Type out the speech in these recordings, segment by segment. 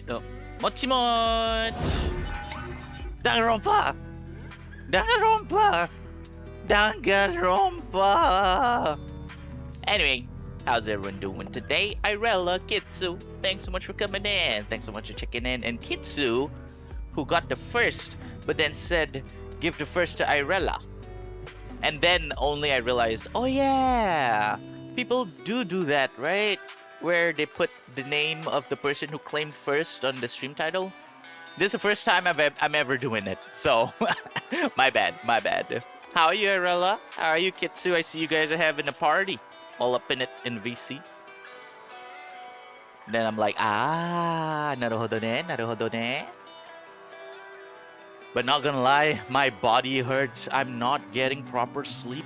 Mochi moch! Dangonronpa! Dangonronpa! Dangonronpa! Anyway, how's everyone doing today? Irella, Kitsu, thanks so much for coming in. Thanks so much for checking in. And Kitsu, who got the first, but then said, give the first to Irella. And then only I realized, oh yeah, people do that, right? Where they put the name of the person who claimed first on the stream title. This is the first time I'm ever doing it, so my bad. How are you, Irella? How are you, Kitsu? I see you guys are having a party, all up in it in VC. Then I'm like, naruhodo ne. But not gonna lie, my body hurts. I'm not getting proper sleep.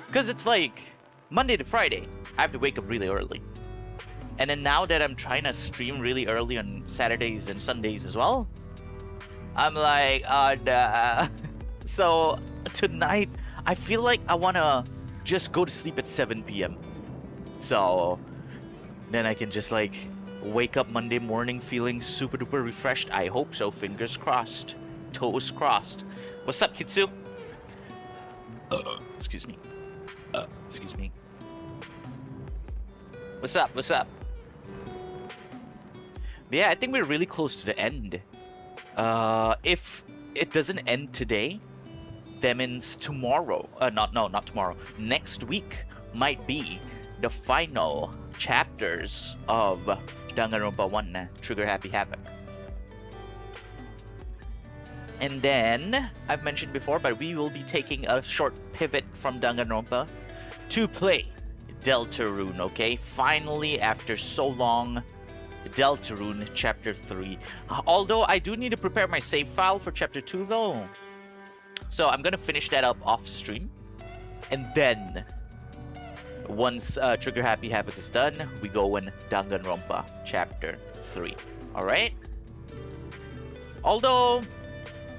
Because it's like Monday to Friday, I have to wake up really early. And then now that I'm trying to stream really early on Saturdays and Sundays as well, I'm like, nah. So tonight, I feel like I wanna just go to sleep at 7 p.m. So then I can just like wake up Monday morning feeling super duper refreshed. I hope so, fingers crossed. Toes crossed. What's up, Kitsu? Excuse me. Excuse me. What's up? Yeah, I think we're really close to the end. If it doesn't end today, that means tomorrow. Not tomorrow. Next week might be the final chapters of Dangonronpa 1, Trigger Happy Havoc. And then, I've mentioned before, but we will be taking a short pivot from Dangonronpa to play Deltarune, okay? Finally, after so long, Deltarune Chapter 3. Although, I do need to prepare my save file for Chapter 2, though. So, I'm gonna finish that up off stream. And then, once Trigger Happy Havoc is done, we go in Dangonronpa Chapter 3. Alright? Although,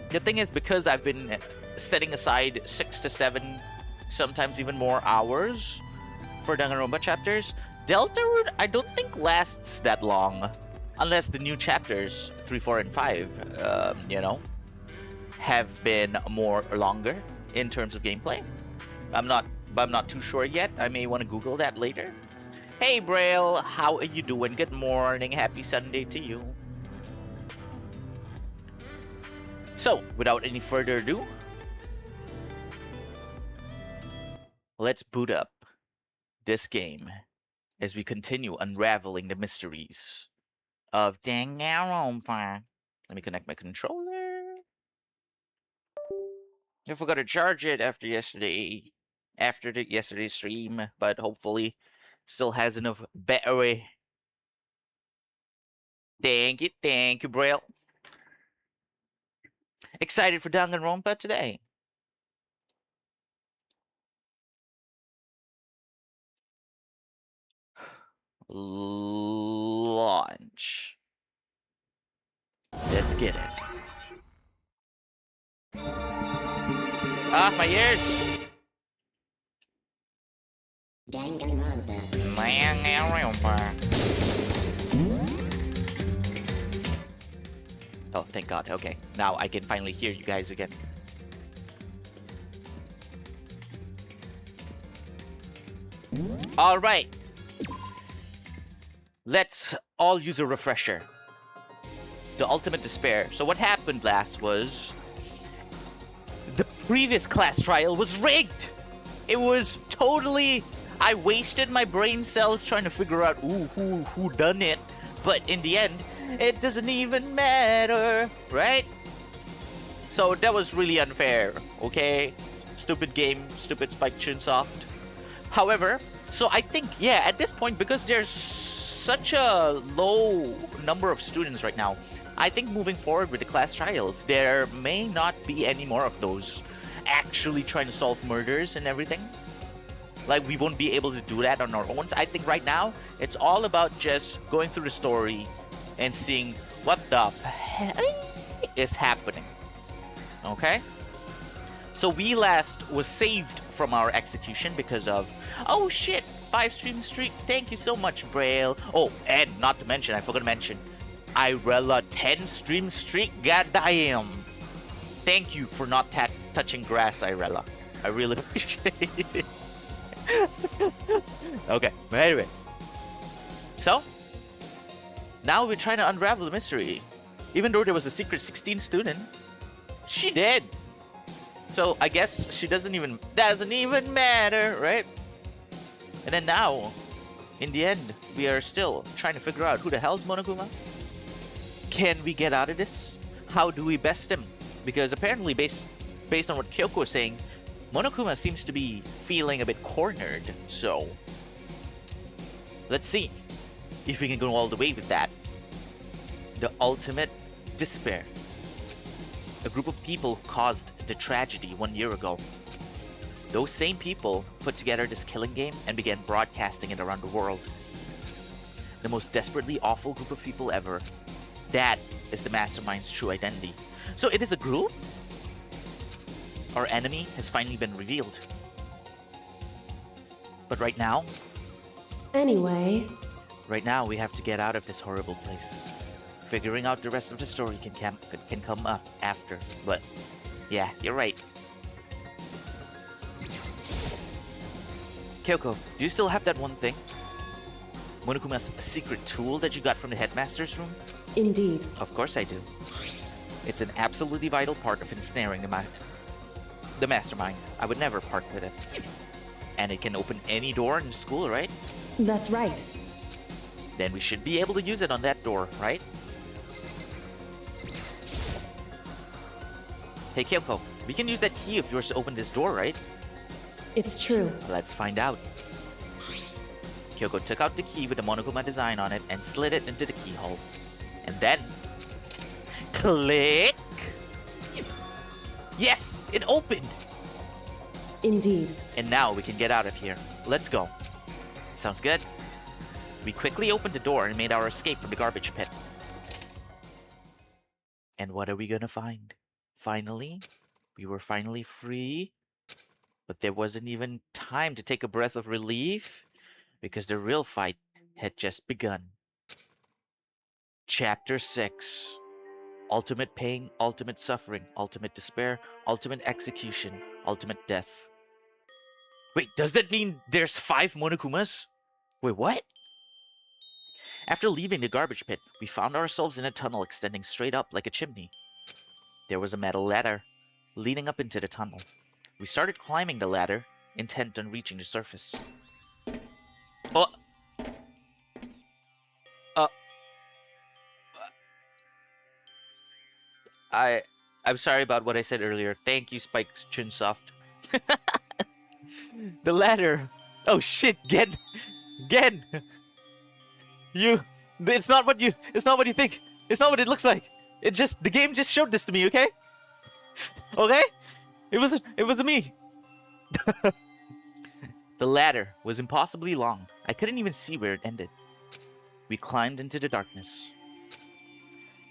the thing is, because I've been setting aside 6 to 7, sometimes even more hours for Dangonronpa chapters, Deltarune I don't think lasts that long, unless the new chapters 3, 4, and 5, have been more longer in terms of gameplay. I'm not too sure yet. I may want to Google that later. Hey Braille, how are you doing? Good morning, happy Sunday to you. So, without any further ado, let's boot up this game as we continue unraveling the mysteries of Dangonronpa. Let me connect my controller. I forgot to charge it after yesterday's stream, but hopefully still has enough battery. Thank you, Braille. Excited for Dangonronpa today. Launch. Let's get it. Ah, my ears. Dangonronpa. Oh, thank God. Okay, now I can finally hear you guys again. All right. Let's all use a refresher. The ultimate despair. So what happened last was the previous class trial was rigged. It was totally... I wasted my brain cells trying to figure out who done it. But in the end, it doesn't even matter, right? So that was really unfair, okay? Stupid game, stupid Spike Chunsoft. However, so I think, yeah, at this point, because there's such a low number of students right now, I think moving forward with the class trials, there may not be any more of those actually trying to solve murders and everything. Like, we won't be able to do that on our own. So I think right now, it's all about just going through the story and seeing what the hell is happening. Okay? So we last was saved from our execution because of, oh shit, 5 stream streak. Thank you so much, Braille. Oh, and not to mention, I forgot to mention, Irella 10 stream streak, goddamn. Thank you for not touching grass, Irella. I really appreciate it. Okay, but anyway. So, now we're trying to unravel the mystery. Even though there was a secret 16 student, she did. So I guess she doesn't even matter, right? And then now, in the end, we are still trying to figure out who the hell's Monokuma? Can we get out of this? How do we best him? Because apparently, based on what Kyoko was saying, Monokuma seems to be feeling a bit cornered. So, let's see if we can go all the way with that. The ultimate despair. A group of people caused the tragedy 1 year ago. Those same people put together this killing game and began broadcasting it around the world. The most desperately awful group of people ever. That is the mastermind's true identity. So it is a group? Our enemy has finally been revealed. But right now, right now we have to get out of this horrible place. Figuring out the rest of the story can come after. But yeah, you're right. Kyoko, do you still have that one thing? Monokuma's secret tool that you got from the headmaster's room? Indeed. Of course I do. It's an absolutely vital part of ensnaring the mastermind. I would never part with it. And it can open any door in the school, right? That's right. Then we should be able to use it on that door, right? Hey Kyoko, we can use that key of yours to open this door, right? It's true. Let's find out. Kyoko took out the key with the Monokuma design on it and slid it into the keyhole. And then... click! Yes! It opened! Indeed. And now we can get out of here. Let's go. Sounds good. We quickly opened the door and made our escape from the garbage pit. And what are we gonna find? Finally, we were finally free. But there wasn't even time to take a breath of relief because the real fight had just begun. Chapter 6. Ultimate pain, ultimate suffering, ultimate despair, ultimate execution, ultimate death. Wait, does that mean there's 5 Monokumas? Wait, what? After leaving the garbage pit, we found ourselves in a tunnel extending straight up like a chimney. There was a metal ladder leading up into the tunnel. We started climbing the ladder, intent on reaching the surface. Oh! I'm sorry about what I said earlier. Thank you, Spike's Chunsoft. The ladder. Oh shit, Gen. It's not what you think. It's not what it looks like. The game just showed this to me, okay? Okay? It was me. The ladder was impossibly long. I couldn't even see where it ended. We climbed into the darkness.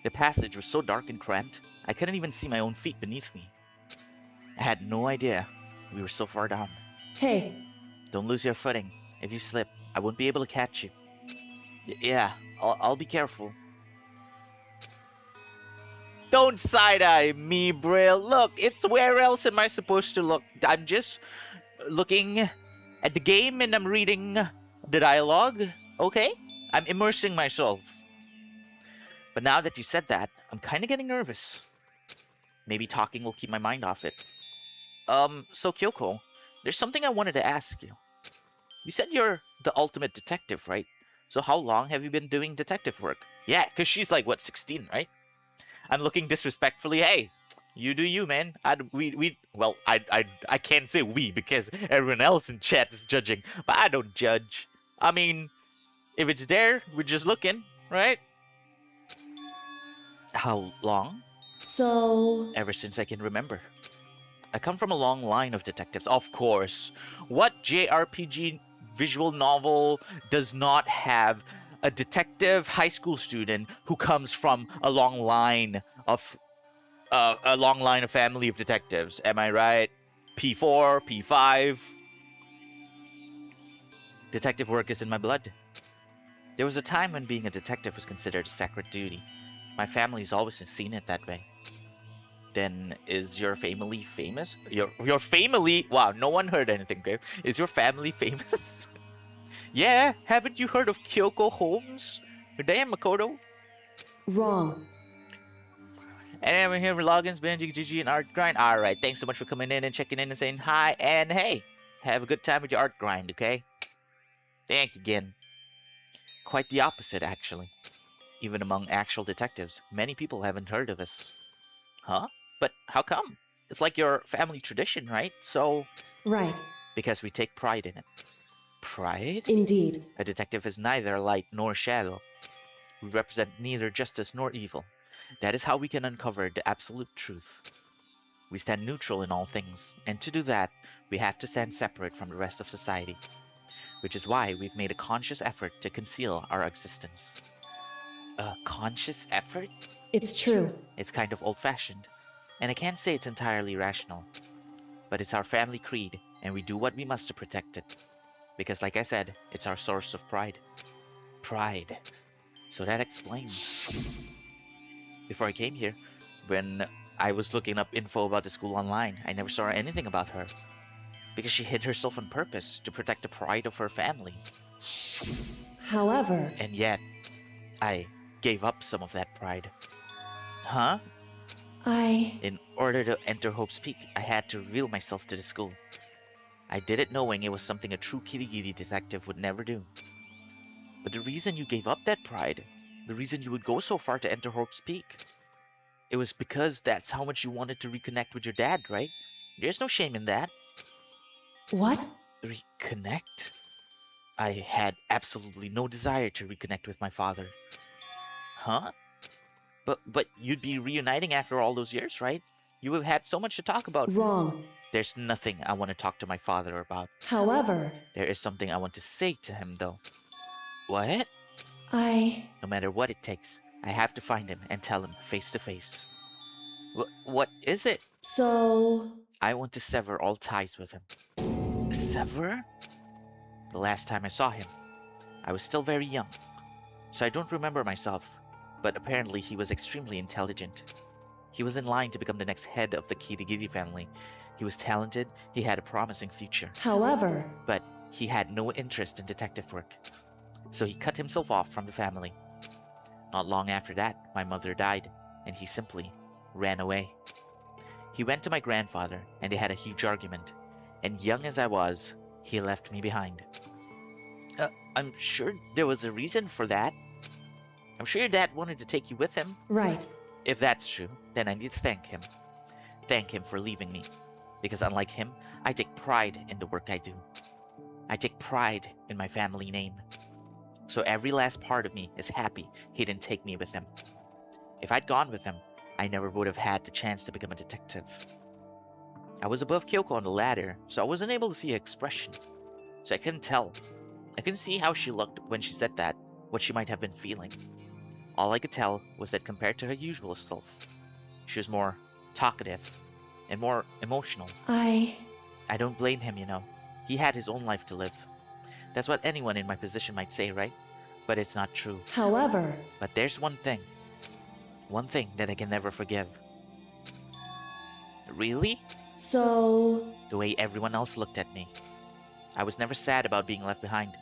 The passage was so dark and cramped, I couldn't even see my own feet beneath me. I had no idea we were so far down. Hey. Don't lose your footing. If you slip, I won't be able to catch you. Yeah, I'll be careful. Don't side-eye me, Brill. Look, it's where else am I supposed to look? I'm just looking at the game and I'm reading the dialogue, okay? I'm immersing myself. But now that you said that, I'm kind of getting nervous. Maybe talking will keep my mind off it. So Kyoko, there's something I wanted to ask you. You said you're the ultimate detective, right? So how long have you been doing detective work? Yeah, because she's like, what, 16, right? I'm looking disrespectfully. Hey, you do you, man. I can't say we because everyone else in chat is judging, but I don't judge. I mean, if it's there, we're just looking, right? How long? So... Ever since I can remember. I come from a long line of detectives, of course. What JRPG visual novel does not have a detective high school student who comes from a long line of family of detectives? Am I right? P4, P5. Detective work is in my blood. There was a time when being a detective was considered a sacred duty. My family's always seen it that way. Then is your family famous? Your family? Wow, no one heard anything, Grave. Is your family famous? Yeah, haven't you heard of Kyoko Holmes? Damn, Makoto. Wrong. And I'm here for logins, Benji, GG, and Art Grind. Alright, thanks so much for coming in and checking in and saying hi. And hey, have a good time with your art grind, okay? Thank you again. Quite the opposite, actually. Even among actual detectives, many people haven't heard of us. Huh? But how come? It's like your family tradition, right? So... Right. Because we take pride in it. Pride? Indeed. A detective is neither light nor shadow. We represent neither justice nor evil. That is how we can uncover the absolute truth. We stand neutral in all things, and to do that, we have to stand separate from the rest of society. Which is why we've made a conscious effort to conceal our existence. A conscious effort? It's true. It's kind of old-fashioned, and I can't say it's entirely rational. But it's our family creed, and we do what we must to protect it. Because like I said, it's our source of pride. Pride. So that explains. Before I came here, when I was looking up info about the school online, I never saw anything about her. Because she hid herself on purpose to protect the pride of her family. However, And yet, I gave up some of that pride. Huh? In order to enter Hope's Peak, I had to reveal myself to the school. I did it knowing it was something a true kitty detective would never do. But the reason you gave up that pride, the reason you would go so far to enter Hope's Peak, it was because that's how much you wanted to reconnect with your dad, right? There's no shame in that. What? Reconnect? I had absolutely no desire to reconnect with my father. Huh? But you'd be reuniting after all those years, right? You have had so much to talk about. Wrong. There's nothing I want to talk to my father about. However, There is something I want to say to him, though. What? No matter what it takes, I have to find him and tell him face to face. What is it? So... I want to sever all ties with him. Sever? The last time I saw him, I was still very young, so I don't remember myself, but apparently he was extremely intelligent. He was in line to become the next head of the Kirigiri family. He was talented, he had a promising future. However... But he had no interest in detective work, so he cut himself off from the family. Not long after that, my mother died, and he simply ran away. He went to my grandfather, and they had a huge argument, and young as I was, he left me behind. I'm sure there was a reason for that. I'm sure your dad wanted to take you with him. Right. If that's true, then I need to thank him. Thank him for leaving me. Because unlike him, I take pride in the work I do. I take pride in my family name. So every last part of me is happy he didn't take me with him. If I'd gone with him, I never would have had the chance to become a detective. I was above Kyoko on the ladder, so I wasn't able to see her expression. So I couldn't tell. I couldn't see how she looked when she said that, what she might have been feeling. All I could tell was that compared to her usual self, she was more talkative and more emotional. I don't blame him, you know. He had his own life to live. That's what anyone in my position might say, right? But it's not true. However... But there's one thing that I can never forgive. Really? So... The way everyone else looked at me. I was never sad about being left behind.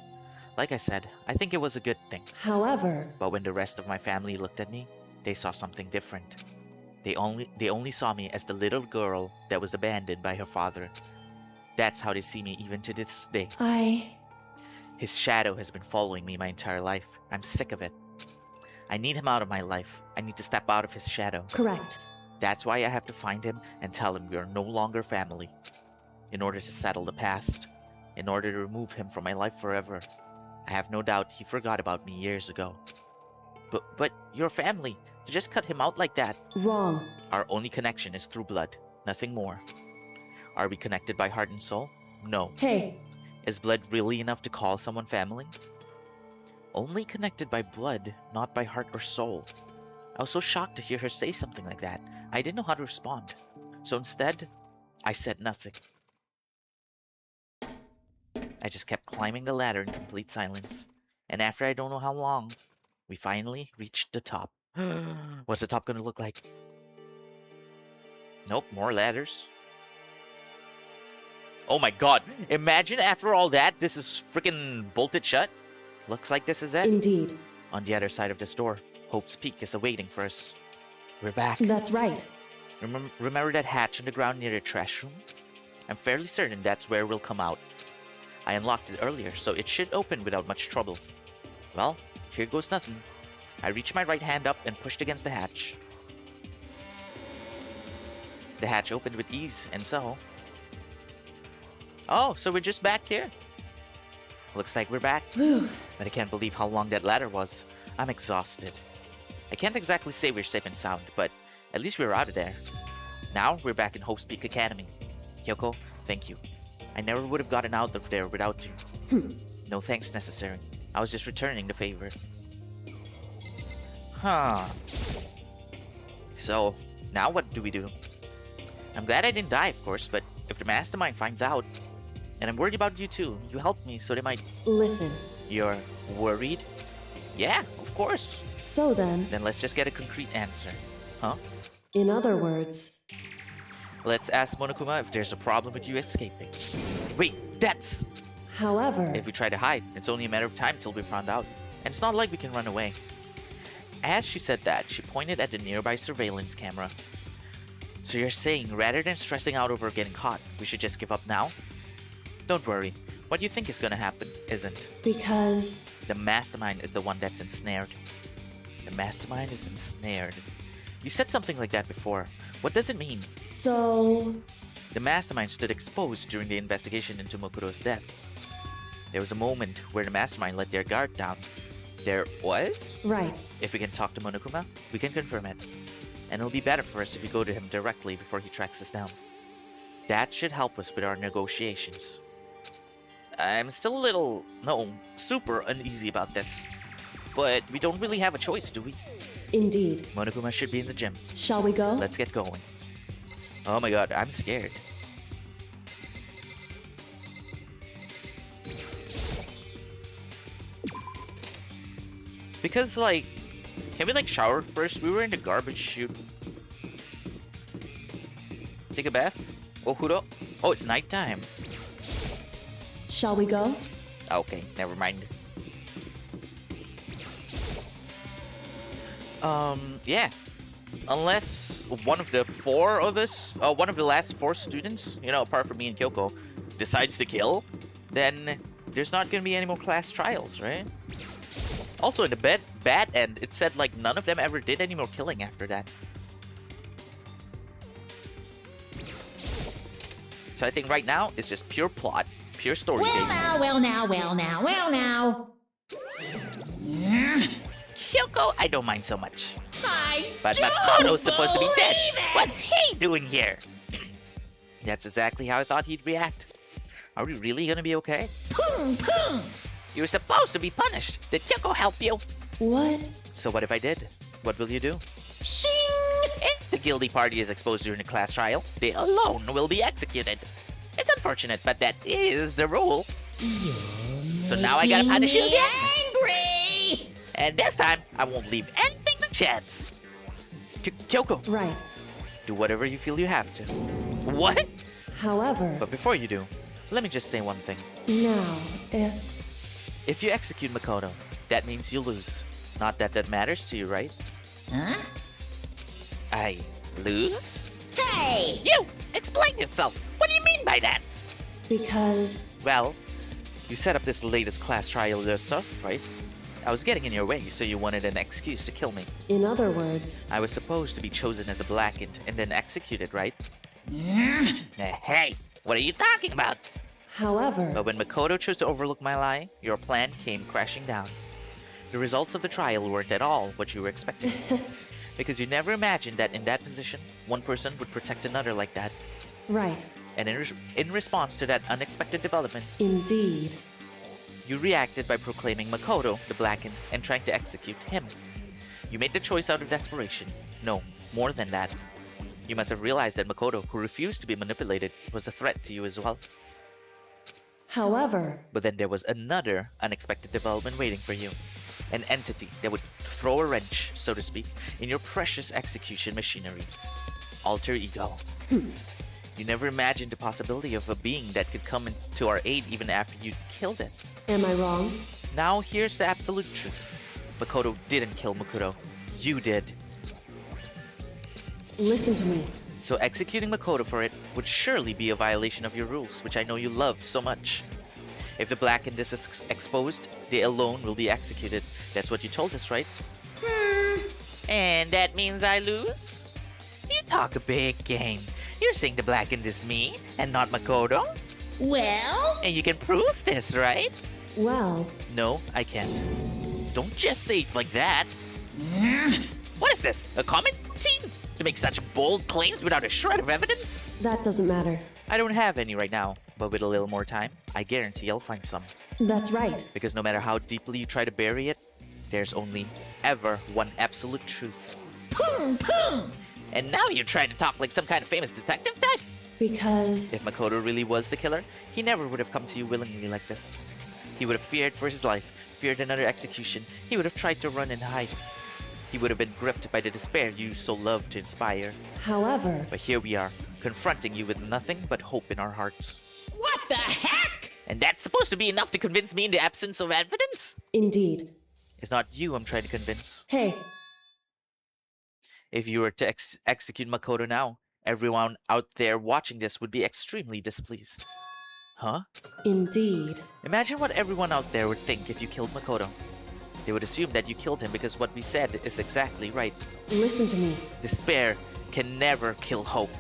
Like I said, I think it was a good thing. However... But when the rest of my family looked at me, they saw something different. They only saw me as the little girl that was abandoned by her father. That's how they see me even to this day. His shadow has been following me my entire life. I'm sick of it. I need him out of my life. I need to step out of his shadow. Correct. That's why I have to find him and tell him we are no longer family. In order to settle the past. In order to remove him from my life forever. I have no doubt he forgot about me years ago. But your family, to just cut him out like that. Wrong. Our only connection is through blood, nothing more. Are we connected by heart and soul? No. Hey. Is blood really enough to call someone family? Only connected by blood, not by heart or soul. I was so shocked to hear her say something like that. I didn't know how to respond. So instead, I said nothing. I just kept climbing the ladder in complete silence. And after I don't know how long, we finally reached the top. What's the top gonna look like? Nope, more ladders. Oh my god, imagine after all that, this is freaking bolted shut. Looks like this is it. Indeed. On the other side of this door, Hope's Peak is awaiting for us. We're back. That's right. Remember that hatch in the ground near the trash room? I'm fairly certain that's where we'll come out. I unlocked it earlier, so it should open without much trouble. Well, here goes nothing. I reached my right hand up and pushed against the hatch. The hatch opened with ease, and so... Oh, so we're just back here. Looks like we're back. Whew. But I can't believe how long that ladder was. I'm exhausted. I can't exactly say we're safe and sound, but at least we're out of there. Now we're back in Hope's Peak Academy. Kyoko, thank you. I never would have gotten out of there without you. No thanks necessary. I was just returning the favor. Huh. So, now what do we do? I'm glad I didn't die, of course, but if the mastermind finds out, and I'm worried about you too, you helped me, so they might... Listen. You're worried? Yeah, of course. So then, Then let's just get a concrete answer. Huh? in other words, Let's ask Monokuma if there's a problem with you escaping. Wait, that's... however, If we try to hide, it's only a matter of time till we're found out. And it's not like we can run away. As she said that, she pointed at the nearby surveillance camera. So you're saying, rather than stressing out over getting caught, we should just give up now? Don't worry. What you think is gonna happen isn't. because The mastermind is the one that's ensnared. The mastermind is ensnared. You said something like that before. What does it mean? so The mastermind stood exposed during the investigation into Mokuro's death. There was a moment where the mastermind let their guard down. There was? right. If we can talk to Monokuma, we can confirm it. And it'll be better for us if we go to him directly before he tracks us down. That should help us with our negotiations. I'm still a little, no, super uneasy about this. But we don't really have a choice, do we? Indeed. Monokuma should be in the gym. Shall we go? Let's get going. Oh my god, I'm scared. Because, like, can we, like, shower first? We were in the garbage chute. Take a bath? Ohuro? Oh, it's nighttime. Shall we go? Okay, never mind. Yeah. Unless one of the four of us, one of the last four students, you know, apart from me and Kyoko, decides to kill, then there's not gonna be any more class trials, right? Also, in the bad end, it said, like, none of them ever did any more killing after that. So I think right now, it's just pure plot, pure story Well game. now, well now, well now, well now. Kyoko, I don't mind so much. I But don't Makoto's supposed to be dead. believe it. What's he doing here? That's exactly how I thought he'd react. Are we really gonna be okay? Boom, boom. You were supposed to be punished. Did Kyoko help you? What? So what if I did? What will you do? Shing. If the guilty party is exposed during the class trial, they alone will be executed. It's unfortunate, but that is the rule. So now I gotta Making punish you me again. angry. And this time, I won't leave anything to chance. Kyoko, Right. do whatever you feel you have to. What? However, But before you do, let me just say one thing. now, If you execute Makoto, that means you lose. Not that that matters to you, right? Huh? I lose? Hey. You! Explain yourself! What do you mean by that? because Well, you set up this latest class trial yourself, right? I was getting in your way, so you wanted an excuse to kill me. in other words, I was supposed to be chosen as a blackened and then executed, right? Hey, what are you talking about? however, But when Makoto chose to overlook my lie, your plan came crashing down. The results of the trial weren't at all what you were expecting. Because you never imagined that in that position, one person would protect another like that. right. And in response to that unexpected development, Indeed. you reacted by proclaiming Makoto the blackened and trying to execute him. You made the choice out of desperation. No, more than that. You must have realized that Makoto, who refused to be manipulated, was a threat to you as well. However, But then there was another unexpected development waiting for you. An entity that would throw a wrench, so to speak, in your precious execution machinery. Alter ego. You never imagined the possibility of a being that could come to our aid even after you killed it. am I wrong? Now here's the absolute truth. Makoto didn't kill Mukuro. You did. Listen to me. So executing Makoto for it would surely be a violation of your rules, which I know you love so much. If the blackened is exposed, they alone will be executed. That's what you told us, right? And that means I lose? You talk a big game. You're saying the blackened is me and not Makoto? Well, And you can prove this, right? Well, No, I can't. Don't just say it like that. What is this? A comment routine? To make such bold claims without a shred of evidence? that doesn't matter. I don't have any right now, but with a little more time, I guarantee I'll find some. That's right. Because no matter how deeply you try to bury it, there's only ever one absolute truth. Pung Pung! And now you're trying to talk like some kind of famous detective type? Because If Makoto really was the killer, he never would have come to you willingly like this. He would have feared for his life, feared another execution. He would have tried to run and hide. He would have been gripped by the despair you so love to inspire. however, But here we are, confronting you with nothing but hope in our hearts. What the heck? And that's supposed to be enough to convince me in the absence of evidence? indeed. It's not you I'm trying to convince. Hey, If you were to execute Makoto now, everyone out there watching this would be extremely displeased. Huh? indeed. Imagine what everyone out there would think if you killed Makoto. They would assume that you killed him because what we said is exactly right. Listen to me. Despair can never kill hope.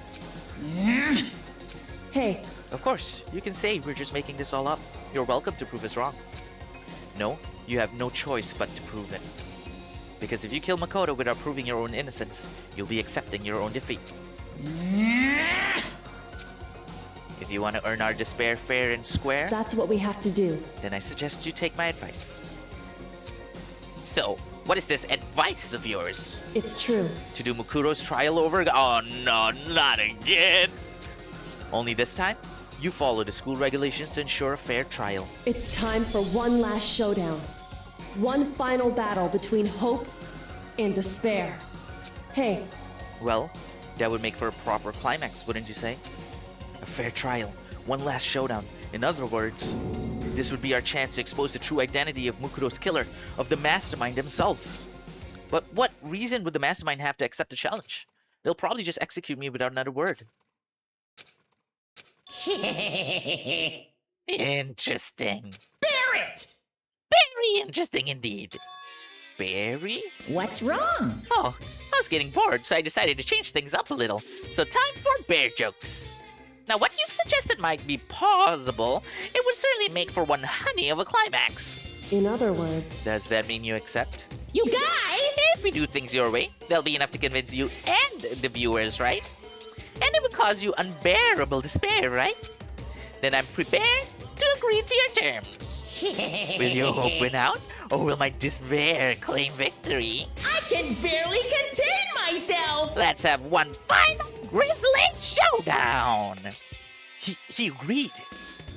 Hey, Of course, you can say we're just making this all up. You're welcome to prove us wrong. No, you have no choice but to prove it. Because if you kill Makoto without proving your own innocence, you'll be accepting your own defeat. If you want to earn our despair fair and square, that's what we have to do. then I suggest you take my advice. So, what is this advice of yours? It's true. To do Mukuro's trial over? Oh no, not again! Only this time, you follow the school regulations to ensure a fair trial. It's time for one last showdown. One final battle between hope and despair. Hey, Well, that would make for a proper climax, wouldn't you say? A fair trial, one last showdown. In other words, this would be our chance to expose the true identity of Mukuro's killer, of the mastermind themselves. But what reason would the mastermind have to accept the challenge? They'll probably just execute me without another word. Interesting. Barrett! Very interesting indeed. Barry? What's wrong? Oh, I was getting bored, so I decided to change things up a little. So time for bear jokes. Now, what you've suggested might be plausible. It would certainly make for one honey of a climax. in other words, Does that mean you accept? You guys! If we do things your way, there'll be enough to convince you and the viewers, right? And it would cause you unbearable despair, right? Then I'm prepared to agree to your terms. Will your hope win out, or will my despair claim victory? I can barely contain myself! Let's have one final grisly showdown. He agreed.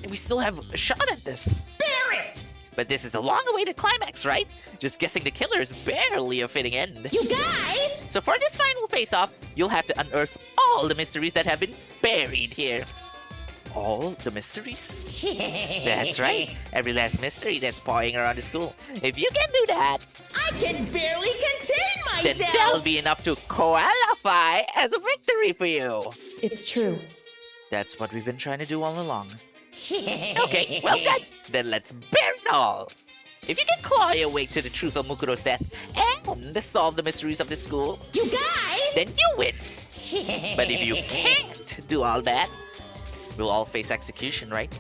And we still have a shot at this. Barrett! But this is a long-awaited climax, right? Just guessing the killer is barely a fitting end. You guys! So for this final face-off, you'll have to unearth all the mysteries that have been buried here. All the mysteries? That's right. Every last mystery that's pawing around the school. If you can do that, I can barely contain then myself! that'll be enough to qualify as a victory for you. it's true. That's what we've been trying to do all along. Okay, well done. Then let's bury it all. If you can claw your way to the truth of Mukuro's death and solve the mysteries of the school, You guys! then you win. But if you can't do all that, we'll all face execution, right?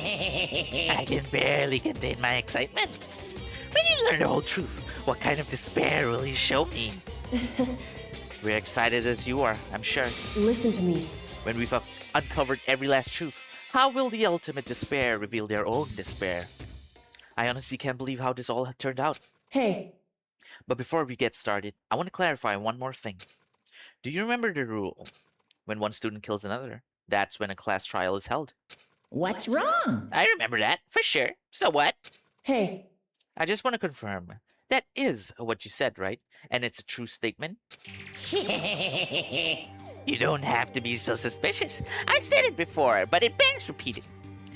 I can barely contain my excitement. When you learn the whole truth, what kind of despair will you show me? We're excited as you are, I'm sure. Listen to me. When we've uncovered every last truth, how will the ultimate despair reveal their own despair? I honestly can't believe how this all turned out. Hey, But before we get started, I want to clarify one more thing. Do you remember the rule? When one student kills another, that's when a class trial is held. What's wrong? I remember that, for sure. So what? Hey, I just want to confirm. That is what you said, right? And it's a true statement? You don't have to be so suspicious. I've said it before, but it bears repeating.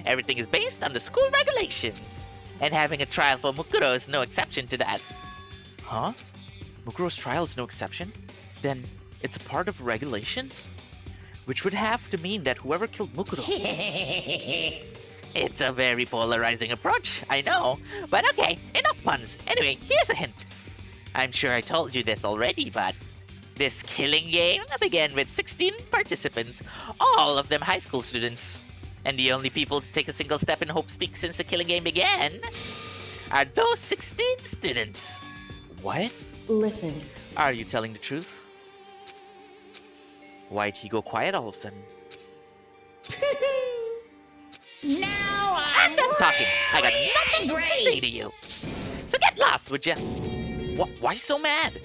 Everything is based on the school regulations. And having a trial for Mukuro is no exception to that. Huh? Mukuro's trial is no exception? Then it's a part of regulations? Which would have to mean that whoever killed Mukuro... It's a very polarizing approach, I know. But okay, enough puns. Anyway, here's a hint. I'm sure I told you this already, but this killing game began with 16 participants, all of them high school students. And the only people to take a single step in Hope's Peak since the killing game began are those 16 students. What? listen. Are you telling the truth? Why'd he go quiet all of a sudden? Now I'm done talking. I got nothing angry. to say to you. So get lost, would ya? Why so mad?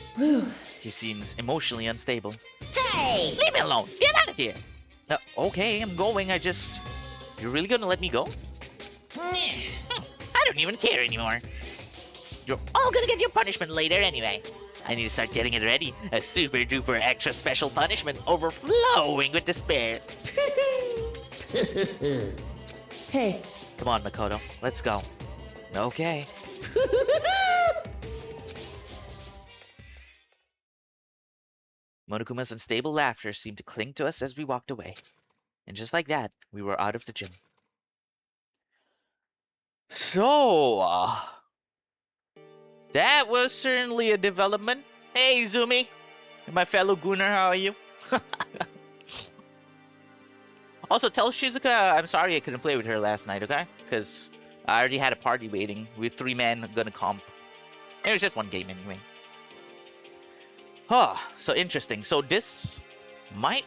He seems emotionally unstable. Hey! Leave me alone. Get out of here. Okay, I'm going. You're really gonna let me go? I don't even care anymore. You're all gonna get your punishment later anyway. I need to start getting it ready. A super duper extra special punishment overflowing with despair. Hey, Come on, Makoto. Let's go. Okay. Monokuma's unstable laughter seemed to cling to us as we walked away. And just like that, we were out of the gym. So, that was certainly a development. Hey, Izumi. My fellow Gunner, how are you? Also, tell Shizuka I'm sorry I couldn't play with her last night, okay? Because I already had a party waiting with 3 men gonna comp. It was just one game anyway. So interesting. So this might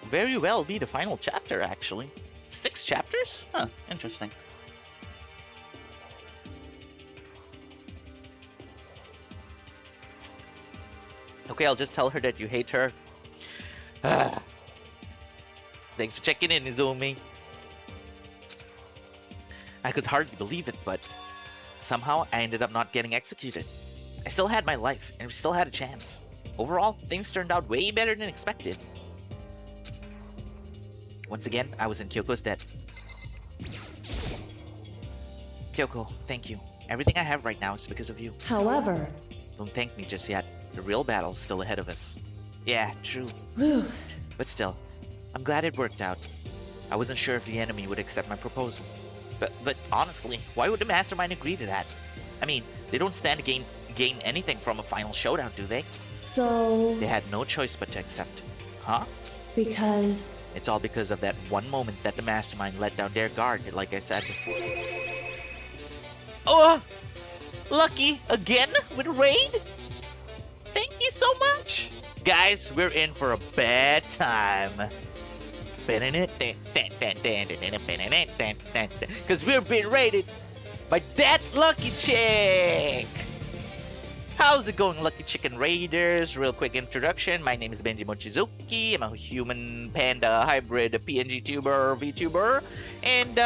very well be the final chapter, actually. 6 chapters? Huh, interesting. Okay, I'll just tell her that you hate her. Thanks for checking in, Izumi. I could hardly believe it, but somehow I ended up not getting executed. I still had my life, and we still had a chance. Overall, things turned out way better than expected. Once again, I was in Kyoko's debt. Kyoko, thank you. Everything I have right now is because of you. however, Don't thank me just yet. The real battle's still ahead of us. Yeah, true. whew, But still, I'm glad it worked out. I wasn't sure if the enemy would accept my proposal. But honestly, why would the mastermind agree to that? I mean, they don't stand to gain anything from a final showdown, do they? so, They had no choice but to accept. Huh? because, It's all because of that one moment that the mastermind let down their guard, like I said. Oh! Lucky again with raid? Thank you so much! Guys, we're in for a bad time. Because we're being raided by that lucky chick! How's it going, Lucky Chicken Raiders? Real quick introduction. My name is Benji Mochizuki. I'm a Human-Panda hybrid PngTuber, VTuber. And,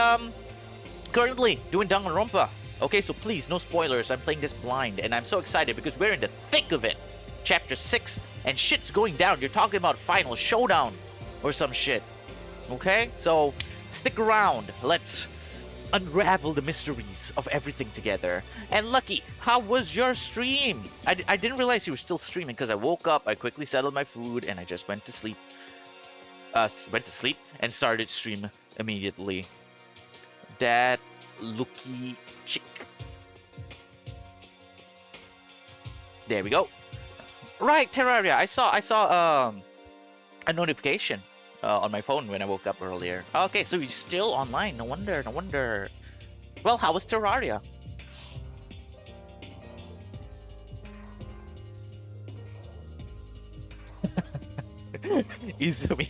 currently doing Dangonronpa. Okay, so please, no spoilers. I'm playing this blind. And I'm so excited because we're in the thick of it. Chapter 6. And shit's going down. You're talking about final showdown. Or some shit. Okay? So, stick around. Let's unravel the mysteries of everything together. And Lucky, how was your stream? I didn't realize you were still streaming because I woke up, I quickly settled my food, and I just went to sleep. And started stream immediately. That lucky chick. There we go. Right, Terraria. I saw a notification on my phone when I woke up earlier. Okay, so he's still online. No wonder. Well, how was Terraria? Izumi,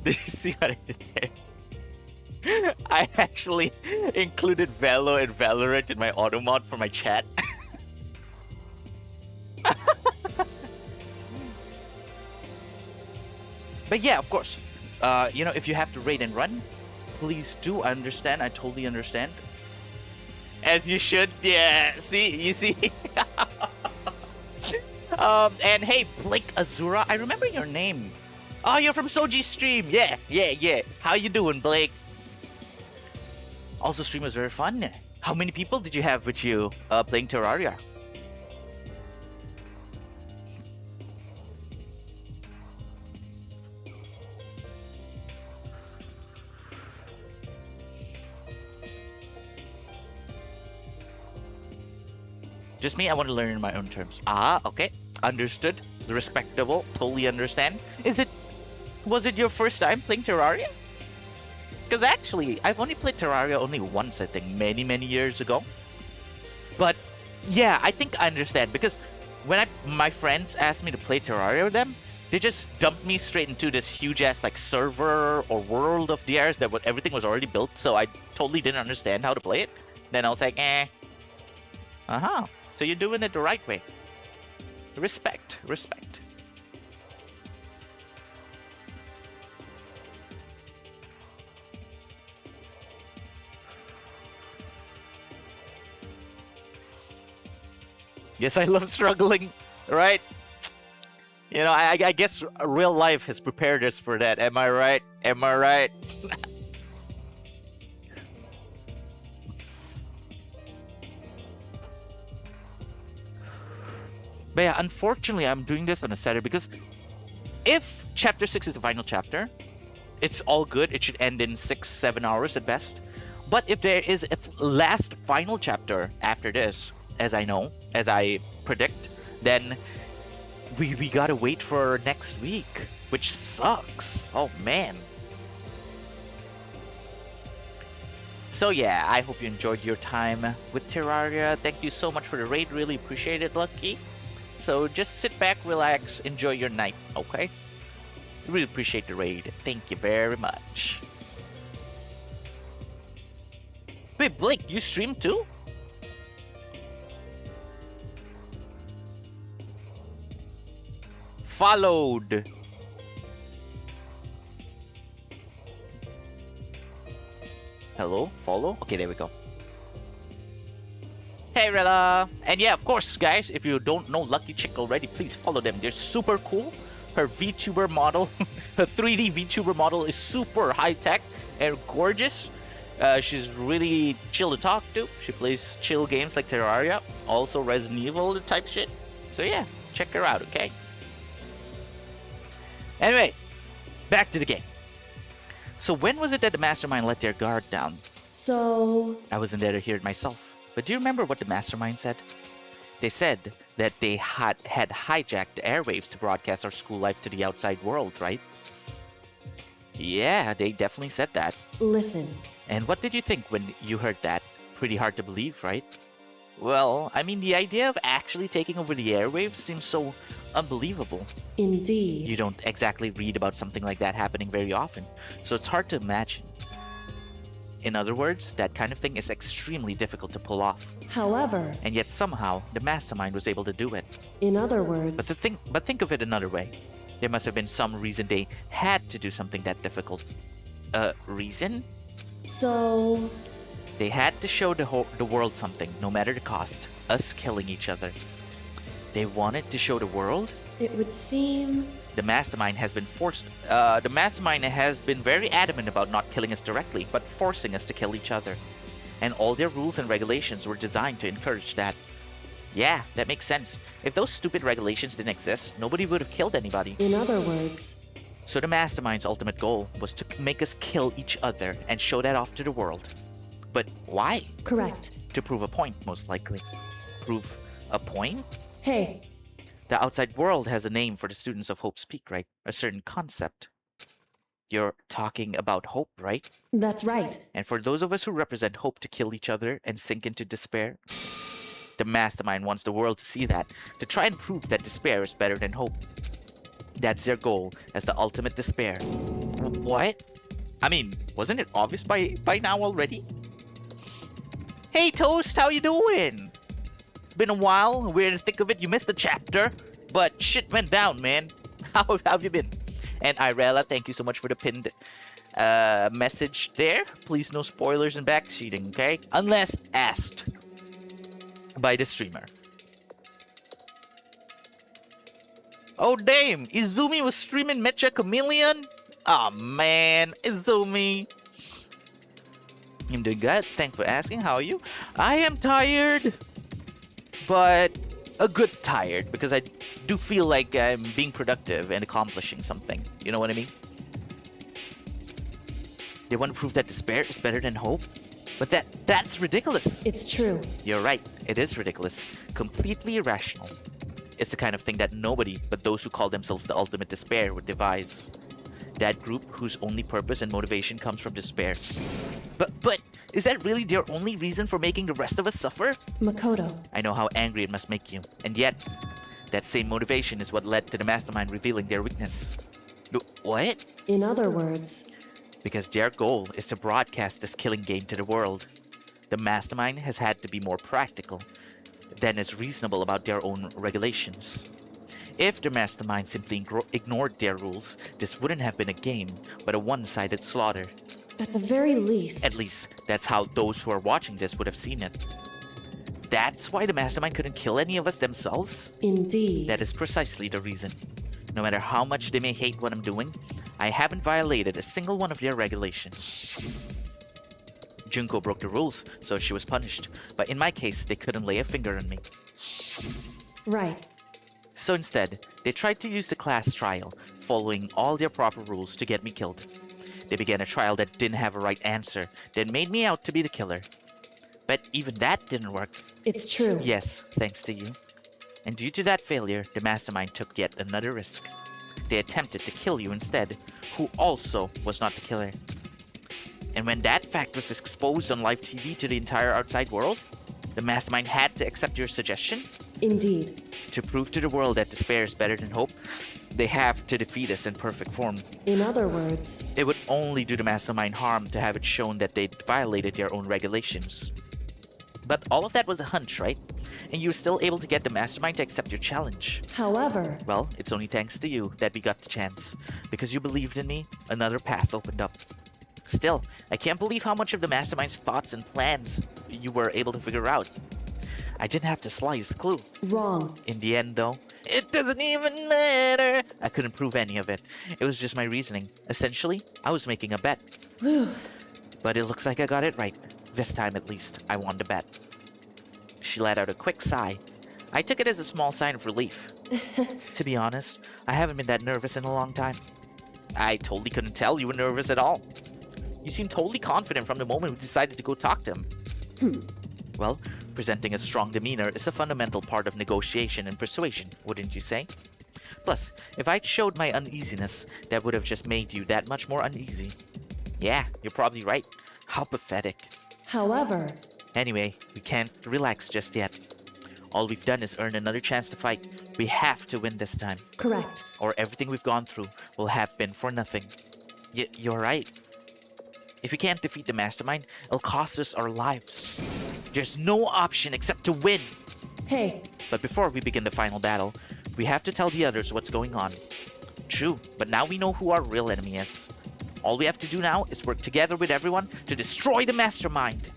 did you see what I did there? I actually included Velo and Valorant in my automod for my chat. But yeah, of course, if you have to raid and run, please do understand. I totally understand. As you should. Yeah. See, you see. And hey, Blake Azura, I remember your name. Oh, you're from Soji's stream. Yeah. How you doing, Blake? Also, stream was very fun. How many people did you have with you playing Terraria? Just me, I want to learn in my own terms. Ah, okay. Understood. Respectable. Totally understand. Was it your first time playing Terraria? Because actually, I've only played Terraria only once, I think, many years ago. But yeah, I think I understand, because when my friends asked me to play Terraria with them, they just dumped me straight into this huge ass like server or world of theirs that everything was already built, so I totally didn't understand how to play it. Then I was like, so you're doing it the right way. Respect. Yes, I love struggling, right? You know, I guess real life has prepared us for that. Am I right? But yeah, unfortunately, I'm doing this on a Saturday because if Chapter 6 is the final chapter, it's all good. It should end in 6-7 hours at best. But if there is a last final chapter after this, as I predict, then we gotta wait for next week, which sucks. Oh man. So yeah, I hope you enjoyed your time with Terraria. Thank you so much for the raid. Really appreciate it, Lucky. So just sit back, relax, enjoy your night, okay? Really appreciate the raid. Thank you very much. Wait, Blake, you stream too? Followed. Hello? Follow? Okay, there we go. Hey, Rella! And yeah, of course, guys, if you don't know Lucky Chick already, please follow them. They're super cool. Her VTuber model, her 3D VTuber model is super high-tech and gorgeous. She's really chill to talk to. She plays chill games like Terraria, also Resident Evil type shit. So yeah, check her out, okay? Anyway, back to the game. So when was it that the Mastermind let their guard down? So... I wasn't there to hear it myself. But do you remember what the Mastermind said? They said that they had hijacked the airwaves to broadcast our school life to the outside world, right? Yeah, they definitely said that. Listen. And what did you think when you heard that? Pretty hard to believe, right? Well, I mean, the idea of actually taking over the airwaves seems so unbelievable. Indeed. You don't exactly read about something like that happening very often, so it's hard to imagine. In other words, that kind of thing is extremely difficult to pull off. However... And yet somehow, the Mastermind was able to do it. In other words... But think of it another way. There must have been some reason they had to do something that difficult. Reason? So... They had to show the world something, no matter the cost. Us killing each other. They wanted to show the world? It would seem... The Mastermind has been very adamant about not killing us directly, but forcing us to kill each other. And all their rules and regulations were designed to encourage that. Yeah, that makes sense. If those stupid regulations didn't exist, nobody would have killed anybody. In other words... So the Mastermind's ultimate goal was to make us kill each other and show that off to the world. But why? Correct. To prove a point, most likely. Prove a point? Hey. The outside world has a name for the students of Hope's Peak, right? A certain concept. You're talking about hope, right? That's right. And for those of us who represent hope to kill each other and sink into despair, the Mastermind wants the world to see that, to try and prove that despair is better than hope. That's their goal as the ultimate despair. What? I mean, wasn't it obvious by now already? Hey Toast, how you doing? It's been a while. We're in the thick of it. You missed a chapter, but shit went down, man. How have you been? And Irella, thank you so much for the pinned message there. Please no spoilers and backseating, okay? Unless asked by the streamer. Oh damn, Izumi was streaming Mecha Chameleon? Aw man, Izumi. I'm doing good, thanks for asking, how are you? I am tired, but a good tired, because I do feel like I'm being productive and accomplishing something. You know what I mean? They want to prove that despair is better than hope? But that's ridiculous. It's true. You're right, it is ridiculous. Completely irrational. It's the kind of thing that nobody but those who call themselves the ultimate despair would devise. That group whose only purpose and motivation comes from despair. But is that really their only reason for making the rest of us suffer? Makoto. I know how angry it must make you, and yet, that same motivation is what led to the mastermind revealing their weakness. What? In other words, Because their goal is to broadcast this killing game to the world. The mastermind has had to be more practical than is reasonable about their own regulations. If the mastermind simply ignored their rules, this wouldn't have been a game, but a one-sided slaughter. at the very least. At least, that's how those who are watching this would have seen it. That's why the mastermind couldn't kill any of us themselves? Indeed. That is precisely the reason. No matter how much they may hate what I'm doing, I haven't violated a single one of their regulations. Junko broke the rules, so she was punished. But in my case, they couldn't lay a finger on me. Right. So instead, they tried to use the class trial, following all their proper rules to get me killed. They began a trial that didn't have a right answer, then made me out to be the killer. But even that didn't work. It's true. Yes, thanks to you. And due to that failure, the mastermind took yet another risk. They attempted to kill you instead, who also was not the killer. And when that fact was exposed on live TV to the entire outside world, the mastermind had to accept your suggestion. Indeed. To prove to the world that despair is better than hope, they have to defeat us in perfect form. In other words, It would only do the mastermind harm to have it shown that they'd violated their own regulations. But all of that was a hunch, right? And you were still able to get the mastermind to accept your challenge. however, Well, it's only thanks to you that we got the chance. Because you believed in me, another path opened up. Still, I can't believe how much of the mastermind's thoughts and plans you were able to figure out. I didn't have the slightest clue. wrong. In the end, though, it doesn't even matter. I couldn't prove any of it. It was just my reasoning. Essentially, I was making a bet. Whew. But it looks like I got it right. This time, at least, I won the bet. She let out a quick sigh. I took it as a small sign of relief. To be honest, I haven't been that nervous in a long time. I totally couldn't tell you were nervous at all. You seemed totally confident from the moment we decided to go talk to him. Well, presenting a strong demeanor is a fundamental part of negotiation and persuasion, wouldn't you say? Plus, if I'd showed my uneasiness, that would have just made you that much more uneasy. Yeah, you're probably right. How pathetic. However, Anyway, we can't relax just yet. All we've done is earn another chance to fight. We have to win this time, correct. or everything we've gone through will have been for nothing. You're right. If we can't defeat the mastermind, it'll cost us our lives. There's no option except to win. Hey, But before we begin the final battle, we have to tell the others what's going on. True, but now we know who our real enemy is. All we have to do now is work together with everyone to destroy the mastermind.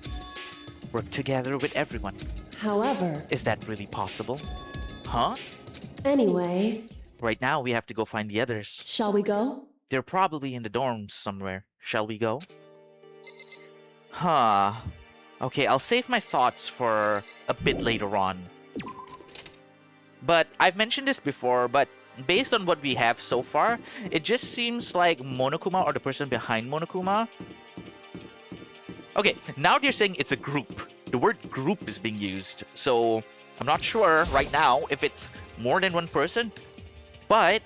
Work together with everyone. however, Is that really possible? Huh? anyway, Right now, we have to go find the others. shall we go? They're probably in the dorms somewhere. Shall we go? Huh. Okay, I'll save my thoughts for a bit later on. But I've mentioned this before, but based on what we have so far, it just seems like Monokuma or the person behind Monokuma. Okay, now they're saying it's a group. The word group is being used. So I'm not sure right now if it's more than one person. But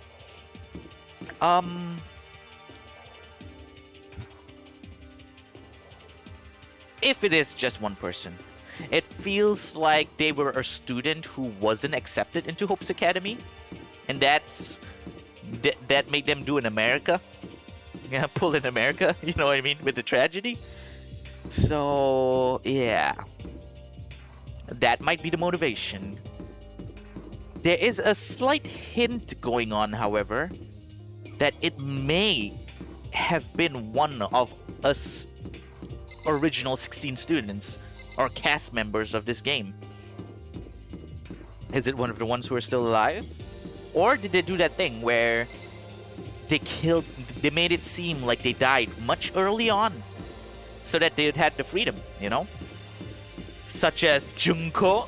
if it is just one person, it feels like they were a student who wasn't accepted into Hope's Academy, and that made them do in America. Yeah, pull in America, you know what I mean, with the tragedy. So yeah, that might be the motivation. There is a slight hint going on, however, that it may have been one of us original 16 students or cast members of this game? Is it one of the ones who are still alive? Or did they do that thing where they made it seem like they died much early on so that they had the freedom, you know? Such as Junko.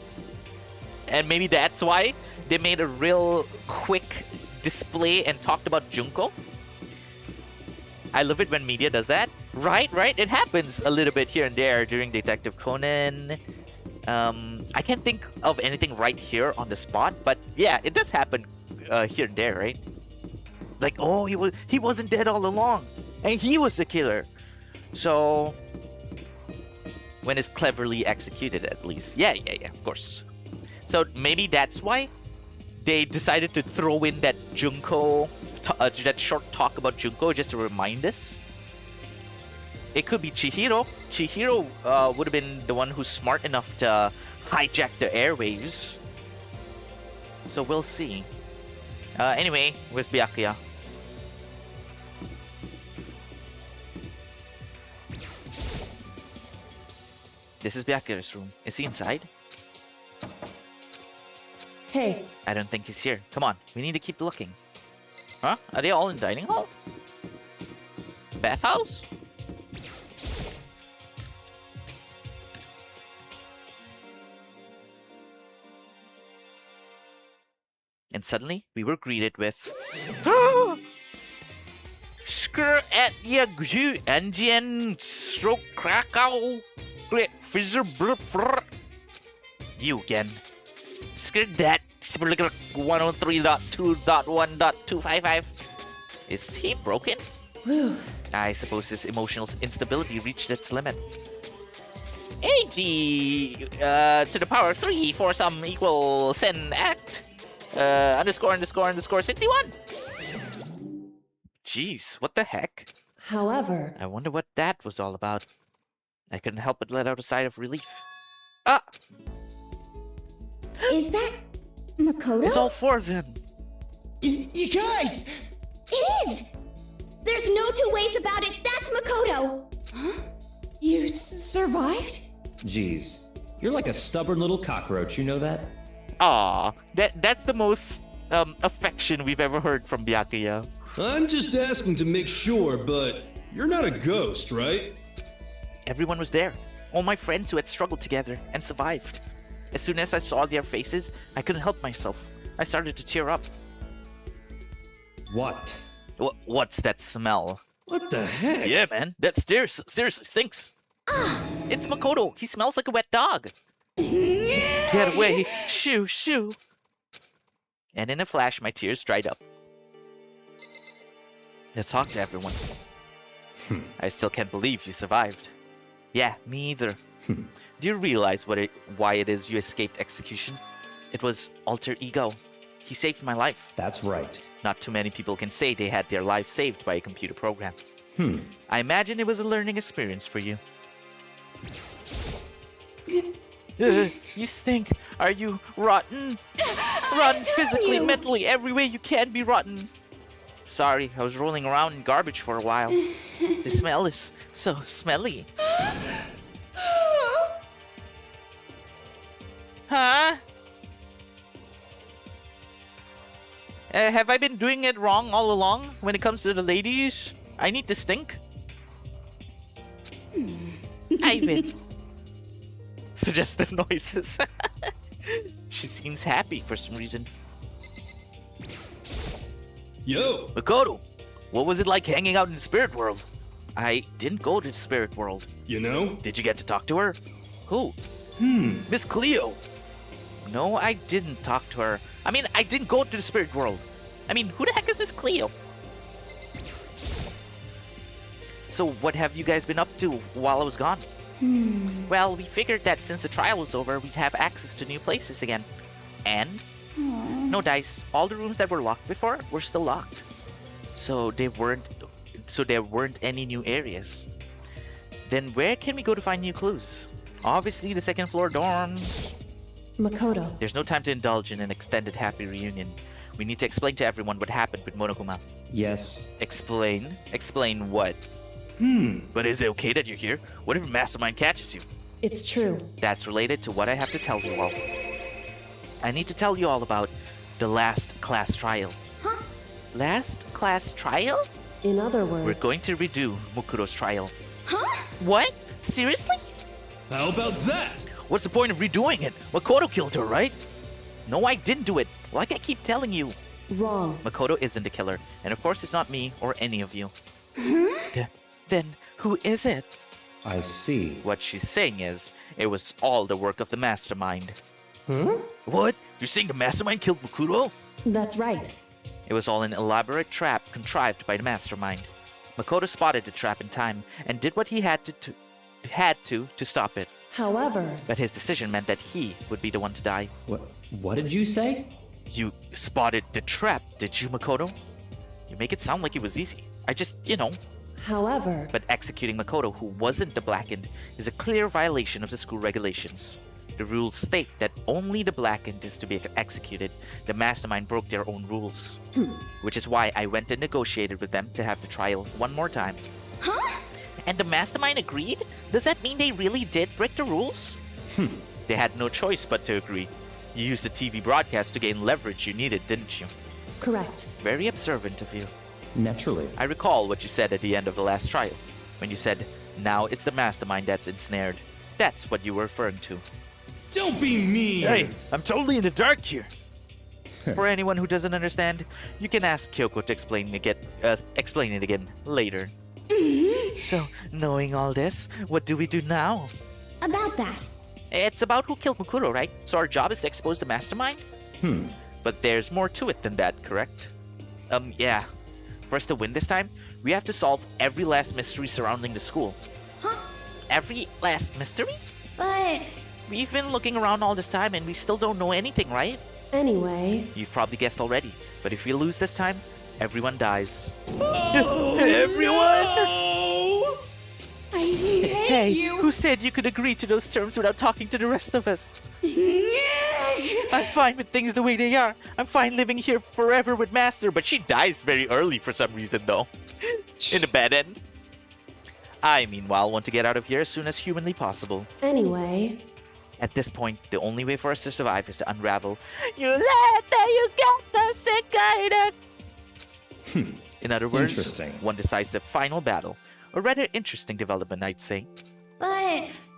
And maybe that's why they made a real quick display and talked about Junko. I love it when media does that. Right? It happens a little bit here and there during Detective Conan. I can't think of anything right here on the spot, but yeah, it does happen here and there, right? Like, oh, he wasn't dead all along, and he was the killer. So when it's cleverly executed, at least. Yeah, of course. So maybe that's why they decided to throw in that Junko, that short talk about Junko, just to remind us. It could be Chihiro. Chihiro would have been the one who's smart enough to hijack the airwaves. So we'll see. Anyway, where's Byakuya? This is Byakuya's room. Is he inside? Hey, I don't think he's here. Come on, we need to keep looking. Huh? Are they all in dining hall? Bathhouse? And suddenly, we were greeted with... Skr at Yagu Anjian Stroke Krakow Great Fizzer Blurp Frr. You again. Skr that 103.2.1.255. Is he broken? whew. I suppose his emotional instability reached its limit. 80 to the power of 3 for some equal sen act. Underscore 61. Jeez, what the heck? However, I wonder what that was all about. I couldn't help but let out a sigh of relief. Ah! Is that Makoto? It's all 4 of them. You guys! It is! There's no two ways about it. That's Makoto! You survived? Jeez, you're like a stubborn little cockroach, you know that? Aw, that's the most affection we've ever heard from Byakuya. I'm just asking to make sure, but you're not a ghost, right? Everyone was there. All my friends who had struggled together and survived. As soon as I saw their faces, I couldn't help myself. I started to tear up. What? What's that smell? What the heck? Yeah, man, that seriously stinks. It's Makoto. He smells like a wet dog. Get away. Shoo. And in a flash, my tears dried up. Let's talk to everyone. I still can't believe you survived. Yeah, me either. Do you realize why it is you escaped execution? It was alter ego. He saved my life. That's right. Not too many people can say they had their lives saved by a computer program. I imagine it was a learning experience for you. You stink. Are you rotten? Rotten physically, mentally, every way you can be rotten. Sorry, I was rolling around in garbage for a while. The smell is so smelly. Huh? Have I been doing it wrong all along when it comes to the ladies? I need to stink? Ivan. Suggestive noises. She seems happy for some reason. Yo! Makoto, what was it like hanging out in the spirit world? I didn't go to the spirit world. You know? Did you get to talk to her? Who? Miss Cleo. No, I didn't talk to her. I mean, I didn't go to the spirit world. I mean, who the heck is Miss Cleo? So what have you guys been up to while I was gone? Well, we figured that since the trial was over, we'd have access to new places again. And? No dice. All the rooms that were locked before were still locked. So there weren't any new areas. Then where can we go to find new clues? Obviously the second floor dorms. Makoto, There's no time to indulge in an extended happy reunion. We need to explain to everyone what happened with Monokuma. Yes. Explain? Explain what? But is it okay that you're here? What if Mastermind catches you? it's true. That's related to what I have to tell you all. I need to tell you all about the last class trial. Huh? Last class trial? In other words, We're going to redo Mukuro's trial. Huh? What? Seriously? How about that? What's the point of redoing it? Makoto killed her, right? No, I didn't do it. Like I keep telling you. wrong. Makoto isn't the killer, and of course it's not me or any of you. Then who is it? I see. What she's saying is, it was all the work of the mastermind. Huh? What? You're saying the mastermind killed Makuro? That's right. It was all an elaborate trap contrived by the mastermind. Makoto spotted the trap in time and did what he had to stop it. However, But his decision meant that he would be the one to die. What did you say? You spotted the trap, did you, Makoto? You make it sound like it was easy. I just, however, But executing Makoto, who wasn't the Blackened, is a clear violation of the school regulations. The rules state that only the Blackened is to be executed. The mastermind broke their own rules. Which is why I went and negotiated with them to have the trial one more time. Huh? And the mastermind agreed? Does that mean they really did break the rules? They had no choice but to agree. You used the TV broadcast to gain leverage you needed, didn't you? correct. Very observant of you. Naturally. I recall what you said at the end of the last trial, when you said, now it's the mastermind that's ensnared. That's what you were referring to. Don't be mean. Hey, I'm totally in the dark here. For anyone who doesn't understand, you can ask Kyoko to explain it again later. So, knowing all this, what do we do now? About that. It's about who killed Mukuro, right? So our job is to expose the mastermind? But there's more to it than that, correct? Yeah. For us to win this time, we have to solve every last mystery surrounding the school. Huh? Every last mystery? But We've been looking around all this time and we still don't know anything, right? Anyway, You've probably guessed already, but if we lose this time, everyone dies. Everyone! I hate Hey, you. who said you could agree to those terms without talking to the rest of us? I'm fine with things the way they are. I'm fine living here forever with Master, but she dies very early for some reason, though. In a bad end. I, meanwhile, want to get out of here as soon as humanly possible. anyway, At this point, the only way for us to survive is to unravel. You let that you got the sick. In other words, Interesting. one decisive final battle. A rather interesting development, I'd say.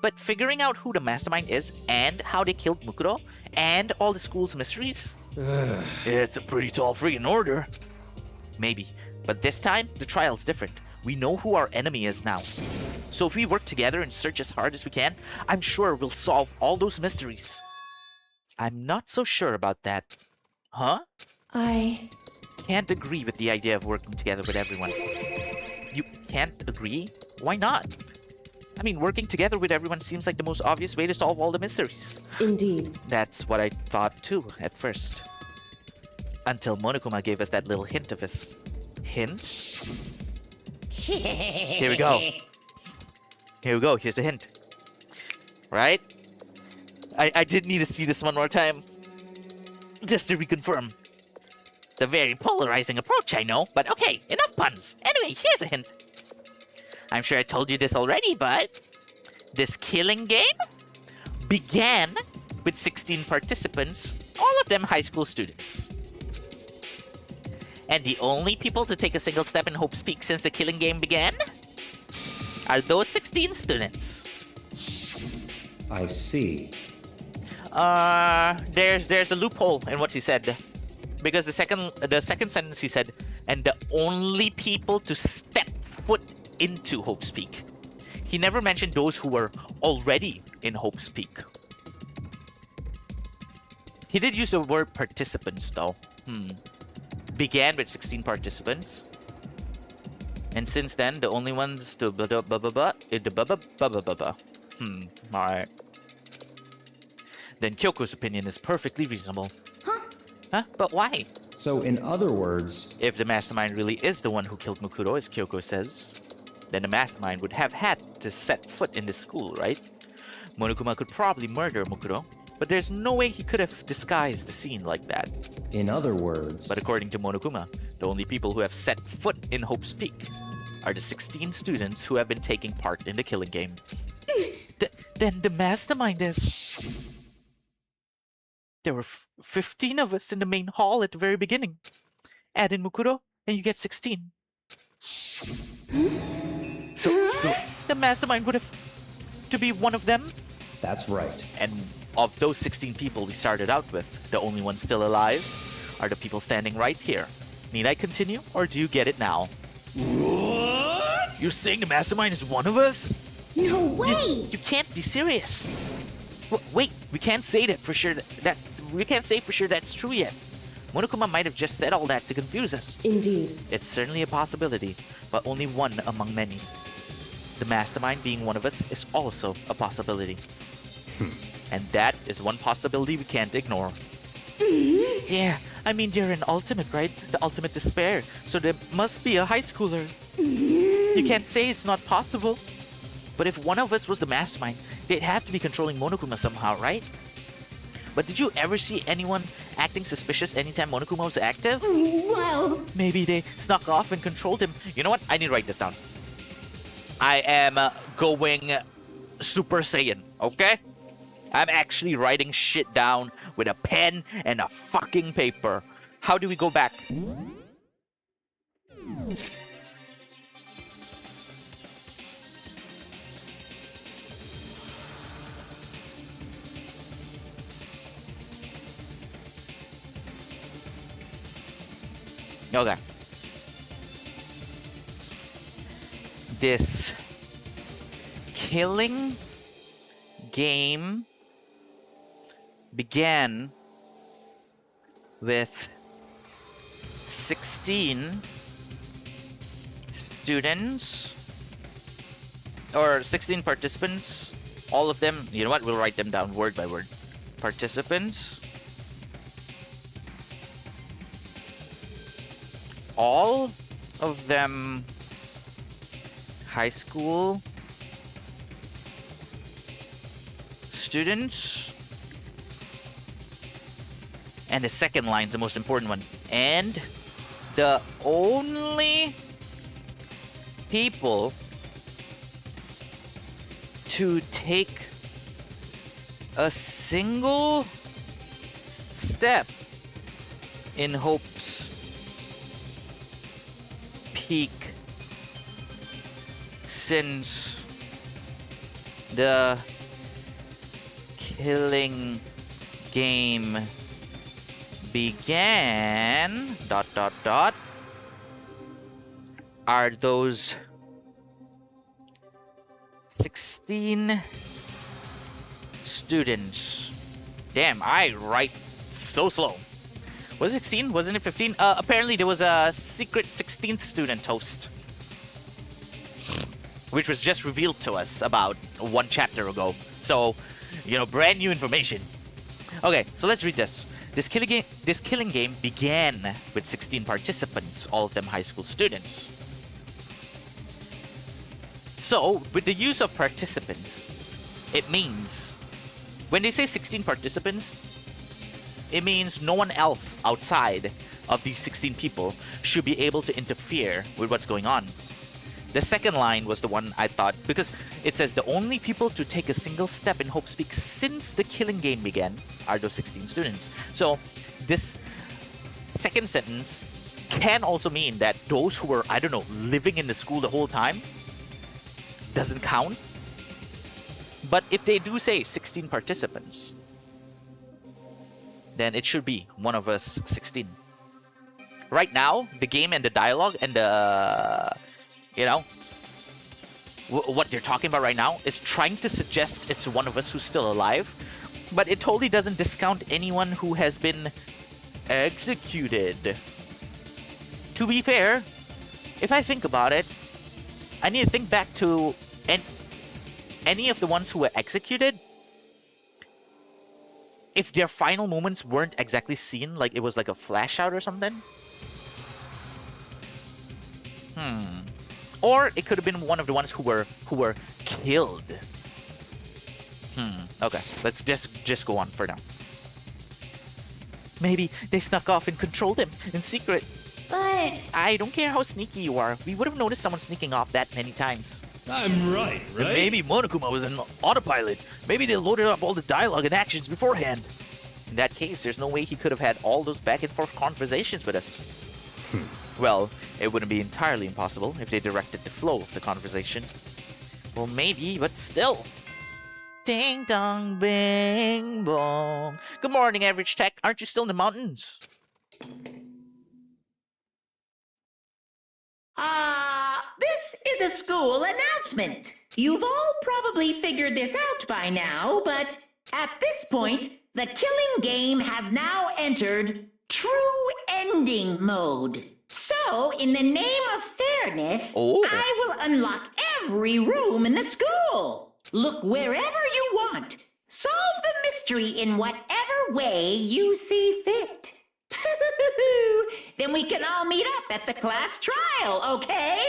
But figuring out who the mastermind is and how they killed Mukuro and all the school's mysteries, it's a pretty tall friggin' order. Maybe, but this time the trial's different. We know who our enemy is now. So if we work together and search as hard as we can, I'm sure we'll solve all those mysteries. I'm not so sure about that. Huh? I Can't agree with the idea of working together with everyone. You can't agree? Why not? I mean, working together with everyone seems like the most obvious way to solve all the mysteries. indeed. That's what I thought too, at first. Until Monokuma gave us that little hint of his... Hint? Here we go. Here we go, here's the hint. Right? I did need to see this one more time. Just to reconfirm. It's a very polarizing approach, I know, but okay, enough puns. Anyway, here's a hint. I'm sure I told you this already, but this killing game began with 16 participants, all of them high school students. And the only people to take a single step in Hope's Peak since the killing game began are those 16 students. I see. There's a loophole in what he said. Because the second sentence he said, and the only people to step foot into Hope's Peak. He never mentioned those who were already in Hope's Peak. He did use the word participants though. Began with 16 participants. And since then, the only ones to alright. Then Kyoko's opinion is perfectly reasonable. Huh? But why? So, in other words, If the mastermind really is the one who killed Mukuro, as Kyoko says, then the mastermind would have had to set foot in the school, right? Monokuma could probably murder Mukuro, But there's no way he could have disguised the scene like that. In other words, But according to Monokuma, the only people who have set foot in Hope's Peak are the 16 students who have been taking part in the killing game. Then the mastermind is... There were 15 of us in the main hall at the very beginning. Add in Mukuro, and you get 16. So the mastermind would have to be one of them? that's right. And of those 16 people we started out with, the only ones still alive are the people standing right here. Need I continue, or do you get it now? What? You're saying the mastermind is one of us? No way! You can't be serious. Wait, we can't say that for sure. We can't say for sure that's true yet. Monokuma might have just said all that to confuse us. Indeed. It's certainly a possibility, but only one among many. The mastermind being one of us is also a possibility. And that is one possibility we can't ignore. Yeah, I mean, they're an ultimate, right? The ultimate despair. So there must be a high schooler. You can't say it's not possible. But if one of us was the mastermind, they'd have to be controlling Monokuma somehow, right? But did you ever see anyone acting suspicious anytime Monokuma was active? Well, Maybe they snuck off and controlled him. You know what? I need to write this down. I am going Super Saiyan, okay? I'm actually writing shit down with a pen and a fucking paper. How do we go back? Okay. This killing game began with 16 students or 16 participants. All of them, you know what? We'll write them down word by word. Participants. All of them high school students. And the second line is the most important one. And the only people to take a single step in Hope's Peak since the killing game began ... are those 16 students. Damn, I write so slow. Was it 16? Wasn't it 15? Apparently there was a secret 16th student host, which was just revealed to us about one chapter ago. So, you know, brand new information. Okay, so let's read this. This killing game began with 16 participants, all of them high school students. So, with the use of participants, it means, when they say 16 participants, it means no one else outside of these 16 people should be able to interfere with what's going on. The second line was the one I thought, because it says the only people to take a single step in Hope's Peak since the killing game began are those 16 students. So this second sentence can also mean that those who were, I don't know, living in the school the whole time doesn't count. But if they do say 16 participants, then it should be one of us 16. Right now, the game and the dialogue and the, you know, what they're talking about right now is trying to suggest it's one of us who's still alive, but it totally doesn't discount anyone who has been executed. To be fair, if I think about it, I need to think back to any of the ones who were executed. If their final moments weren't exactly seen, like it was like a flash out or something. Or it could have been one of the ones who were killed. Okay, let's just go on for now. Maybe they snuck off and controlled him in secret. But I don't care how sneaky you are. We would have noticed someone sneaking off that many times. I'm right, And right? maybe Monokuma was an autopilot. Maybe they loaded up all the dialogue and actions beforehand. In that case, there's no way he could have had all those back and forth conversations with us. Well, it wouldn't be entirely impossible if they directed the flow of the conversation. Well, maybe, but still. Ding dong, bing bong. Good morning, Average Tech. Aren't you still in the mountains? This is a school announcement. You've all probably figured this out by now, but at this point, the killing game has now entered true ending mode. So, in the name of fairness, Oh. I will unlock every room in the school. Look wherever you want. Solve the mystery in whatever way you see fit. Then we can all meet up at the class trial, okay?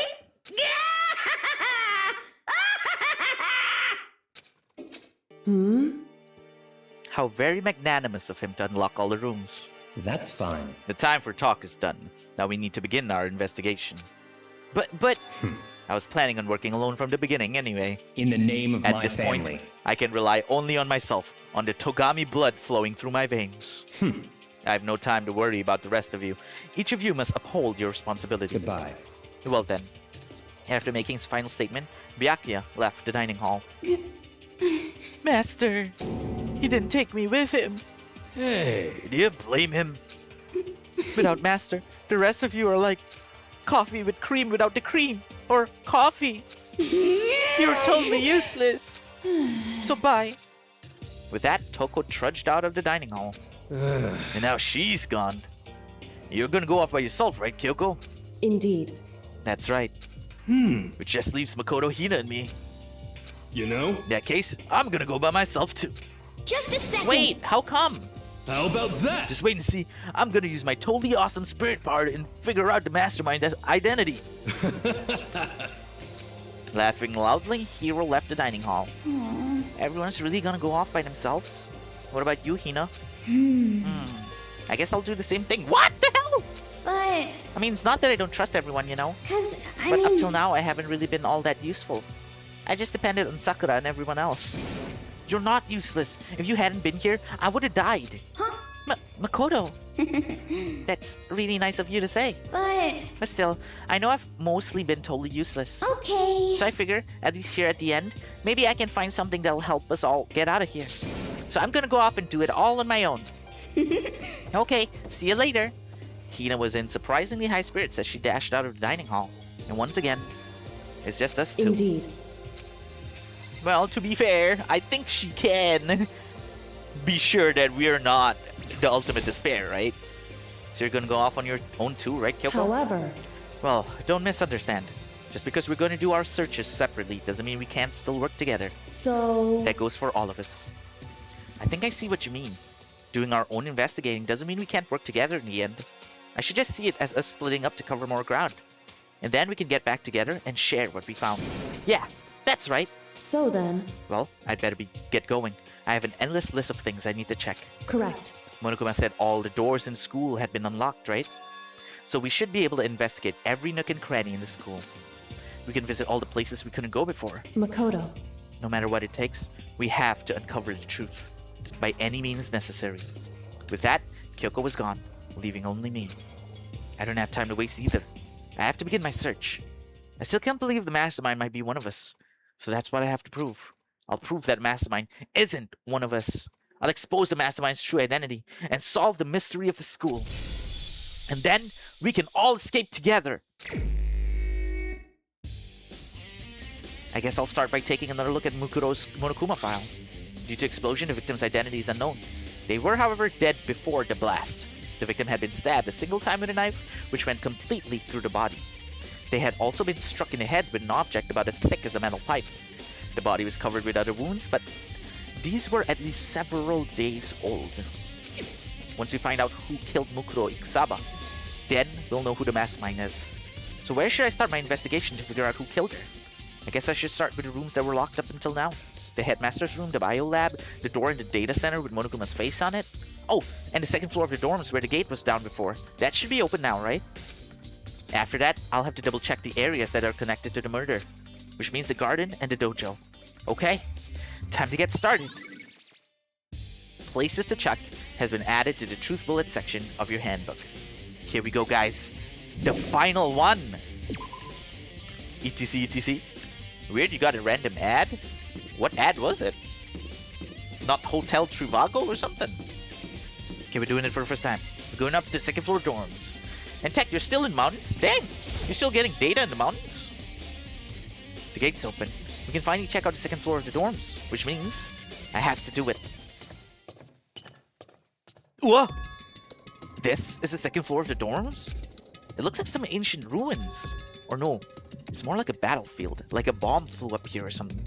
How very magnanimous of him to unlock all the rooms. That's fine. The time for talk is done. Now we need to begin our investigation. But I was planning on working alone from the beginning anyway. In the name of At my this family. point, I can rely only on myself, on the Togami blood flowing through my veins. I have no time to worry about the rest of you. Each of you must uphold your responsibility. Goodbye. Well then. After making his final statement, Byakuya left the dining hall. Master, he didn't take me with him. Hey, Do you blame him? Without Master, the rest of you are like coffee with cream without the cream. Or coffee. You're totally useless. So bye. With that, Toko trudged out of the dining hall. And now she's gone. You're gonna go off by yourself, right, Kyoko? Indeed. That's right. Which just leaves Makoto, Hina, and me. you know, In that case, I'm gonna go by myself too. just a second. Wait, how come? how about that? Just wait and see. I'm gonna use my totally awesome spirit power and figure out the mastermind's identity. Laughing loudly, Hiro left the dining hall. Everyone's really gonna go off by themselves? What about you, Hina? I guess I'll do the same thing. What the hell? But, I mean, it's not that I don't trust everyone, you know. cause, I But mean... up till now, I haven't really been all that useful. I just depended on Sakura and everyone else. You're not useless. If you hadn't been here, I would have died. Huh? Makoto. That's really nice of you to say. But, But still, I know I've mostly been totally useless. okay. So I figure, at least here at the end, maybe I can find something that'll help us all get out of here. So I'm gonna go off and do it all on my own. Okay, see you later. Hina was in surprisingly high spirits as she dashed out of the dining hall. And once again, it's just us two. Indeed. Well, to be fair, I think she can be sure that we're not the ultimate despair, right? So you're gonna go off on your own too, right, Kyoko? However, Well, don't misunderstand. Just because we're gonna do our searches separately doesn't mean we can't still work together. so... That goes for all of us. I think I see what you mean. Doing our own investigating doesn't mean we can't work together in the end. I should just see it as us splitting up to cover more ground. And then we can get back together and share what we found. Yeah, that's right. So then, Well, I'd better get going. I have an endless list of things I need to check. correct. Monokuma said all the doors in school had been unlocked, right? So we should be able to investigate every nook and cranny in the school. We can visit all the places we couldn't go before. Makoto. No matter what it takes, we have to uncover the truth. By any means necessary. With that, Kyoko was gone, leaving only me. I don't have time to waste either. I have to begin my search. I still can't believe the mastermind might be one of us. So that's what I have to prove. I'll prove that mastermind isn't one of us. I'll expose the mastermind's true identity and solve the mystery of the school. And then we can all escape together. I guess I'll start by taking another look at Mukuro's Monokuma file. Due to explosion, the victim's identity is unknown. They were, however, dead before the blast. The victim had been stabbed a single time with a knife, which went completely through the body. They had also been struck in the head with an object about as thick as a metal pipe. The body was covered with other wounds, but these were at least several days old. Once we find out who killed Mukuro Ikusaba, then we'll know who the mastermind is. So where should I start my investigation to figure out who killed her? I guess I should start with the rooms that were locked up until now. the headmaster's room, the bio lab, the door in the data center with Monokuma's face on it. Oh, and the second floor of the dorms where the gate was down before. That should be open now, right? After that, I'll have to double check the areas that are connected to the murder, which means the garden and the dojo. Okay, time to get started. Places to check has been added to the truth bullet section of your handbook. Here we go, guys. The final one. ETC, ETC. Weird, you got a random ad? What ad was it? Not Hotel Trivago or something? Okay, we're doing it for the first time. We're going up to second floor dorms. And Tech, you're still in mountains? Dang! You're still getting data in the mountains? The gate's open. We can finally check out the second floor of the dorms, which means I have to do it. Whoa! This is the second floor of the dorms? It looks like some ancient ruins. Or no, it's more like a battlefield. Like a bomb flew up here or something.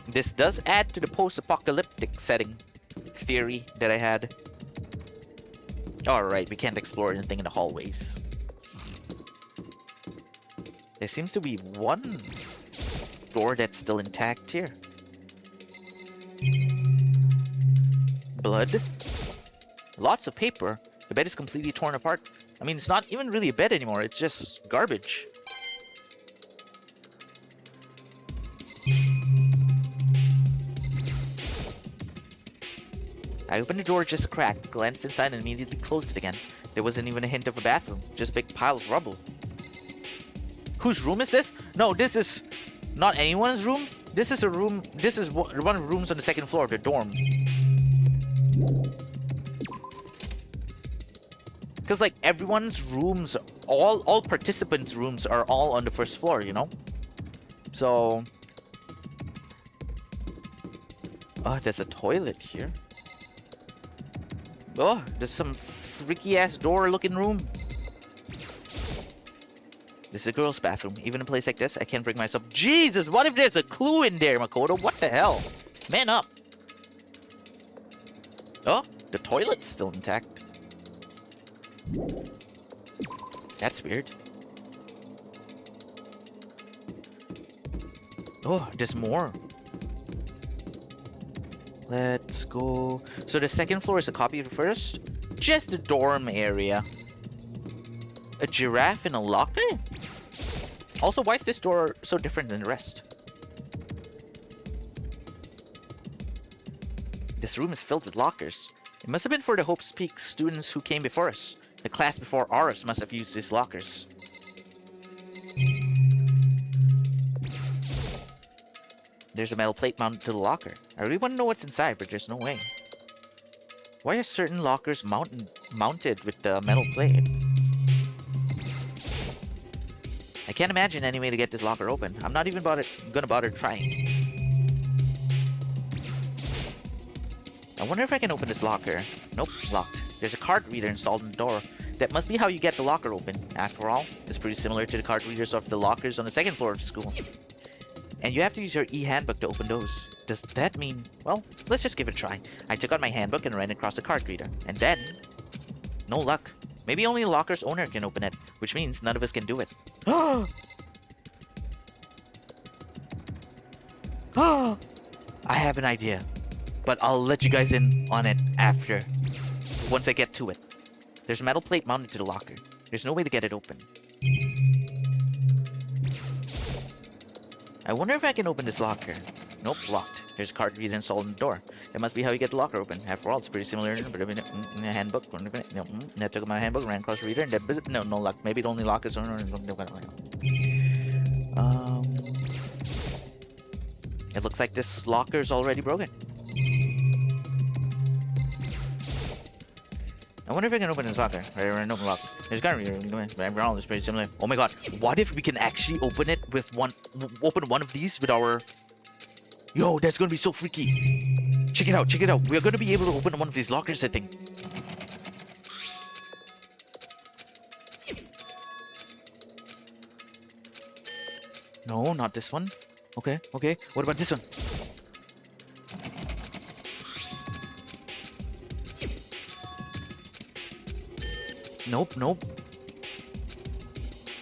This does add to the post-apocalyptic setting theory that I had. Alright, we can't explore anything in the hallways. There seems to be one door that's still intact here. Blood. Lots of paper. The bed is completely torn apart. I mean, it's not even really a bed anymore. It's just garbage. I opened the door just a crack, glanced inside, and immediately closed it again. There wasn't even a hint of a bathroom, just a big pile of rubble. Whose room is this? No, this is not anyone's room. This is a room. This is one of the rooms on the second floor of the dorm. Because like everyone's rooms, all participants' rooms are all on the first floor, you know. So, oh, there's a toilet here. Oh, there's some freaky-ass door-looking room. This is a girl's bathroom. Even in a place like this, I can't bring myself... Jesus, what if there's a clue in there, Makoto? What the hell? Man up. Oh, the toilet's still intact. That's weird. Oh, there's more. Let's go. So the second floor is a copy of the first. Just the dorm area. A giraffe in a locker? Also, why is this door so different than the rest? This room is filled with lockers. It must have been for the Hope's Peak students who came before us. The class before ours must have used these lockers. There's a metal plate mounted to the locker. I really want to know what's inside, but there's no way. Why are certain lockers mounted with the metal plate? I can't imagine any way to get this locker open. I'm not even gonna bother trying. I wonder if I can open this locker. Nope, locked. There's a card reader installed in the door. That must be how you get the locker open. After all, it's pretty similar to the card readers of the lockers on the second floor of the school. And you have to use your e-handbook to open those. Does that mean... Well, let's just give it a try. I took out my handbook and ran across the card reader. And then... No luck. Maybe only the locker's owner can open it, which means none of us can do it. I have an idea. But I'll let you guys in on it after. Once I get to it. There's a metal plate mounted to the locker. There's no way to get it open. I wonder if I can open this locker. Nope, locked. There's a card reader installed in the door. That must be how you get the locker open. After all, it's pretty similar in the handbook. I took my handbook, ran across the reader, and that... No luck. Maybe it only lockers... It looks like this locker is already broken. I wonder if I can open this locker. No lock. There's gotta be overall it's pretty similar. Oh my god. What if we can actually open it with open one of these with our... Yo, that's gonna be so freaky. Check it out, check it out. We're gonna be able to open one of these lockers, I think. No, not this one. Okay, okay. What about this one? Nope, nope.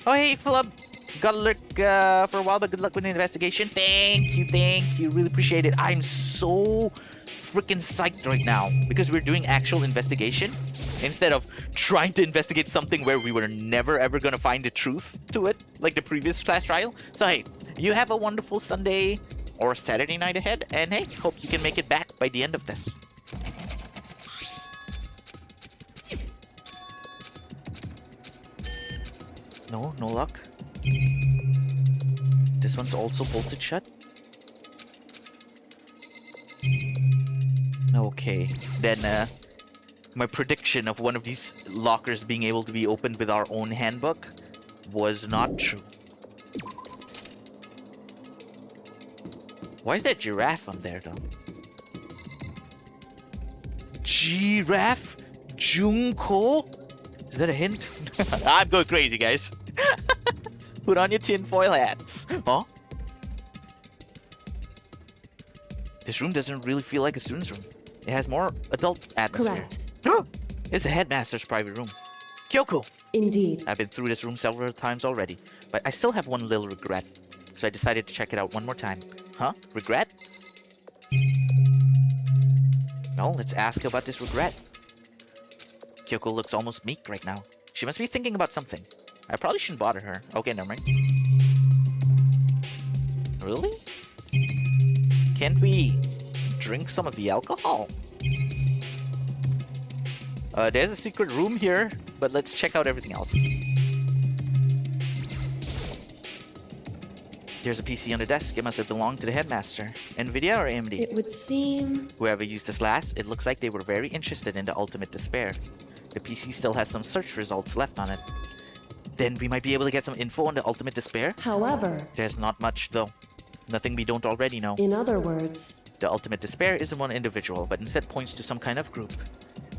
Oh, hey, Flub. Gotta lurk for a while, but good luck with the investigation. Thank you. Really appreciate it. I'm so freaking psyched right now because we're doing actual investigation instead of trying to investigate something where we were never ever gonna find the truth to it, like the previous class trial. So hey, you have a wonderful Sunday or Saturday night ahead, and hey, hope you can make it back by the end of this. No luck. This one's also bolted shut. Okay, then my prediction of one of these lockers being able to be opened with our own handbook was not true. Why is that giraffe on there, though? Giraffe? Junko? Is that a hint? I'm going crazy, guys. Put on your tinfoil hats. Huh? This room doesn't really feel like a student's room. It has more adult atmosphere. Correct. It's a headmaster's private room. Kyoko! Indeed. I've been through this room several times already, but I still have one little regret. So I decided to check it out one more time. Huh? Regret? Well, let's ask about this regret. Kyoko looks almost meek right now. She must be thinking about something. I probably shouldn't bother her. Okay, never mind. Really? Can't we drink some of the alcohol? There's a secret room here, but let's check out everything else. There's a PC on the desk. It must have belonged to the headmaster. NVIDIA or AMD? It would seem... Whoever used this last, it looks like they were very interested in the ultimate despair. The PC still has some search results left on it. Then we might be able to get some info on the ultimate despair? However... There's not much, though. Nothing we don't already know. In other words... The ultimate despair isn't one individual, but instead points to some kind of group.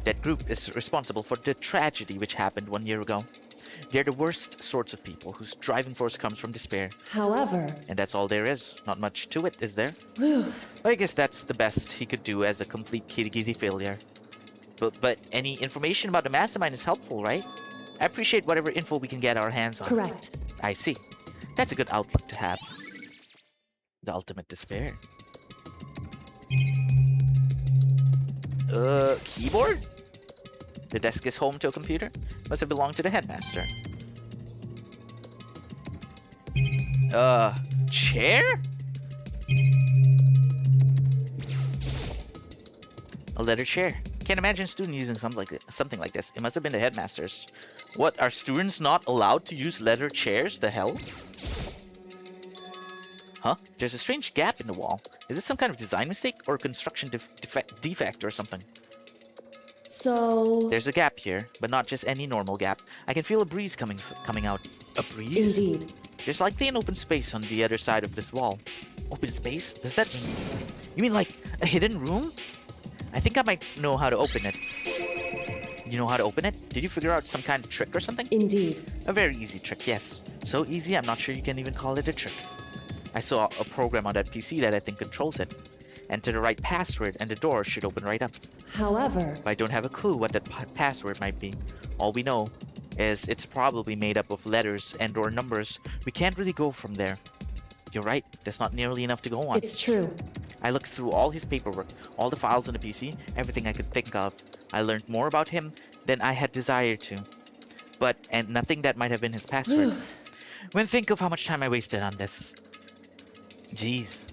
That group is responsible for the tragedy which happened 1 year ago. They're the worst sorts of people whose driving force comes from despair. However... And that's all there is. Not much to it, is there? Whew. I guess that's the best he could do as a complete kitty failure. But any information about the mastermind is helpful, right? I appreciate whatever info we can get our hands on. Correct. I see. That's a good outlook to have. The ultimate despair. Keyboard? The desk is home to a computer? Must have belonged to the headmaster. Chair? A leather chair. Can't imagine a student using something like this. It must have been the headmaster's. What, are students not allowed to use leather chairs? The hell? Huh? There's a strange gap in the wall. Is this some kind of design mistake or a construction defect or something? So... There's a gap here, but not just any normal gap. I can feel a breeze coming out. A breeze? Indeed. There's likely an open space on the other side of this wall. Open space? Does that mean... You mean like a hidden room? I think I might know how to open it. You know how to open it? Did you figure out some kind of trick or something? Indeed. A very easy trick, yes. So easy, I'm not sure you can even call it a trick. I saw a program on that PC that I think controls it. Enter the right password and the door should open right up. However... But I don't have a clue what that password might be. All we know is it's probably made up of letters and or numbers. We can't really go from there. You're right, there's not nearly enough to go on. It's true. I looked through all his paperwork, all the files on the PC, everything I could think of. I learned more about him than I had desired to. And nothing that might have been his password. When think of how much time I wasted on this. Jeez.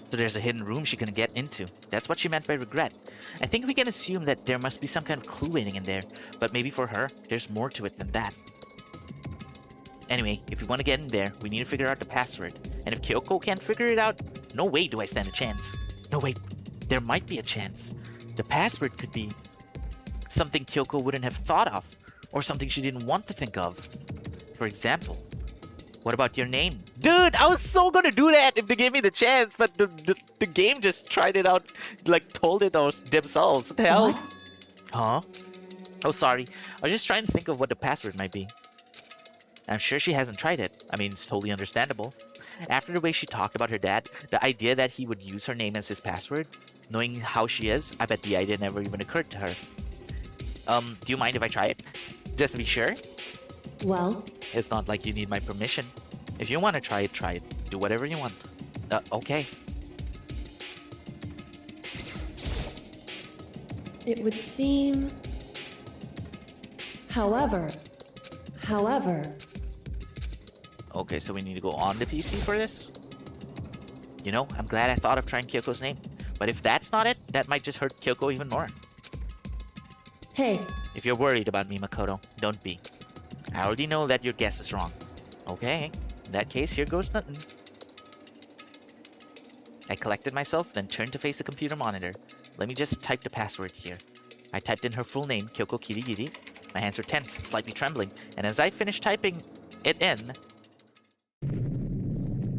So there's a hidden room she couldn't get into. That's what she meant by regret. I think we can assume that there must be some kind of clue waiting in there. But maybe for her, there's more to it than that. Anyway, if we want to get in there, we need to figure out the password. And if Kyoko can't figure it out, no way do I stand a chance. No, wait. There might be a chance. The password could be something Kyoko wouldn't have thought of, or something she didn't want to think of. For example, what about your name? Dude, I was so gonna do that if they gave me the chance, but the game just tried it out, like told it themselves. What the hell? What? Huh? Oh, sorry. I was just trying to think of what the password might be. I'm sure she hasn't tried it. I mean, it's totally understandable. After the way she talked about her dad, the idea that he would use her name as his password, knowing how she is, I bet the idea never even occurred to her. Do you mind if I try it? Just to be sure? Well, It's not like you need my permission. If you want to try it, try it. Do whatever you want. Okay. it would seem. However. Okay, so we need to go on the PC for this? You know, I'm glad I thought of trying Kyoko's name. But if that's not it, that might just hurt Kyoko even more. Hey, If you're worried about me, Makoto, don't be. I already know that your guess is wrong. Okay, in that case, here goes nothing. I collected myself, then turned to face the computer monitor. Let me just type the password here. I typed in her full name, Kyoko Kirigiri. My hands were tense, slightly trembling, and as I finished typing it in...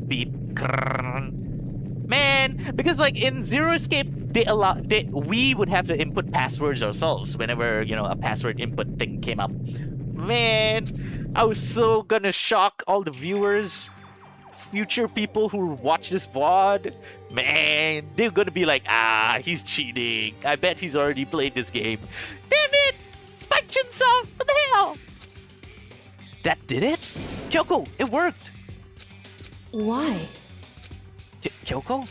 Beep. Krrrr. Man, because like in Zero Escape, we would have to input passwords ourselves whenever, you know, a password input thing came up. Man, I was so gonna shock all the viewers, future people who watch this VOD. Man, they're gonna be like, he's cheating. I bet he's already played this game. Damn it! Spike Chunsoft, what the hell? That did it? Kyoko, it worked. why? Kyoko?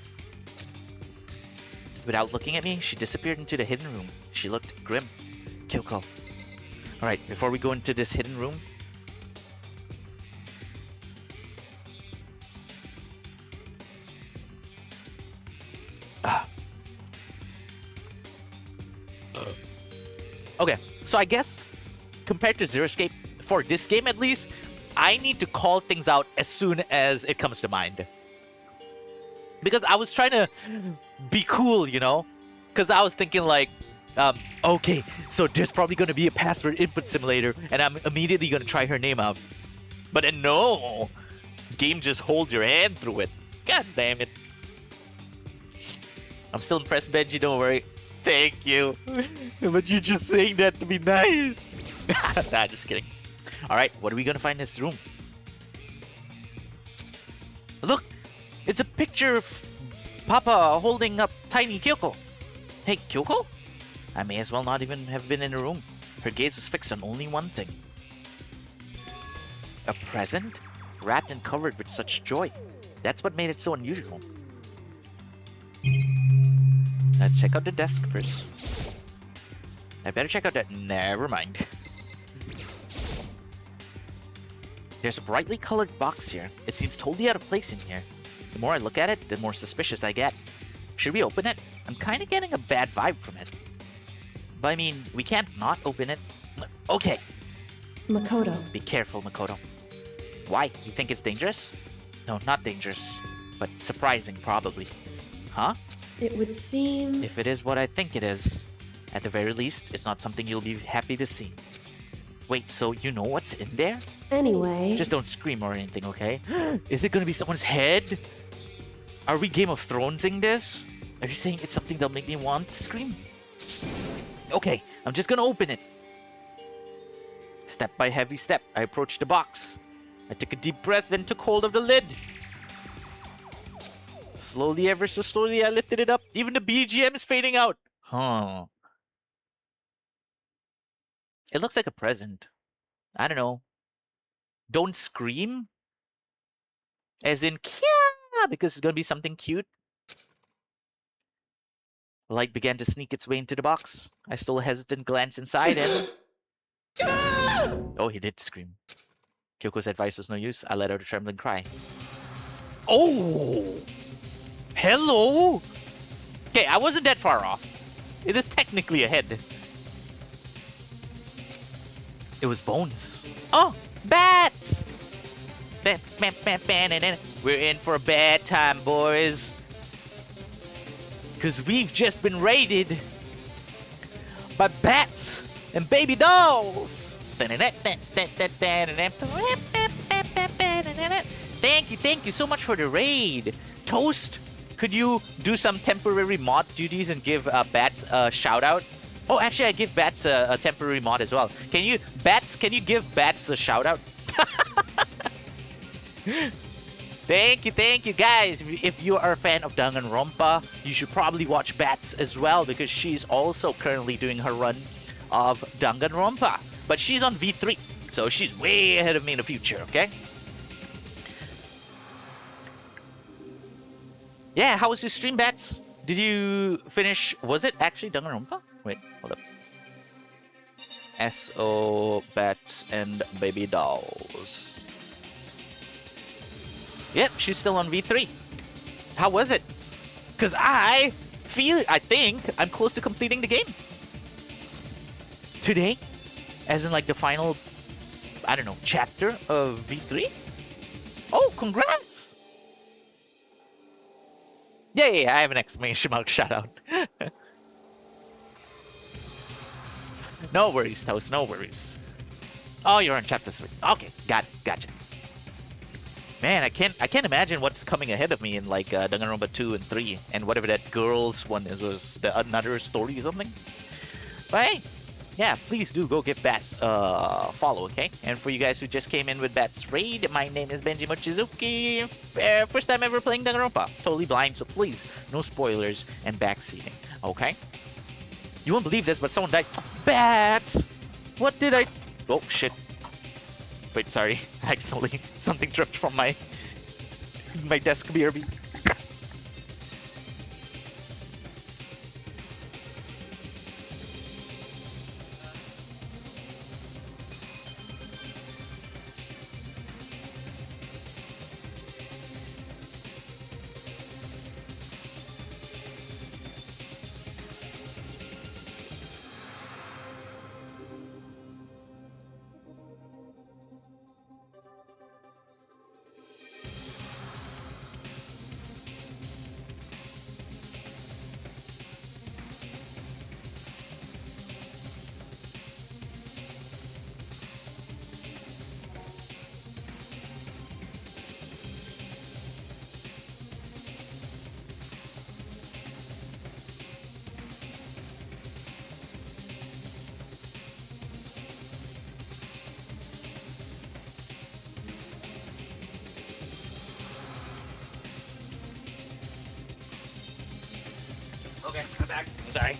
Without looking at me, she disappeared into the hidden room. She looked grim. Kyoko. Alright, before we go into this hidden room... Okay, so I guess, compared to Zero Escape, for this game at least, I need to call things out as soon as it comes to mind. Because I was trying to be cool, you know? Because I was thinking like, okay, so there's probably going to be a password input simulator, and I'm immediately going to try her name out. But then no! Game just holds your hand through it. God damn it. I'm still impressed, Benji, don't worry. Thank you. But you're just saying that to be nice. Nah, just kidding. Alright, what are we going to find in this room? Look! It's a picture of Papa holding up tiny Kyoko. Hey, Kyoko? I may as well not even have been in the room. Her gaze was fixed on only one thing. A present? Wrapped and covered with such joy. That's what made it so unusual. Let's check out the desk first. I better check out that... Never mind. There's a brightly colored box here. It seems totally out of place in here. The more I look at it, the more suspicious I get. Should we open it? I'm kind of getting a bad vibe from it. But I mean, we can't not open it. Okay. Makoto. Be careful, Makoto. Why? You think it's dangerous? No, not dangerous. But surprising, probably. Huh? It would seem. If it is what I think it is, at the very least, it's not something you'll be happy to see. Wait, so you know what's in there? Anyway. Just don't scream or anything, okay? Is it gonna be someone's head? Are we Game of Thronesing this? Are you saying it's something that'll make me want to scream? Okay, I'm just gonna open it. Step by heavy step, I approached the box. I took a deep breath, then took hold of the lid. Slowly, ever so slowly, I lifted it up. Even the BGM is fading out. Huh. It looks like a present. I don't know. Don't scream? As in, Kya! Because it's gonna be something cute. Light began to sneak its way into the box. I stole a hesitant glance inside and... Oh, he did scream. Kyoko's advice was no use. I let out a trembling cry. Oh! Hello? Okay, I wasn't that far off. It is technically a head. It was bones. Oh, bats! We're in for a bad time, boys. Because we've just been raided by bats and baby dolls. Thank you so much for the raid. Toast, could you do some temporary mod duties and give bats a shout out? Oh, actually, I give bats a temporary mod as well. Can you give bats a shout out? Thank you, guys. If you are a fan of Dangonronpa, you should probably watch Bats as well because she's also currently doing her run of Dangonronpa. But she's on V3. So she's way ahead of me in the future, okay? Yeah, how was your stream, Bats? Did you finish... Was it actually Dangonronpa? Wait, hold up. S.O. Bats and Baby Dolls. Yep, she's still on V3. How was it? Because I think I'm close to completing the game. Today? As in like the final, I don't know, chapter of V3? Oh, congrats! Yeah, I have an exclamation mark shout out. No worries, Toast, no worries. Oh, you're on chapter 3. Okay, got it, gotcha. Man, I can't imagine what's coming ahead of me in like Danganronpa 2 and 3 and whatever that girls one is, was the another story or something. But hey, yeah, please do go give Bats a follow, okay? And for you guys who just came in with Bats Raid, my name is Benji Mochizuki. First time ever playing Danganronpa. Totally blind, so please, no spoilers and backseating, okay? You won't believe this, but someone died. Bats! What did I... Oh, shit. Wait, sorry. Accidentally, something dropped from my desk. BRB. Okay, I'm back. Sorry.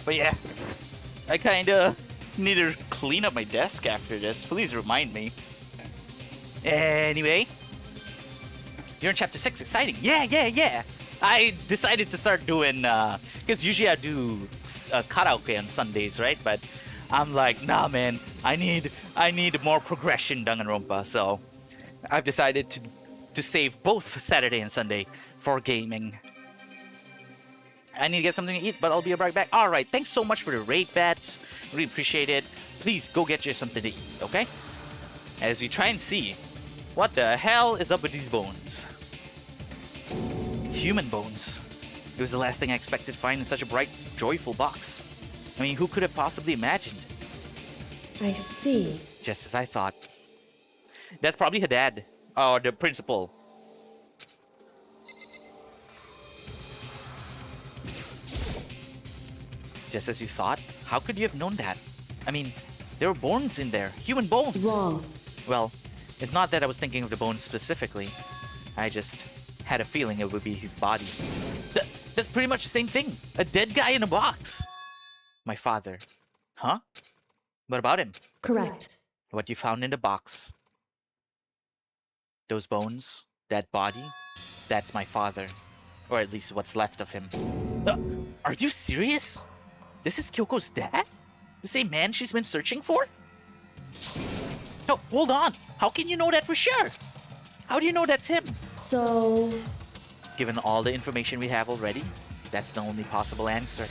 But yeah, I kinda need to clean up my desk after this. Please remind me. Anyway, you're in chapter 6. Exciting. Yeah. I decided to start doing, because usually I do karaoke on Sundays, right? But I'm like, nah, man, I need more progression, Danganronpa. So I've decided to save both Saturday and Sunday for gaming. I need to get something to eat, but I'll be right back. Alright, thanks so much for the raid, Bats. Really appreciate it. Please go get you something to eat, okay? As you try and see, what the hell is up with these bones? Human bones. It was the last thing I expected to find in such a bright, joyful box. I mean, who could have possibly imagined? I see. Just as I thought. That's probably her dad. Or the principal. Just as you thought? How could you have known that? I mean, there were bones in there. Human bones! Wrong. Well, it's not that I was thinking of the bones specifically. I just had a feeling it would be his body. That's pretty much the same thing. A dead guy in a box. My father. Huh? What about him? Correct. What you found in the box. Those bones, that body, that's my father. Or at least what's left of him. Are you serious? This is Kyoko's dad? The same man she's been searching for? No, hold on. How can you know that for sure? How do you know that's him? So... Given all the information we have already, that's the only possible answer.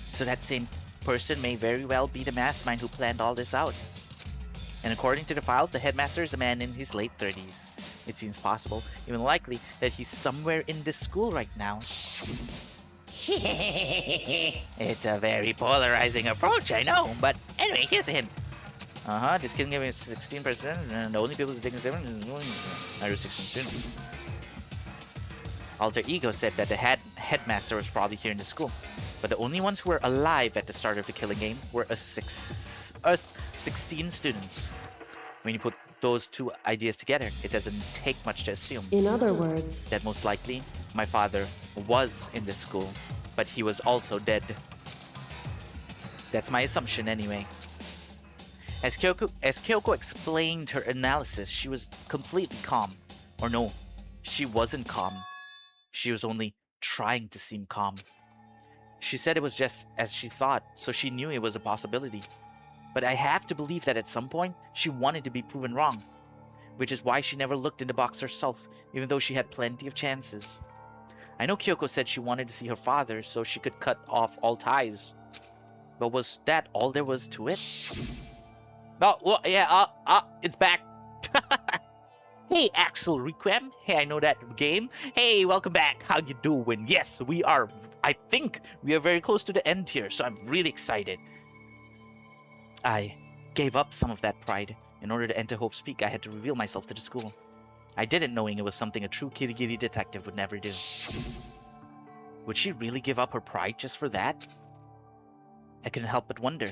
So that same person may very well be the mastermind who planned all this out. And according to the files, the headmaster is a man in his late 30s. It seems possible, even likely, that he's somewhere in this school right now. It's a very polarizing approach, I know, but anyway, here's a hint. This kid gave me 16%, and the only people who take 7 are 16 students. Alter Ego said that the headmaster was probably here in the school, but the only ones who were alive at the start of the killing game were us 16 students. When you put those two ideas together, it doesn't take much to assume. In other words... that most likely, my father was in this school but he was also dead. That's my assumption anyway. As Kyoko explained her analysis, she was completely calm. Or no, she wasn't calm. She was only trying to seem calm. She said it was just as she thought, so she knew it was a possibility. But I have to believe that at some point, she wanted to be proven wrong. Which is why she never looked in the box herself, even though she had plenty of chances. I know Kyoko said she wanted to see her father so she could cut off all ties. But was that all there was to it? Oh, well, yeah, it's back. Hey, Axel Requiem. Hey, I know that game. Hey, welcome back. How you doing? Yes, we are. I think we are very close to the end here, so I'm really excited. I gave up some of that pride. In order to enter Hope's Peak, I had to reveal myself to the school. I did it knowing it was something a true kitty detective would never do. Would she really give up her pride just for that? I couldn't help but wonder.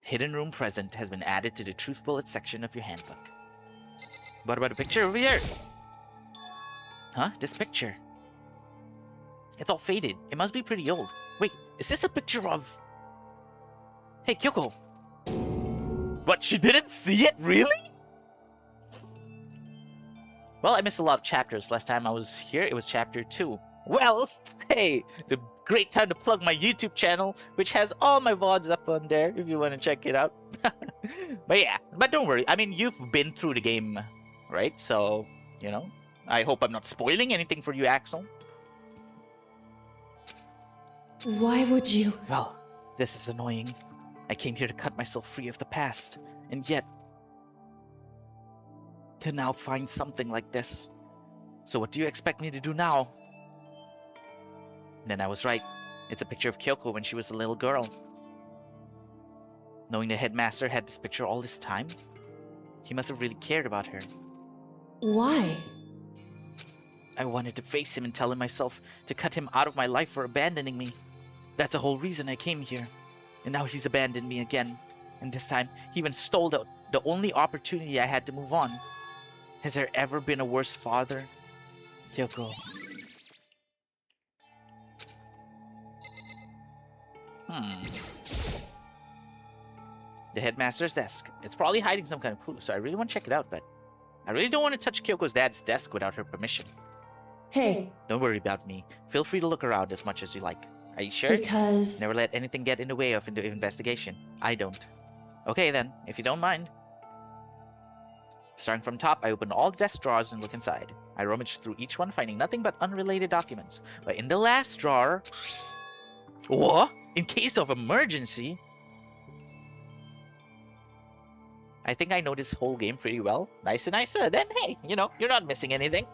Hidden room present has been added to the truth bullet section of your handbook. What about a picture over here? Huh? This picture. It's all faded. It must be pretty old. Wait, is this a picture of... Hey, Kyoko. What, she didn't see it? Really? Well, I missed a lot of chapters. Last time I was here, it was chapter 2. Well, hey, the great time to plug my YouTube channel, which has all my VODs up on there if you want to check it out. But yeah, but don't worry. I mean, you've been through the game, right? So, you know, I hope I'm not spoiling anything for you, Axel. Why would you? Well, this is annoying. I came here to cut myself free of the past, and yet to now find something like this. So what do you expect me to do now? Then I was right. It's a picture of Kyoko when she was a little girl. Knowing the headmaster had this picture all this time, he must have really cared about her. Why? I wanted to face him and tell him myself to cut him out of my life for abandoning me. That's the whole reason I came here. And now he's abandoned me again. And this time, he even stole the only opportunity I had to move on. Has there ever been a worse father? Kyoko. The headmaster's desk. It's probably hiding some kind of clue, so I really want to check it out, but I really don't want to touch Kyoko's dad's desk without her permission. Hey. Don't worry about me. Feel free to look around as much as you like. Are you sure? Because... Never let anything get in the way of the investigation. I don't. Okay then, if you don't mind. Starting from top, I open all the desk drawers and look inside. I rummage through each one, finding nothing but unrelated documents. But in the last drawer... What? In case of emergency? I think I know this whole game pretty well. Nice. Then, hey, you know, you're not missing anything.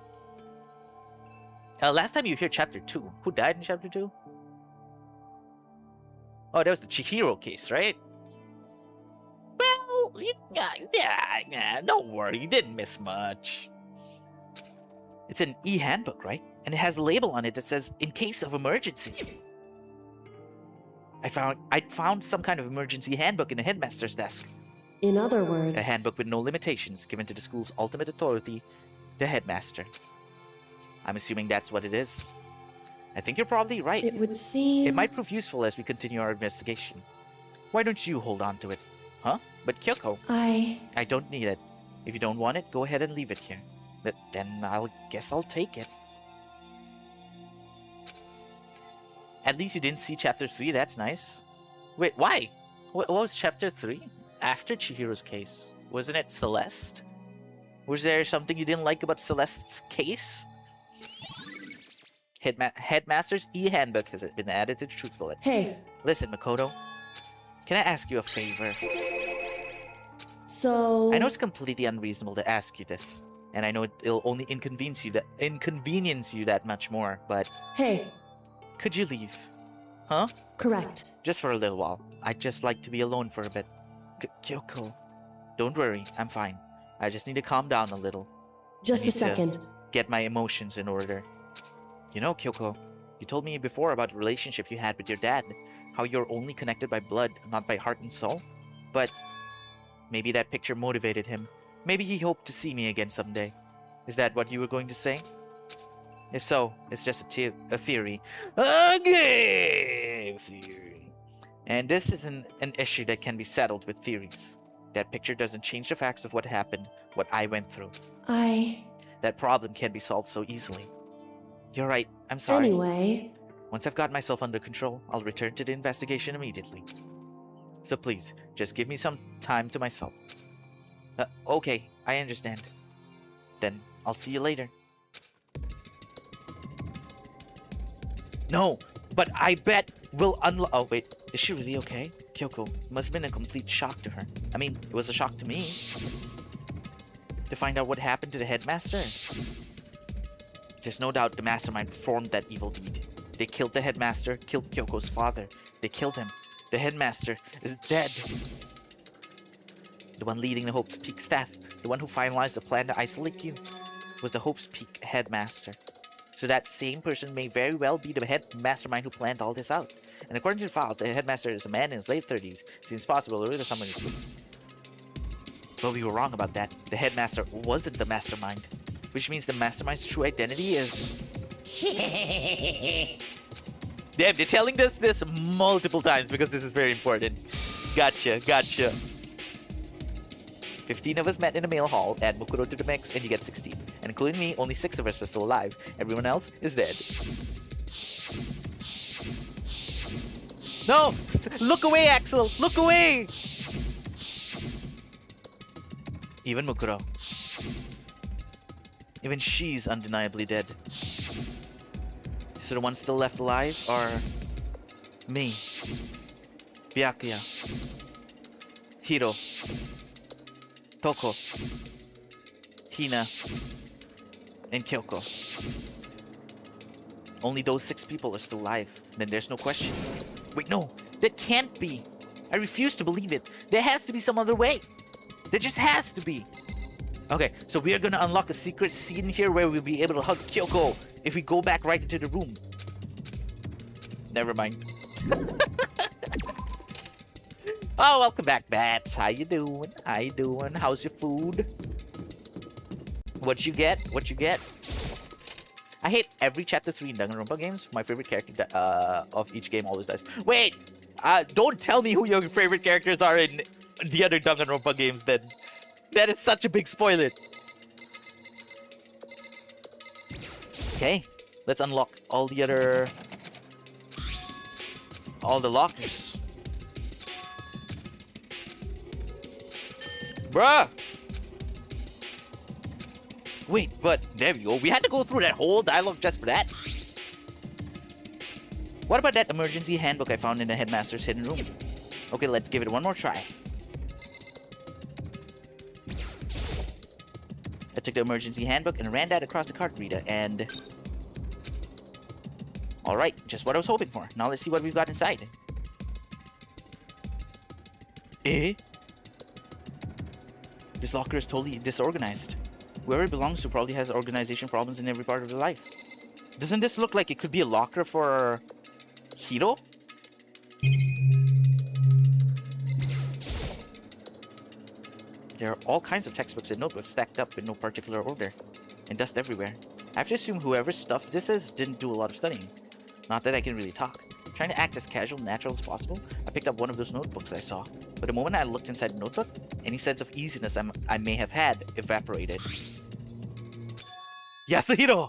Last time you hear Chapter 2. Who died in Chapter 2? Oh, that was the Chihiro case, right? Well, yeah, don't worry. You didn't miss much. It's an e-handbook, right? And it has a label on it that says, in case of emergency. I found some kind of emergency handbook in the headmaster's desk. In other words... A handbook with no limitations given to the school's ultimate authority, the headmaster. I'm assuming that's what it is. I think you're probably right. It would seem... It might prove useful as we continue our investigation. Why don't you hold on to it? Huh? But Kyoko... I don't need it. If you don't want it, go ahead and leave it here. But then guess I'll take it. At least you didn't see Chapter 3, that's nice. Wait, why? What was Chapter 3? After Chihiro's case? Wasn't it Celeste? Was there something you didn't like about Celeste's case? Headmaster's e-handbook has been added to the truth bullets. Hey. Listen, Makoto. Can I ask you a favor? So... I know it's completely unreasonable to ask you this. And I know it'll only inconvenience you that much more, but... Hey. Could you leave? Huh? Correct. Just for a little while. I'd just like to be alone for a bit. Kyoko. Don't worry, I'm fine. I just need to calm down a little. Just a second. Get my emotions in order. You know, Kyoko, you told me before about the relationship you had with your dad. How you're only connected by blood, not by heart and soul. But maybe that picture motivated him. Maybe he hoped to see me again someday. Is that what you were going to say? If so, it's just a theory. A game theory. And this isn't an issue that can be settled with theories. That picture doesn't change the facts of what happened, what I went through. That problem can't be solved so easily. You're right, I'm sorry. Anyway, Once I've got myself under control, I'll return to the investigation immediately. So please, just give me some time to myself. Okay, I understand. Then, I'll see you later. No, but I bet we'll unlock. Oh, wait. Is she really okay? Kyoko must have been a complete shock to her. I mean, it was a shock to me. To find out what happened to the headmaster. There's no doubt the mastermind performed that evil deed. They killed the headmaster, killed Kyoko's father. They killed him. The headmaster is dead. The one leading the Hope's Peak staff, the one who finalized the plan to isolate you, was the Hope's Peak headmaster. So that same person may very well be the head mastermind who planned all this out. And according to the files, the headmaster is a man in his late 30s. Seems possible or someone is. But we were wrong about that. The headmaster wasn't the mastermind. Which means the mastermind's true identity is... Damn, they're telling us this multiple times because this is very important. Gotcha. 15 of us met in a mail hall, add Mukuro to the mix, and you get 16. And including me, only 6 of us are still alive. Everyone else is dead. No! Look away, Axel! Look away! Even Mukuro. Even she's undeniably dead. So the ones still left alive are... me. Byakuya. Hiro. Toko. Hina. And Kyoko. Only those 6 people are still alive. Then there's no question. Wait, no. That can't be. I refuse to believe it. There has to be some other way. There just has to be. Okay, so we are gonna unlock a secret scene here where we'll be able to hug Kyoko if we go back right into the room. Never mind. Oh, welcome back, Bats. How you doing? How's your food? What you get? I hate every chapter 3 in Dangonronpa games. My favorite character of each game always dies. Wait! Don't tell me who your favorite characters are in the other Dangonronpa games then. That is such a big spoiler. Okay, let's unlock all the lockers. Bruh! Wait, but there we go. We had to go through that whole dialogue just for that. What about that emergency handbook I found in the headmaster's hidden room? Okay, let's give it one more try. I took the emergency handbook and ran that across the card reader and... Alright, just what I was hoping for. Now let's see what we've got inside. Eh? This locker is totally disorganized. Whoever it belongs to probably has organization problems in every part of their life. Doesn't this look like it could be a locker for... Hiro? There are all kinds of textbooks and notebooks stacked up in no particular order, and dust everywhere. I have to assume whoever's stuff this is didn't do a lot of studying. Not that I can really talk. Trying to act as casual and natural as possible, I picked up one of those notebooks I saw. But the moment I looked inside the notebook, any sense of easiness I may have had evaporated. Yasuhiro!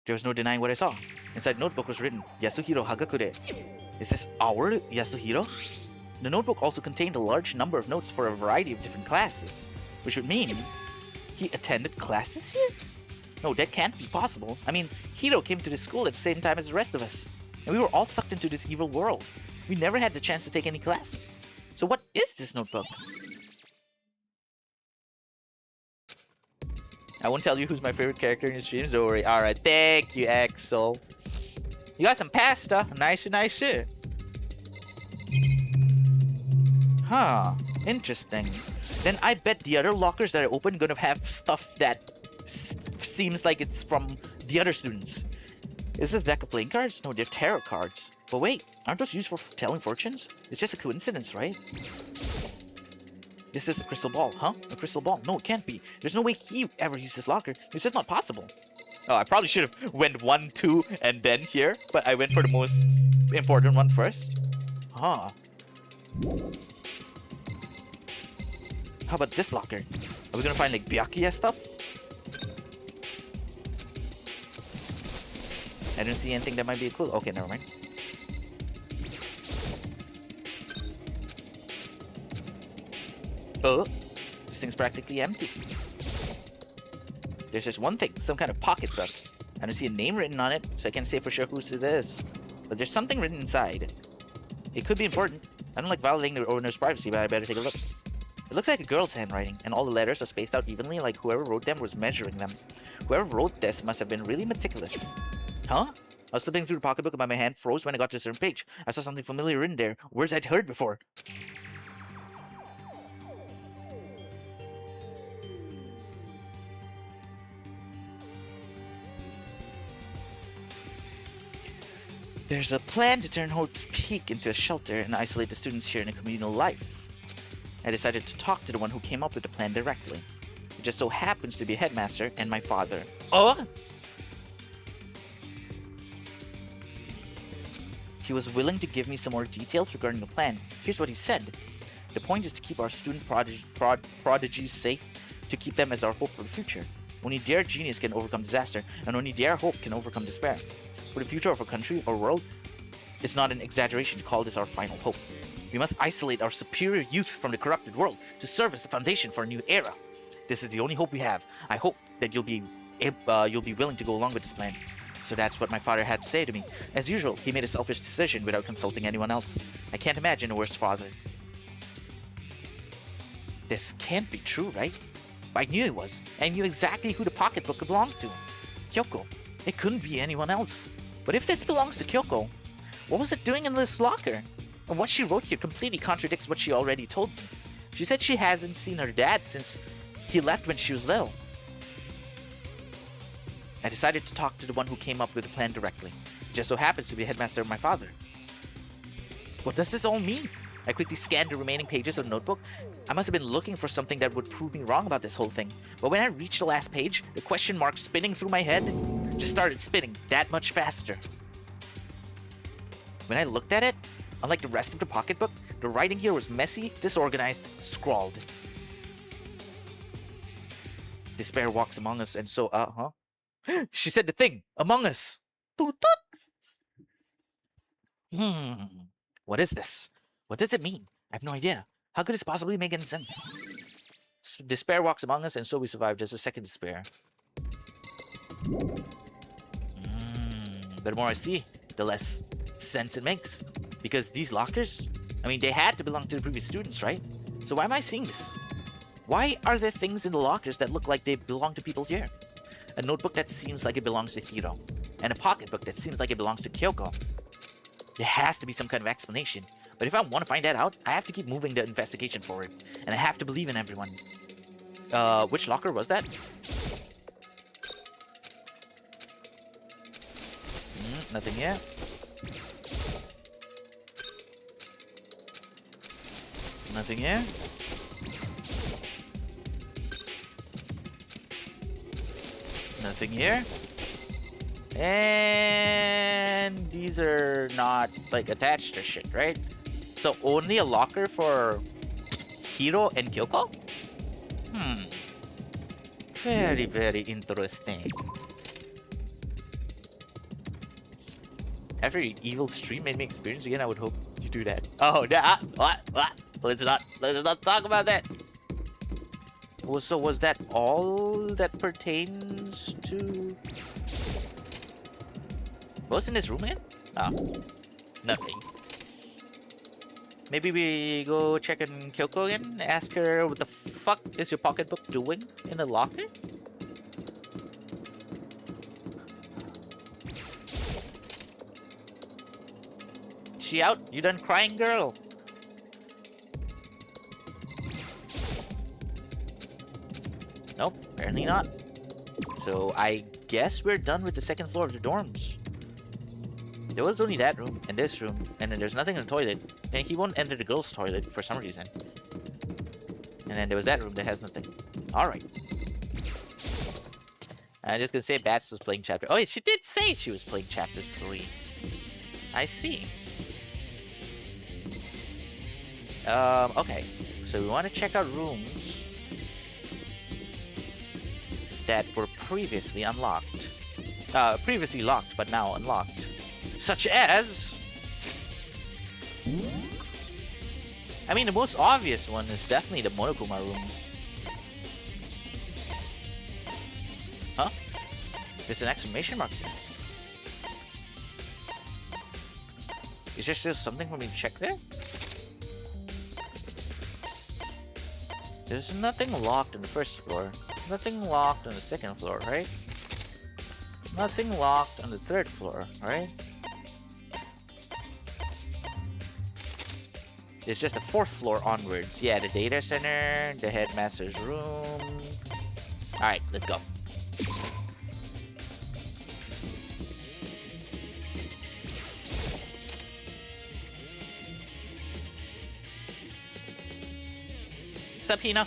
There was no denying what I saw. Inside the notebook was written, Yasuhiro Hagakure. Is this our Yasuhiro? The notebook also contained a large number of notes for a variety of different classes, which would mean he attended classes here? No, that can't be possible. I mean, Hiro came to this school at the same time as the rest of us, and we were all sucked into this evil world. We never had the chance to take any classes. So what is this notebook? I won't tell you who's my favorite character in the streams, don't worry. Alright, thank you, Axel. You got some pasta. Nice. Huh, interesting. Then I bet the other lockers that are open gonna have stuff that seems like it's from the other students. Is this deck of playing cards? No, they're tarot cards. But wait, aren't those used for telling fortunes? It's just a coincidence, right? This is a crystal ball, huh? A crystal ball. No, it can't be. There's no way he ever used this locker. It's just not possible. Oh, I probably should have went 1, 2, and then here, but I went for the most important one first. Huh. How about this locker? Are we gonna find like Byakuya stuff? I don't see anything that might be a clue. Okay, never mind. Oh, this thing's practically empty. There's just one thing, some kind of pocketbook. I don't see a name written on it, so I can't say for sure whose it is. But there's something written inside. It could be important. I don't like violating the owner's privacy, but I better take a look. It looks like a girl's handwriting, and all the letters are spaced out evenly like whoever wrote them was measuring them. Whoever wrote this must have been really meticulous. Huh? I was flipping through the pocketbook and my hand froze when I got to a certain page. I saw something familiar written there, words I'd heard before. There's a plan to turn Hope's Peak into a shelter and isolate the students here in a communal life. I decided to talk to the one who came up with the plan directly. It just so happens to be a headmaster and my father. Oh! He was willing to give me some more details regarding the plan. Here's what he said. The point is to keep our student prodigies safe, to keep them as our hope for the future. Only their genius can overcome disaster, and only their hope can overcome despair. For the future of our country or world, it's not an exaggeration to call this our final hope. We must isolate our superior youth from the corrupted world to serve as a foundation for a new era. This is the only hope we have. I hope that you'll be willing to go along with this plan. So that's what my father had to say to me. As usual, he made a selfish decision without consulting anyone else. I can't imagine a worse father. This can't be true, right? I knew it was. I knew exactly who the pocketbook belonged to. Kyoko. It couldn't be anyone else. But if this belongs to Kyoko, what was it doing in this locker? And what she wrote here completely contradicts what she already told me. She said she hasn't seen her dad since he left when she was little. I decided to talk to the one who came up with the plan directly. It just so happens to be the headmaster of my father. What does this all mean? I quickly scanned the remaining pages of the notebook. I must have been looking for something that would prove me wrong about this whole thing. But when I reached the last page, the question mark spinning through my head just started spinning that much faster. When I looked at it, unlike the rest of the pocketbook, the writing here was messy, disorganized, scrawled. Despair walks among us and so, She said the thing, among us. What is this? What does it mean? I have no idea. How could this possibly make any sense? Despair walks among us and so we survived as a second despair. But the more I see, the less sense it makes. Because these lockers, I mean, they had to belong to the previous students, right? So why am I seeing this? Why are there things in the lockers that look like they belong to people here? A notebook that seems like it belongs to Hiro, and a pocketbook that seems like it belongs to Kyoko. There has to be some kind of explanation, but if I want to find that out, I have to keep moving the investigation forward, and I have to believe in everyone. Which locker was that? Nothing here. Nothing here. Nothing here. And these are not like attached to shit, right? So only a locker for Hiro and Kyoko? Very, very interesting. After your evil stream made me experience again, I would hope you do that. Oh, what? Let's not talk about that. So was that all that pertains to... What's in this room again? Oh, nothing. Maybe we go check on Kyoko again? Ask her what the fuck is your pocketbook doing in the locker? She out? You done crying, girl? Nope, apparently not. So I guess we're done with the second floor of the dorms. There was only that room and this room, and then there's nothing in the toilet. And he won't enter the girls' toilet for some reason. And then there was that room that has nothing. Alright. I'm just gonna say Bats was playing chapter... Oh, she did say she was playing chapter 3. I see. Okay. So we want to check out rooms that were previously unlocked. Previously locked, but now unlocked. Such as... I mean, the most obvious one is definitely the Monokuma room. Huh? There's an exclamation mark here. Is there still something for me to check there? There's nothing locked on the first floor. Nothing locked on the second floor, right? Nothing locked on the third floor, right? There's just the fourth floor onwards. Yeah, the data center, the headmaster's room. Alright, let's go. What's up, Hina?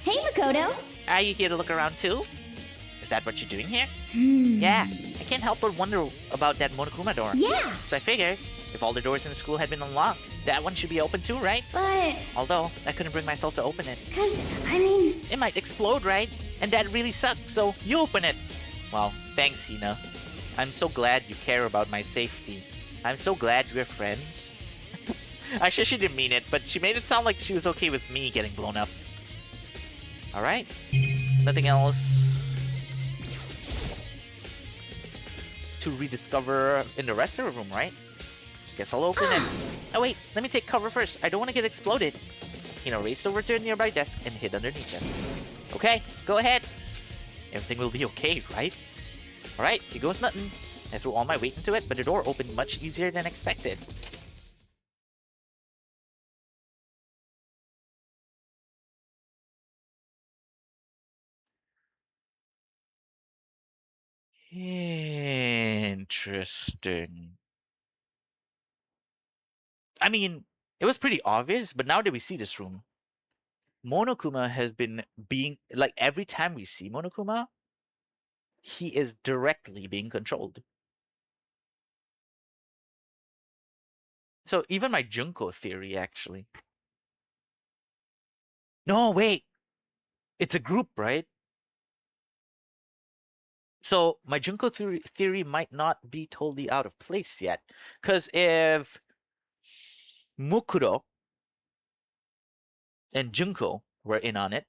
Hey, Makoto. Are you here to look around too? Is that what you're doing here? Yeah, I can't help but wonder about that Monokuma door. Yeah, So I figured, if all the doors in the school had been unlocked, that one should be open too, right? but... Although, I couldn't bring myself to open it. I mean... It might explode, right? And that really sucks, so you open it. Well, thanks, Hina. I'm so glad you care about my safety. I'm so glad we're friends. Actually, she didn't mean it, but she made it sound like she was okay with me getting blown up. Alright. Nothing else to rediscover in the rest of the room, right? Guess I'll open it. Oh wait, let me take cover first. I don't want to get exploded. Hina raced over to a nearby desk and hid underneath it. Okay, go ahead. Everything will be okay, right? Alright, here goes nothing. I threw all my weight into it, but the door opened much easier than expected. Interesting. I mean, it was pretty obvious, but now that we see this room, Monokuma has been being, like, every time we see Monokuma, he is directly being controlled. So even my Junko theory, actually. No, wait. It's a group, right? So my Junko theory might not be totally out of place yet. Because if Mukuro and Junko were in on it,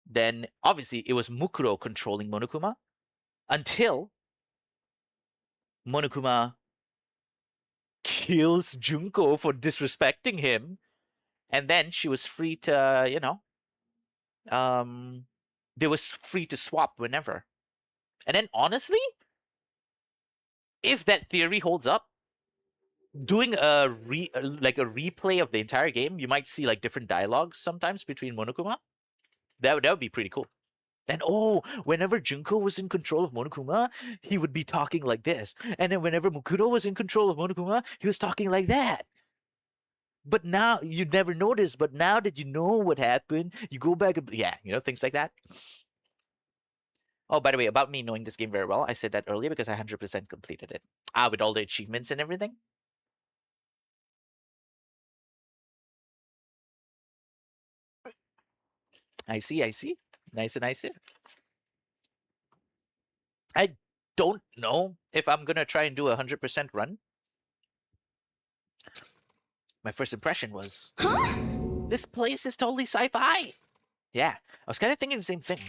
then obviously it was Mukuro controlling Monokuma until Monokuma kills Junko for disrespecting him, and then she was free to, you know, they was free to swap whenever. And then honestly, if that theory holds up, doing a replay of the entire game, you might see like different dialogues sometimes between Monokuma. That would be pretty cool. And oh, whenever Junko was in control of Monokuma, he would be talking like this. And then whenever Mukuro was in control of Monokuma, he was talking like that. But now, you never noticed, but now that you know what happened, you go back and, yeah, you know, things like that. Oh, by the way, about me knowing this game very well, I said that earlier because I 100% completed it. With all the achievements and everything. I see. Nice and nice. I don't know if I'm gonna try and do a 100% run. My first impression was, this place is totally sci-fi. Yeah, I was kind of thinking the same thing.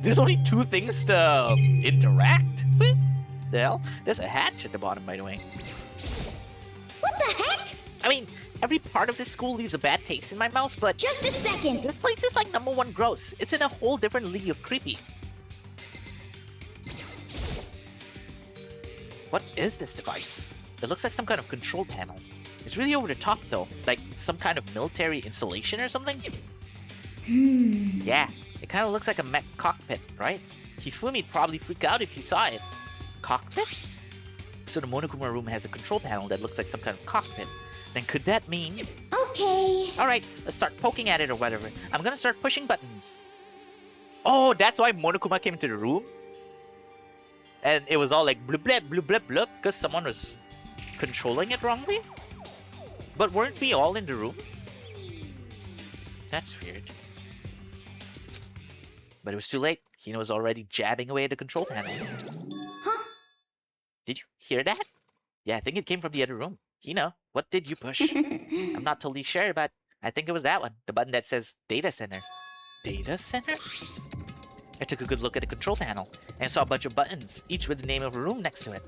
There's only 2 things to interact with? The hell? There's a hatch at the bottom, by the way. What the heck? I mean, every part of this school leaves a bad taste in my mouth, but Just a second. this place is like #1 gross. It's in a whole different league of creepy. What is this device? It looks like some kind of control panel. It's really over the top though, like some kind of military installation or something. Yeah, it kind of looks like a mech cockpit, right? Hifumi'd probably freak out if he saw it. Cockpit? So the Monokuma room has a control panel that looks like some kind of cockpit. Then could that mean... Okay. Alright, let's start poking at it or whatever. I'm gonna start pushing buttons. Oh, that's why Monokuma came into the room? And it was all like blub blub blub blub blub because someone was controlling it wrongly? But weren't we all in the room? That's weird. But it was too late. Hina was already jabbing away at the control panel. Huh? Did you hear that? Yeah, I think it came from the other room. Hina, what did you push? I'm not totally sure, but I think it was that one. The button that says Data Center. Data Center? I took a good look at the control panel and saw a bunch of buttons, each with the name of a room next to it.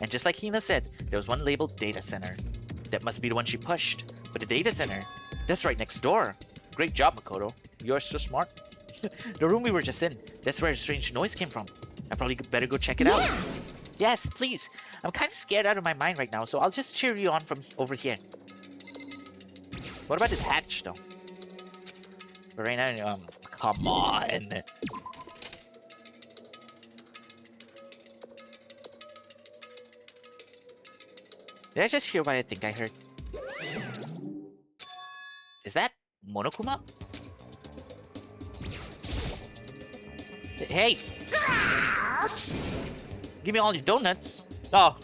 And just like Hina said, there was one labeled Data Center. That must be the one she pushed. But the Data Center, that's right next door. Great job, Makoto. You're so smart. The room we were just in, that's where a strange noise came from. I probably better go check it out. Yes, please. I'm kind of scared out of my mind right now, so I'll just cheer you on from over here. What about this hatch, though? But right now, come on. Did I just hear what I think I heard? Is that Monokuma? Hey! Give me all your donuts. Oh,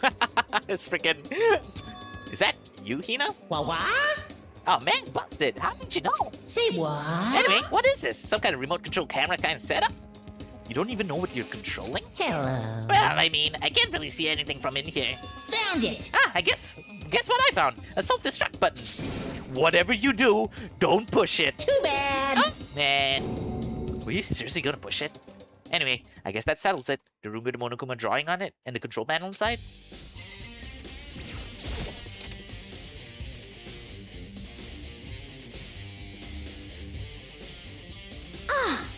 it's freaking. Is that you, Hina? What? Oh man, busted. How did you know? Say what? Anyway, what is this? Some kind of remote control camera kind of setup? You don't even know what you're controlling? Hello. Well, I mean, I can't really see anything from in here. Found it. Ah, I guess what I found? A self-destruct button. Whatever you do, don't push it. Too bad. Oh, man. Were you seriously gonna push it? Anyway, I guess that settles it. The room with the Monokuma drawing on it and the control panel inside.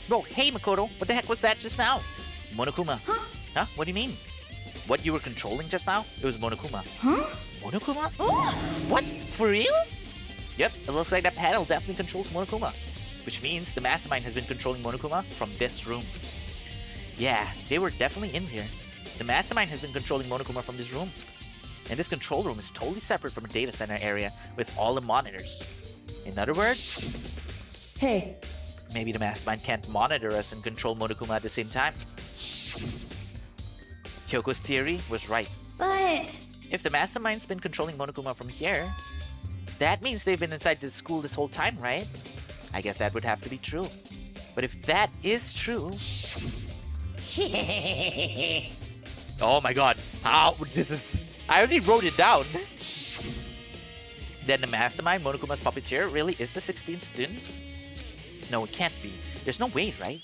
Bro, hey Makoto, what the heck was that just now? Monokuma. Huh? What do you mean? What you were controlling just now? It was Monokuma. Huh? Monokuma? What? For real? Yep, it looks like that panel definitely controls Monokuma. Which means the mastermind has been controlling Monokuma from this room. Yeah, they were definitely in here. The mastermind has been controlling Monokuma from this room. And this control room is totally separate from a data center area with all the monitors. In other words, Hey, maybe the mastermind can't monitor us and control Monokuma at the same time. Kyoko's theory was right. But If the mastermind's been controlling Monokuma from here, that means they've been inside the school this whole time, right? I guess that would have to be true. But if that is true... Oh my god, how did this... I already wrote it down. Then the mastermind, Monokuma's puppeteer, really is the 16th student? No, it can't be. There's no way, right?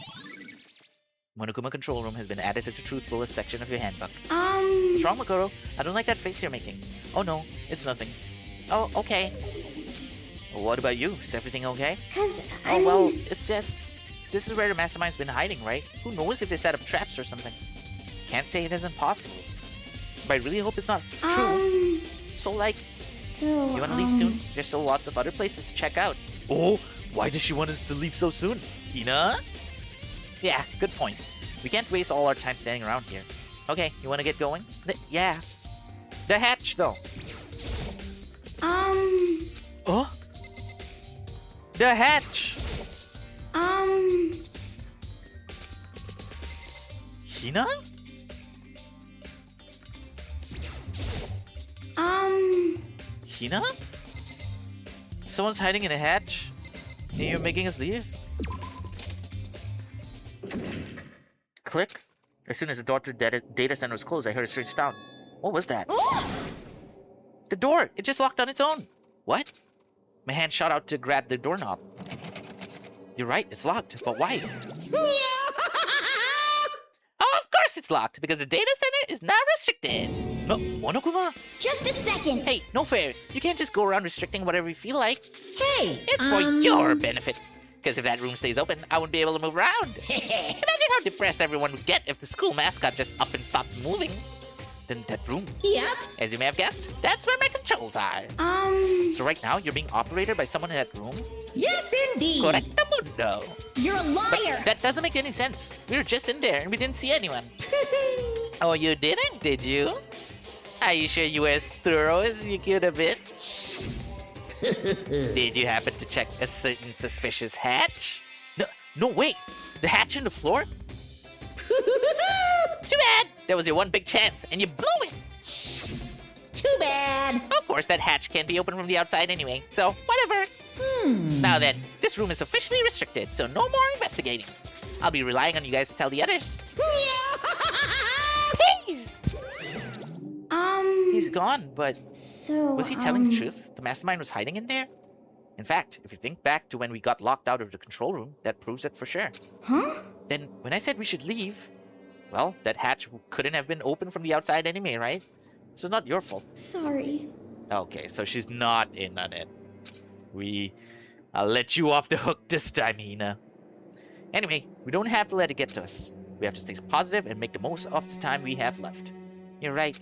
Monokuma control room has been added to the truth bullet section of your handbook. What's wrong, Makoto? I don't like that face you're making. Oh no, it's nothing. Oh, okay. What about you? Is everything okay? 'cause Oh well, it's just... This is where the mastermind's been hiding, right? Who knows if they set up traps or something? Can't say it isn't possible. But I really hope it's not true. So like, So, you wanna leave soon? There's still lots of other places to check out. Oh, why does she want us to leave so soon? Hina? Yeah, good point. We can't waste all our time standing around here. Okay, you wanna get going? Yeah. The hatch, though. Oh? The hatch! Hina? Hina? Someone's hiding in a hatch? And you're making us leave? Click. As soon as the door to the data center was closed, I heard a strange sound. What was that? The door! It just locked on its own! What? My hand shot out to grab the doorknob. You're right, it's locked. But why? Oh, of course it's locked, because the data center is now restricted. No, Monokuma? just a second. Hey, no fair. You can't just go around restricting whatever you feel like. Hey. It's for your benefit. Because if that room stays open, I wouldn't be able to move around. Imagine how depressed everyone would get if the school mascot just up and stopped moving. Then that room, Yep. as you may have guessed, that's where my controls are. So right now, you're being operated by someone in that room? Yes, indeed. Correctamundo. You're a liar. That doesn't make any sense. We were just in there and we didn't see anyone. Oh, you didn't, did you? Are you sure you were as thorough as you could have been? Did you happen to check a certain suspicious hatch? No, wait. The hatch in the floor? Too bad. That was your one big chance, and you blew it. Too bad. Of course, that hatch can't be opened from the outside anyway, so whatever. Now then, this room is officially restricted, so no more investigating. I'll be relying on you guys to tell the others. Peace! He's gone, but So, was he telling the truth? The mastermind was hiding in there? In fact, if you think back to when we got locked out of the control room, that proves it for sure. Huh? Then, when I said we should leave, well, that hatch couldn't have been opened from the outside anyway, right? So it's not your fault. Sorry. Okay, so she's not in on it. I'll let you off the hook this time, Hina. Anyway, we don't have to let it get to us. We have to stay positive and make the most of the time we have left. You're right.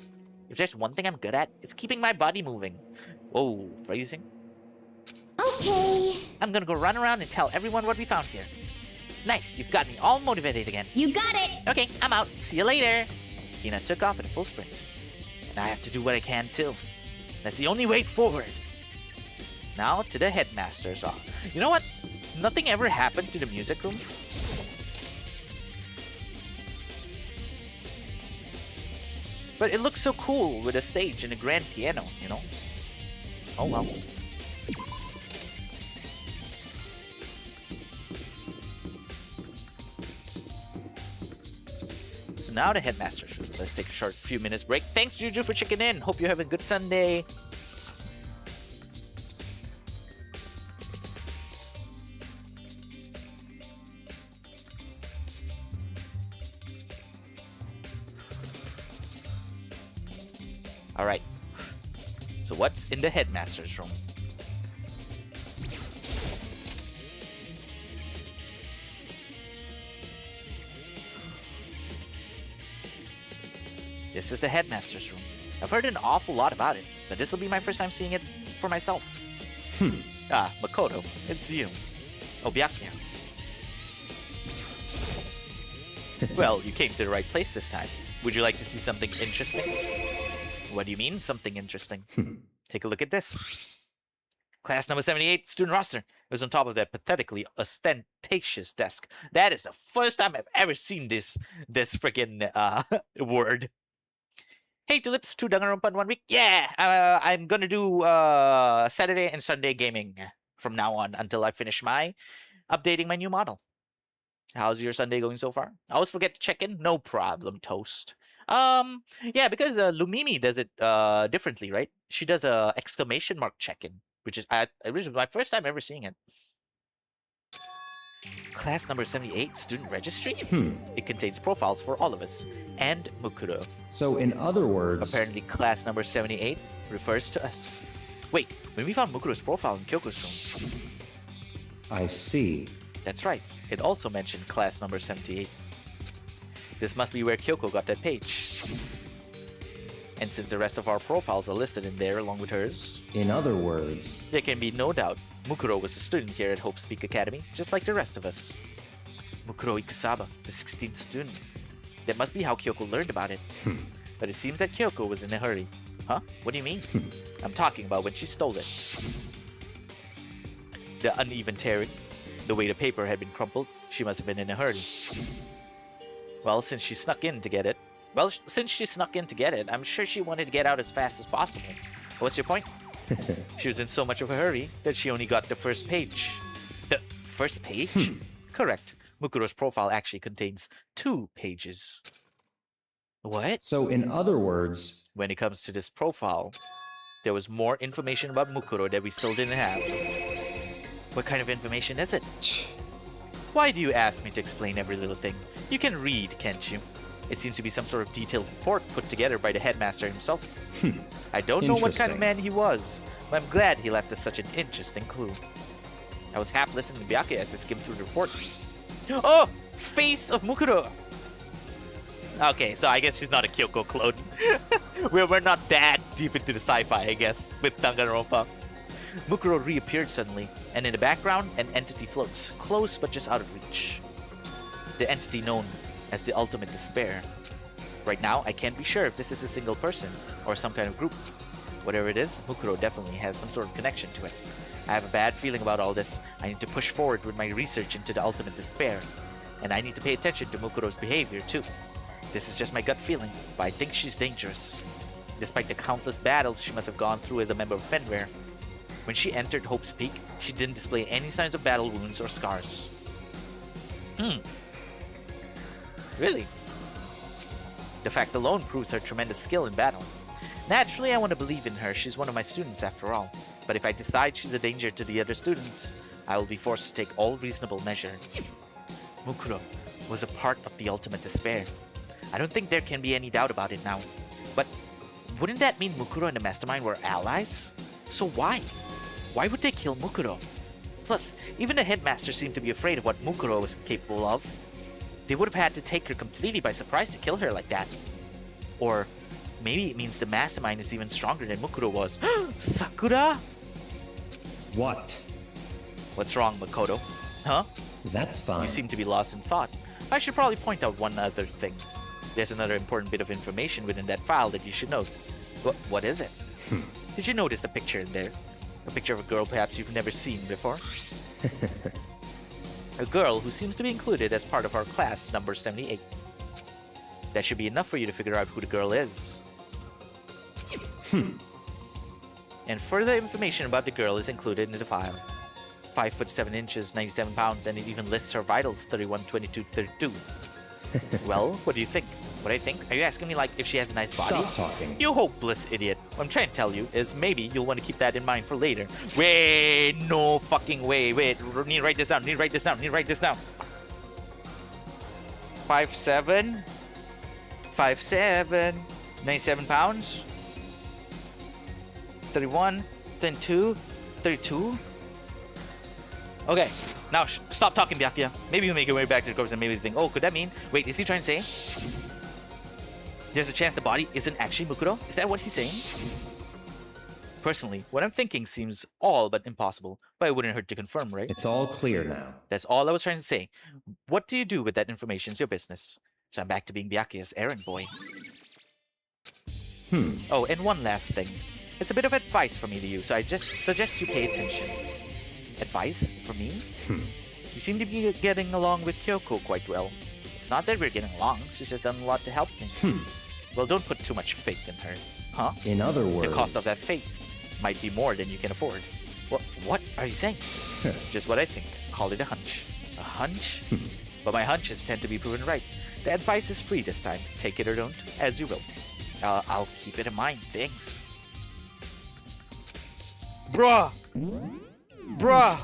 If there's one thing I'm good at, it's keeping my body moving. Whoa, phrasing? Okay. I'm gonna go run around and tell everyone what we found here. Nice, you've got me all motivated again. You got it. Okay, I'm out. See you later. Hina took off at a full sprint. And I have to do what I can too. That's the only way forward. Now to the headmaster's office. You know what? Nothing ever happened to the music room. But it looks so cool with a stage and a grand piano, you know? Oh well. So now the headmaster's room. Let's take a short few minutes break. Thanks, Juju, for checking in. Hope you have a good Sunday. Alright. So what's in the headmaster's room? This is the headmaster's room. I've heard an awful lot about it, but this will be my first time seeing it for myself. Ah, Makoto, it's you. Obyakuya. Well, you came to the right place this time. Would you like to see something interesting? What do you mean, something interesting? Take a look at this. Class number 78, student roster. It was on top of that pathetically ostentatious desk. That is the first time I've ever seen this freaking word. Hey, Tulips, 2 Dangonronpa in 1 week. Yeah, I'm gonna do Saturday and Sunday gaming from now on until I finish updating my new model. How's your Sunday going so far? I always forget to check in. No problem, Toast. Yeah, because Lumimi does it differently, right? She does a exclamation mark check-in, which is my first time ever seeing it. Class number 78, student registry? It contains profiles for all of us, and Mukuro. So in other words... Apparently class number 78 refers to us. Wait, when we found Mukuro's profile in Kyoko's room... I see. That's right, it also mentioned class number 78. This must be where Kyoko got that page. And since the rest of our profiles are listed in there along with hers... In other words... There can be no doubt Mukuro was a student here at Hope Speak Academy, just like the rest of us. Mukuro Ikusaba, the 16th student. That must be how Kyoko learned about it. But it seems that Kyoko was in a hurry. Huh? What do you mean? I'm talking about when she stole it. The uneven tearing, the way the paper had been crumpled, she must have been in a hurry. Well, since she snuck in to get it, I'm sure she wanted to get out as fast as possible. What's your point? She was in so much of a hurry that she only got the first page. The first page? Correct. Mukuro's profile actually contains 2 pages. What? So in other words... When it comes to this profile, there was more information about Mukuro that we still didn't have. What kind of information is it? Why do you ask me to explain every little thing? You can read, can't you? It seems to be some sort of detailed report put together by the headmaster himself. I don't know what kind of man he was, but I'm glad he left us such an interesting clue. I was half listening to Byakuya as he skimmed through the report. Oh! Face of Mukuro! Okay, so I guess she's not a Kyoko clone. we're not that deep into the sci-fi, I guess, with Dangonronpa. Mukuro reappeared suddenly, and in the background, an entity floats, close but just out of reach. The entity known as the Ultimate Despair. Right now, I can't be sure if this is a single person or some kind of group. Whatever it is, Mukuro definitely has some sort of connection to it. I have a bad feeling about all this. I need to push forward with my research into the ultimate despair. And I need to pay attention to Mukuro's behavior too. This is just my gut feeling, but I think she's dangerous. Despite the countless battles she must have gone through as a member of Fenrir, when she entered Hope's Peak, she didn't display any signs of battle wounds or scars. Really? The fact alone proves her tremendous skill in battle. Naturally, I want to believe in her. She's one of my students after all. But if I decide she's a danger to the other students, I will be forced to take all reasonable measure. Mukuro was a part of the ultimate despair. I don't think there can be any doubt about it now. But wouldn't that mean Mukuro and the Mastermind were allies? So why? Why would they kill Mukuro? Plus, even the headmaster seemed to be afraid of what Mukuro was capable of. They would have had to take her completely by surprise to kill her like that. Or maybe it means the Mastermind is even stronger than Mukuro was. Sakura? What? What's wrong, Makoto? Huh? That's fine. You seem to be lost in thought. I should probably point out one other thing. There's another important bit of information within that file that you should note. What is it? Did you notice a picture in there? A picture of a girl perhaps you've never seen before? A girl who seems to be included as part of our class number 78. That should be enough for you to figure out who the girl is. And further information about the girl is included in the file. 5 foot 7 inches, 97 pounds, and it even lists her vitals 31, 22, 32. Well, what do you think? What I think? Are you asking me like if she has a nice body? Stop talking. You hopeless idiot. What I'm trying to tell you is maybe you'll want to keep that in mind for later. Wait, no fucking way. Wait, need to write this down. Need to write this down. Need to write this down. 5'7", 5'7", 97 pounds, 31, 32, 32. Okay, now stop talking, Byakuya. Maybe you make your way back to the corpse and maybe you think, oh, could that mean? Wait, is he trying to say there's a chance the body isn't actually Mukuro? Is that what he's saying? Personally, what I'm thinking seems all but impossible, but it wouldn't hurt to confirm, right? It's all clear now. That's all I was trying to say. What do you do with that information is your business. So I'm back to being Byakuya's errand boy. Oh, and one last thing. It's a bit of advice for me to you, so I just suggest you pay attention. Advice? For me? You seem to be getting along with Kyoko quite well. It's not that we're getting along, she's just done a lot to help me. Well, don't put too much faith in her. Huh? In other words... The cost of that faith might be more than you can afford. What are you saying? Just what I think. Call it a hunch. A hunch? But my hunches tend to be proven right. The advice is free this time. Take it or don't, as you will. I'll keep it in mind. Thanks. Bruh! Bruh!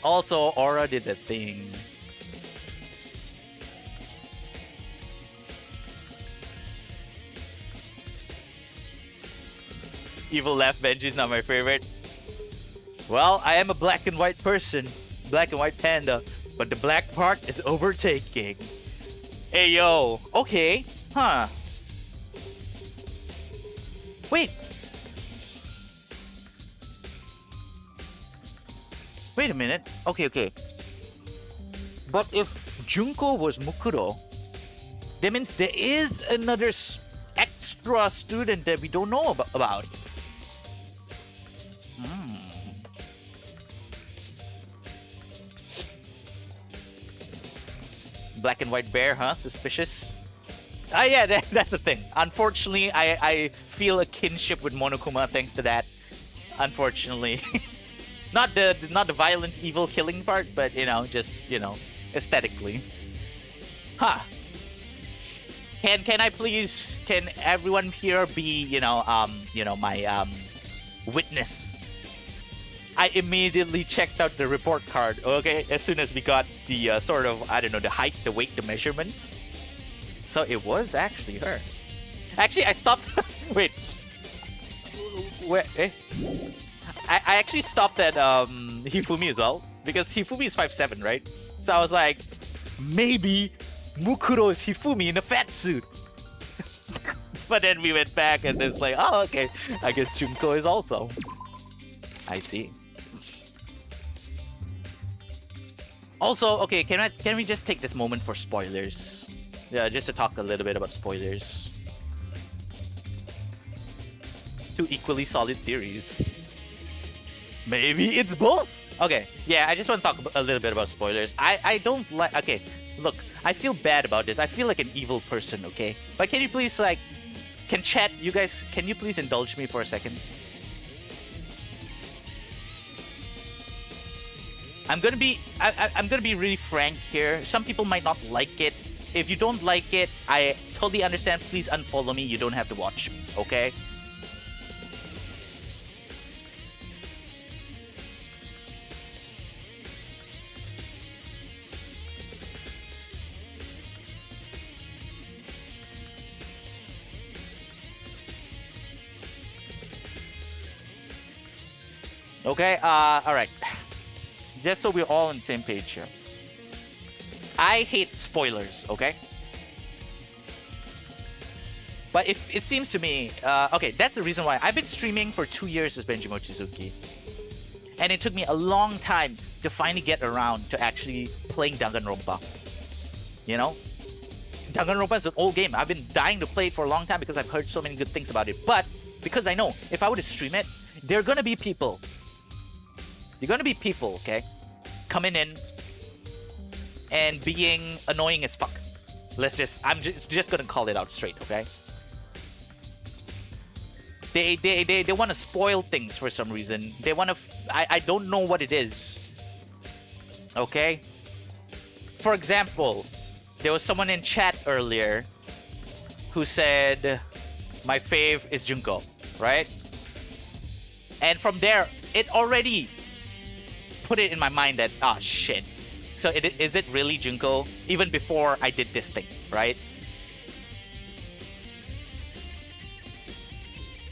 Also, Aura did a thing. Evil laugh Benji's not my favorite. Well, I am a black and white person. Black and white panda. But the black part is overtaking. Hey, yo. Okay. Huh. Wait. Wait a minute. Okay. But if Junko was Mukuro, that means there is another extra student that we don't know about. Black and white bear, huh? Suspicious. Yeah, that's the thing. Unfortunately, I feel a kinship with Monokuma thanks to that. Unfortunately. not the violent evil killing part, but just aesthetically. Huh. Can I please, can everyone here be, my witness? I immediately checked out the report card, okay? As soon as we got the sort of, I don't know, the height, the weight, the measurements. So it was actually her. Actually, I stopped. Wait. Where? Eh? I actually stopped at Hifumi as well. Because Hifumi is 5'7", right? So I was like, maybe Mukuro is Hifumi in a fat suit. But then we went back and it was like, oh, okay. I guess Junko is also. I see. Also, okay, can we just take this moment for spoilers? Yeah, just to talk a little bit about spoilers. Two equally solid theories. Maybe it's both. Okay, yeah, I just want to talk a little bit about spoilers. I don't like. Okay, look, I feel bad about this. I feel like an evil person. Okay, but can you please can chat? You guys, can you please indulge me for a second? I'm gonna be really frank here. Some people might not like it. If you don't like it, I totally understand. Please unfollow me. You don't have to watch me, okay? Okay, alright. Just so we're all on the same page here. I hate spoilers, okay? But if it seems to me, okay, that's the reason why I've been streaming for 2 years as Benji Mochizuki. And it took me a long time to finally get around to actually playing Dangonronpa. You know? Dangonronpa is an old game. I've been dying to play it for a long time because I've heard so many good things about it. But because I know if I were to stream it, there are gonna be people. There are gonna be people, okay, coming in and being annoying as fuck. I'm just gonna call it out straight, okay? They want to spoil things for some reason. They want to. I don't know what it is. Okay. For example, there was someone in chat earlier who said my fave is Junko, right? And from there, it already put it in my mind that shit. So is it really Junko? Even before I did this thing, right?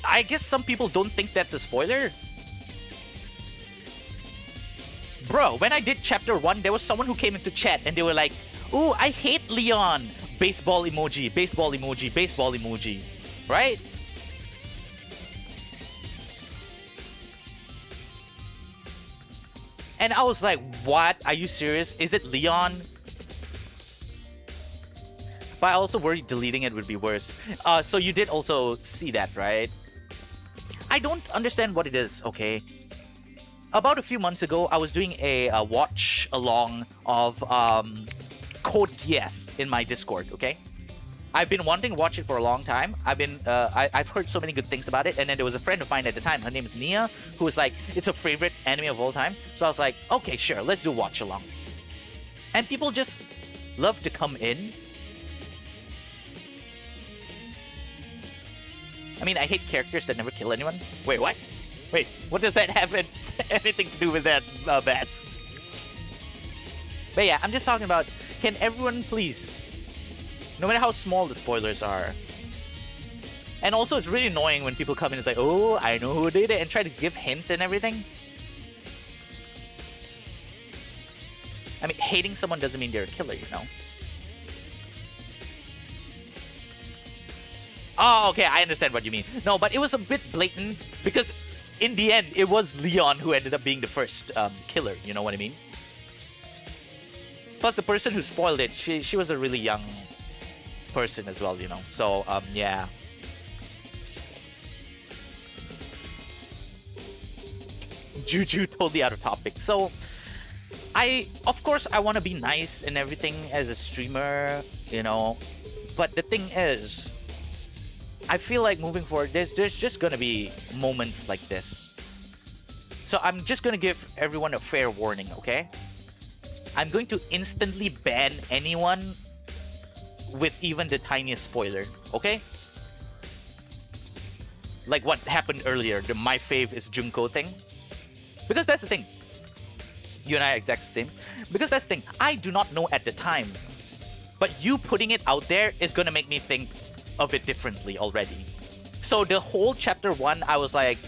I guess some people don't think that's a spoiler. Bro, when I did chapter 1, there was someone who came into chat and they were like, ooh, I hate Leon. Baseball emoji, baseball emoji, baseball emoji. Right? And I was like, what? Are you serious? Is it Leon? But I also worried deleting it would be worse. So you did also see that, right? I don't understand what it is, okay? About a few months ago, I was doing a watch along of Code Geass in my Discord, okay? I've been wanting to watch it for a long time. I've heard so many good things about it. And then there was a friend of mine at the time. Her name is Nia, who was like, it's her favorite anime of all time. So I was like, okay, sure, let's do watch along. And people just love to come in. I mean, I hate characters that never kill anyone. Wait, what? Wait, what does that have anything to do with that, Bats? But yeah, I'm just talking about, can everyone please, no matter how small the spoilers are. And also, it's really annoying when people come in and say, oh, I know who did it, and try to give hint and everything. I mean, hating someone doesn't mean they're a killer, you know? Oh, okay, I understand what you mean. No, but it was a bit blatant, because in the end, it was Leon who ended up being the first killer, you know what I mean? Plus, the person who spoiled it, she was a really young person as well, you know? So, yeah. Juju totally out of topic. So, Of course, I want to be nice and everything as a streamer, you know. But the thing is, I feel like moving forward, there's just gonna be moments like this. So I'm just gonna give everyone a fair warning, okay? I'm going to instantly ban anyone with even the tiniest spoiler, okay? Like what happened earlier, the my fave is Junko thing. Because that's the thing. You and I are exactly the same. Because that's the thing. I do not know at the time. But you putting it out there is going to make me think of it differently already. So the whole chapter 1, I was like...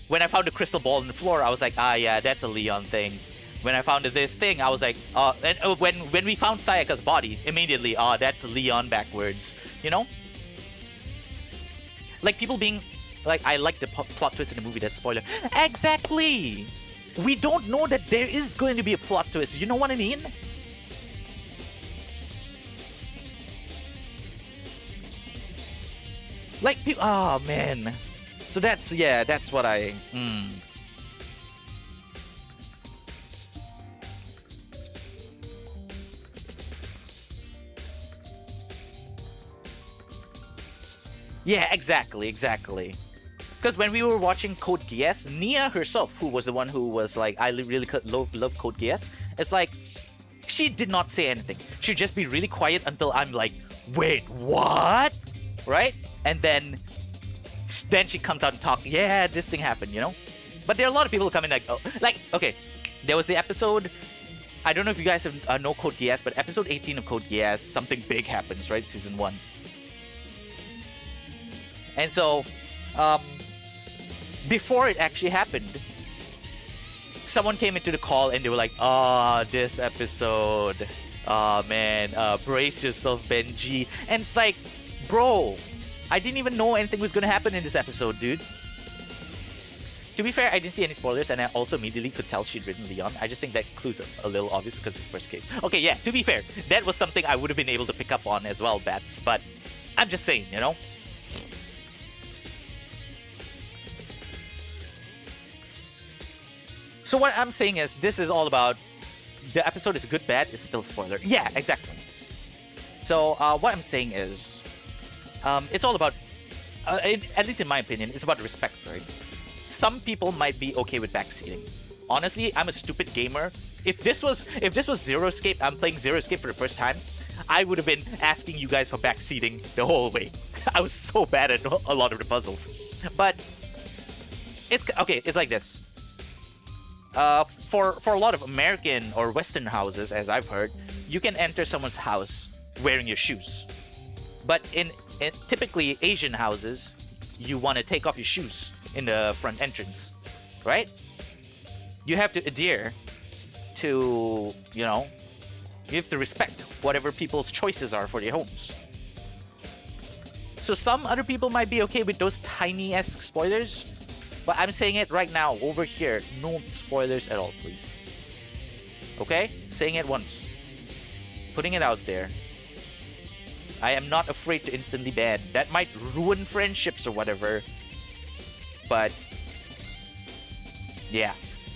When I found the crystal ball on the floor, I was like, ah, yeah, that's a Leon thing. When I found this thing, I was like... when we found Sayaka's body, immediately, that's Leon backwards. You know? Like, people being... Like, I like the plot twist in the movie, that's spoiler. Exactly! We don't know that there is going to be a plot twist. You know what I mean? Like, oh man. So that's, yeah, that's what I... Yeah, exactly. Because when we were watching Code Geass, Nia herself, who was the one who was like, I really love Code Geass, it's like, she did not say anything. She'd just be really quiet until I'm like, wait, what? Right? And then she comes out and talks, yeah, this thing happened, you know? But there are a lot of people coming like, oh, like, okay, there was the episode, I don't know if you guys have, know Code Geass, but episode 18 of Code Geass, something big happens, right? Season 1. And so, before it actually happened, someone came into the call and they were like, this episode, man, brace yourself, Benji. And it's like, bro, I didn't even know anything was gonna happen in this episode, dude. To be fair, I didn't see any spoilers, and I also immediately could tell she'd written Leon. I just think that clue's a little obvious because it's first case. Okay, yeah, to be fair, that was something I would have been able to pick up on as well, Bats, but I'm just saying, you know? So what I'm saying is, this is all about, the episode is good, bad, it's still spoiler. Yeah, exactly. So what I'm saying is, it's all about, at least in my opinion, it's about respect, right? Some people might be okay with backseating. Honestly, I'm a stupid gamer. If this was Zero Escape, I'm playing Zero Escape for the first time, I would have been asking you guys for backseating the whole way. I was so bad at a lot of the puzzles. But it's okay, it's like this. For a lot of American or Western houses, as I've heard, you can enter someone's house wearing your shoes. But in typically Asian houses, you want to take off your shoes in the front entrance, right? You have to adhere to, you know, you have to respect whatever people's choices are for their homes. So some other people might be okay with those tiny-esque spoilers, but I'm saying it right now, over here, no spoilers at all, please. Okay? Saying it once. Putting it out there. I am not afraid to instantly ban. That might ruin friendships or whatever. But, yeah.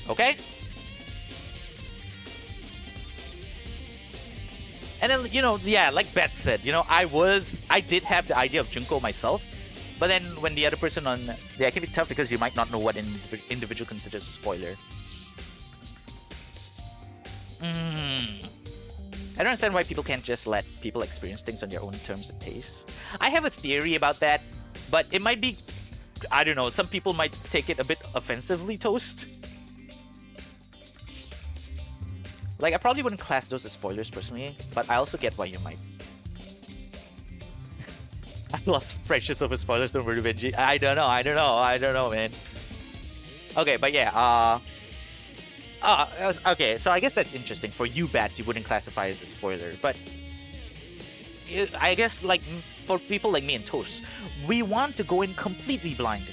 Okay? And then, you know, yeah, like Beth said, you know, I did have the idea of Junko myself. But then when the other person on... Yeah, it can be tough because you might not know what an individual considers a spoiler. I don't understand why people can't just let people experience things on their own terms and pace. I have a theory about that, but it might be... I don't know, some people might take it a bit offensively, Toast. Like, I probably wouldn't class those as spoilers personally, but I also get why you might. I've lost friendships over spoilers, don't worry, Benji. I don't know, man. Okay, but yeah, okay, so I guess that's interesting. For you, Bats, you wouldn't classify it as a spoiler, but I guess, like, for people like me and Toast, we want to go in completely blind.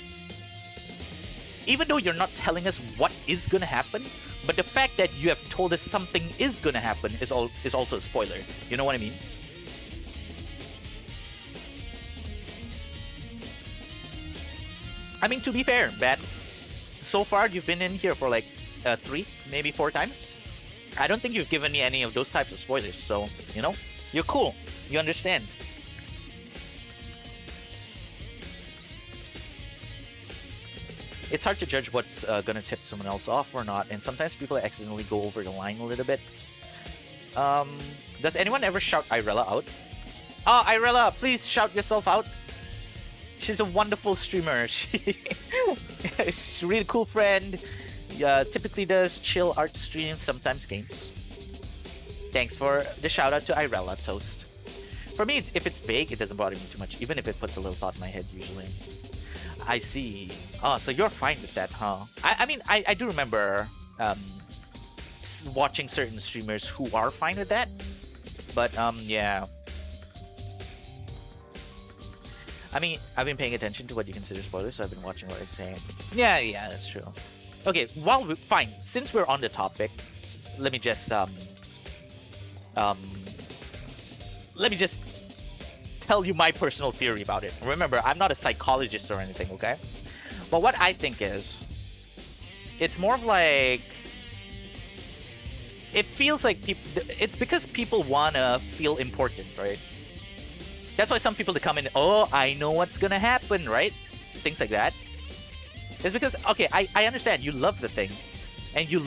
Even though you're not telling us what is gonna happen, but the fact that you have told us something is gonna happen is also a spoiler. You know what I mean? I mean, to be fair, Bats, so far you've been in here for like 3, maybe 4 times. I don't think you've given me any of those types of spoilers, so, you know, you're cool. You understand. It's hard to judge what's gonna tip someone else off or not, and sometimes people accidentally go over the line a little bit. Does anyone ever shout Irella out? Oh, Irella, please shout yourself out. She's a wonderful streamer. She's a really cool friend. Typically does chill art streams, sometimes games. Thanks for the shout out to Irella, Toast. For me, if it's vague, it doesn't bother me too much, even if it puts a little thought in my head usually. I see. Oh, so you're fine with that, huh? I mean, I do remember watching certain streamers who are fine with that. But, yeah. I mean, I've been paying attention to what you consider spoilers, so I've been watching what I say. Yeah, that's true. Okay, fine. Since we're on the topic, let me just tell you my personal theory about it. Remember, I'm not a psychologist or anything, okay? But what I think is, it's more of like, it feels like it's because people wanna feel important, right? That's why some people that come in, oh, I know what's gonna happen, right? Things like that. It's because, okay, I understand you love the thing, and you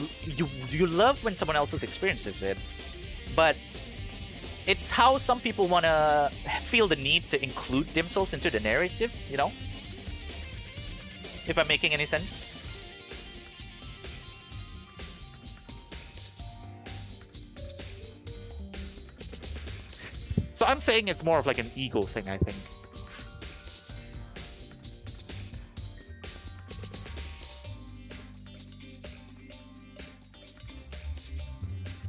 love when someone else experiences it, but it's how some people wanna feel the need to include themselves into the narrative, you know? If I'm making any sense. So I'm saying it's more of like an ego thing, I think.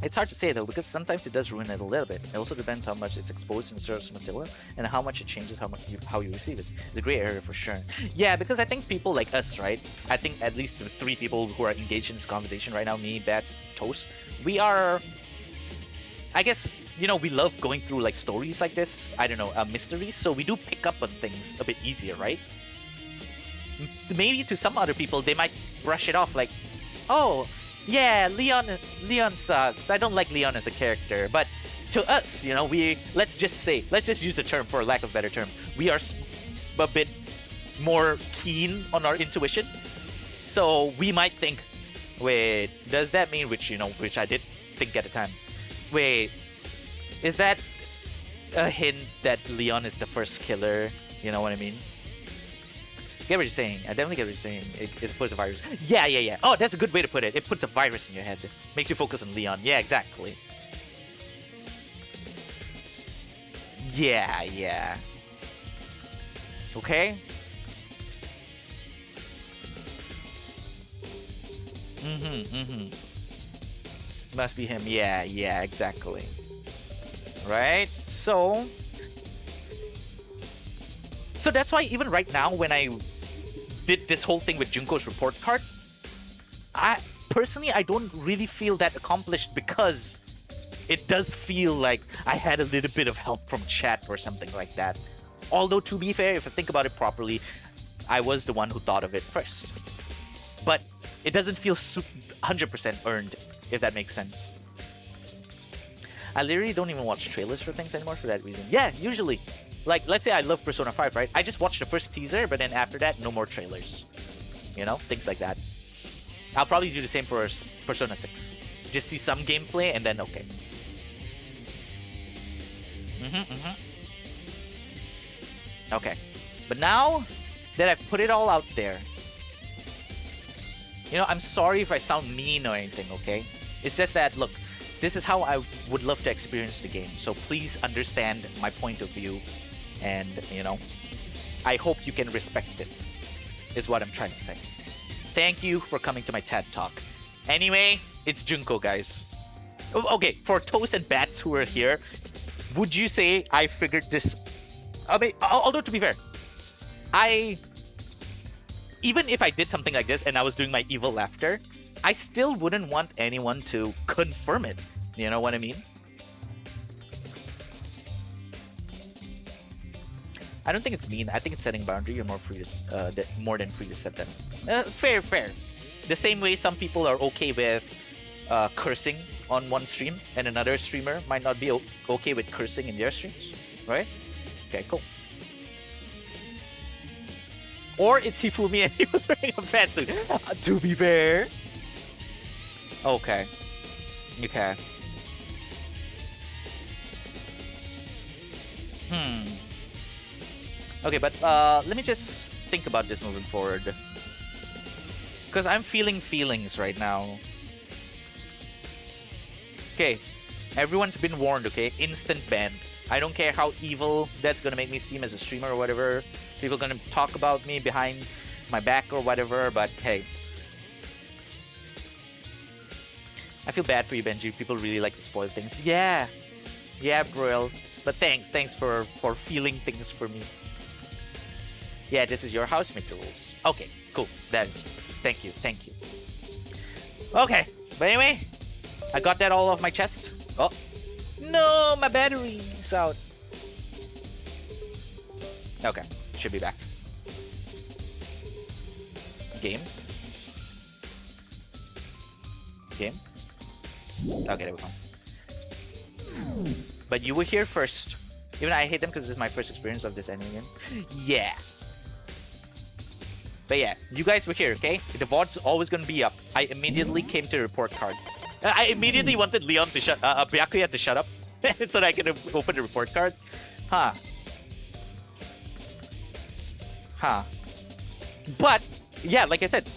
It's hard to say though, because sometimes it does ruin it a little bit. It also depends how much it's exposed in source material and how much it changes how you receive it. The gray area for sure. Yeah, because I think people like us, right? I think at least the 3 people who are engaged in this conversation right now, me, Bats, Toast, we are, I guess, you know, we love going through like stories like this, I don't know, mysteries, so we do pick up on things a bit easier, right? Maybe to some other people, they might brush it off like, oh, yeah, Leon sucks. I don't like Leon as a character. But to us, you know, let's just use the term for lack of a better term. We are a bit more keen on our intuition. So we might think, wait, does that mean, which I did think at the time, wait, is that a hint that Leon is the first killer? You know what I mean? Get what you're saying. I definitely get what you're saying. It puts a virus. Yeah. Oh, that's a good way to put it. It puts a virus in your head. Makes you focus on Leon. Yeah, exactly. Yeah. Okay? Must be him. Yeah, exactly. Right? So that's why even right now when I did this whole thing with Junko's report card, I don't really feel that accomplished, because it does feel like I had a little bit of help from chat or something like that. Although, to be fair, if I think about it properly, I was the one who thought of it first. But it doesn't feel 100% earned, if that makes sense. I literally don't even watch trailers for things anymore for that reason. Yeah, usually. Like, let's say I love Persona 5, right? I just watched the first teaser, but then after that, no more trailers. You know? Things like that. I'll probably do the same for Persona 6. Just see some gameplay, and then okay. Okay. But now that I've put it all out there, you know, I'm sorry if I sound mean or anything, okay? It's just that, look, this is how I would love to experience the game. So please understand my point of view. And, you know, I hope you can respect it, is what I'm trying to say. Thank you for coming to my TED Talk. Anyway, it's Junko, guys. Okay, for Toast and Bats who are here, would you say I figured this... I mean, although to be fair, even if I did something like this and I was doing my evil laughter, I still wouldn't want anyone to confirm it. You know what I mean? I don't think it's mean. I think it's setting boundary. You're more than free to set them. Fair. The same way some people are okay with cursing on one stream and another streamer might not be okay with cursing in their streams, right? Okay, cool. Or it's Hifumi and he was wearing a fansuit. To be fair. Okay. Okay. Okay, but let me just think about this moving forward. Because I'm feeling feelings right now. Okay, everyone's been warned, okay? Instant ban. I don't care how evil that's gonna make me seem as a streamer or whatever. People gonna talk about me behind my back or whatever, but hey. I feel bad for you, Benji. People really like to spoil things. Yeah. Yeah, bro. But thanks for feeling things for me. Yeah, this is your housemate rules. Okay, cool. That is. Thank you. Okay, but anyway, I got that all off my chest. Oh, no, my battery's out. Okay, should be back. Game. Okay, there we go. But you were here first. Even I hate them because this is my first experience of this anime again. Yeah. But yeah, you guys were here, okay? The VOD's always gonna be up. I immediately came to report card. I immediately wanted Leon to Byakuya to shut up so that I can open the report card. Huh. But, yeah, like I said,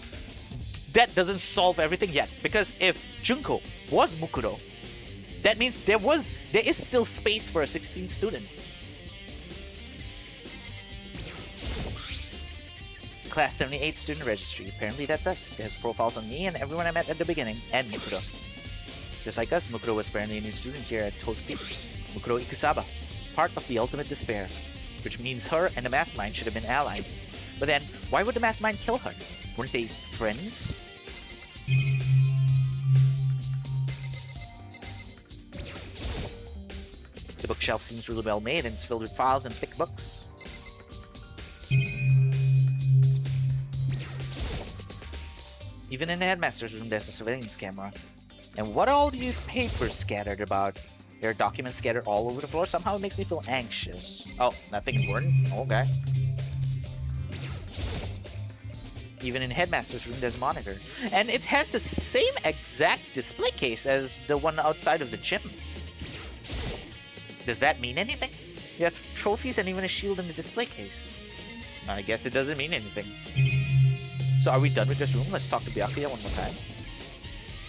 that doesn't solve everything yet. Because if Junko was Mukuro, that means there is still space for a 16th student. Class 78 student registry. Apparently that's us. It has profiles on me and everyone I met at the beginning, and Mukuro. Just like us, Mukuro was apparently a new student here at Toasty. Mukuro Ikusaba, part of the ultimate despair. Which means her and the mastermind should have been allies. But then, why would the mastermind kill her? Weren't they friends? The bookshelf seems really well made and is filled with files and thick books. Even in the headmaster's room, there's a surveillance camera. And what are all these papers scattered about? There are documents scattered all over the floor. Somehow it makes me feel anxious. Oh, nothing important? Okay. Even in the headmaster's room, there's a monitor. And it has the same exact display case as the one outside of the gym. Does that mean anything? You have trophies and even a shield in the display case. I guess it doesn't mean anything. So are we done with this room? Let's talk to Byakuya one more time.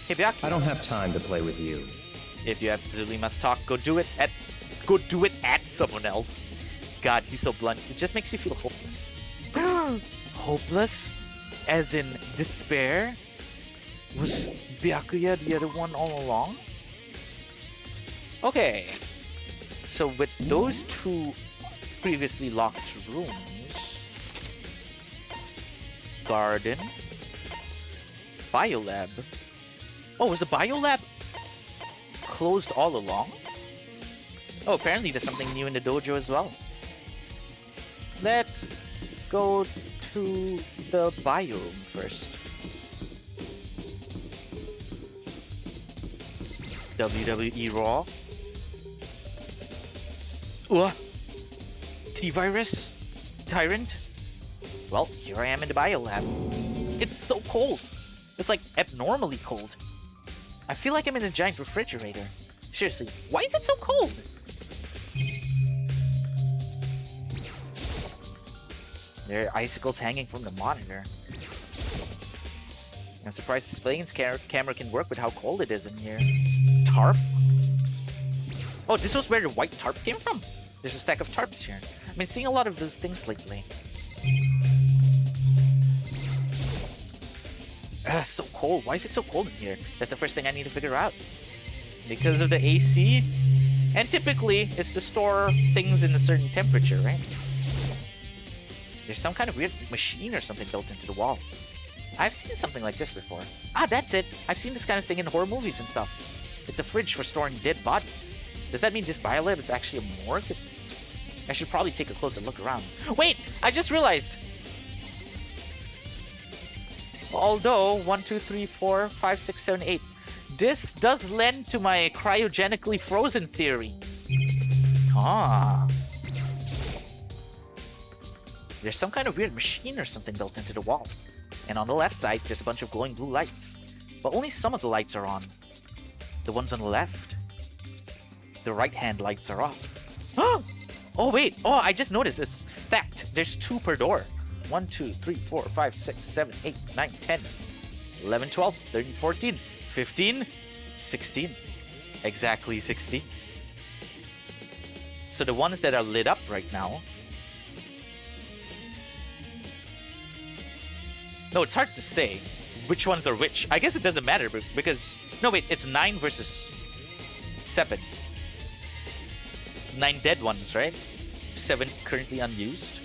Hey Byakuya. I don't have time to play with you. If you absolutely must talk, go do it at someone else. God, he's so blunt. It just makes you feel hopeless. Hopeless? As in despair? Was Byakuya the other one all along? Okay. So with those two previously locked rooms, garden, biolab. Oh, was the biolab closed all along? Oh, apparently there's something new in the dojo as well. Let's go to the bio room first. WWE Raw. T-Virus? Tyrant? Well, here I am in the biolab. It's so cold. It's like abnormally cold. I feel like I'm in a giant refrigerator. Seriously, why is it so cold? There are icicles hanging from the monitor. I'm surprised the surveillance camera can work with how cold it is in here. Tarp? Oh, this was where the white tarp came from? There's a stack of tarps here. I've been seeing a lot of those things lately. So cold. Why is it so cold in here? That's the first thing I need to figure out. Because of the AC? And typically, it's to store things in a certain temperature, right? There's some kind of weird machine or something built into the wall. I've seen something like this before. Ah, that's it! I've seen this kind of thing in horror movies and stuff. It's a fridge for storing dead bodies. Does that mean this biolab is actually a morgue? I should probably take a closer look around. Wait! I just realized! Although 1, 2, 3, 4, 5, 6, 7, 8. This does lend to my cryogenically frozen theory. Ah. There's some kind of weird machine or something built into the wall. And on the left side, there's a bunch of glowing blue lights. But only some of the lights are on. The ones on the left. The right-hand lights are off. Oh, wait. Oh, I just noticed it's stacked. There's 2 per door. 1, 2, 3, 4, 5, 6, 7, 8, 9, 10, 11, 12, 13, 14, 15, 16. Exactly 16. So the ones that are lit up right now... No, it's hard to say which ones are which. I guess it doesn't matter because... No, wait, it's 9 versus 7. 9 dead ones, right? 7 currently unused.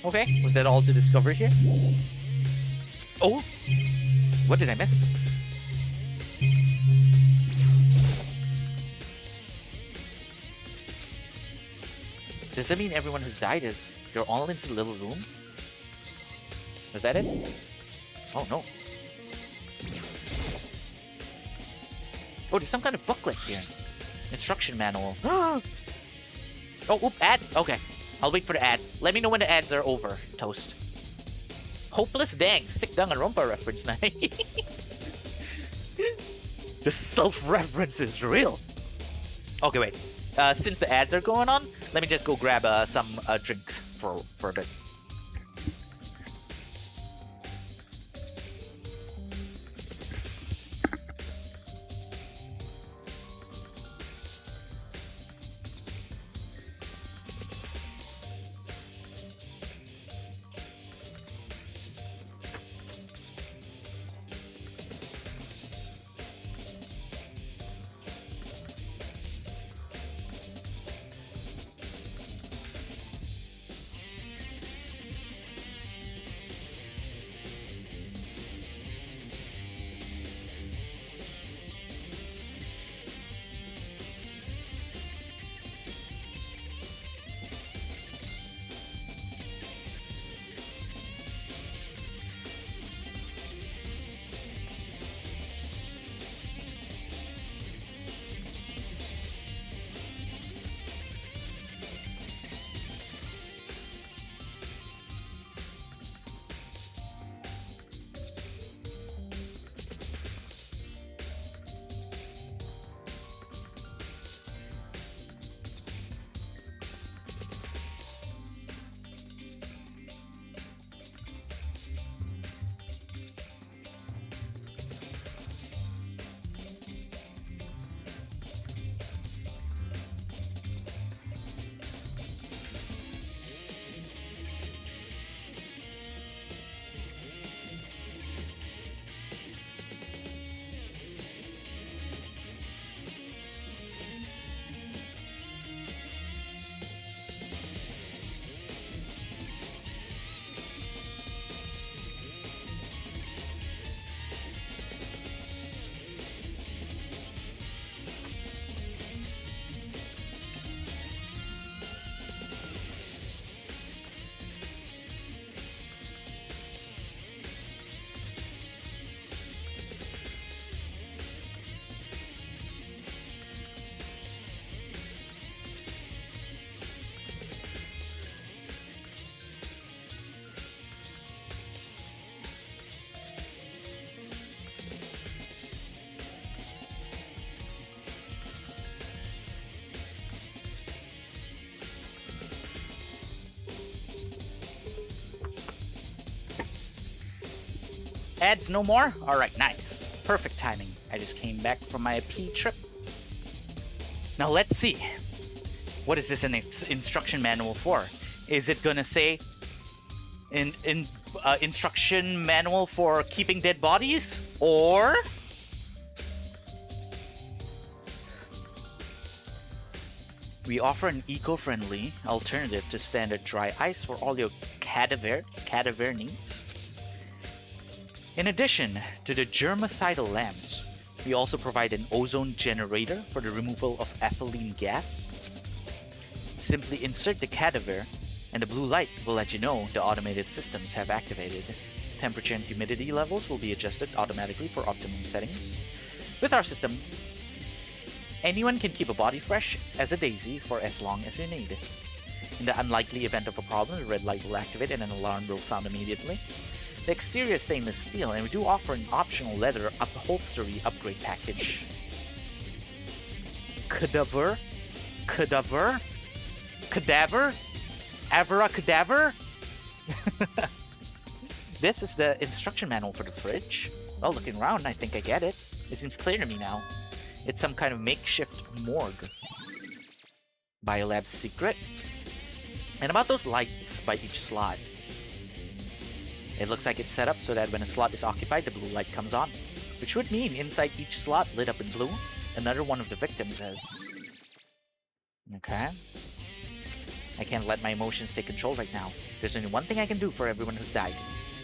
Okay, was that all to discover here? Oh! What did I miss? Does that mean everyone who's died is... They're all in this little room? Is that it? Oh no. Oh, there's some kind of booklet here. Instruction manual. Oh, oop, ads. Okay. I'll wait for the ads. Let me know when the ads are over, Toast. Hopeless dang. Sick Dangonronpa reference now. The self-reference is real. Okay, wait. Since the ads are going on, let me just go grab some drinks for a bit. Ads no more? Alright, nice. Perfect timing. I just came back from my pee trip. Now let's see. What is this an instruction manual for? Is it gonna say instruction manual for keeping dead bodies? Or we offer an eco-friendly alternative to standard dry ice for all your cadaver needs. In addition to the germicidal lamps, we also provide an ozone generator for the removal of ethylene gas. Simply insert the cadaver and the blue light will let you know the automated systems have activated. Temperature and humidity levels will be adjusted automatically for optimum settings. With our system, anyone can keep a body fresh as a daisy for as long as you need. In the unlikely event of a problem, the red light will activate and an alarm will sound immediately. The exterior is stainless steel, and we do offer an optional leather upholstery upgrade package. Cadaver? Cadaver? Cadaver? Avera cadaver? This is the instruction manual for the fridge. Well, looking around, I think I get it. It seems clear to me now. It's some kind of makeshift morgue. Biolab's secret. And about those lights by each slot. It looks like it's set up so that when a slot is occupied, the blue light comes on. Which would mean inside each slot lit up in blue, another one of the victims is... Okay. I can't let my emotions take control right now. There's only one thing I can do for everyone who's died.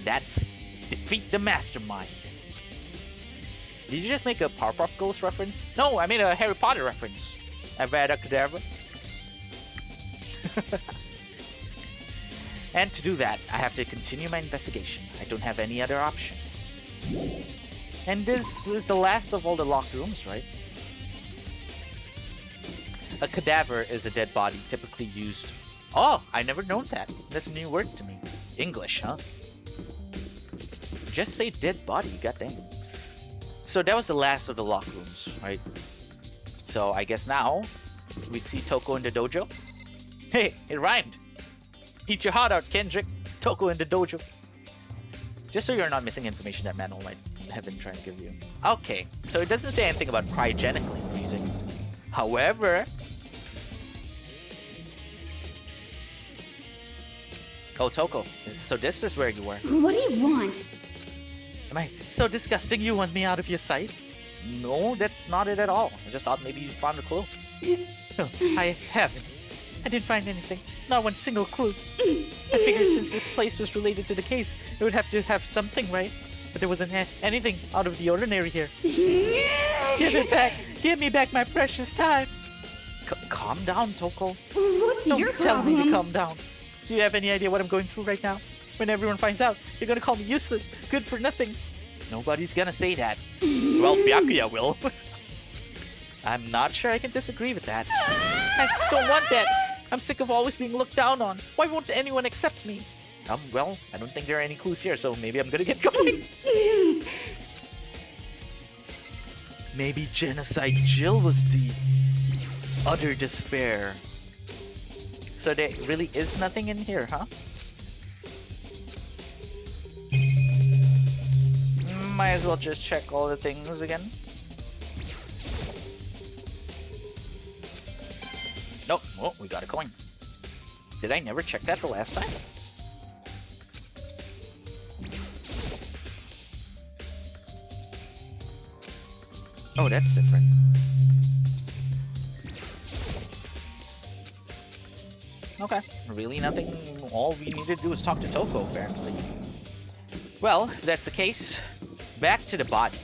That's defeat the mastermind. Did you just make a Powerpuff Girls reference? No, I made a Harry Potter reference. Avada Kedavra. And to do that, I have to continue my investigation. I don't have any other option. And this is the last of all the locked rooms, right? A cadaver is a dead body typically used... Oh, I never known that. That's a new word to me. English, huh? Just say dead body, goddamn. So that was the last of the locked rooms, right? So I guess now we see Toko in the dojo. Hey, it rhymed. Eat your heart out, Kendrick. Toko in the dojo. Just so you're not missing information that Manuel might have been trying to give you. Okay, so it doesn't say anything about cryogenically freezing. However... Oh, Toko. So this is where you were. What do you want? Am I so disgusting you want me out of your sight? No, that's not it at all. I just thought maybe you found a clue. No, I haven't. I didn't find anything. Not one single clue. I figured since this place was related to the case, it would have to have something, right? But there wasn't anything out of the ordinary here. Give it back! Give me back my precious time! Calm down, Toko. What's your Don't tell me to problem? calm down. Do you have any idea what I'm going through right now? When everyone finds out, you're gonna call me useless, good for nothing. Nobody's gonna say that. Well, Byakuya will. I'm not sure I can disagree with that. I don't want that. I'm sick of always being looked down on. Why won't anyone accept me? Well, I don't think there are any clues here, so maybe I'm gonna get going. Maybe Genocide Jill was the utter despair. So there really is nothing in here, huh? Might as well just check all the things again. Nope. Oh, we got a coin. Did I never check that the last time? Oh, that's different. Okay. Really nothing. All we need to do is talk to Toko, apparently. Well, if that's the case, back to the body.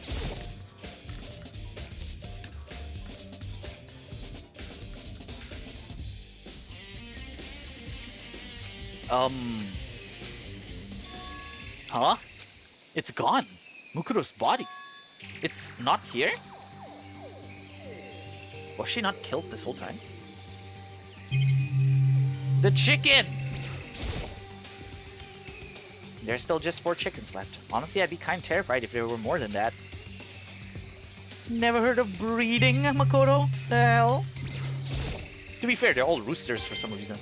Huh? It's gone. Mukuro's body. It's not here? Was she not killed this whole time? The chickens! There's still just 4 chickens left. Honestly, I'd be kind of terrified if there were more than that. Never heard of breeding, Makoto? The hell? To be fair, they're all roosters for some reason.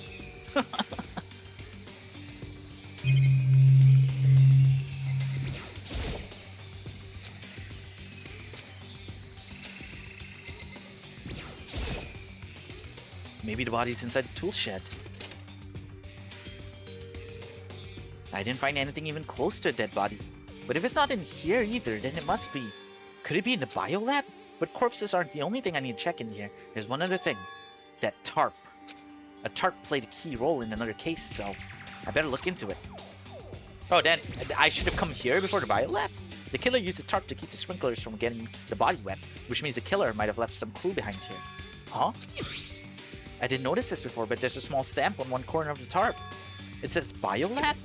Maybe the body's inside the tool shed. I didn't find anything even close to a dead body. But if it's not in here either, then it must be. Could it be in the biolab? But corpses aren't the only thing I need to check in here. There's one other thing. That tarp. A tarp played a key role in another case, so I better look into it. Oh, then I should have come here before the biolab? The killer used a tarp to keep the sprinklers from getting the body wet, which means the killer might have left some clue behind here. Huh? I didn't notice this before, but there's a small stamp on one corner of the tarp. It says biolab?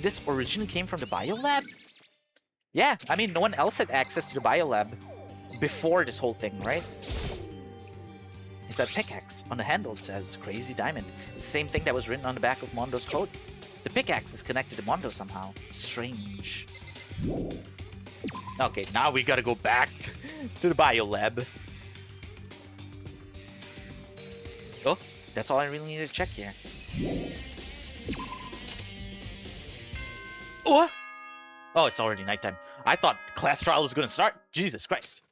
This originally came from the biolab? Yeah, I mean, no one else had access to the biolab before this whole thing, right? It's that pickaxe. On the handle it says Crazy Diamond. It's the same thing that was written on the back of Mondo's coat. The pickaxe is connected to Mondo somehow. Strange. Okay, now we gotta go back to the biolab. Oh, that's all I really need to check here. Oh! Oh, it's already nighttime. I thought class trial was gonna start. Jesus Christ.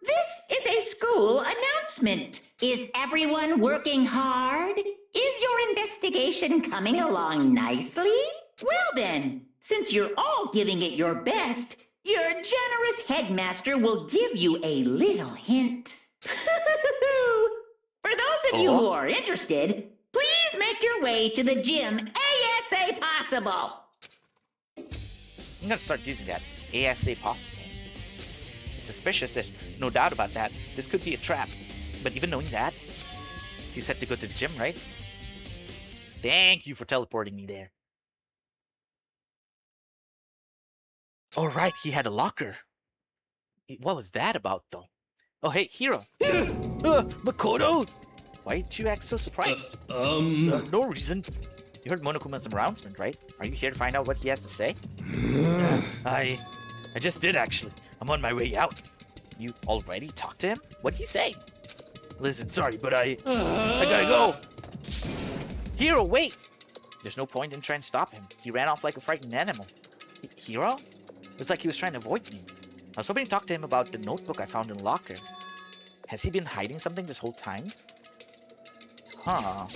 This is a school announcement. Is everyone working hard? Is your investigation coming along nicely? Well then, since you're all giving it your best, your generous headmaster will give you a little hint. For those of you who are interested, please make your way to the gym ASA possible. I'm gonna start using that. ASA possible. It's suspicious, there's no doubt about that. This could be a trap. But even knowing that, he said to go to the gym, right? Thank you for teleporting me there. Alright, he had a locker. What was that about, though? Oh, hey, Hiro. Makoto! Why did you act so surprised? No reason. You heard Monokuma's announcement, right? Are you here to find out what he has to say? I just did, actually. I'm on my way out. You already talked to him? What'd he say? Listen, sorry, but I gotta go. Hiro, wait! There's no point in trying to stop him. He ran off like a frightened animal. Hiro? It was like he was trying to avoid me. I was hoping to talk to him about the notebook I found in the locker. Has he been hiding something this whole time? Huh.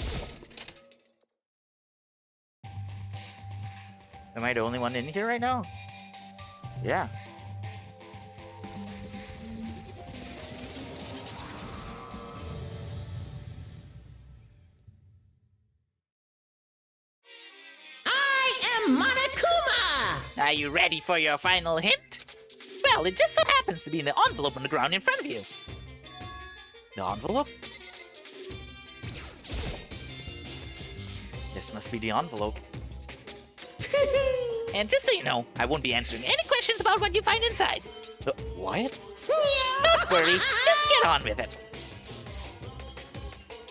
Am I the only one in here right now? Yeah. Monokuma! Are you ready for your final hint? Well, it just so happens to be in the envelope on the ground in front of you. The envelope? This must be the envelope. And just so you know, I won't be answering any questions about what you find inside. What? Don't worry, just get on with it.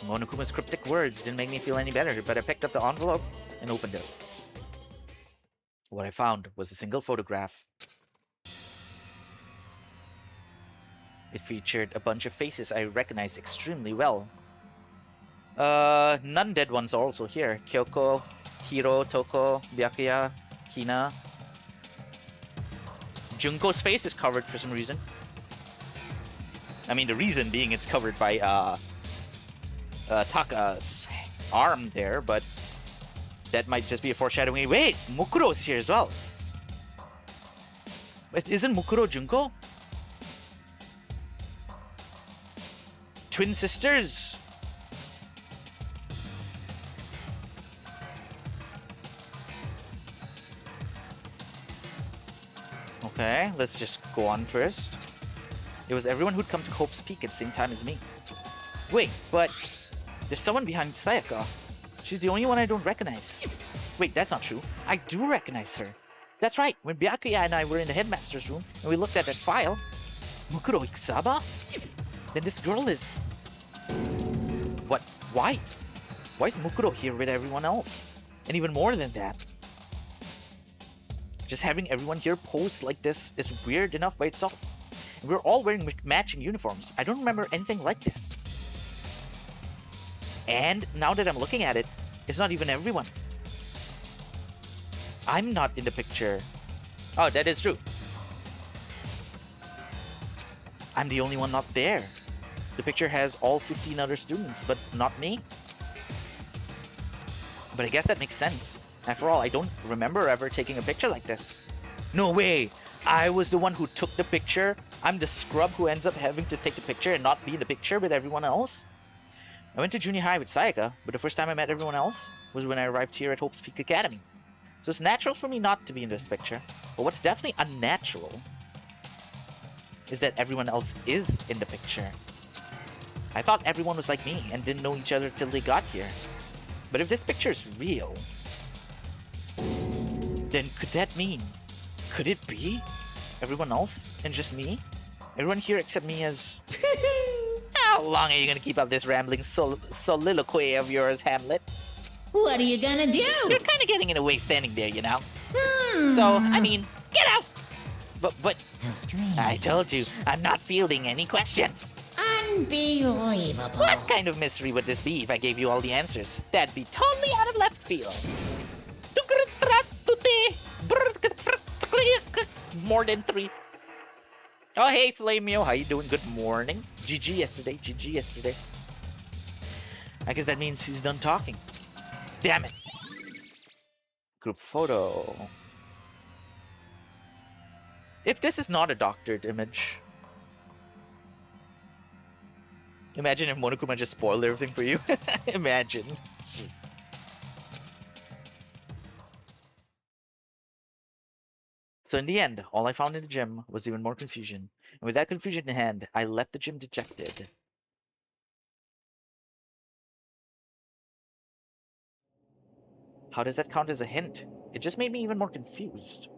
Monokuma's cryptic words didn't make me feel any better, but I picked up the envelope and opened it. What I found was a single photograph. It featured a bunch of faces I recognized extremely well. Non-dead ones are also here. Kyoko, Hiro, Toko, Byakuya, Hina. Junko's face is covered for some reason. I mean, the reason being it's covered by Taka's arm there, but that might just be a foreshadowing. Wait, Mukuro's here as well. But isn't Mukuro Junko? Twin sisters? Okay, let's just go on first. It was everyone who'd come to Hope's Peak at the same time as me. Wait, but there's someone behind Sayaka. She's the only one I don't recognize. Wait, that's not true. I do recognize her. That's right, when Byakuya and I were in the headmaster's room and we looked at that file, Mukuro Ikusaba? Then this girl is... What? Why? Why is Mukuro here with everyone else? And even more than that, just having everyone here pose like this is weird enough by itself. And we're all wearing matching uniforms. I don't remember anything like this. And now that I'm looking at it, it's not even everyone. I'm not in the picture. Oh, that is true. I'm the only one not there. The picture has all 15 other students, but not me. But I guess that makes sense. After all, I don't remember ever taking a picture like this. No way! I was the one who took the picture. I'm the scrub who ends up having to take the picture and not be in the picture with everyone else. I went to junior high with Sayaka, but the first time I met everyone else was when I arrived here at Hope's Peak Academy. So it's natural for me not to be in this picture. But what's definitely unnatural is that everyone else is in the picture. I thought everyone was like me and didn't know each other till they got here. But if this picture is real, then could that mean, could it be everyone else and just me? Everyone here except me as... How long are you gonna keep up this rambling soliloquy of yours, Hamlet? What are you gonna do? You're kind of getting in the way standing there, you know? So, I mean, get out! But, How strange. I told you, I'm not fielding any questions. Unbelievable. What kind of mystery would this be if I gave you all the answers? That'd be totally out of left field. More than 3. Oh, hey, Flamio, how you doing? Good morning. GG yesterday. I guess that means he's done talking. Damn it. Group photo. If this is not a doctored image, imagine if Monokuma just spoiled everything for you. Imagine. So in the end, all I found in the gym was even more confusion. And with that confusion in hand, I left the gym dejected. How does that count as a hint? It just made me even more confused.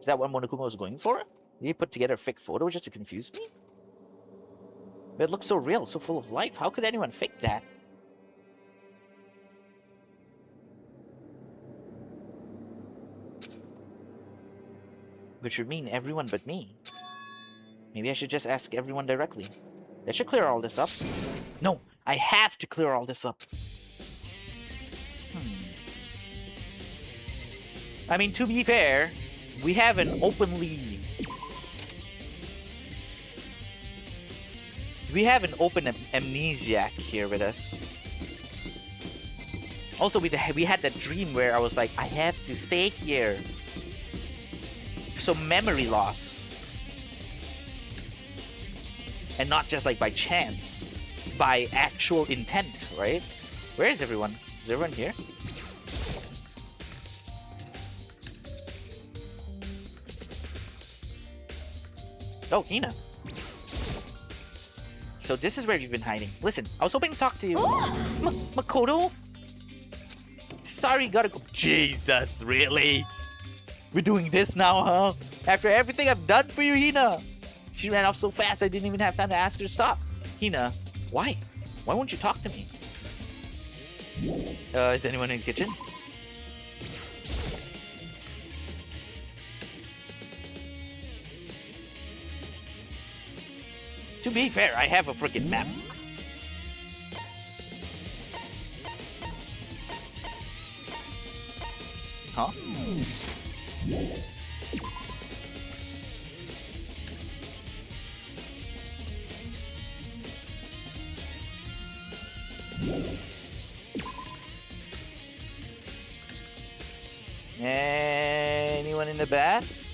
Is that what Monokuma was going for? Did he put together a fake photo just to confuse me? But it looks so real, so full of life. How could anyone fake that? Which would mean everyone but me. Maybe I should just ask everyone directly. That should clear all this up. No, I have to clear all this up. I mean, to be fair, we have an openly... We have an open amnesiac here with us. Also, we had that dream where I was like, I have to stay here. So memory loss. And not just like by chance. By actual intent, right? Where is everyone? Is everyone here? Oh, Hina. So this is where you've been hiding. Listen, I was hoping to talk to you. Makoto? Sorry, gotta go. Jesus, really? We're doing this now, huh? After everything I've done for you, Hina. She ran off so fast I didn't even have time to ask her to stop. Hina, why? Why won't you talk to me? Is anyone in the kitchen? To be fair, I have a freaking map. Huh? Anyone in the bath?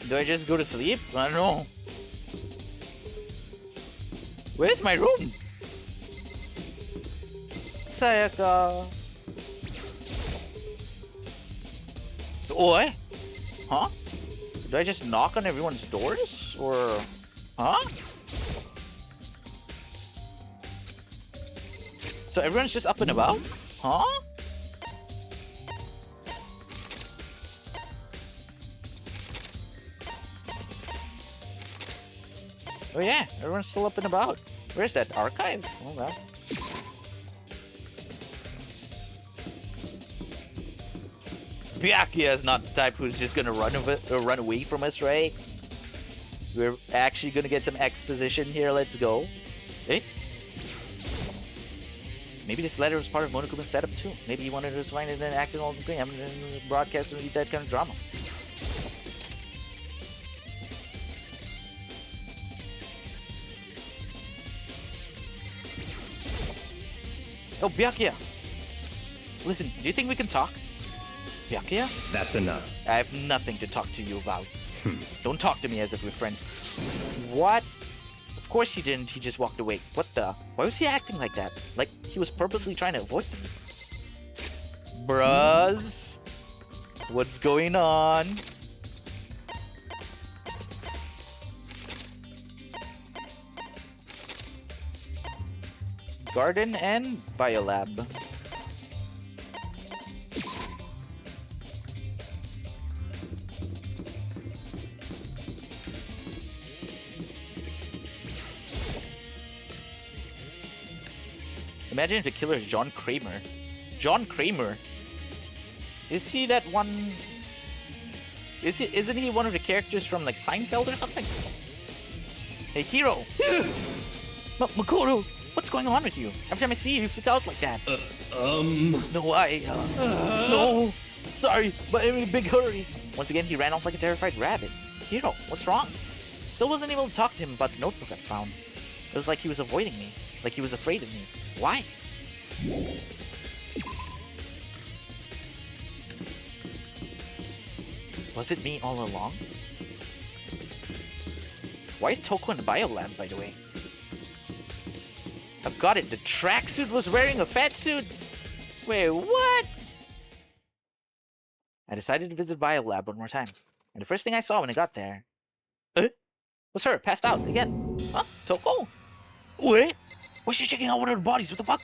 Do I just go to sleep? I don't know. Where's my room? Sayaka. Oi? Huh? Do I just knock on everyone's doors? Or... Huh? So everyone's just up and about? Huh? Oh yeah, everyone's still up and about. Where's that archive? Oh well. Byakuya is not the type who's just gonna run away from us, right? We're actually gonna get some exposition here. Let's go. Eh? Maybe this letter was part of Monokuma's setup too. Maybe he wanted us to find it and then act all great. I'm gonna broadcast and read that kind of drama. Oh, Byakuya! Listen, do you think we can talk? Byakuya? That's enough. I have nothing to talk to you about. Don't talk to me as if we're friends. What? Of course he didn't, he just walked away. What the? Why was he acting like that? Like he was purposely trying to avoid me. Bruhs? What's going on? Garden and Biolab. Imagine if the killer is John Kramer. John Kramer? Is he that one... Isn't he one of the characters from like Seinfeld or something? Hey, Hero! Makoto! What's going on with you? Every time I see you, you freak out like that. No, no! Sorry, but I'm in a big hurry. Once again, he ran off like a terrified rabbit. Hero, what's wrong? Still wasn't able to talk to him about the notebook I found. It was like he was avoiding me. Like he was afraid of me. Why? Was it me all along? Why is Toko in the biolab, by the way? I've got it. The tracksuit was wearing a fat suit. Wait, what? I decided to visit biolab one more time. And the first thing I saw when I got there... was her, passed out again. Huh? Toko? Wait? Why is she checking out one of the bodies? What the fuck?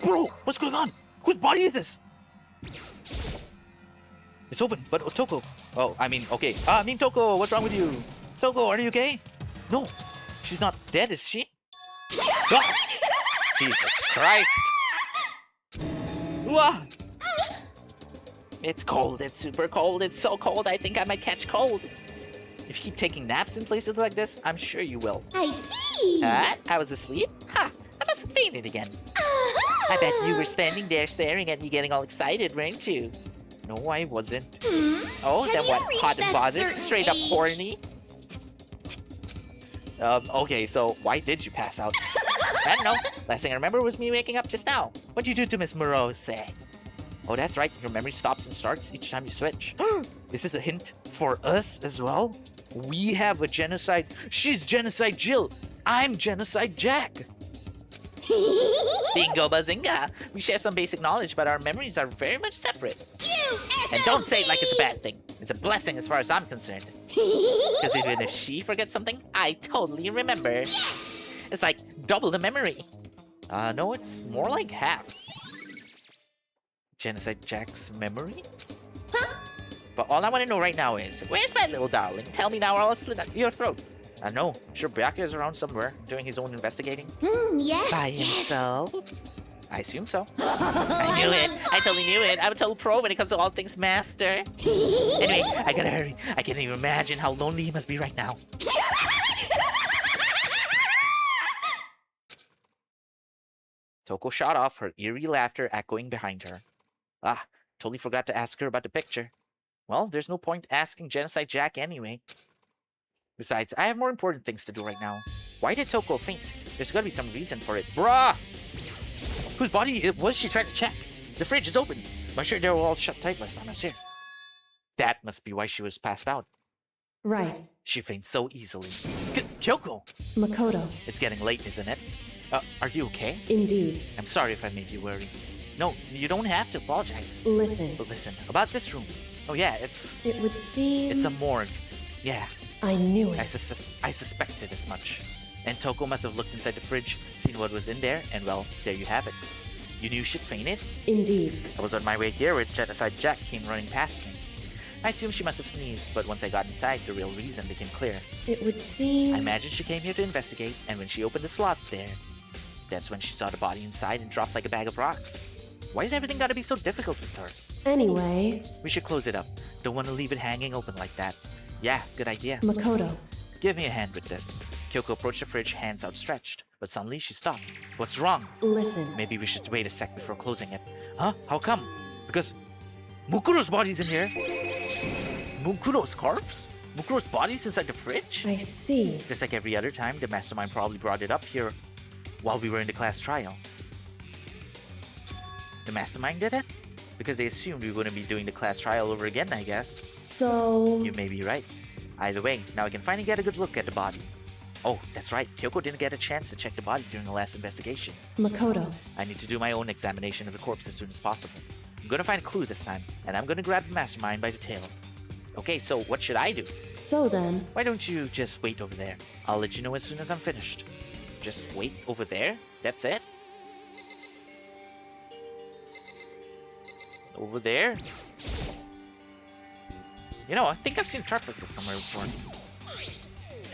Bro, what's going on? Whose body is this? It's open, but Toko. Oh, I mean, okay. Toko, what's wrong with you? Toko, are you okay? No, she's not dead, is she? Ah! Jesus Christ. Wah! It's cold, it's super cold, it's so cold, I think I might catch cold. If you keep taking naps in places like this, I'm sure you will. I see. I was asleep? Ha! I must have fainted again. I bet you were standing there staring at me getting all excited, weren't you? No, I wasn't. Oh, Have then you what? reached Hot and that bothered? certain Straight up age? horny? Okay, so why did you pass out? I don't know. Last thing I remember was me waking up just now. What'd you do to Miss Morose? Oh, that's right. Your memory stops and starts each time you switch. Is this a hint for us as well? We have a genocide. She's Genocide Jill. I'm Genocide Jack. Bingo bazinga. We share some basic knowledge, but our memories are very much separate. And don't say it like it's a bad thing. It's a blessing as far as I'm concerned. Because even if she forgets something, I totally remember. Yes! It's like double the memory. No, it's more like half. Genocide Jack's memory? Huh? But all I want to know right now is, where's my little darling? Tell me now or I'll slit your throat. I know. Sure, Byakuya is around somewhere, doing his own investigating. Yes. By himself? I assume so. I knew it. I totally knew it. I'm a total pro when it comes to all things master. Anyway, I gotta hurry. I can't even imagine how lonely he must be right now. Toko shot off, her eerie laughter echoing behind her. Ah, totally forgot to ask her about the picture. Well, there's no point asking Genocide Jack anyway. Besides, I have more important things to do right now. Why did Toko faint? There's gotta be some reason for it. Bruh! Whose body was she trying to check? The fridge is open. I'm sure they were all shut tight last time I was here. That must be why she was passed out. Right. She faints so easily. Kyoko! Makoto. It's getting late, isn't it? Are you okay? Indeed. I'm sorry if I made you worry. No, you don't have to apologize. Listen. But listen, about this room. Oh yeah, it's It would seem... a morgue. Yeah, I knew I it. suspected as much. And Toko must have looked inside the fridge, seen what was in there, and well, there you have it. You knew she'd fainted? Indeed. I was on my way here when Genocide Jack came running past me. I assumed she must have sneezed, but once I got inside, the real reason became clear. It would seem... I imagine she came here to investigate, and when she opened the slot there, that's when she saw the body inside and dropped like a bag of rocks. Why is everything gotta be so difficult with her? Anyway... We should close it up. Don't want to leave it hanging open like that. Yeah, good idea. Makoto. Give me a hand with this. Kyoko approached the fridge, hands outstretched. But suddenly she stopped. What's wrong? Listen. Maybe we should wait a sec before closing it. Huh? How come? Because Mukuro's body's in here. Mukuro's corpse? Mukuro's body's inside the fridge? I see. Just like every other time, the mastermind probably brought it up here while we were in the class trial. The mastermind did it? Because they assumed we wouldn't be doing the class trial over again, I guess. So. You may be right. Either way, now I can finally get a good look at the body. Oh, that's right. Kyoko didn't get a chance to check the body during the last investigation. Makoto. I need to do my own examination of the corpse as soon as possible. I'm gonna find a clue this time, and I'm gonna grab the mastermind by the tail. Okay, so what should I do? So then. Why don't you just wait over there? I'll let you know as soon as I'm finished. Just wait over there? That's it? Over there? You know, I think I've seen a tarp like this somewhere before.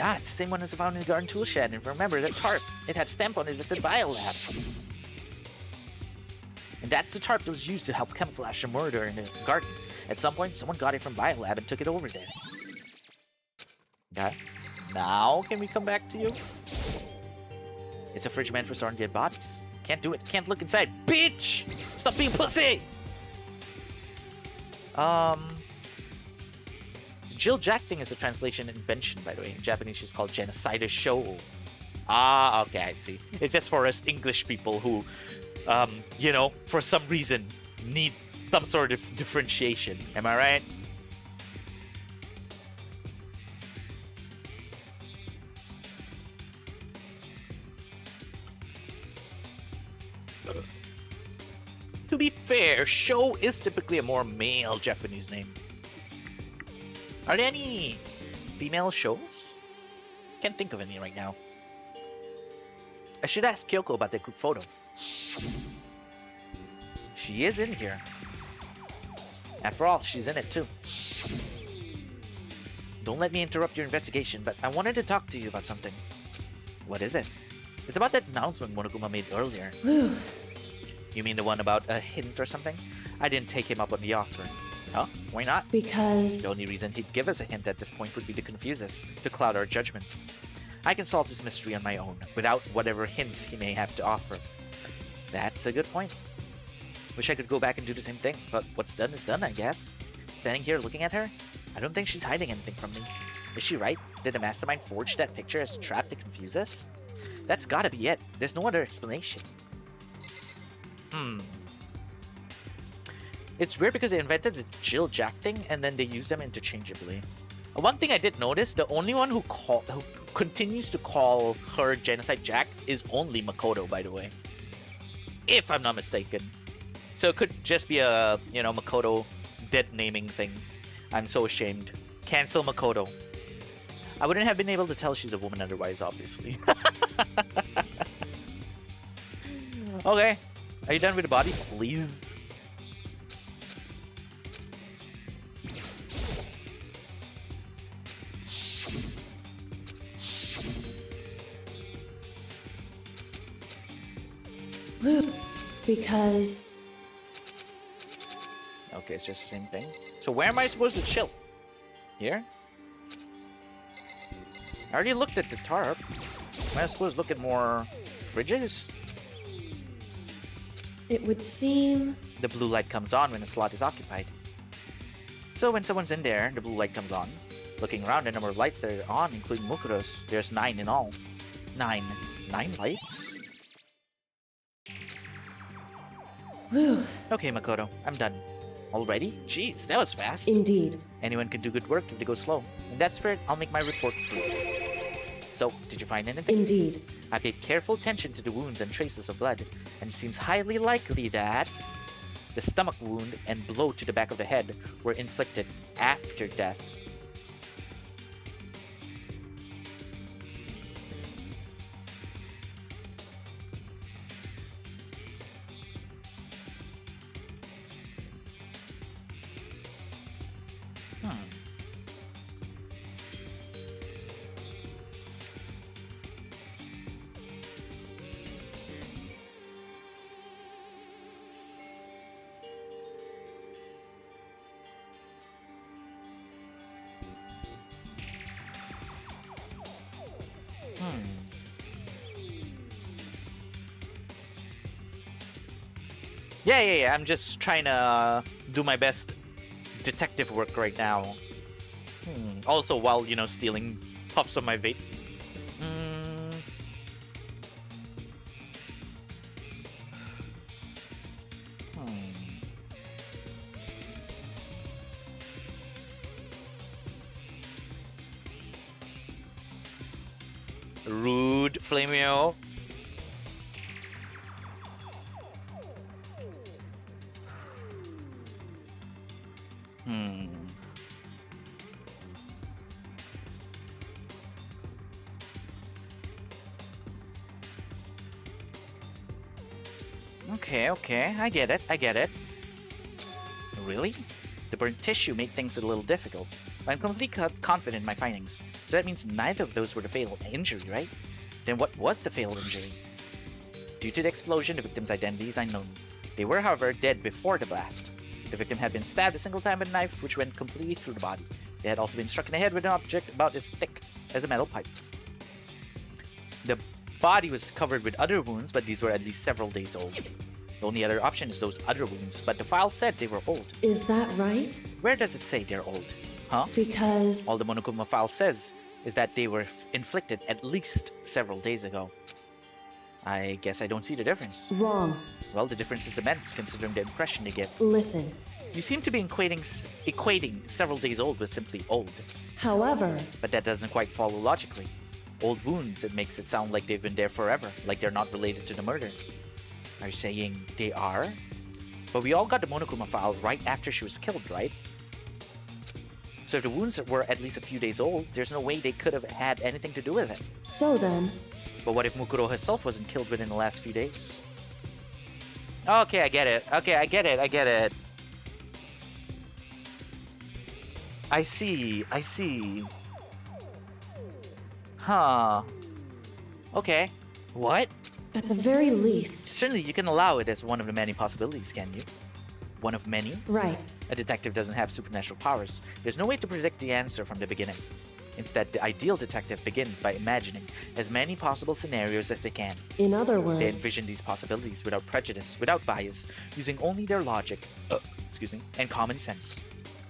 Ah, it's the same one as I found in the garden tool shed. And if I remember, that tarp, it had a stamp on it that said Biolab. And that's the tarp that was used to help camouflage the murder in the garden. At some point, someone got it from Biolab and took it over there. Okay. Now, can we come back to you? It's a fridge meant for storing dead bodies. Can't do it. Can't look inside. Bitch! Stop being pussy! The Jill Jack thing is a translation invention, by the way. In Japanese, she's called genocide show. Ah, okay, I see. It's just for us English people who, you know, for some reason, need some sort of differentiation. Am I right? To be fair, Sho is typically a more male Japanese name. Are there any female shows? Can't think of any right now. I should ask Kyoko about that group photo. She is in here. After all, she's in it too. Don't let me interrupt your investigation, but I wanted to talk to you about something. What is it? It's about that announcement Monokuma made earlier. You mean the one about a hint or something? I didn't take him up on the offer. Huh? Why not? Because. The only reason he'd give us a hint at this point would be to confuse us, to cloud our judgment. I can solve this mystery on my own, without whatever hints he may have to offer. That's a good point. Wish I could go back and do the same thing, but what's done is done, I guess. Standing here looking at her, I don't think she's hiding anything from me. Is she right? Did the mastermind forge that picture as a trap to confuse us? That's gotta be it. There's no other explanation. It's weird because they invented the Jill Jack thing and then they used them interchangeably. One thing I did notice, the only one who continues to call her Genocide Jack is only Makoto, by the way. If I'm not mistaken. So it could just be a, you know, Makoto dead naming thing. I'm so ashamed. Cancel Makoto. I wouldn't have been able to tell she's a woman otherwise, obviously. Okay. Are you done with the body? Please. Because. Okay, it's just the same thing. So where am I supposed to chill? Here? I already looked at the tarp. Am I supposed to look at more fridges? It would seem. The blue light comes on when a slot is occupied. So when someone's in there, the blue light comes on. Looking around, the number of lights that are on, including Mukuro's, there's 9 in all. 9 lights? Whew. Okay, Makoto, I'm done. Already? Jeez, that was fast. Indeed. Anyone can do good work if they go slow. In that spirit, I'll make my report brief. So, did you find anything? Indeed. I paid careful attention to the wounds and traces of blood, and it seems highly likely that the stomach wound and blow to the back of the head were inflicted after death. Yeah. I'm just trying to do my best detective work right now. Also, while, you know, stealing puffs of my vape. Rude, Flamio. Okay, I get it. Really? The burnt tissue made things a little difficult. I'm completely confident in my findings. So that means neither of those were the fatal injury, right? Then what was the fatal injury? Due to the explosion, the victim's identity is unknown. They were, however, dead before the blast. The victim had been stabbed a single time with a knife, which went completely through the body. They had also been struck in the head with an object about as thick as a metal pipe. The body was covered with other wounds, but these were at least several days old. The only other option is those other wounds, but the file said they were old. Is that right? Where does it say they're old? Huh? Because... All the Monokuma file says is that they were inflicted at least several days ago. I guess I don't see the difference. Wrong. Well, the difference is immense considering the impression they give. Listen. You seem to be equating several days old with simply old. However... But that doesn't quite follow logically. Old wounds, it makes it sound like they've been there forever, like they're not related to the murder. Are you saying they are? But we all got the Monokuma file right after she was killed, right? So if the wounds were at least a few days old, there's no way they could have had anything to do with it. So then... But what if Mukuro herself wasn't killed within the last few days? Okay, I get it. I see. Huh. Okay. What? At the very least... Certainly you can allow it as one of the many possibilities, can you? One of many? Right. A detective doesn't have supernatural powers. There's no way to predict the answer from the beginning. Instead, the ideal detective begins by imagining as many possible scenarios as they can. In other words... They envision these possibilities without prejudice, without bias, using only their logic, and common sense.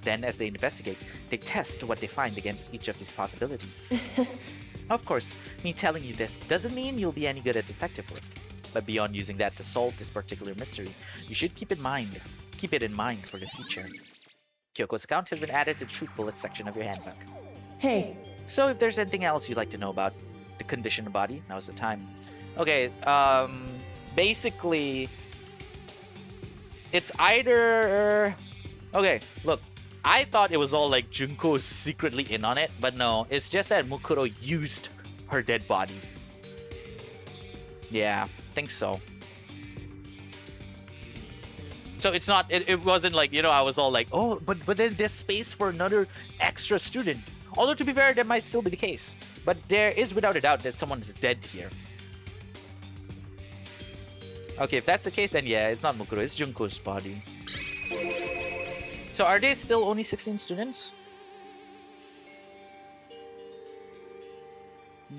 Then, as they investigate, they test what they find against each of these possibilities. Of course, me telling you this doesn't mean you'll be any good at detective work. But beyond using that to solve this particular mystery, you should keep it in mind for the future. Kyoko's account has been added to the Truth Bullet section of your handbook. Hey. So if there's anything else you'd like to know about the condition of the body, now's the time. Okay, basically, it's either... Okay, look. I thought it was all like Junko secretly in on it, but no, it's just that Mukuro used her dead body. Yeah, think so. So it's not, it wasn't like, I was all like, oh, but then there's space for another extra student. Although to be fair, that might still be the case. But there is without a doubt that someone is dead here. Okay, if that's the case, then yeah, it's not Mukuro, it's Junko's body. So are they still only 16 students?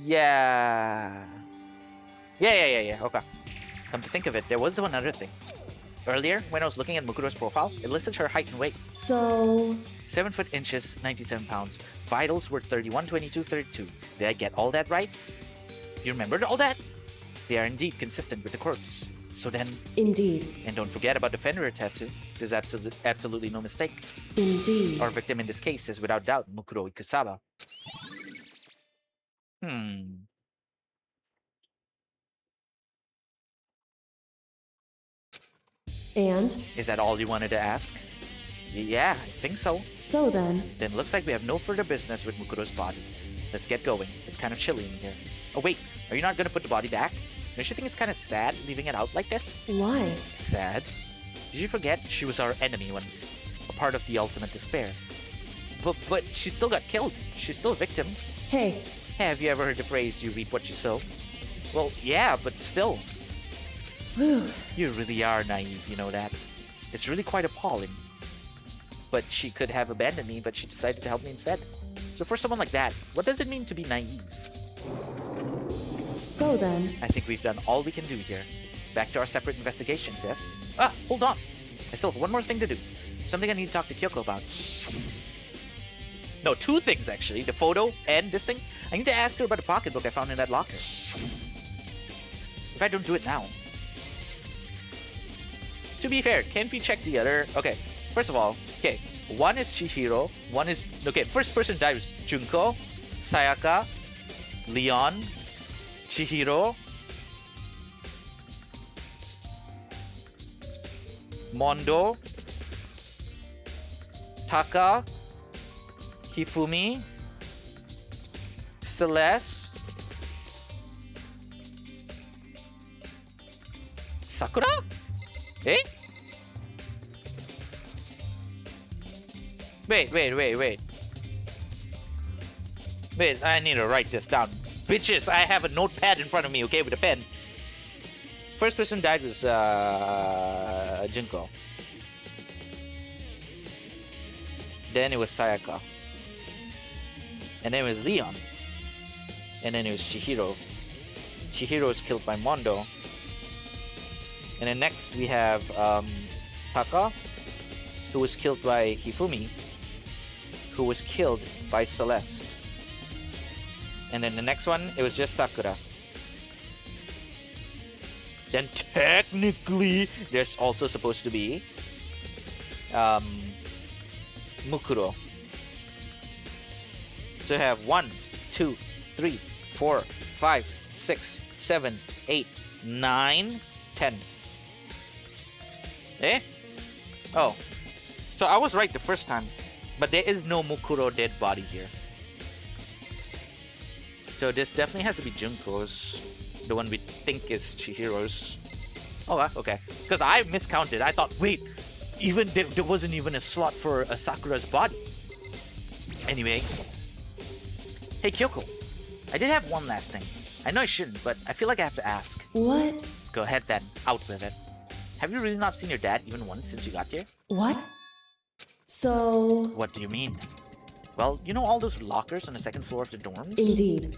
Yeah. Okay. Come to think of it, there was one other thing. Earlier, when I was looking at Mukuro's profile, it listed her height and weight. So... 7 foot inches, 97 pounds. Vitals were 31, 22, 32. Did I get all that right? You remembered all that? They are indeed consistent with the corpse. So then... Indeed. And don't forget about the Fenrir tattoo. There's absolutely no mistake. Indeed. Our victim in this case is without doubt Mukuro Ikusaba. And? Is that all you wanted to ask? Yeah, I think so. So then... Then it looks like we have no further business with Mukuro's body. Let's get going. It's kind of chilly in here. Oh wait, are you not gonna put the body back? Don't you think it's kind of sad leaving it out like this? Why? Sad? Did you forget she was our enemy once? A part of the ultimate despair. But she still got killed. She's still a victim. Hey. Have you ever heard the phrase, you reap what you sow? Well, yeah, but still. Whew. You really are naive, you know that? It's really quite appalling. But she could have abandoned me, but she decided to help me instead. So for someone like that, what does it mean to be naive? So then... I think we've done all we can do here. Back to our separate investigations, yes? Ah, hold on! I still have one more thing to do. Something I need to talk to Kyoko about. No, two things actually. The photo and this thing. I need to ask her about the pocketbook I found in that locker. If I don't do it now. To be fair, can't we check the other? Okay, first of all, okay, one is Chihiro, one is... Okay, first person died was Junko, Sayaka, Leon, Chihiro, Mondo, Taka, Hifumi, Celeste, Sakura? Eh? Wait. Wait, I need to write this down. Bitches, I have a notepad in front of me, okay, with a pen. First person died was Junko. Then it was Sayaka. And then it was Leon. And then it was Chihiro. Chihiro was killed by Mondo. And then next we have Taka, who was killed by Hifumi, who was killed by Celeste. And then the next one, it was just Sakura. Then technically, there's also supposed to be Mukuro. So you have 1, 2, 3, 4, 5, 6, 7, 8, 9, 10. Eh? Oh. So I was right the first time. But there is no Mukuro dead body here. So this definitely has to be Junko's. The one we think is Chihiro's. Oh, okay. Because I miscounted. I thought, wait, even there wasn't even a slot for a Sakura's body. Anyway. Hey, Kyoko. I did have one last thing. I know I shouldn't, but I feel like I have to ask. What? Go ahead then. Out with it. Have you really not seen your dad even once since you got here? What? So... What do you mean? Well, you know all those lockers on the second floor of the dorms? Indeed.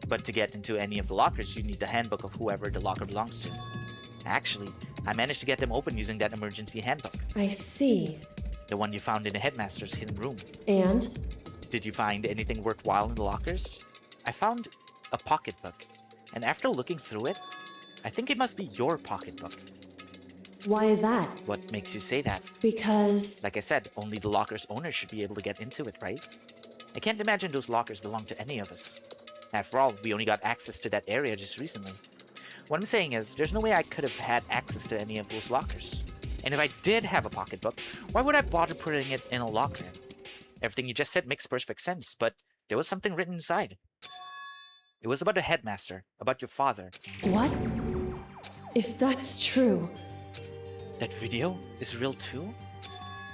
But to get into any of the lockers, you need the handbook of whoever the locker belongs to. Actually, I managed to get them open using that emergency handbook. I see. The one you found in the headmaster's hidden room. And? Did you find anything worthwhile in the lockers? I found a pocketbook. And after looking through it, I think it must be your pocketbook. Why is that? What makes you say that? Because... Like I said, only the locker's owner should be able to get into it, right? I can't imagine those lockers belong to any of us. After all, we only got access to that area just recently. What I'm saying is, there's no way I could have had access to any of those lockers. And if I did have a pocketbook, why would I bother putting it in a locker? Everything you just said makes perfect sense, but there was something written inside. It was about the headmaster, about your father. What? If that's true... That video is real too?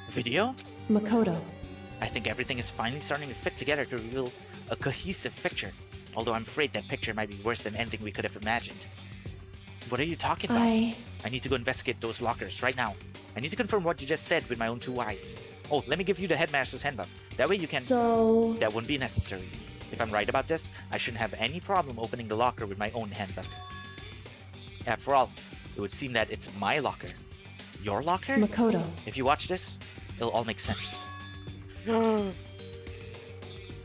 Video? Makoto. I think everything is finally starting to fit together to reveal a cohesive picture. Although I'm afraid that picture might be worse than anything we could have imagined. What are you talking about? I need to go investigate those lockers right now. I need to confirm what you just said with my own 2 eyes. Oh, let me give you the headmaster's handbook. That way you can... So... That wouldn't be necessary. If I'm right about this, I shouldn't have any problem opening the locker with my own handbook. After all, it would seem that it's my locker. Your locker? Makoto. If you watch this, it'll all make sense. A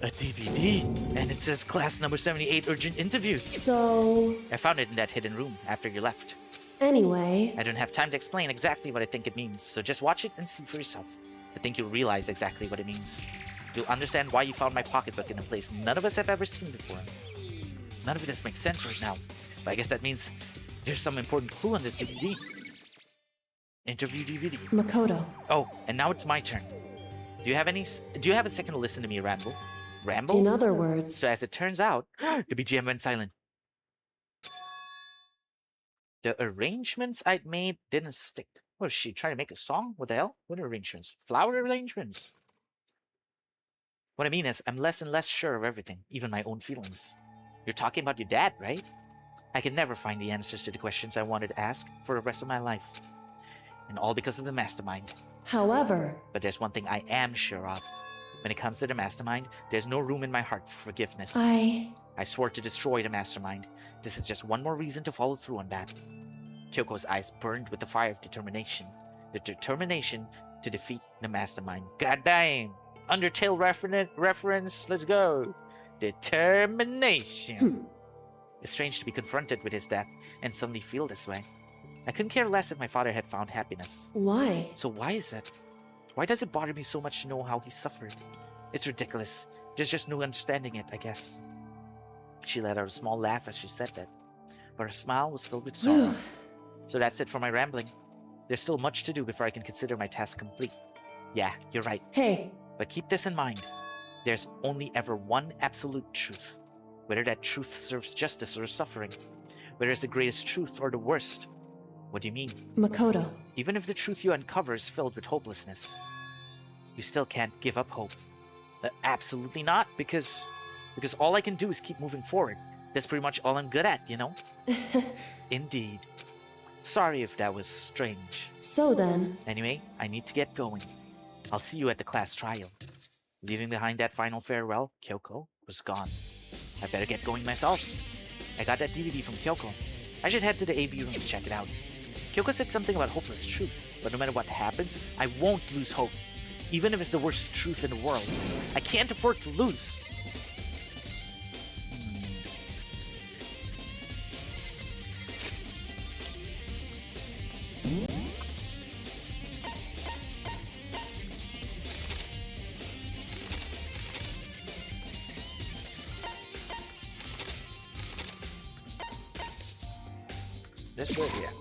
DVD, and it says class number 78 urgent interviews. So... I found it in that hidden room after you left. Anyway... I don't have time to explain exactly what I think it means, so just watch it and see for yourself. I think you'll realize exactly what it means. You'll understand why you found my pocketbook in a place none of us have ever seen before. None of this makes sense right now, but I guess that means there's some important clue on this DVD. Interview DVD. Makoto. Oh, and now it's my turn. Do you have a second to listen to me ramble? Ramble? In other words... So as it turns out, the BGM went silent. The arrangements I'd made didn't stick. Was she trying to make a song? What the hell? What arrangements? Flower arrangements? What I mean is, I'm less and less sure of everything, even my own feelings. You're talking about your dad, right? I can never find the answers to the questions I wanted to ask for the rest of my life. And all because of the mastermind. However... But there's one thing I am sure of. When it comes to the mastermind, there's no room in my heart for forgiveness. I swore to destroy the mastermind. This is just one more reason to follow through on that. Kyoko's eyes burned with the fire of determination. The determination to defeat the mastermind. God damn! Undertale reference, let's go! Determination! It's strange to be confronted with his death and suddenly feel this way. I couldn't care less if my father had found happiness. Why? So why is it? Why does it bother me so much to know how he suffered? It's ridiculous. There's just no understanding it, I guess. She let out a small laugh as she said that, but her smile was filled with sorrow. So that's it for my rambling. There's still much to do before I can consider my task complete. Yeah, you're right. Hey, But keep this in mind. There's only ever one absolute truth. Whether that truth serves justice or suffering. Whether it's the greatest truth or the worst. What do you mean? Makoto. Even if the truth you uncover is filled with hopelessness, you still can't give up hope. Absolutely not, because all I can do is keep moving forward. That's pretty much all I'm good at, you know? Indeed. Sorry if that was strange. So then, Anyway, I need to get going. I'll see you at the class trial. Leaving behind that final farewell, Kyoko was gone. I better get going myself. I got that DVD from Kyoko. I should head to the AV room to check it out. Kyoko said something about hopeless truth, but no matter what happens, I won't lose hope. Even if it's the worst truth in the world. I can't afford to lose. This way, yeah.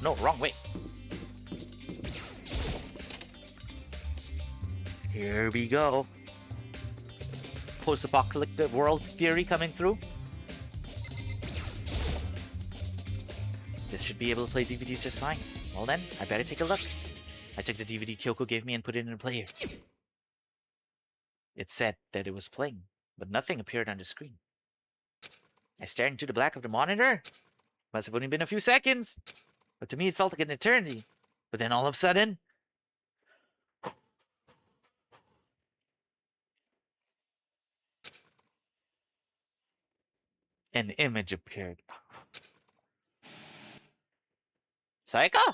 No, wrong way. Here we go. Post-apocalyptic world theory coming through. This should be able to play DVDs just fine. Well then, I better take a look. I took the DVD Kyoko gave me and put it in a player. It said that it was playing, but nothing appeared on the screen. I stared into the black of the monitor. Must have only been a few seconds. But to me it felt like an eternity. But then all of a sudden... an image appeared. Sayaka?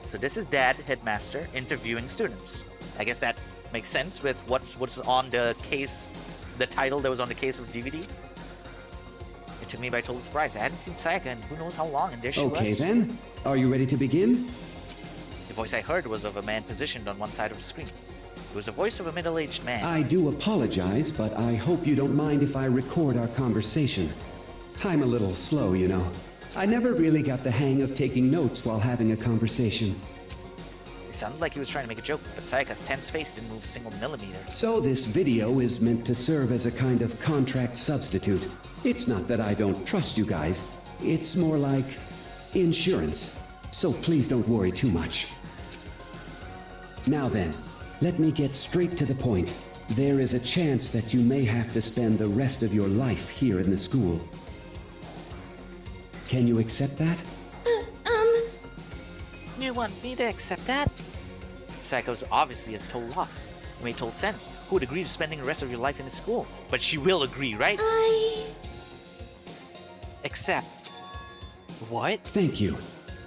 So this is Dad, Headmaster, interviewing students. I guess that makes sense with what's on the case, the title that was on the case of the DVD. It took me by total surprise. I hadn't seen Sayaka in who knows how long, and there she was. Okay then, are you ready to begin? The voice I heard was of a man positioned on one side of the screen. It was the voice of a middle-aged man. I do apologize, but I hope you don't mind if I record our conversation. I'm a little slow, you know. I never really got the hang of taking notes while having a conversation. It sounded like he was trying to make a joke, but Sayaka's tense face didn't move a single millimeter. So this video is meant to serve as a kind of contract substitute. It's not that I don't trust you guys. It's more like insurance. So please don't worry too much. Now then, let me get straight to the point. There is a chance that you may have to spend the rest of your life here in the school. Can you accept that? You want me to accept that? Sayaka was obviously at a total loss. It made total sense. Who would agree to spending the rest of your life in the school? But she will agree, right? Accept. What? Thank you.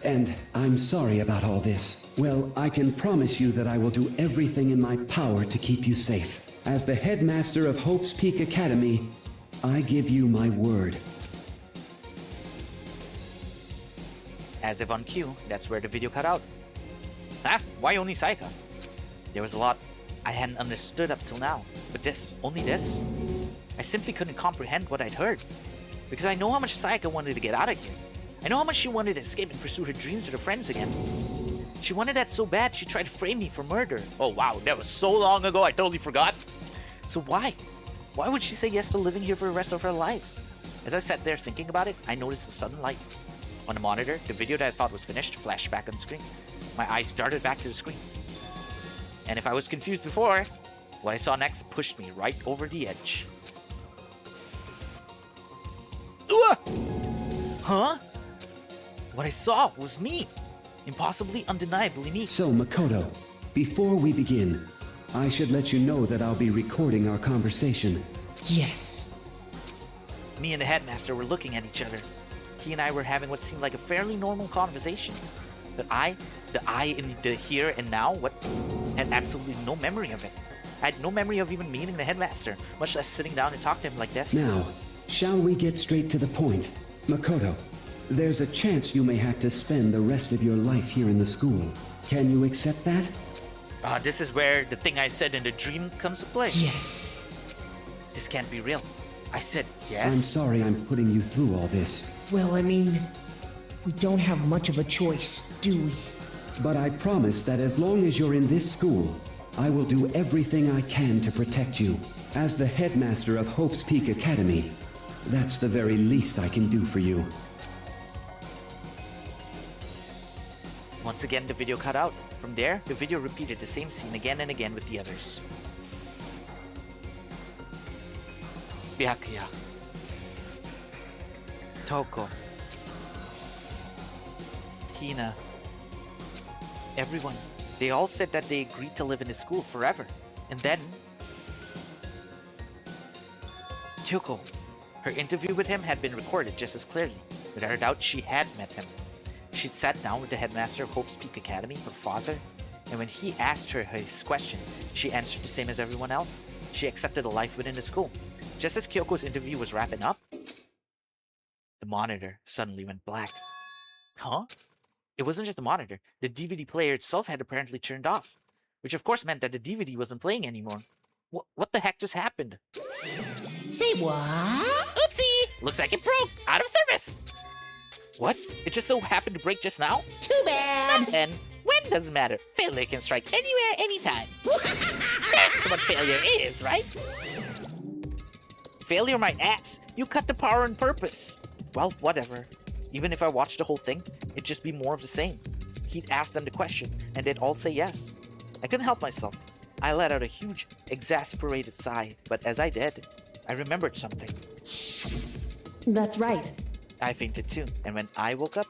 And I'm sorry about all this. Well, I can promise you that I will do everything in my power to keep you safe. As the headmaster of Hope's Peak Academy, I give you my word. As if on cue, that's where the video cut out. Ah, why only Sayaka? There was a lot I hadn't understood up till now. But this, only this? I simply couldn't comprehend what I'd heard. Because I know how much Sayaka wanted to get out of here. I know how much she wanted to escape and pursue her dreams with her friends again. She wanted that so bad she tried to frame me for murder. Oh wow, that was so long ago I totally forgot. So why? Why would she say yes to living here for the rest of her life? As I sat there thinking about it, I noticed a sudden light. On the monitor, the video that I thought was finished flashed back on the screen. My eyes darted back to the screen. And if I was confused before, what I saw next pushed me right over the edge. Huh? What I saw was me. Impossibly, undeniably me. So, Makoto, before we begin, I should let you know that I'll be recording our conversation. Yes. Me and the headmaster were looking at each other. He and I were having what seemed like a fairly normal conversation. But the I in the here and now, had absolutely no memory of it. I had no memory of even meeting the headmaster, much less sitting down and talk to him like this. Now, shall we get straight to the point? Makoto, There's a chance you may have to spend the rest of your life here in the school. Can you accept that? This is where the thing I said in the dream comes to play. Yes. This can't be real. I said yes. I'm sorry I'm putting you through all this, Well, I mean, we don't have much of a choice, do we? but I promise that as long as you're in this school, I will do everything I can to protect you. As the headmaster of Hope's Peak Academy, that's the very least I can do for you. Once again, the video cut out. From there, the video repeated the same scene again and again with the others. Byakuya, Toko, Hina, everyone. They all said that they agreed to live in the school forever. And then Kyoko, her interview with him had been recorded just as clearly. Without a doubt, she had met him. She'd sat down with the headmaster of Hope's Peak Academy, her father, and when he asked her his question, she answered the same as everyone else. She accepted a life within the school. Just as Kyoko's interview was wrapping up, the monitor suddenly went black. Huh? It wasn't just the monitor. The DVD player itself had apparently turned off, which of course meant that the DVD wasn't playing anymore. What the heck just happened? Say what? Oopsie! Looks like it broke! Out of service! What? It just so happened to break just now? Too bad. And when doesn't matter. Failure can strike anywhere, anytime. That's what failure is, right? Failure, my ass. You cut the power on purpose. Well, whatever. Even if I watched the whole thing, it'd just be more of the same. He'd ask them the question, and they'd all say yes. I couldn't help myself. I let out a huge, exasperated sigh, but as I did, I remembered something. That's right. I fainted too, and when I woke up,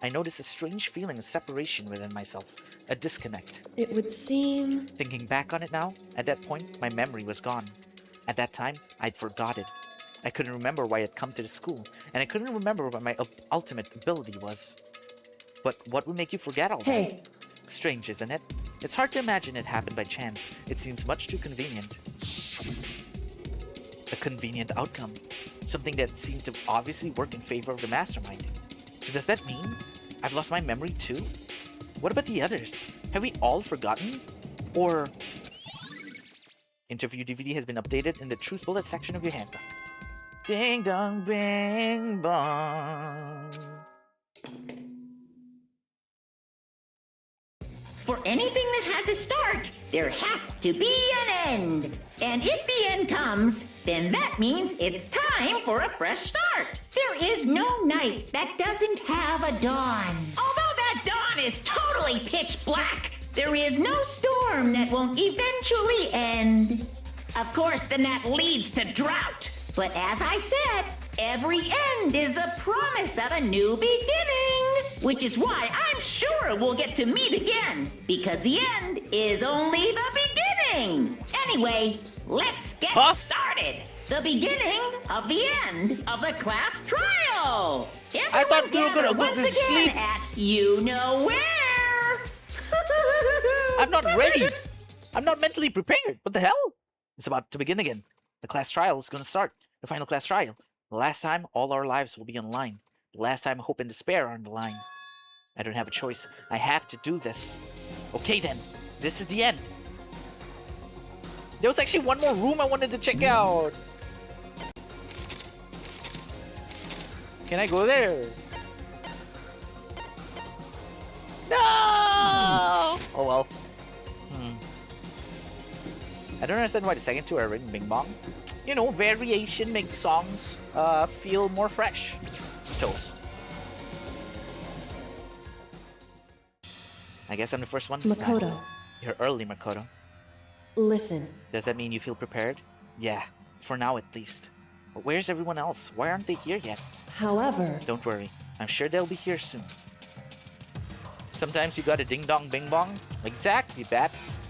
I noticed a strange feeling of separation within myself, a disconnect. It would seem... Thinking back on it now, at that point, my memory was gone. At that time, I'd forgotten. I couldn't remember why I'd come to the school, and I couldn't remember what my ultimate ability was. But what would make you forget all that? Hey, Strange, isn't it? It's hard to imagine it happened by chance. It seems much too convenient. A convenient outcome. Something that seemed to obviously work in favor of the mastermind. So does that mean I've lost my memory too? What about the others? Have we all forgotten? Or... Interview DVD has been updated in the Truth Bullet section of your handbook. Ding dong bing bong. For anything that has a start, there has to be an end. And if the end comes, then that means it's time for a fresh start. There is no night that doesn't have a dawn. Although that dawn is totally pitch black, there is no storm that won't eventually end. Of course, then that leads to drought. But as I said, every end is the promise of a new beginning. Which is why I'm sure we'll get to meet again. Because the end is only the beginning. Anyway, let's get started. The beginning of the end of the class trial. I thought we were gonna go to sleep. At you know where. I'm not ready. I'm not mentally prepared. What the hell? It's about to begin again. The class trial is gonna start. The final class trial. The last time all our lives will be on the line. The last time hope and despair are on the line. I don't have a choice. I have to do this. Okay then. This is the end. There was actually one more room I wanted to check out. Can I go there? No! Oh well. I don't understand why the second two are written Bing Bong. You know, variation makes songs feel more fresh. Toast. I guess I'm the first one this time. Makoto, You're early, Makoto. listen. Does that mean you feel prepared? Yeah, for now at least. But where's everyone else? Why aren't they here yet? However, Don't worry, I'm sure they'll be here soon. Sometimes you gotta ding dong bing bong. Exactly, Bats.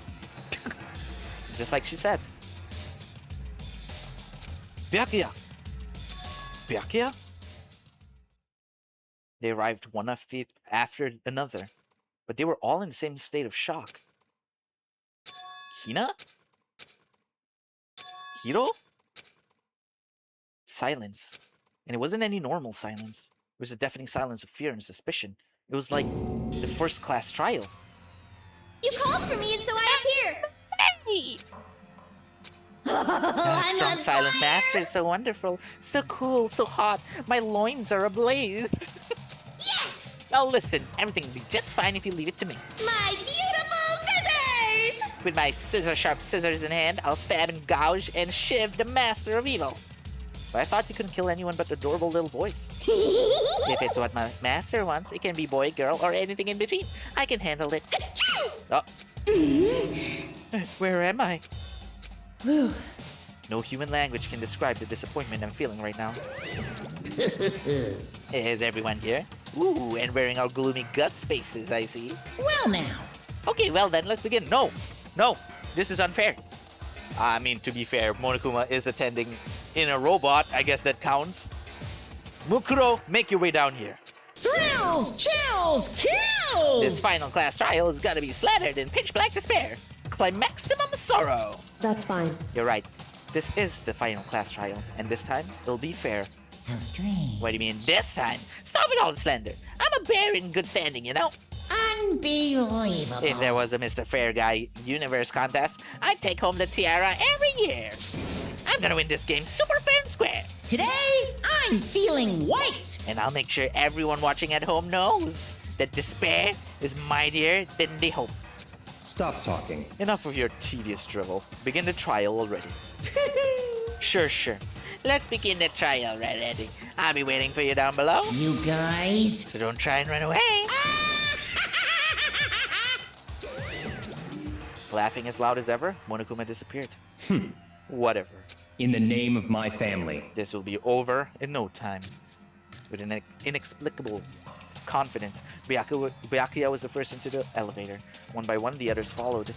Just like she said. Byakuya! Byakuya? They arrived one after another, but they were all in the same state of shock. Hina? Hiro? Silence. And it wasn't any normal silence. was a deafening silence of fear and suspicion. It was like the first class trial. You called for me, and so I appear. Hey! I'm Strong on silent fire. master, so wonderful, so cool, so hot. My loins are ablaze. Yes! Now listen, everything will be just fine if you leave it to me. My beautiful scissors! With my scissor-sharp scissors in hand, I'll stab and gouge and shiv the master of evil. But I thought you couldn't kill anyone but adorable little boys. If it's what my master wants, it can be boy, girl, or anything in between. I can handle it. Oh. Where am I? No human language can describe the disappointment I'm feeling right now. Is everyone here? Ooh, and wearing our gloomy Gus faces, I see. Well now, Okay, well then, let's begin. No, this is unfair. I mean, to be fair, Monokuma is attending in a robot. I guess that counts. Mukuro, make your way down here. thrills, chills, kills! This final class trial is gonna be slathered in pitch black despair. Climaximum sorrow. That's fine. You're right. This is the final class trial, and this time it'll be fair. How strange. What do you mean this time? Stop it all, Slender. I'm a bear in good standing, you know? Unbelievable. If there was a Mr. Fair Guy Universe contest, I'd take home the tiara every year. I'm gonna win this game super fair and square. Today, I'm feeling white. And I'll make sure everyone watching at home knows that despair is mightier than the hope. Stop talking. Enough of your tedious drivel. Begin the trial already. Sure. Let's begin the trial already. I'll be waiting for you down below. You guys. So don't try and run away. Laughing as loud as ever, Monokuma disappeared. Whatever. In the name of my family. This will be over in no time. With an inexplicable confidence, Byakuya was the first into the elevator. One by one, the others followed.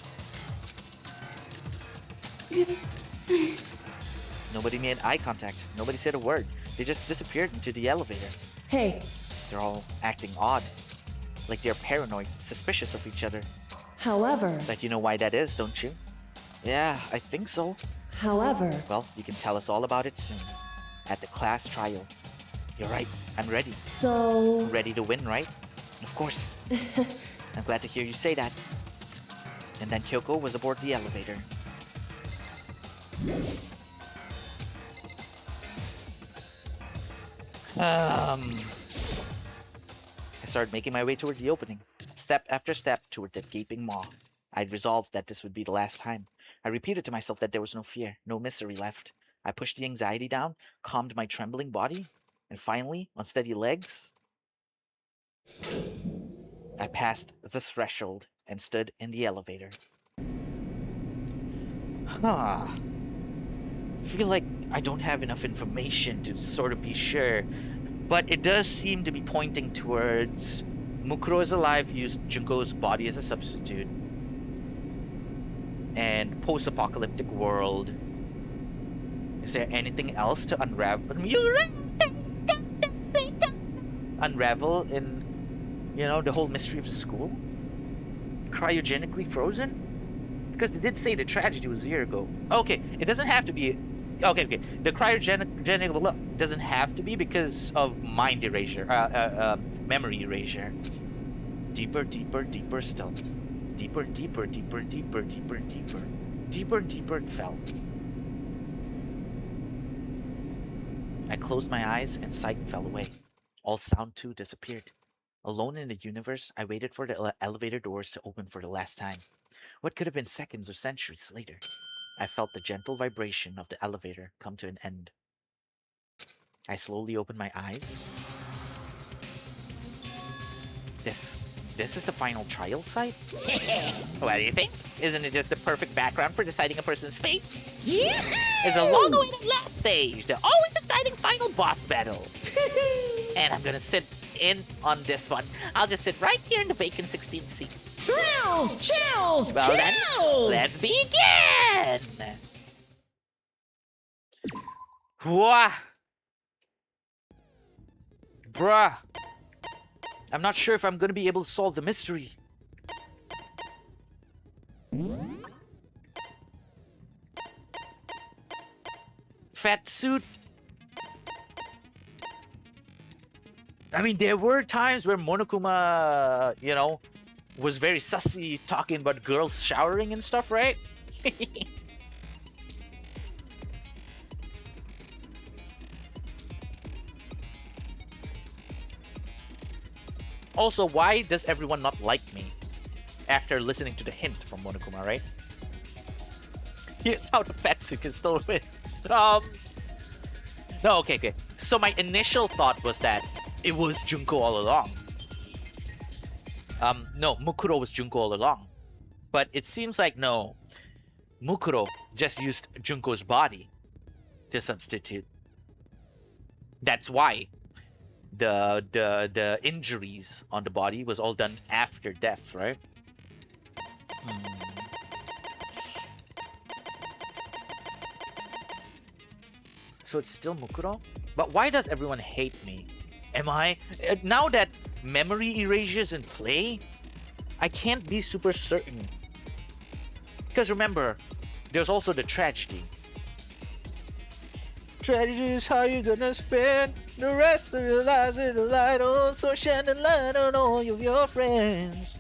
Nobody made eye contact. Nobody said a word. They just disappeared into the elevator. Hey, They're all acting odd. Like they're paranoid, suspicious of each other. however, But you know why that is, don't you? Yeah, I think so. however, Well, you can tell us all about it soon. At the class trial. You're right, I'm ready. so... Ready to win, right? Of course. I'm glad to hear you say that. And then Kyoko was aboard the elevator. I started making my way toward the opening, step after step toward that gaping maw. I'd resolved that this would be the last time. I repeated to myself that there was no fear, no misery left. I pushed the anxiety down, calmed my trembling body, and finally, on steady legs, I passed the threshold and stood in the elevator. I feel like I don't have enough information to sort of be sure, but it does seem to be pointing towards Mukuro is alive, used Junko's body as a substitute, and post-apocalyptic world. Is there anything else to unravel in, you know, the whole mystery of the school? Cryogenically frozen? Because they did say the tragedy was a year ago. Okay, it doesn't have to be. Okay. The cryogenic doesn't have to be because of mind erasure, memory erasure. Deeper still. Deeper and deeper it fell. I closed my eyes and sight fell away. All sound too disappeared. Alone in the universe, I waited for the elevator doors to open for the last time. What could have been seconds or centuries later? I felt the gentle vibration of the elevator come to an end. I slowly opened my eyes. This is the final trial site? What do you think? Isn't it just the perfect background for deciding a person's fate? Yeah! It's a long-awaited last stage, the always exciting final boss battle. And I'm gonna sit in on this one. I'll just sit right here in the vacant 16th seat. Thrills, chills, Well then, kills! let's begin! Whoa! Bruh! I'm not sure if I'm gonna be able to solve the mystery. Fat suit. I mean, there were times where Monokuma, was very sussy talking about girls showering and stuff, right? Also, why does everyone not like me after listening to the hint from Monokuma, right? Here's how the Fatsu can still win. No, okay. So my initial thought was that it was Junko all along. No, Mukuro was Junko all along. But it seems like no, Mukuro just used Junko's body to substitute. That's why the injuries on the body was all done after death, right? So it's still Mukuro? But why does everyone hate me? Am I... now that memory erasure is in play, I can't be super certain. Because remember, there's also the tragedy. Tragedy is how you're gonna spend the rest of your lives in the light on, so shine the light on all of your friends.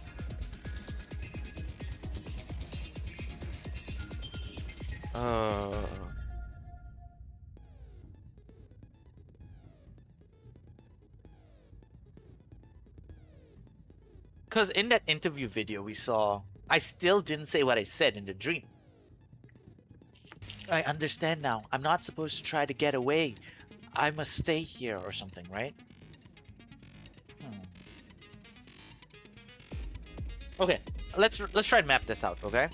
Because in that interview video we saw, I still didn't say what I said in the dream. I understand now. I'm not supposed to try to get away. I must stay here or something, right? Okay, let's try and map this out, okay?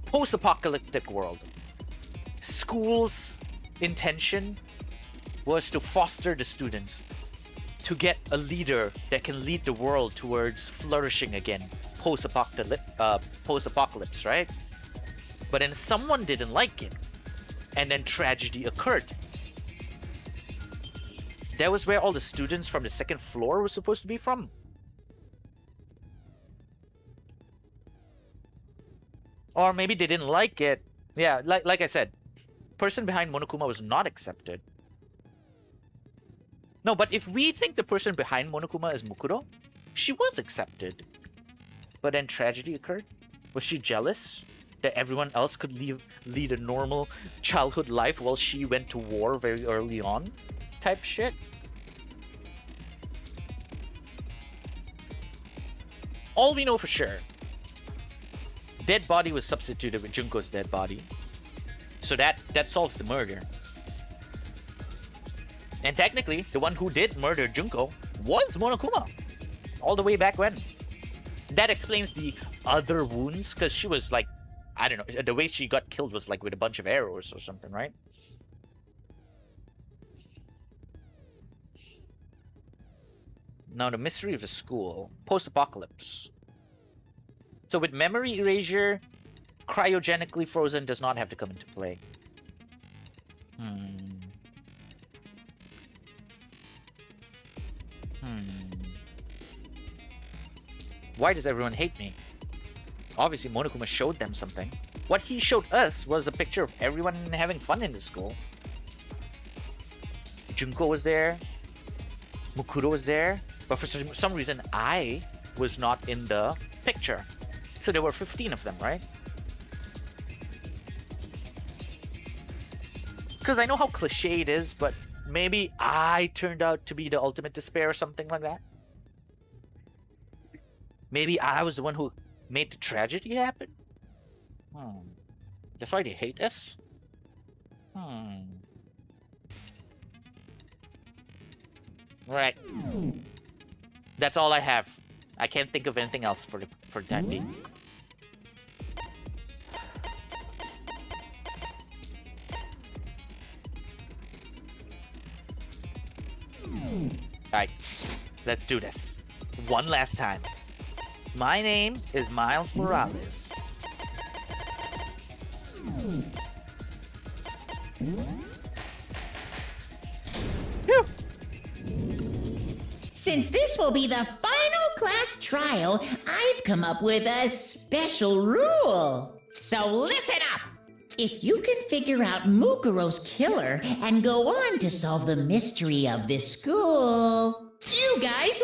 Post-apocalyptic world. School's intention was to foster the students, to get a leader that can lead the world towards flourishing again post-apocalypse, right? But then someone didn't like it, and then tragedy occurred. That was where all the students from the second floor were supposed to be from. Or maybe they didn't like it. Yeah, like I said, person behind Monokuma was not accepted. No, but if we think the person behind Monokuma is Mukuro, she was accepted. But then tragedy occurred? Was she jealous that everyone else could lead a normal childhood life while she went to war very early on? Type shit? All we know for sure, dead body was substituted with Junko's dead body. So that solves the murder. And technically, the one who did murder Junko was Monokuma. All the way back when. That explains the other wounds, because she was like, I don't know, the way she got killed was like with a bunch of arrows or something, right? Now, the mystery of the school. Post-apocalypse. So with memory erasure, cryogenically frozen does not have to come into play. Why does everyone hate me? Obviously, Monokuma showed them something. What he showed us was a picture of everyone having fun in the school. Junko was there. Mukuro was there. But for some reason, I was not in the picture. So there were 15 of them, right? Because I know how cliche it is, but maybe I turned out to be the ultimate despair or something like that. Maybe I was the one who made the tragedy happen? That's why they hate us? Right. That's all I have. I can't think of anything else for the time being. Alright, let's do this. One last time. My name is Miles Morales. Phew. Since this will be the final class trial, I've come up with a special rule. So listen up! if you can figure out Mukuro's killer and go on to solve the mystery of this school, you guys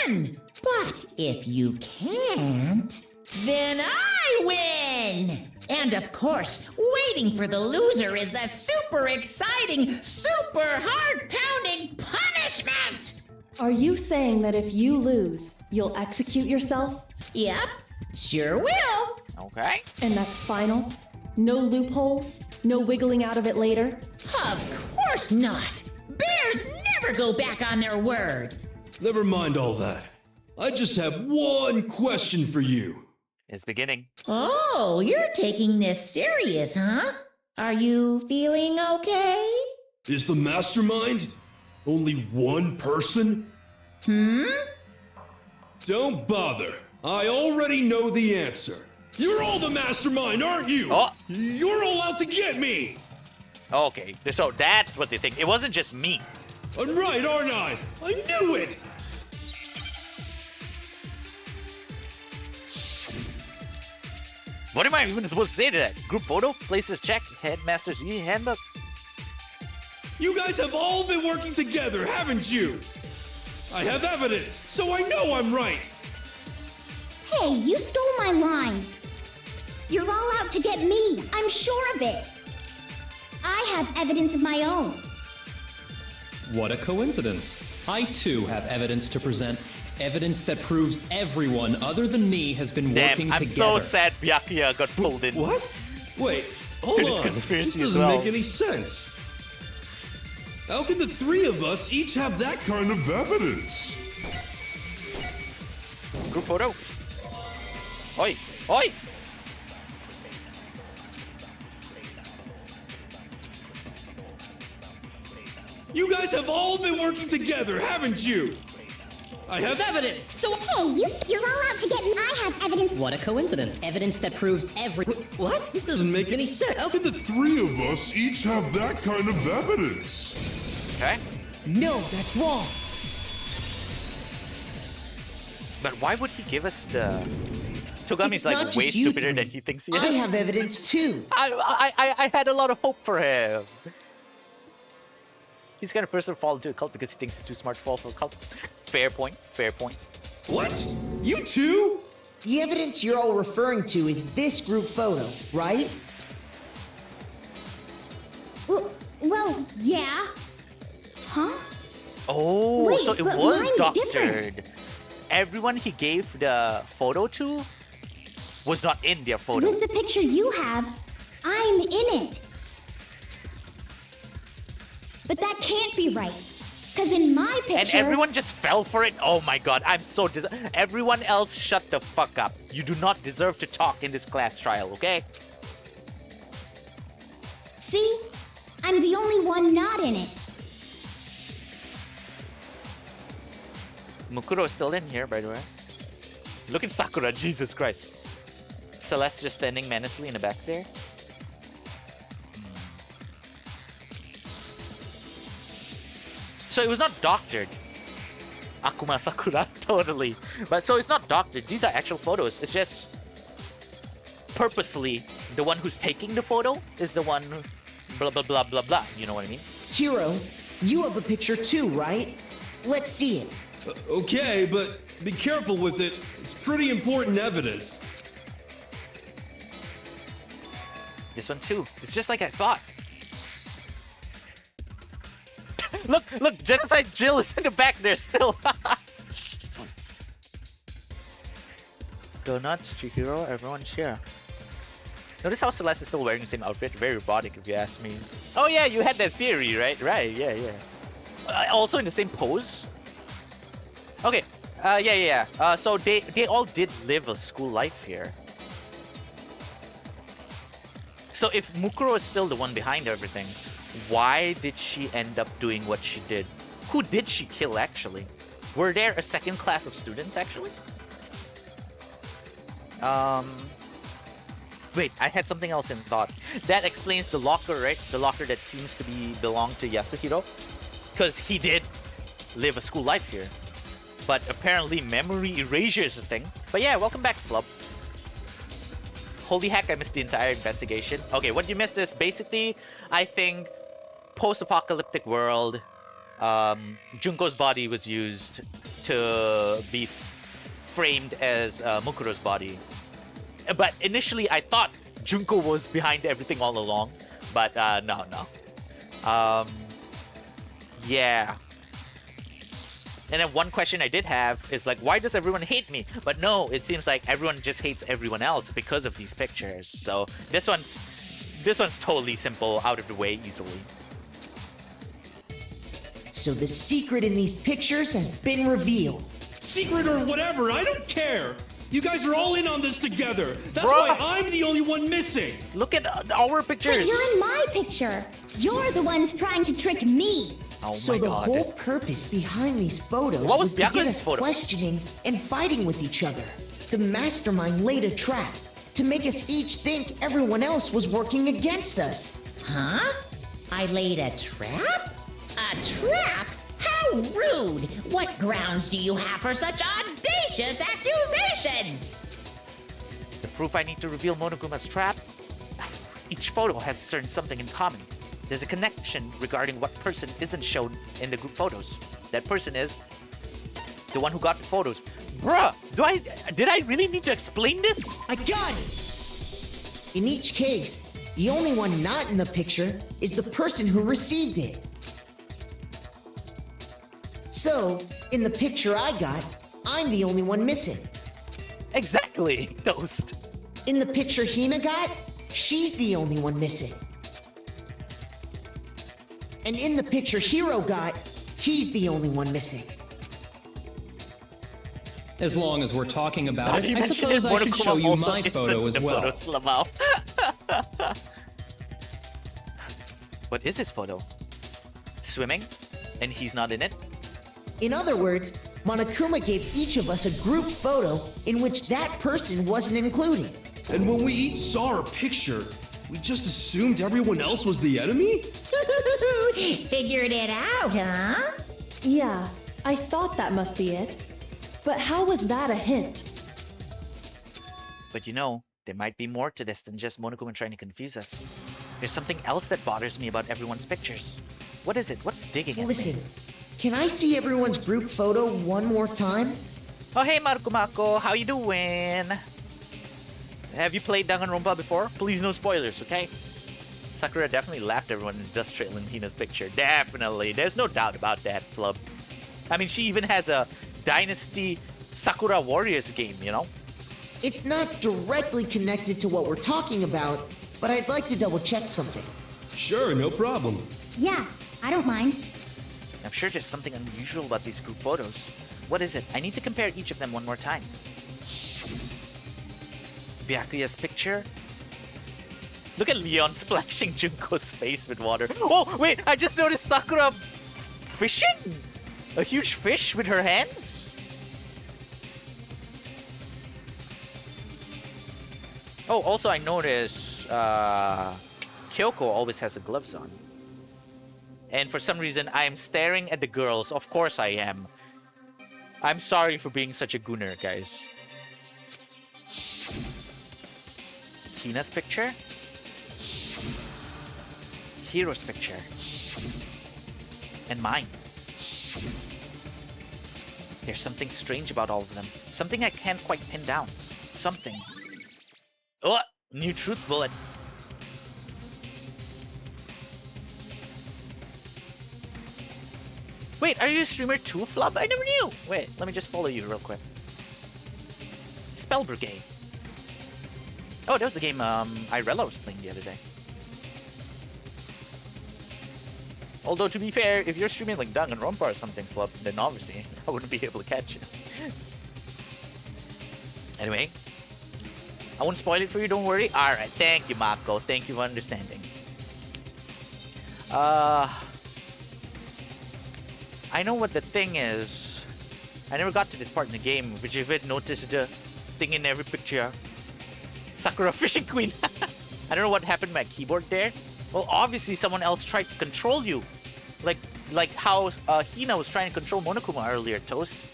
win! But if you can't, then I win! And of course, waiting for the loser is the super exciting, super heart-pounding punishment! Are you saying that if you lose, you'll execute yourself? Yep, sure will. Okay. And that's final? No loopholes? No wiggling out of it later? Of course not! Bears never go back on their word! Never mind all that. I just have one question for you. It's beginning. Oh, you're taking this serious, huh? Are you feeling okay? Is the mastermind only one person? Don't bother. I already know the answer. You're all the mastermind, aren't you? Oh. You're all out to get me. Okay, so that's what they think. It wasn't just me. I'm right, aren't I? I knew it. What am I even supposed to say to that? Group photo? Places check. Headmaster's handbook. You guys have all been working together, haven't you? I have evidence, so I know I'm right. Hey, you stole my line. You're all out to get me. I'm sure of it. I have evidence of my own. What a coincidence. I too have evidence to present. Evidence that proves everyone other than me has been working Damn, I'm together. so sad Byakuya got pulled in. What? Wait, hold To on. this conspiracy this as doesn't well. make any sense. How can the three of us each have that kind of evidence? Group photo. Oi! Oi! You guys have all been working together, haven't you? I have evidence. So, hey, you're all out to get me. I have evidence. What a coincidence. Evidence that proves What? This doesn't make any sense. How can the three of us each have that kind of evidence? Okay. No, that's wrong. But why would he give us the... Togami's It's like not way just you stupider three. than he thinks he is. I have evidence too. I had a lot of hope for him. He's the kind of person to fall into a cult because he thinks he's too smart to fall for a cult. Fair point, fair point. What? You two? The evidence you're all referring to is this group photo, right? Well, yeah. Huh? Oh, Wait, so it but was mine's doctored. different. Everyone he gave the photo to was not in their photo. With the picture you have, I'm in it. But that can't be right. Because in my picture... And everyone just fell for it? Oh my god, I'm so everyone else shut the fuck up. You do not deserve to talk in this class trial, okay? See? I'm the only one not in it. Mukuro is still in here, by the way. Look at Sakura, Jesus Christ. Celeste just standing menacingly in the back there. So it was not doctored. Akuma Sakura, totally. But so it's not doctored. These are actual photos. It's just purposely the one who's taking the photo is the one who blah blah blah blah blah. You know what I mean? Hiro, you have a picture too, right? Let's see it. Okay, but be careful with it. It's pretty important evidence. This one too. It's just like I thought. Look, Genocide Jill is in the back there still. Donuts, Chihiro, everyone's here. Notice how Celeste is still wearing the same outfit. Very robotic, if you ask me. Oh yeah, you had that theory, right? Right, yeah. Also in the same pose. Okay, yeah. So they all did live a school life here. So if Mukuro is still the one behind everything, why did she end up doing what she did? Who did she kill, actually? Were there a second class of students, actually? Wait, I had something else in thought. That explains the locker, right? The locker that seems to belong to Yasuhiro. Because he did live a school life here. But apparently memory erasure is a thing. But yeah, welcome back, Flub. Holy heck, I missed the entire investigation. Okay, what you missed is basically, I think, post-apocalyptic world, Junko's body was used to be framed as Mukuro's body. But initially, I thought Junko was behind everything all along. But no. Yeah. And then one question I did have is like, why does everyone hate me? But no, it seems like everyone just hates everyone else because of these pictures. So this one's totally simple, out of the way easily. So the secret in these pictures has been revealed. Secret or whatever, I don't care. You guys are all in on this together. That's Bruh. why I'm the only one missing. Look at our But pictures. you're in my picture. You're the ones trying to trick me. Oh So my the god. whole purpose behind these photos What was to get Byakuya's us photo? questioning and fighting with each other. The mastermind laid a trap to make us each think everyone else was working against us. Huh? I laid a trap? A trap? How rude! What grounds do you have for such audacious accusations? The proof I need to reveal Monokuma's trap? Each photo has something in common. There's a connection regarding what person isn't shown in the group photos. That person is the one who got the photos. Bruh, did I really need to explain this? I got it! In each case, the only one not in the picture is the person who received it. So, in the picture I got, I'm the only one missing. Exactly, Toast. In the picture Hina got, she's the only one missing. And in the picture Hiro got, he's the only one missing. As long as we're talking about Now it, that you I mention it, suppose I should Monokuma show you also my gets photo into as the well. photos, Lamau. What is his photo? Swimming? And he's not in it? In other words, Monokuma gave each of us a group photo in which that person wasn't included. And when we each saw our picture, we just assumed everyone else was the enemy? Figured it out, huh? Yeah, I thought that must be it. But how was that a hint? But you know, there might be more to this than just Monokuma trying to confuse us. There's something else that bothers me about everyone's pictures. What is it? What's digging at Listen, me? can I see everyone's group photo one more time? Oh, hey, Marukumako. How you doing? Have you played Dangonronpa before? Please, no spoilers, okay? Sakura definitely lapped everyone industrial in Hina's picture. Definitely. There's no doubt about that, Flub. I mean, she even has a Dynasty Sakura Warriors game, you know? It's not directly connected to what we're talking about, but I'd like to double check something. Sure, no problem. Yeah, I don't mind. I'm sure there's something unusual about these group photos. What is it? I need to compare each of them one more time. Byakuya's picture? Look at Leon splashing Junko's face with water. Oh, wait, I just noticed Sakura fishing? A huge fish with her hands? Oh, also I noticed Kyoko always has her gloves on. And for some reason, I am staring at the girls. Of course I am. I'm sorry for being such a gooner, guys. Hina's picture? Hiro's picture. And mine. There's something strange about all of them. Something I can't quite pin down. Something. Oh! New truth bullet. Wait, are you a streamer too, Flub? I never knew! Wait, let me just follow you real quick. Spell Brigade. Oh, that was the game Irella was playing the other day. Although, to be fair, if you're streaming like Dangonronpa or something, Flub, then obviously I wouldn't be able to catch you. Anyway, I won't spoil it for you, don't worry. Alright, thank you, Mako. Thank you for understanding. I know what the thing is. I never got to this part in the game, but you've noticed the thing in every picture. Sakura Fishing Queen. I don't know what happened to my keyboard there. Well, obviously someone else tried to control you. Like how Hina was trying to control Monokuma earlier, Toast.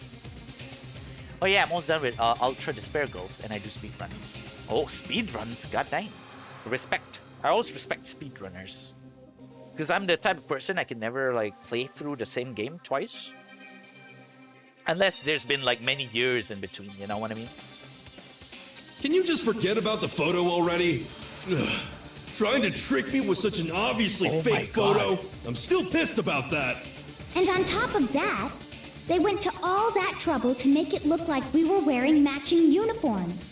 Oh yeah, I'm almost done with Ultra Despair Girls, and I do speedruns. Oh, speedruns? God dang. Respect. I always respect speedrunners. Because I'm the type of person I can never, like, play through the same game twice. Unless there's been, like, many years in between, you know what I mean? Can you just forget about the photo already? Ugh. Trying to trick me with such an obviously fake photo. I'm still pissed about that. And on top of that, they went to all that trouble to make it look like we were wearing matching uniforms.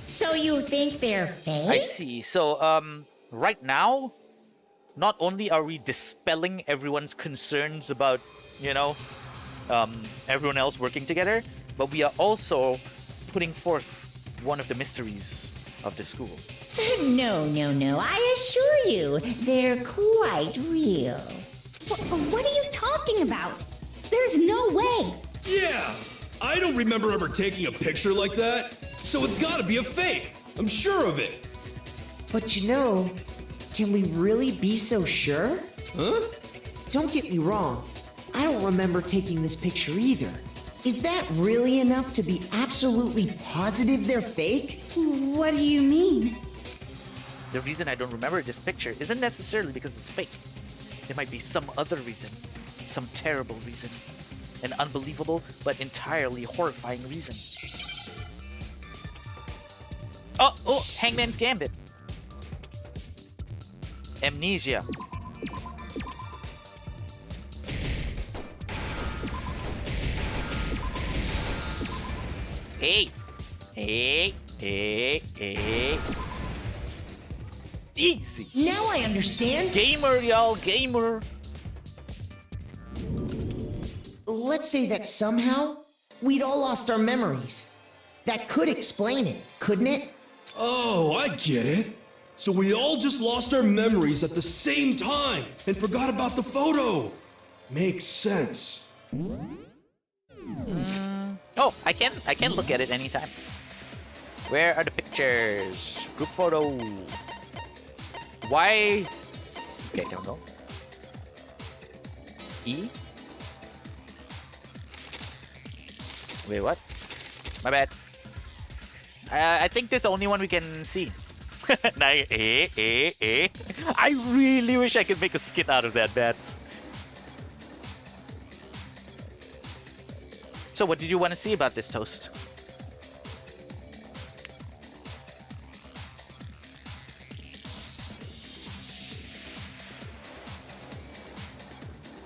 So you think they're fake? I see. So, right now, not only are we dispelling everyone's concerns about, you know, everyone else working together, but we are also putting forth one of the mysteries of the school. No. I assure you, they're quite real. What are you talking about? There's no way. Yeah, I don't remember ever taking a picture like that, so it's gotta be a fake. I'm sure of it. But you know, can we really be so sure? Huh? Don't get me wrong. I don't remember taking this picture either. Is that really enough to be absolutely positive they're fake? What do you mean? The reason I don't remember this picture isn't necessarily because it's fake. There might be some other reason. Some terrible reason. An unbelievable but entirely horrifying reason. Oh, Hangman's Gambit. Amnesia. Hey. Easy. Now I understand. Gamer, y'all, gamer. Let's say that somehow we'd all lost our memories. That could explain it, couldn't it? Oh, I get it. So we all just lost our memories at the same time and forgot about the photo. Makes sense. Oh, I can look at it anytime. Where are the pictures? Group photo. Why? Okay, don't go. E? Wait, what? My bad. I think this is the only one we can see. I really wish I could make a skit out of that, Bats. So what did you want to see about this toast?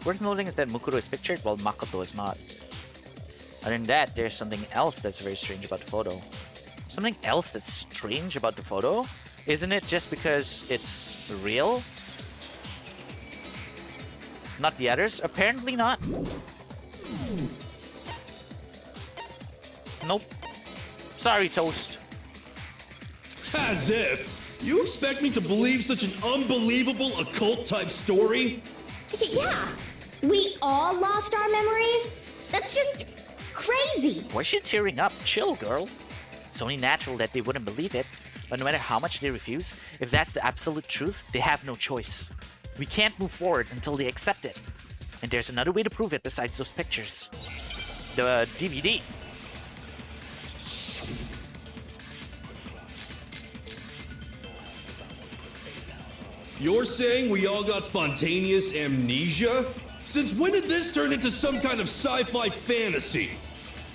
Worth noting is that Mukuro is pictured while Makoto is not. Other than that, there's something else that's very strange about the photo. Something else that's strange about the photo? Isn't it just because it's real? Not the others? Apparently not. Nope. Sorry, Toast. As if. You expect me to believe such an unbelievable occult-type story? Yeah, we all lost our memories? That's just crazy. Why is she tearing up? Chill, girl. It's only natural that they wouldn't believe it. But no matter how much they refuse, if that's the absolute truth, they have no choice. We can't move forward until they accept it. And there's another way to prove it besides those pictures. The DVD. You're saying we all got spontaneous amnesia? Since when did this turn into some kind of sci-fi fantasy?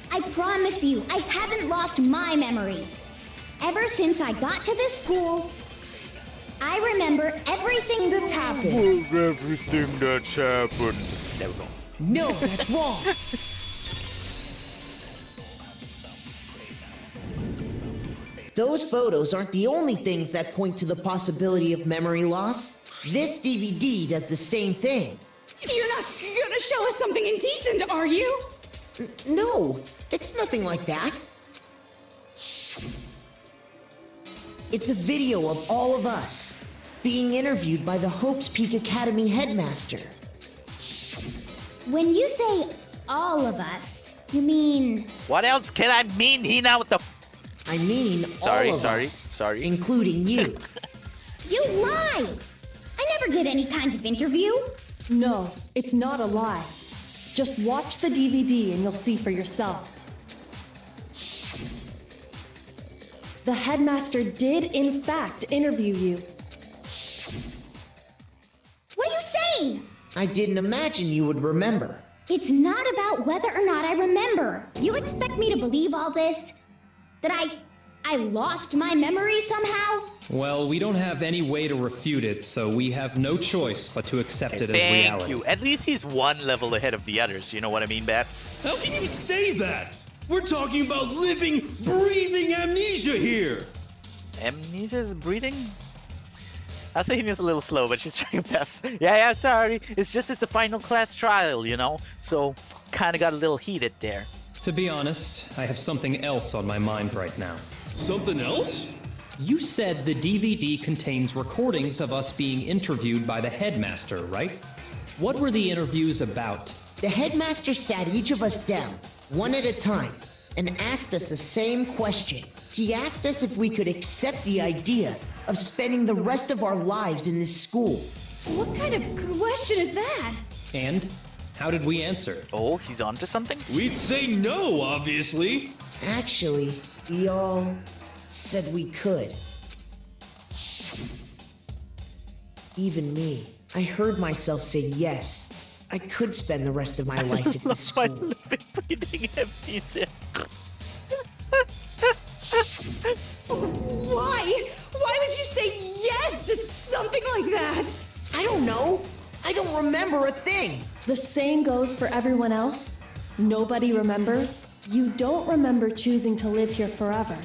I promise you, I haven't lost my memory. Ever since I got to this school, I remember everything that's happened. Everything that's happened. There we go. No, that's wrong. Those photos aren't the only things that point to the possibility of memory loss. This DVD does the same thing. You're not gonna show us something indecent, are you? No, it's nothing like that. It's a video of all of us being interviewed by the Hope's Peak Academy headmaster. When you say all of us, you mean... What else can I mean, Hina? What the... I mean all of us, including you. You lie! I never did any kind of interview. No, it's not a lie. Just watch the DVD and you'll see for yourself. The headmaster did, in fact, interview you. What are you saying? I didn't imagine you would remember. It's not about whether or not I remember. You expect me to believe all this? That I lost my memory somehow? Well, we don't have any way to refute it, so we have no choice but to accept it as reality. Thank you. At least he's one level ahead of the others. You know what I mean, Bats? How can you say that? We're talking about living, breathing amnesia here. Amnesia's breathing? I was thinking it's a little slow, but she's trying her best. Yeah, sorry. It's a final class trial, you know? So, kind of got a little heated there. To be honest, I have something else on my mind right now. Something else? You said the DVD contains recordings of us being interviewed by the headmaster, right? What were the interviews about? The headmaster sat each of us down, one at a time, and asked us the same question. He asked us if we could accept the idea of spending the rest of our lives in this school. What kind of question is that? And how did we answer? Oh, he's onto something? We'd say no, obviously. Actually, we all said we could. Even me. I heard myself say yes. I could spend the rest of my life at this My school. living, breathing amnesia. Why? Why would you say yes to something like that? I don't know. I don't remember a thing. The same goes for everyone else. Nobody remembers. You don't remember choosing to live here forever,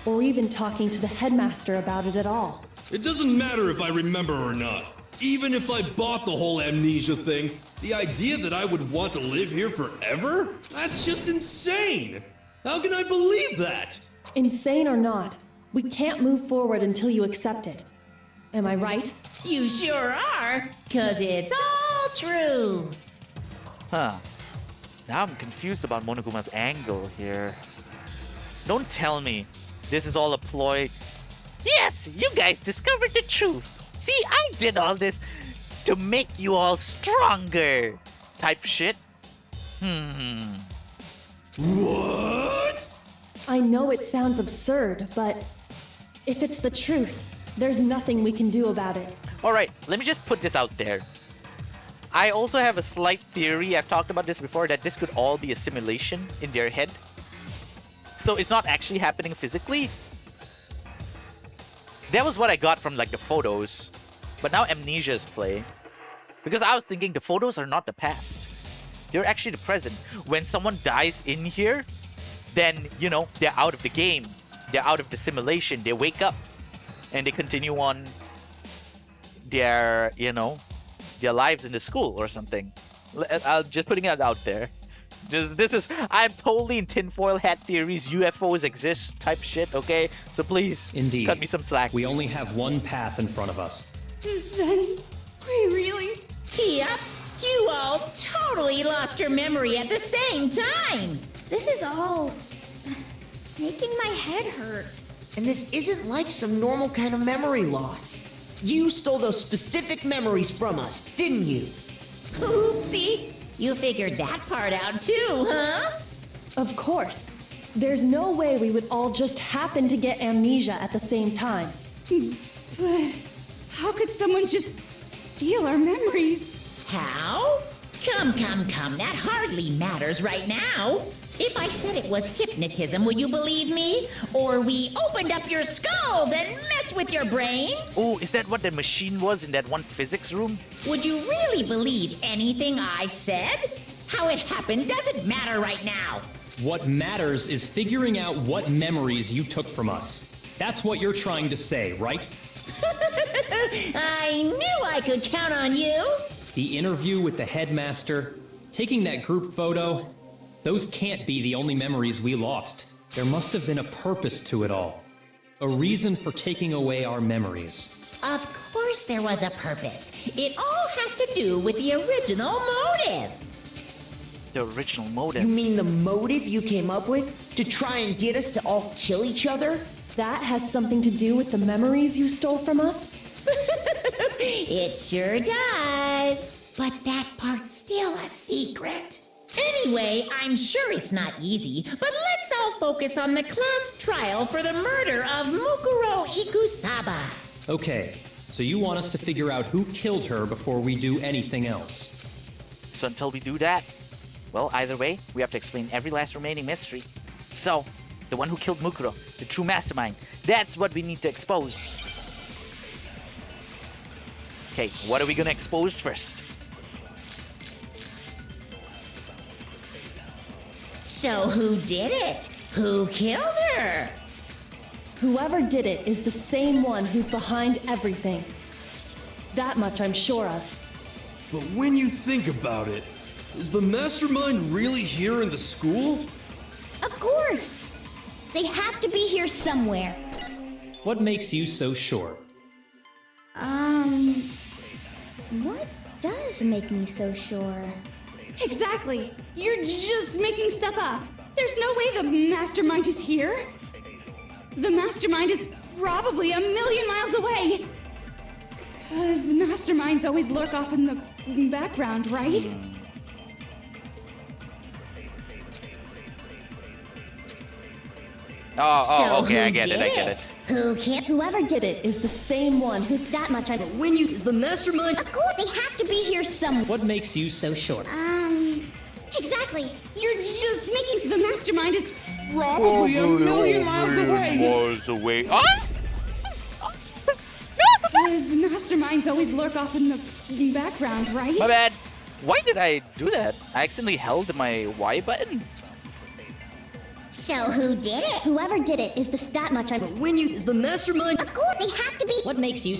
or even talking to the headmaster about it at all. It doesn't matter if I remember or not. Even if I bought the whole amnesia thing, the idea that I would want to live here forever? That's just insane! How can I believe that? Insane or not, we can't move forward until you accept it. Am I right? You sure are, 'cause it's all true. Huh. Now I'm confused about Monoguma's angle here. Don't tell me this is all a ploy. Yes, you guys discovered the truth. See, I did all this to make you all stronger. Type shit. What? I know it sounds absurd, but if it's the truth, there's nothing we can do about it. Alright, let me just put this out there. I also have a slight theory, I've talked about this before, that this could all be a simulation in their head. So it's not actually happening physically. That was what I got from like the photos. But now amnesia is play. Because I was thinking the photos are not the past. They're actually the present. When someone dies in here, then, you know, they're out of the game. They're out of the simulation. They wake up. And they continue on their, you know, their lives in the school or something. I'm just putting it out there. I'm totally in tinfoil hat theories, UFOs exist type shit, okay? So please, Indeed. cut me some slack. We only have one path in front of us. Then, we really... Yep, you all totally lost your memory at the same time. This is all making my head hurt. And this isn't like some normal kind of memory loss. You stole those specific memories from us, didn't you? Oopsie, you figured that part out too, huh? Of course. There's no way we would all just happen to get amnesia at the same time. But how could someone just steal our memories? How? Come, that hardly matters right now. If I said it was hypnotism, would you believe me? Or we opened up your skulls and messed with your brains? Oh, is that what the machine was in that one physics room? Would you really believe anything I said? How it happened doesn't matter right now. What matters is figuring out what memories you took from us. That's what you're trying to say, right? I knew I could count on you. The interview with the headmaster, taking that group photo, those can't be the only memories we lost. There must have been a purpose to it all. A reason for taking away our memories. Of course there was a purpose. It all has to do with the original motive. The original motive. You mean the motive you came up with to try and get us to all kill each other? That has something to do with the memories you stole from us? It sure does. But that part's still a secret. Anyway, I'm sure it's not easy, but let's all focus on the class trial for the murder of Mukuro Ikusaba. Okay, so you want us to figure out who killed her before we do anything else. So until we do that, well, either way, we have to explain every last remaining mystery. So, the one who killed Mukuro, the true mastermind, that's what we need to expose. Okay, what are we gonna expose first? So who did it? Who killed her? Whoever did it is the same one who's behind everything. That much I'm sure of. But when you think about it, is the mastermind really here in the school? Of course! They have to be here somewhere. What makes you so sure? What does make me so sure? Exactly. You're just making stuff up. There's no way the mastermind is here. The mastermind is probably a million miles away. 'Cause masterminds always lurk off in the background, right? Okay, I get it. Who can't? Whoever did it is the same one who's That much I. When you is the mastermind? Of course, they have to be here somewhere. What makes you so sure? Exactly. You're just making the mastermind is probably a million miles away. Ah! Because masterminds always lurk off in the background, right? My bad. Why did I do that? I accidentally held my Y button. So who did it? Whoever did it is that much I. When you is the mastermind? Of course, they have to be. What makes you...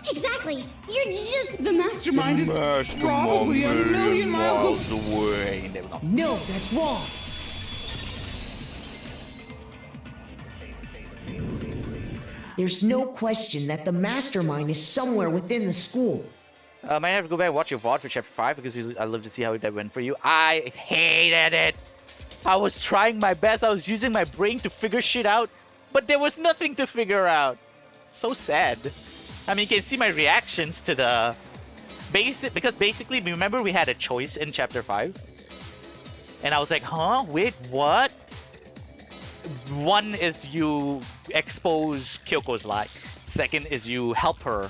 Exactly. You're just. The mastermind is probably a million miles away. There we go. No, that's wrong. There's no question that the mastermind is somewhere within the school. I might have to go back and watch your VOD for Chapter 5 because I'd love to see how that went for you. I hated it. I was trying my best. I was using my brain to figure shit out, but there was nothing to figure out. So sad. I mean, you can see my reactions to the basic, because basically, remember we had a choice in Chapter 5? And I was like, huh? Wait, what? One is you expose Kyoko's lie. Second is you help her.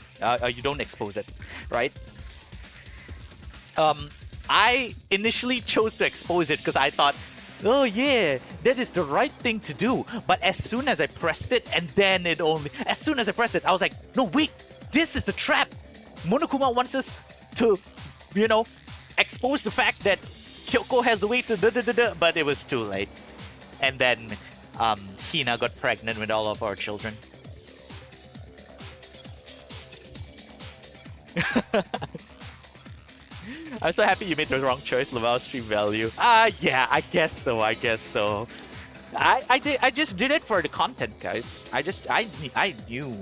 You don't expose it, right? I initially chose to expose it because I thought, oh yeah, that is the right thing to do. But as soon as I pressed it, and then as soon as I pressed it, I was like, no, wait, this is the trap. Monokuma wants us to, expose the fact that Kyoko has the way to but it was too late. And then Hina got pregnant with all of our children. I'm so happy you made the wrong choice, Laval stream value. Yeah, I guess so. I just did it for the content, guys. I knew,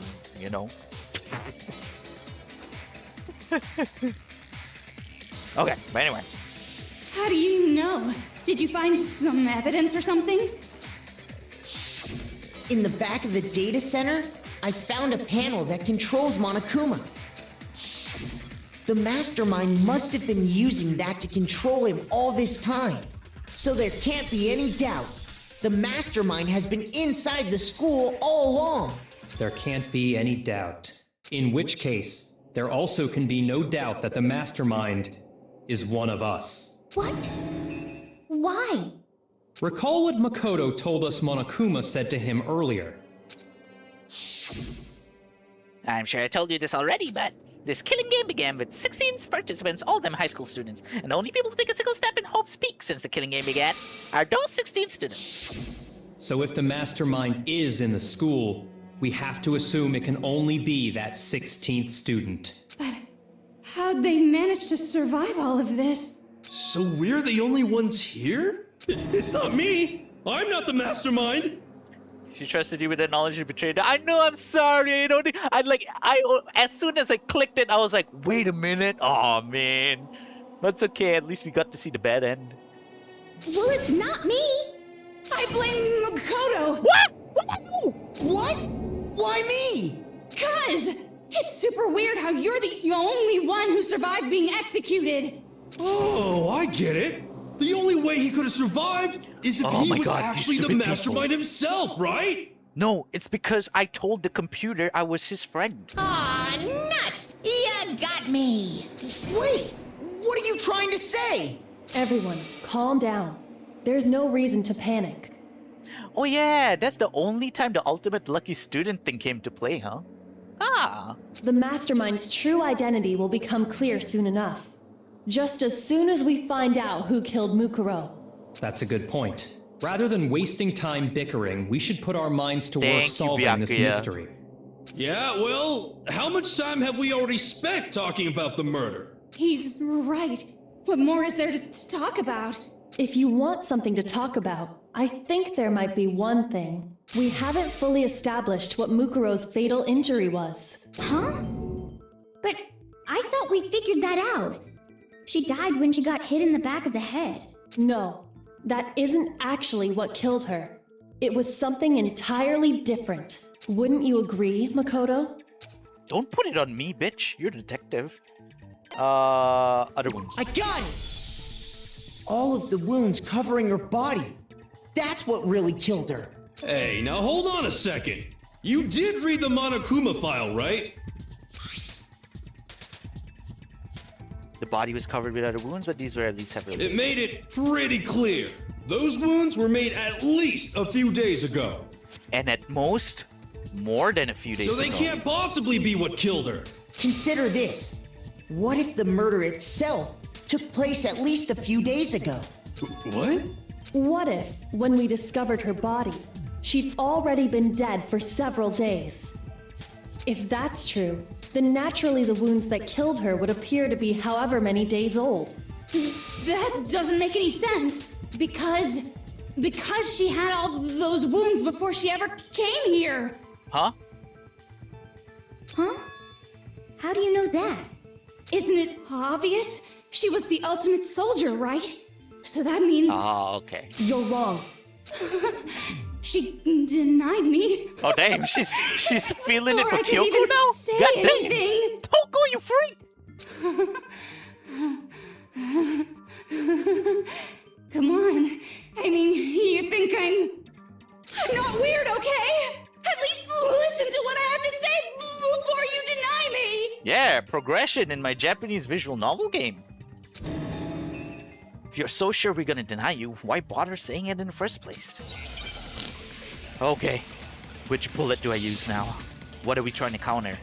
Okay, but anyway. How do you know? Did you find some evidence or something? In the back of the data center, I found a panel that controls Monokuma. The mastermind must have been using that to control him all this time. So there can't be any doubt. The mastermind has been inside the school all along. There can't be any doubt. In which case, there also can be no doubt that the mastermind is one of us. What? Why? Recall what Makoto told us Monokuma said to him earlier. I'm sure I told you this already, but this killing game began with 16 participants, all of them high school students, and the only people to take a single step in Hope's Peak since the killing game began are those 16 students. So if the mastermind is in the school, we have to assume it can only be that 16th student. But how'd they manage to survive all of this? So we're the only ones here? It's not me! I'm not the mastermind! She trusted you with the knowledge you betrayed her. I know, I'm sorry. As soon as I clicked it, I was like, wait a minute. Oh man. That's okay. At least we got to see the bad end. Well, it's not me. I blame Makoto. What? What? What? Why me? 'Cause it's super weird how you're the only one who survived being executed. Oh, I get it. The only way he could have survived is if Oh he my was God, actually these the stupid mastermind himself, right? No, it's because I told the computer I was his friend. Aw, nuts! You got me! Wait! What are you trying to say? Everyone, calm down. There's no reason to panic. Oh yeah, that's the only time the ultimate lucky student thing came to play, huh? Ah. The mastermind's true identity will become clear soon enough. Just as soon as we find out who killed Mukuro. That's a good point. Rather than wasting time bickering, we should put our minds to work Thank you, solving this Byakuya. mystery. Yeah, well, how much time have we already spent talking about the murder? He's right. What more is there to talk about? If you want something to talk about, I think there might be one thing. We haven't fully established what Mukuro's fatal injury was. Huh? But I thought we figured that out. She died when she got hit in the back of the head. No, that isn't actually what killed her. It was something entirely different. Wouldn't you agree, Makoto? Don't put it on me, bitch. You're the detective. Other wounds. I got it! All of the wounds covering her body. That's what really killed her. Hey, now hold on a second. You did read the Monokuma file, right? The body was covered with other wounds, but these were at least several It days. made it pretty clear. Those wounds were made at least a few days ago. And at most, more than a few days So they ago. can't possibly be what killed her. Consider this. What if the murder itself took place at least a few days ago? What? What if, when we discovered her body, she'd already been dead for several days? If that's true, then naturally the wounds that killed her would appear to be however many days old. That doesn't make any sense. Because she had all those wounds before she ever came here. Huh? Huh? How do you know that? Isn't it obvious? She was the ultimate soldier, right? So that means Oh, okay. You're wrong. she denied me. Oh, damn. She's feeling it Or for I can't Kyoko even now? say God damn. anything. Toko, you freak! Come on. I mean, you think I'm not weird, okay? At least listen to what I have to say before you deny me. Yeah, progression in my Japanese visual novel game. If you're so sure we're gonna deny you, why bother saying it in the first place? Okay, which bullet do I use now? What are we trying to counter?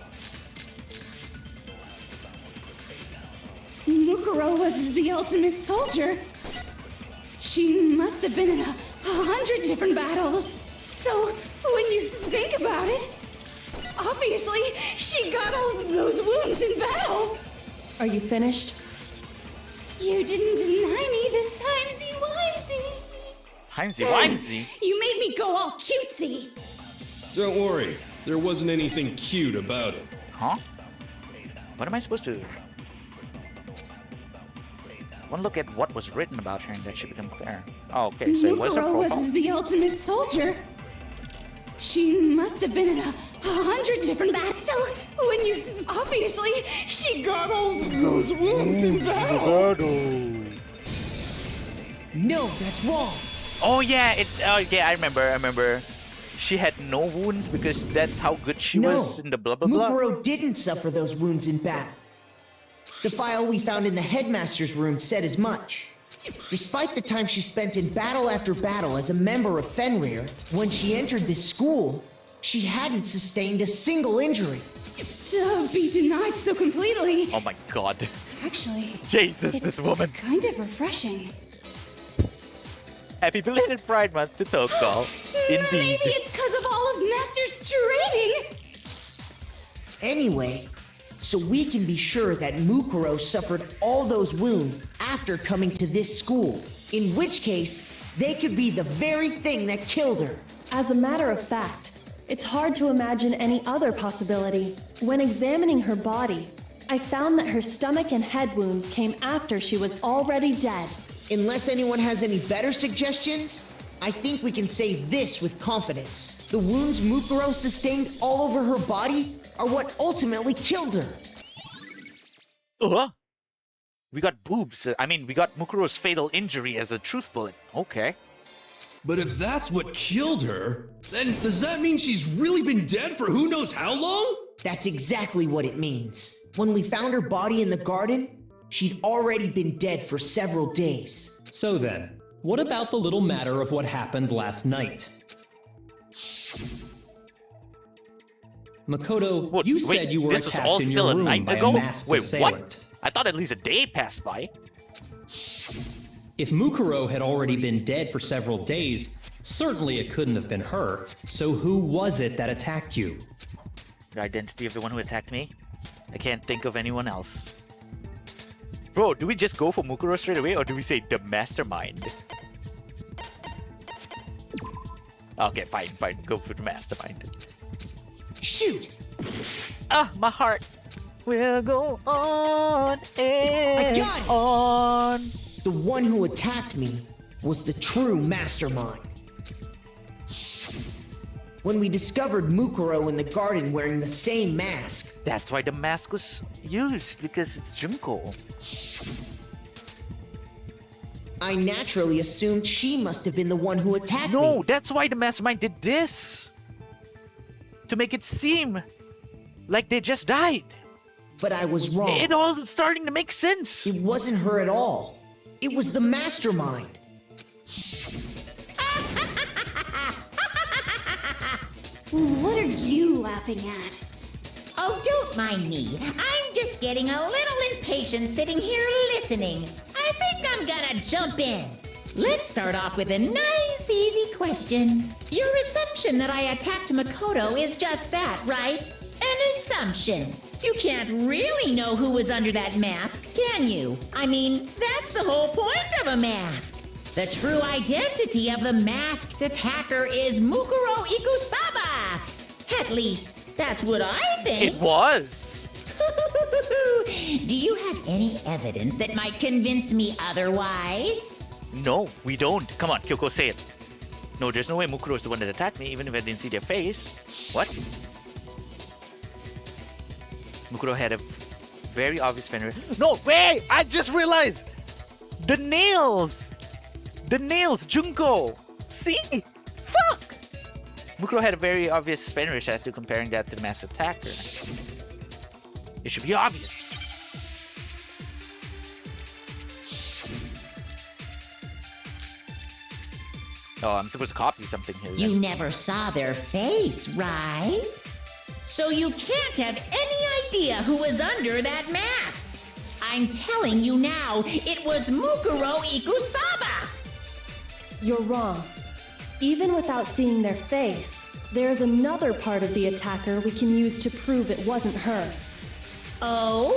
Mukuro was the ultimate soldier. She must have been in 100 different battles. So, when you think about it, obviously, she got all those wounds in battle. Are you finished? You didn't deny me this timesy-wimesy. Timesy-wimesy? You made me go all cutesy. Don't worry, there wasn't anything cute about it. Huh? What am I supposed to... One look at what was written about her and that should become clear. Oh, okay, so it was her Mukuro profile. was the ultimate soldier. She must have been in 100 different battles. So, when you... Obviously, she got all those wounds in battle. No, that's wrong. Oh yeah, I remember. She had no wounds because that's how good she No, was in the blah blah blah. Mukuro didn't suffer those wounds in battle. The file we found in the headmaster's room said as much. Despite the time she spent in battle after battle as a member of Fenrir, when she entered this school, she hadn't sustained a single injury. To be denied so completely. Oh my god. Actually, Jesus, this woman. kind of refreshing. Happy belated Pride Month to Toko. Indeed. Maybe it's because of all of Master's training. Anyway, so we can be sure that Mukuro suffered all those wounds after coming to this school, in which case, they could be the very thing that killed her. As a matter of fact, it's hard to imagine any other possibility. When examining her body, I found that her stomach and head wounds came after she was already dead. Unless anyone has any better suggestions, I think we can say this with confidence. The wounds Mukuro sustained all over her body are what ultimately killed her. We got boobs. I mean, we got Mukuro's fatal injury as a truth bullet. Okay. But if that's what killed her, then does that mean she's really been dead for who knows how long? That's exactly what it means. When we found her body in the garden, she'd already been dead for several days. So then, what about the little matter of what happened last night? Makoto, What, you wait, said you were this was attacked all in still your a room night by ago? a masked Wait, assailant. what? I thought at least a day passed by. If Mukuro had already been dead for several days, certainly it couldn't have been her. So who was it that attacked you? The identity of the one who attacked me? I can't think of anyone else. Bro, do we just go for Mukuro straight away, or do we say the mastermind? Okay, fine. Go for the mastermind. Shoot! Ah, my heart will go on and got it! on. The one who attacked me was the true mastermind. When we discovered Mukuro in the garden wearing the same mask, That's why the mask was used, because it's Junko. I naturally assumed she must have been the one who attacked me. No, that's why the mastermind did this. To make it seem like they just died. But I was wrong. It all starting to make sense. It wasn't her at all. It was the mastermind. What are you laughing at? Oh, don't mind me. I'm just getting a little impatient sitting here listening. I think I'm gonna jump in. Let's start off with a nice, easy question. Your assumption that I attacked Makoto is just that, right? An assumption. You can't really know who was under that mask, can you? I mean, that's the whole point of a mask. The true identity of the masked attacker is Mukuro Ikusaba. At least, that's what I think. It was. Do you have any evidence that might convince me otherwise? No, we don't. Come on, Kyoko, say it. No, there's no way Mukuro is the one that attacked me, even if I didn't see their face. What? Mukuro had a very obvious fender. No, wait! I just realized! The nails! The nails, Junko! See? Fuck! Mukuro had a very obvious fender tattoo comparing that to the masked attacker. It should be obvious. Oh, I'm supposed to copy something here. You never saw their face, right? So you can't have any idea who was under that mask. I'm telling you now, it was Mukuro Ikusaba. You're wrong. Even without seeing their face, there's another part of the attacker we can use to prove it wasn't her. Oh?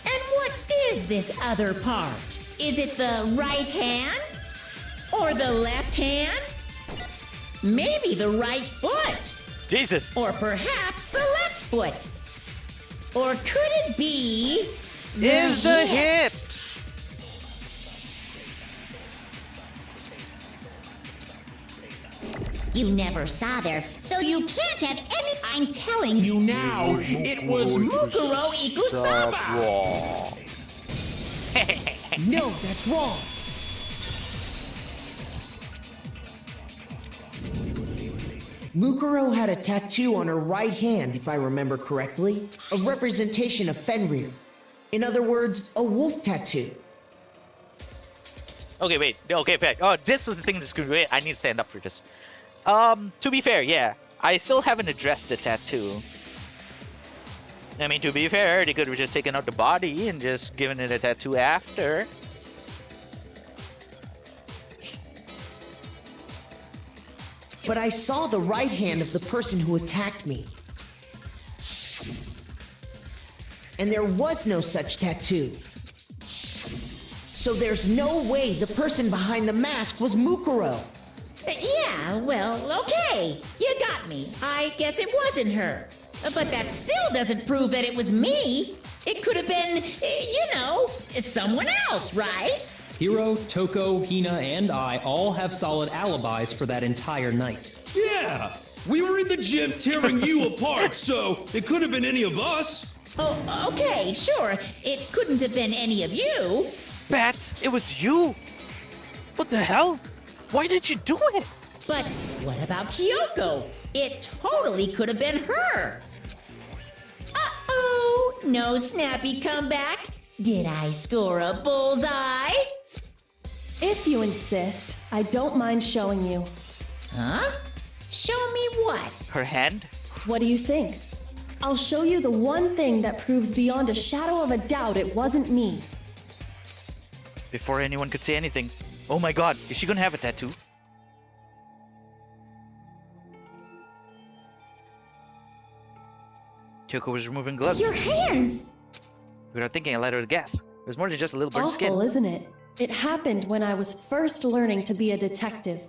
And what is this other part? Is it the right hand? Or the left hand? Maybe the right foot? Jesus! Or perhaps the left foot? Or could it be... Is the hips! You never saw their... So you can't have any... I'm telling you now, it was Mukuro Ikusaba! No, that's wrong. Mukuro had a tattoo on her right hand, if I remember correctly. A representation of Fenrir. In other words, a wolf tattoo. Okay, wait. Okay, fair. Oh, this was the thing that screwed me. Wait, I need to stand up for this. To be fair, yeah. I still haven't addressed the tattoo. I mean, to be fair, they could have just taken out the body and just given it a tattoo after. But I saw the right hand of the person who attacked me. And there was no such tattoo. So there's no way the person behind the mask was Mukuro. Yeah, well, okay. You got me. I guess it wasn't her. But that still doesn't prove that it was me. It could have been, you know, someone else, right? Hiro, Toko, Hina, and I all have solid alibis for that entire night. Yeah! We were in the gym tearing you apart, so it could have been any of us. Oh, okay, sure. It couldn't have been any of you. Bats, it was you! What the hell? Why did you do it? But what about Kyoko? It totally could have been her. Uh-oh, no snappy comeback. Did I score a bullseye? If you insist, I don't mind showing you. Huh? Show me what? Her hand? What do you think? I'll show you the one thing that proves beyond a shadow of a doubt it wasn't me. Before anyone could say anything. Oh my god, is she gonna have a tattoo? Kyoko was removing gloves. Your hands! Without thinking, I let her gasp. It was more than just a little burnt skin. Awful, isn't it? It happened when I was first learning to be a detective.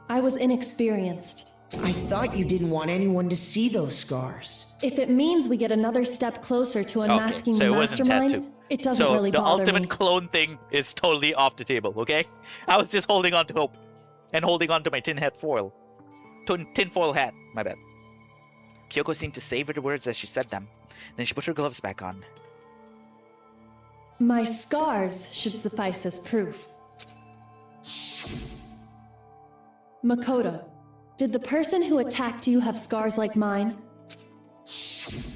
I was inexperienced. I thought you didn't want anyone to see those scars. If it means we get another step closer to unmasking so the it wasn't mastermind, tattoo. it doesn't really the bother ultimate me. clone thing is totally off the table, okay? I was just holding on to hope. And holding on to my tin foil hat, my bad. Kyoko seemed to savor the words as she said them. Then she put her gloves back on. My scars should suffice as proof. Makoto, did the person who attacked you have scars like mine?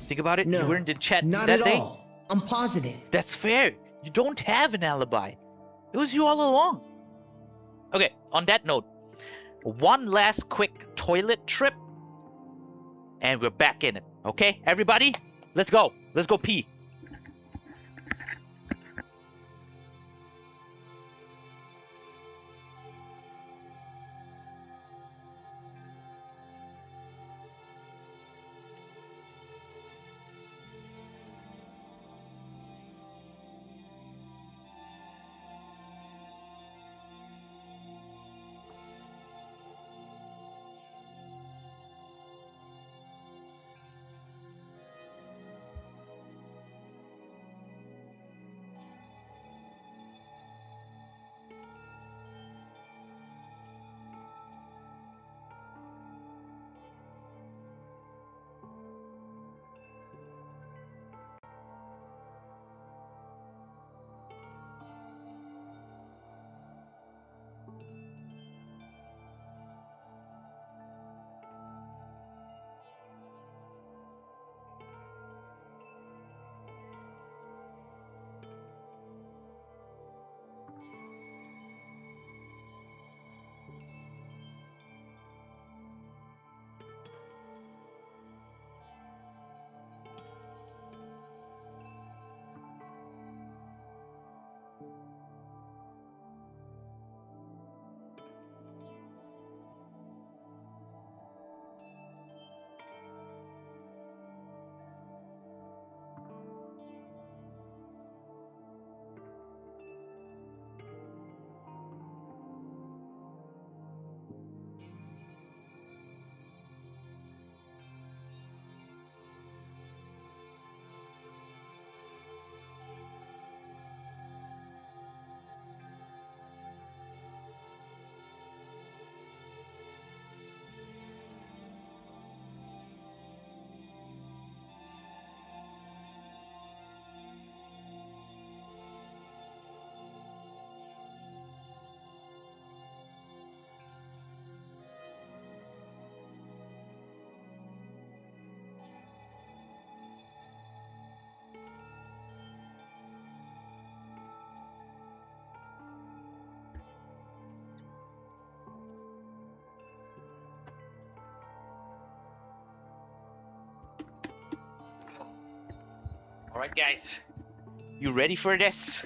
Think about it, No, you weren't in chat not that at day? all. I'm positive. That's fair. You don't have an alibi. It was you all along. Okay, on that note, one last quick toilet trip, and we're back in it. Okay, everybody? Let's go. Let's go pee. Alright guys, you ready for this?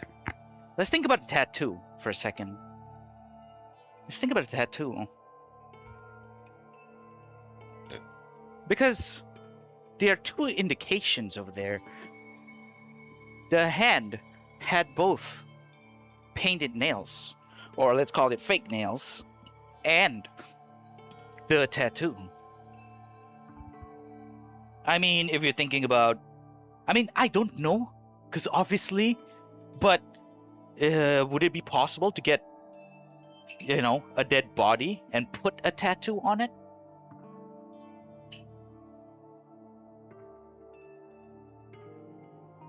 Let's think about the tattoo for a second. Let's think about the tattoo. Because there are two indications over there. The hand had both painted nails, or let's call it fake nails, and the tattoo. I mean, if you're thinking about... I don't know, because obviously, but would it be possible to get, a dead body and put a tattoo on it?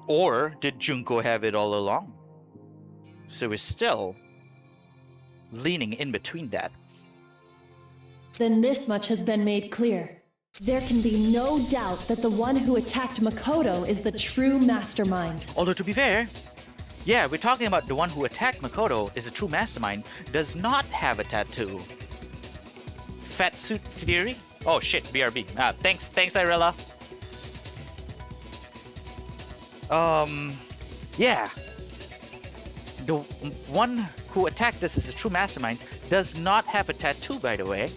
Or did Junko have it all along? So we're still leaning in between that. Then this much has been made clear. There can be no doubt that the one who attacked Makoto is the true mastermind. Although to be fair, yeah, we're talking about the one who attacked Makoto is a true mastermind, does not have a tattoo. Fat suit theory? Oh shit, BRB. Thanks Irella. Yeah. The one who attacked us as a true mastermind does not have a tattoo, by the way.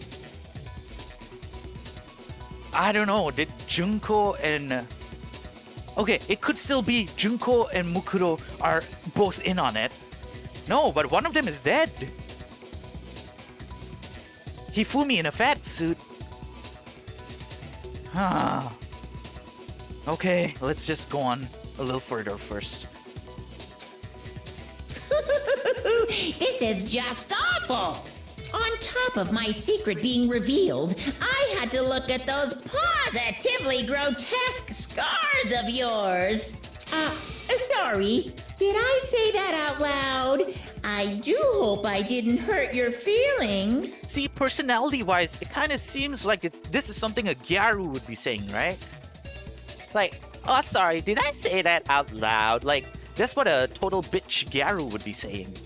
I don't know, did Junko and... Okay, it could still be Junko and Mukuro are both in on it. No, but one of them is dead. Hifumi in a fat suit. Huh. Okay, let's just go on a little further first. This is just awful! On top of my secret being revealed, I had to look at those positively grotesque scars of yours. Sorry, did I say that out loud? I do hope I didn't hurt your feelings. See, personality-wise, it kind of seems like this is something a Gyaru would be saying, right? Like, oh, sorry, did I say that out loud? Like, that's what a total bitch Gyaru would be saying.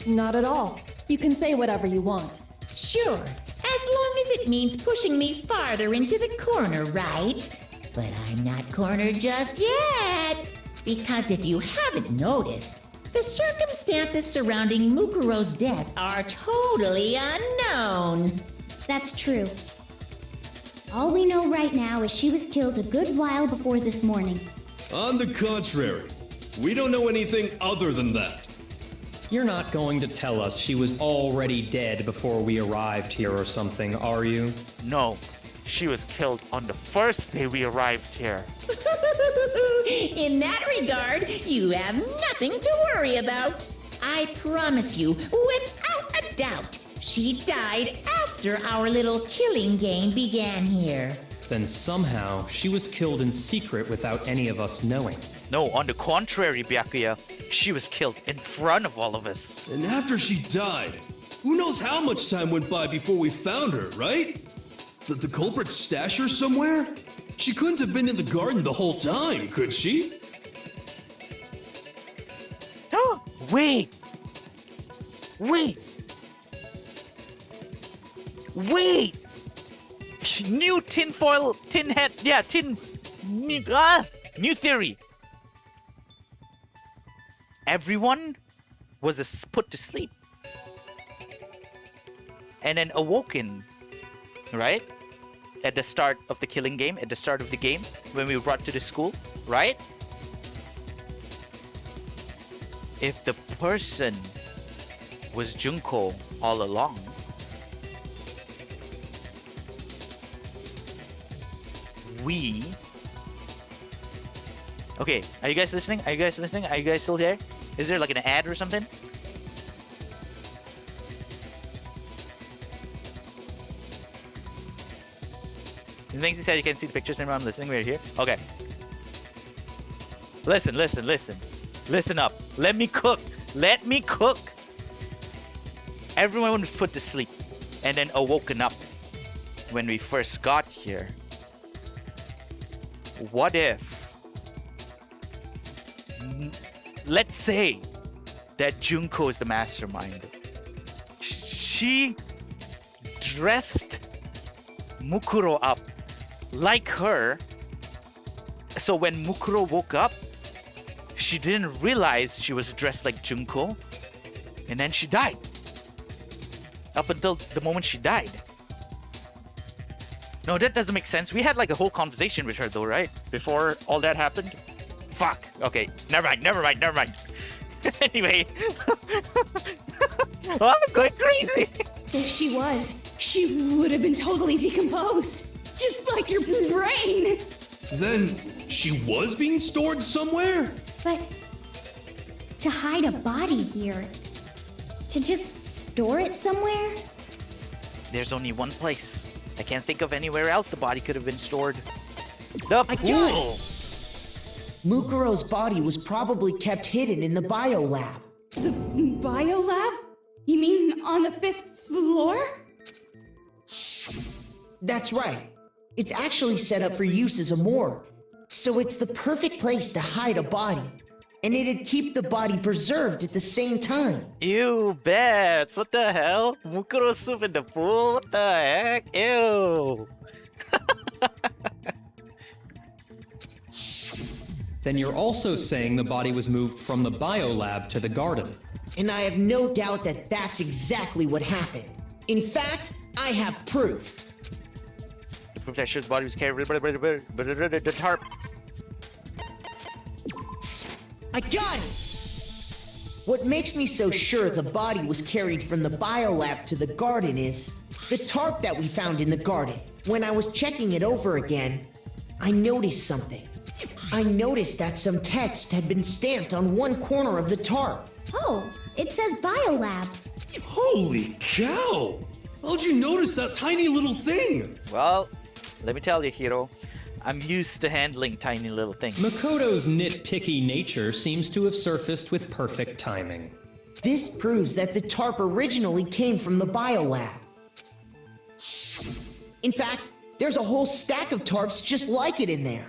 Not at all. You can say whatever you want. Sure, as long as it means pushing me farther into the corner, right? But I'm not cornered just yet. Because if you haven't noticed, the circumstances surrounding Mukuro's death are totally unknown. That's true. All we know right now is she was killed a good while before this morning. On the contrary, we don't know anything other than that. You're not going to tell us she was already dead before we arrived here or something, are you? No, she was killed on the first day we arrived here. In that regard, you have nothing to worry about. I promise you, without a doubt, she died after our little killing game began here. Then somehow she was killed in secret without any of us knowing. No, on the contrary, Byakuya, she was killed in front of all of us. And after she died, who knows how much time went by before we found her, right? Did the culprit stash her somewhere? She couldn't have been in the garden the whole time, could she? Oh, wait! Wait! Wait! New tinfoil, tin hat, yeah, new theory. Everyone was put to sleep. And then awoken, right? At the start of the killing game, at the start of the game, when we were brought to the school, right? If the person was Junko all along, Okay, are you guys listening? Are you guys listening? Are you guys still there? Is there like an ad or something? It makes me sad you can see the pictures and I'm listening. We're here. Okay. Listen. Listen up. Let me cook. Everyone was put to sleep and then awoken up when we first got here. What if, let's say that Junko is the mastermind. She dressed Mukuro up like her, so when Mukuro woke up, she didn't realize she was dressed like Junko, and then she died. Up until the moment she died. No, that doesn't make sense. We had like a whole conversation with her though, right? Before all that happened? Fuck. Okay, never mind. Anyway. Oh, I'm going crazy. If she was, she would have been totally decomposed. Just like your brain. Then she was being stored somewhere? But to hide a body here, to just store it somewhere? There's only one place. I can't think of anywhere else the body could have been stored. The pool! Mukuro's body was probably kept hidden in the biolab. The biolab? You mean on the 5th floor? That's right. It's actually set up for use as a morgue. So it's the perfect place to hide a body. And it'd keep the body preserved at the same time. Ew, bats. What the hell? Mukuro soup in the pool? What the heck? Ew. Then you're also saying the body was moved from the biolab to the garden. And I have no doubt that that's exactly what happened. In fact, I have proof. The proof that shows the body was carried the tarp. I got it! What makes me so sure the body was carried from the biolab to the garden is the tarp that we found in the garden. When I was checking it over again, I noticed something. I noticed that some text had been stamped on one corner of the tarp. Oh, it says biolab. Holy cow! How'd you notice that tiny little thing? Well, let me tell you, Hiro. I'm used to handling tiny little things. Makoto's nitpicky nature seems to have surfaced with perfect timing. This proves that the tarp originally came from the biolab. In fact, there's a whole stack of tarps just like it in there.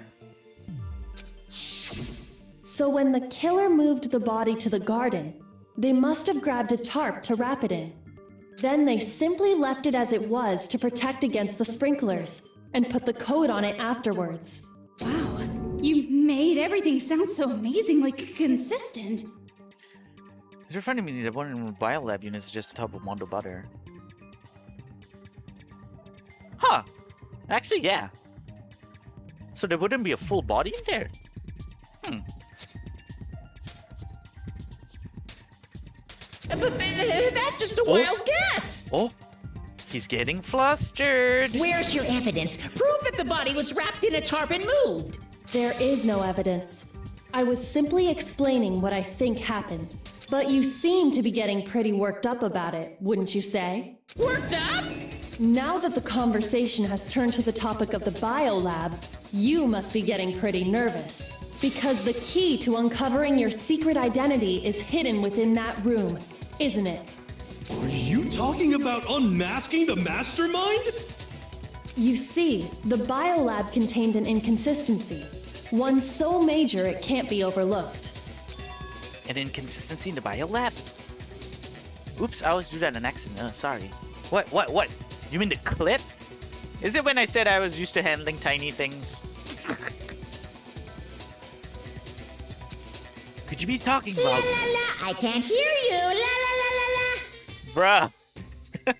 So when the killer moved the body to the garden, they must have grabbed a tarp to wrap it in. Then they simply left it as it was to protect against the sprinklers, and put the coat on it afterwards. Wow, you made everything sound so amazingly consistent. It's reminding me that one in the biolab unit is just a tub of Mondo butter. Huh. Actually, yeah. So there wouldn't be a full body in there. But that's just a wild guess! Oh, he's getting flustered. Where's your evidence? Prove that the body was wrapped in a tarp and moved! There is no evidence. I was simply explaining what I think happened. But you seem to be getting pretty worked up about it, wouldn't you say? Worked up? Now that the conversation has turned to the topic of the biolab, you must be getting pretty nervous. Because the key to uncovering your secret identity is hidden within that room, isn't it? Are you talking about unmasking the mastermind? You see, the biolab contained an inconsistency. One so major it can't be overlooked. An inconsistency in the biolab? Oops, I always do that in an accident. Sorry. What? You mean the clip? Is it when I said I was used to handling tiny things? Could you be talking La about... la la, I can't hear you! La la la la la! Bruh.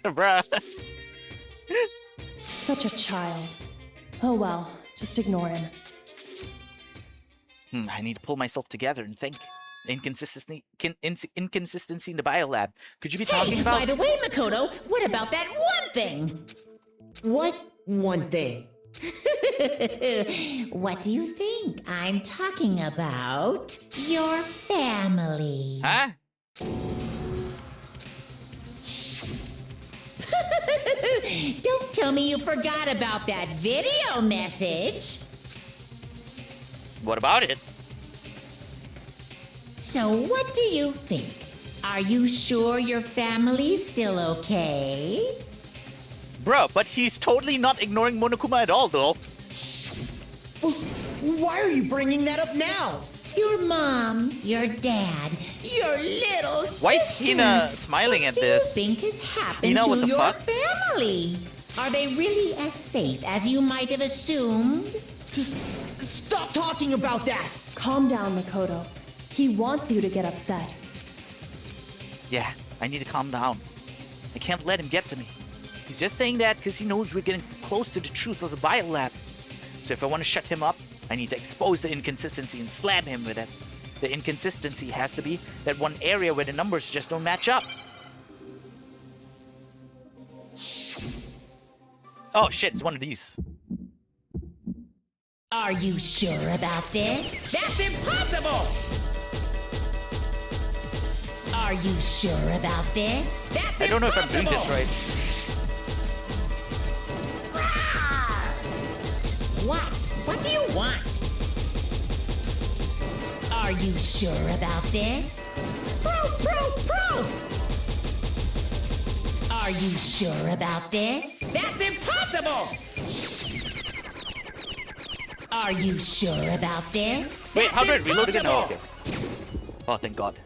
Bruh. Such a child. Oh well, just ignore him. I need to pull myself together and think. Inconsistency in the biolab. Could you be talking about... By the way, Makoto, what about that one thing? What one thing? What do you think? I'm talking about your family. Huh? Don't tell me you forgot about that video message. What about it? So what do you think? Are you sure your family's still okay? Bro, but he's totally not ignoring Monokuma at all, though. Why are you bringing that up now? Your mom, your dad, your little sister. Why is Hina smiling at this? What do you think has happened Hina, what to the your fuck? family? Are they really as safe as you might have assumed? Stop talking about that! Calm down, Makoto. He wants you to get upset. Yeah, I need to calm down. I can't let him get to me. He's just saying that because he knows we're getting close to the truth of the biolab. So if I want to shut him up, I need to expose the inconsistency and slam him with it. The inconsistency has to be that one area where the numbers just don't match up. Oh shit, it's one of these. Are you sure about this? That's impossible! Are you sure about this? That's I don't know if I'm doing this right. What? What do you want? Are you sure about this? Proof! Are you sure about this? That's impossible! Are you sure about this? Wait, how did I reload again? Oh, impossible! okay. Oh, thank God.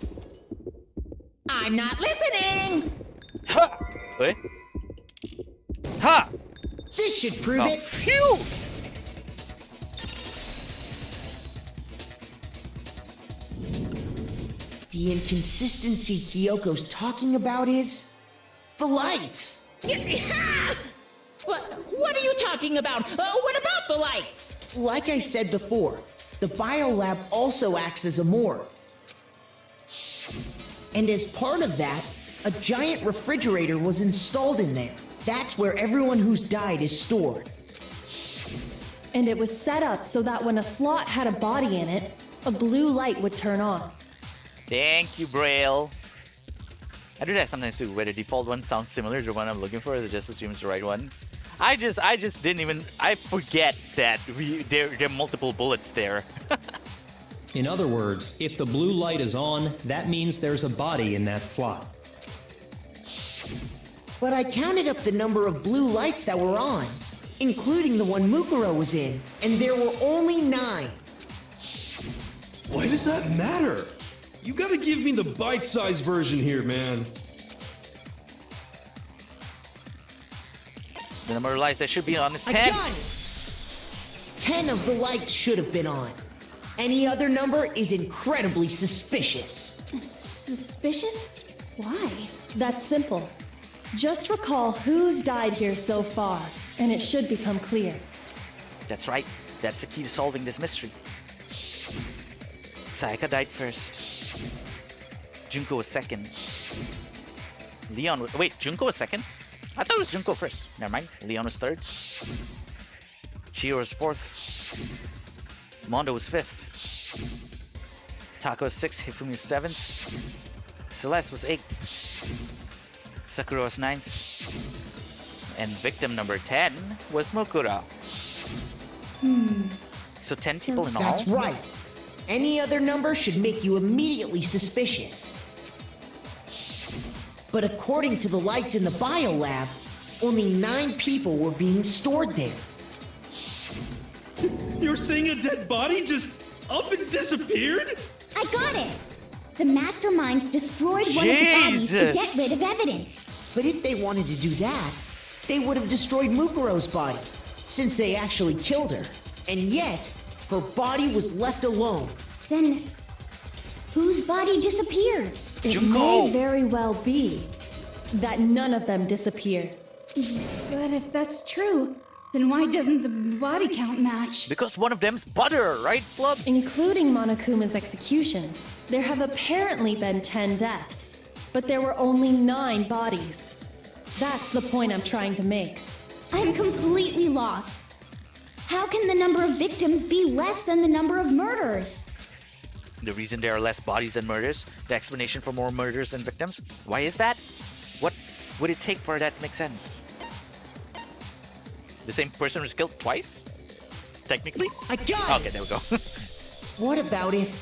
I'm not listening! Ha! Wait. Ha! This should prove Oh, it. phew! The inconsistency Kyoko's talking about is the lights. What are you talking about? What about the lights? Like I said before, the biolab also acts as a morgue. And as part of that, a giant refrigerator was installed in there. That's where everyone who's died is stored. And it was set up so that when a slot had a body in it, a blue light would turn on. Thank you, Braille. I do that sometimes too, where the default one sounds similar to the one I'm looking for, as it just assumes the right one. I just didn't even, I forget that there are multiple bullets there. In other words, if the blue light is on, that means there's a body in that slot. But I counted up the number of blue lights that were on, including the one Mukuro was in, and there were only 9. Why does that matter? You gotta give me the bite-sized version here, man. The number of lights that should be on is I 10. got it! 10 of the lights should have been on. Any other number is incredibly suspicious. Suspicious? Why? That's simple. Just recall who's died here so far, and it should become clear. That's right. That's the key to solving this mystery. Sayaka died first. Junko was second. Leon was... Wait, Junko was second? I thought it was Junko first. Never mind. Leon was third. Chio was fourth. Mondo was fifth. Tako was sixth. Hifumi was seventh. Celeste was eighth. Sakura was ninth. And victim number 10 was Mokura. So 10 people in all? That's right. Any other number should make you immediately suspicious. But according to the lights in the biolab, only 9 people were being stored there. You're saying a dead body just up and disappeared? I got it! The mastermind destroyed one of the bodies to get Jesus. rid of evidence. But if they wanted to do that, they would have destroyed Mukuro's body, since they actually killed her. And yet, her body was left alone. Then, whose body disappeared? It Junko! may very well be that none of them disappeared. But if that's true, then why doesn't the body count match? Because one of them's butter, right, Flub? Including Monokuma's executions, there have apparently been 10 deaths, but there were only 9 bodies. That's the point I'm trying to make. I'm completely lost. How can the number of victims be less than the number of murderers? The reason there are less bodies than murders, the explanation for more murders than victims. Why is that? What would it take for that to make sense? The same person was killed twice? Technically? I got Okay, it! there we go. What about if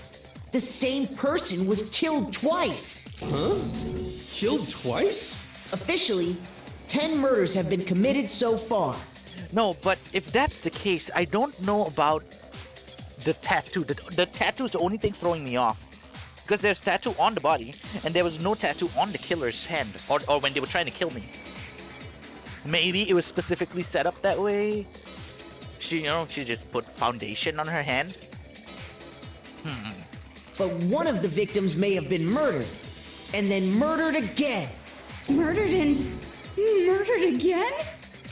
the same person was killed twice? Huh? Killed twice? Officially, 10 murders have been committed so far. No, but if that's the case, I don't know about the tattoo. The tattoo is the only thing throwing me off. Because there's tattoo on the body, and there was no tattoo on the killer's hand, or when they were trying to kill me. Maybe it was specifically set up that way. She just put foundation on her hand. But one of the victims may have been murdered, and then murdered again. Murdered and murdered again?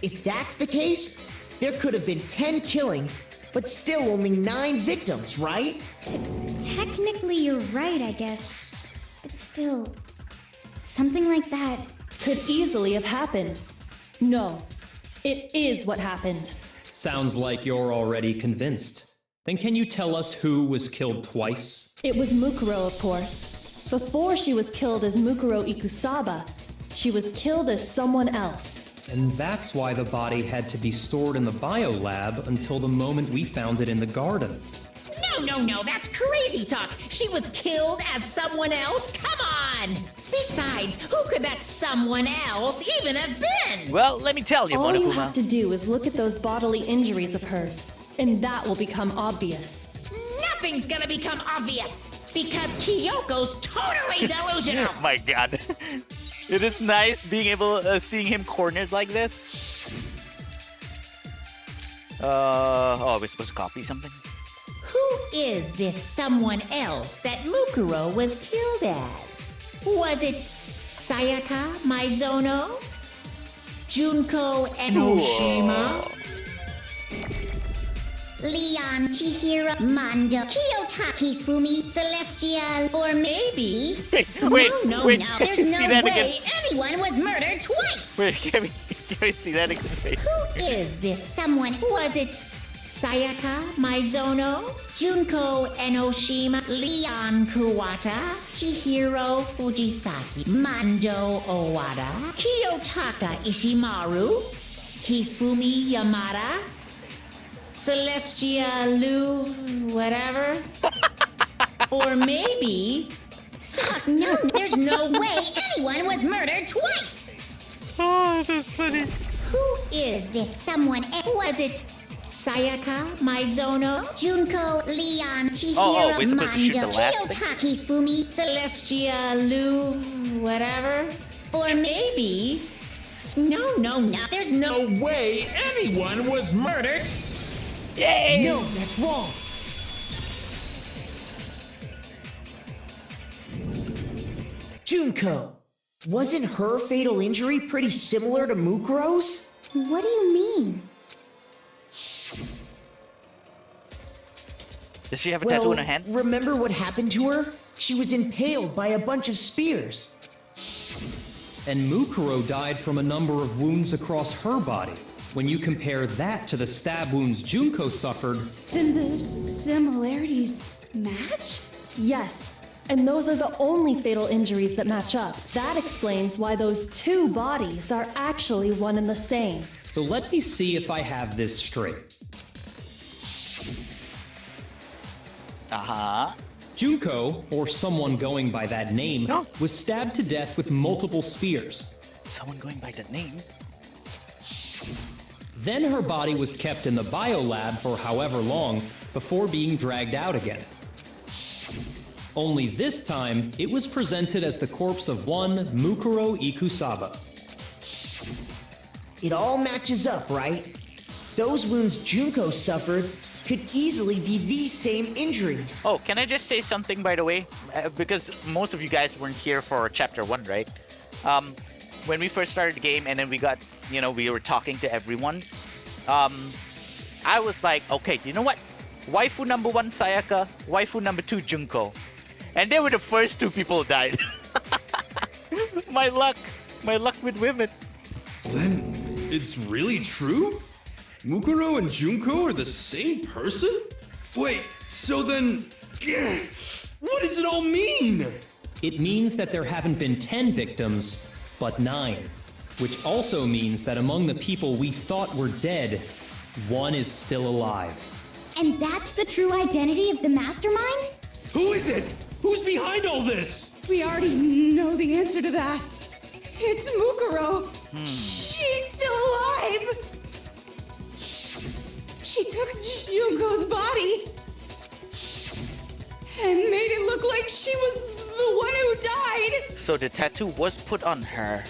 If that's the case, there could have been 10 killings, but still only 9 victims, right? Technically, you're right, I guess. But still, something like that. Could easily have happened. No, it is what happened. Sounds like you're already convinced. Then can you tell us who was killed twice? It was Mukuro, of course. Before she was killed as Mukuro Ikusaba, she was killed as someone else. And that's why the body had to be stored in the biolab until the moment we found it in the garden. No, that's crazy talk. She was killed as someone else? Come on! Besides, who could that someone else even have been? Well, let me tell you, All you Monokuma. have to do is look at those bodily injuries of hers, and that will become obvious. Nothing's gonna become obvious because Kyoko's totally delusional. Oh my god. It is nice being able seeing him cornered like this. Oh, are we supposed to copy something? Who is this someone else that Mukuro was killed as? Was it Sayaka Maizono? Junko Enoshima? Leon, Chihiro, Mondo, Kyoto, Hifumi, Celestial, or maybe... Wait, No, there's see no that way again. anyone was murdered twice! Wait, can we see that again? Wait. Who is this someone? Was it Sayaka Maizono? Junko Enoshima? Leon Kuwata? Chihiro Fujisaki? Mondo Owada? Kiyotaka Ishimaru? Hifumi Yamada? Celestia Lu, whatever. Or maybe. Suck, no, there's no way anyone was murdered twice! Oh, that's funny. Who is this someone? Was it Sayaka Maizono? Junko, Leon, Chihiro, Oh, we're supposed to shoot the Mondo, last thing? Kiyotaki, Fumi, Celestia Lu, whatever. Or maybe. No, there's no way anyone was murdered. Yay! No, that's wrong. Junko, wasn't her fatal injury pretty similar to Mukuro's? What do you mean? Does she have a tattoo on her hand? Remember what happened to her? She was impaled by a bunch of spears. And Mukuro died from a number of wounds across her body. When you compare that to the stab wounds Junko suffered, Then the similarities match? Yes, and those are the only fatal injuries that match up. That explains why those two bodies are actually one and the same. so let me see if I have this straight. Uh-huh. Junko, or someone going by that name, was stabbed to death with multiple spears. Someone going by that name? Then her body was kept in the biolab for however long before being dragged out again. Only this time, it was presented as the corpse of one Mukuro Ikusaba. It all matches up, right? Those wounds Junko suffered could easily be these same injuries. Oh, can I just say something, by the way? Because most of you guys weren't here for Chapter 1, right? When we first started the game and then we got, we were talking to everyone, I was like, okay, you know what? Waifu number 1, Sayaka. Waifu number 2, Junko. And they were the first two people who died. My luck with women. Then it's really true? Mukuro and Junko are the same person? Wait, so then... What does it all mean? It means that there haven't been 10 victims, but 9. Which also means that among the people we thought were dead, one is still alive. And that's the true identity of the mastermind? Who is it? Who's behind all this? We already know the answer to that. It's Mukuro. She's still alive. She took Junko's body and made it look like she was the one who died. So the tattoo was put on her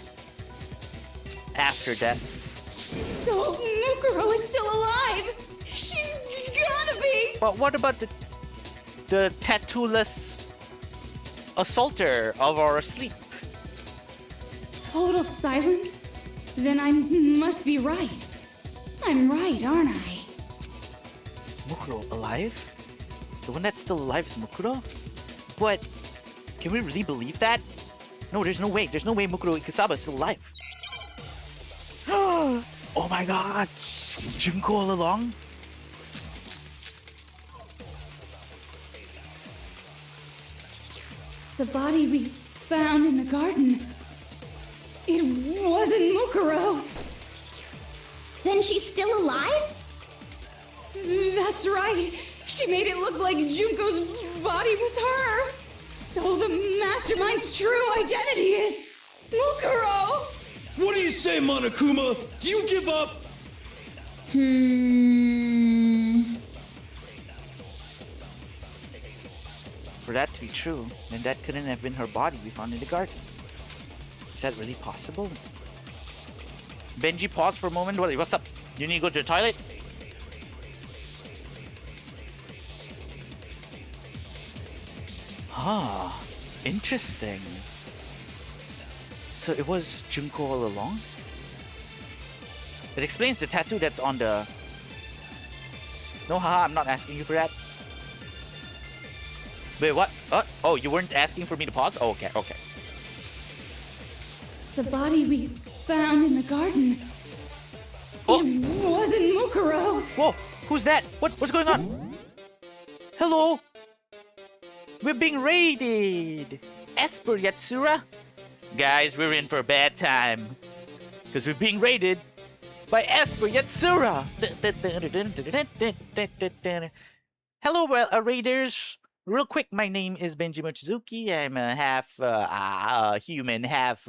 after death. So Mukuro is still alive. She's gotta be. But what about the tattoo-less assaulter of our sleep? Total silence? Then I must be right. I'm right, aren't I? Mukuro alive? The one that's still alive is Mukuro? But can we really believe that? No, there's no way. There's no way Mukuro Ikusaba is still alive. Oh my god! Junko all along? The body we found in the garden. It wasn't Mukuro. Then she's still alive? That's right. She made it look like Junko's body was her. So the mastermind's true identity is Mukuro. What do you say, Monokuma? Do you give up? For that to be true, then that couldn't have been her body we found in the garden. Is that really possible? Benji, pause for a moment. What's up? You need to go to the toilet? Ah, interesting. So it was Junko all along? It explains the tattoo that's on the... No, haha, I'm not asking you for that. Wait, what? Oh, you weren't asking for me to pause? Oh, okay, okay. The body we found in the garden. Oh. It wasn't Mukuro. Whoa, who's that? What's going on? Hello? We're being raided! Esper Yatsura? Guys, we're in for a bad time. Because we're being raided by Esper Yatsura! Hello, raiders! Real quick, my name is Benji Mochizuki. I'm a half human, half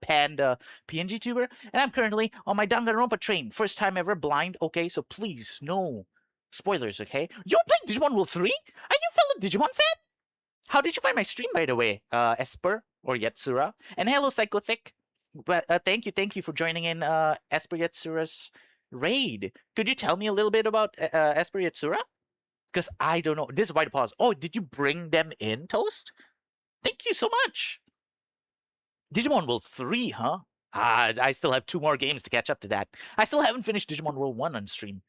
panda PngTuber. And I'm currently on my Dangonronpa train. First time ever blind, okay? So please, no spoilers, okay? You're playing Digimon World 3? Are you a fellow Digimon fan? How did you find my stream, by the way, Esper or Yatsura? And hello, Psychothic. But thank you for joining in Esper Yatsura's raid. Could you tell me a little bit about Esper Yatsura? Because I don't know. This is why the pause. Oh, did you bring them in, Toast? Thank you so much. Digimon World 3, huh? I still have 2 more games to catch up to that. I still haven't finished Digimon World 1 on stream.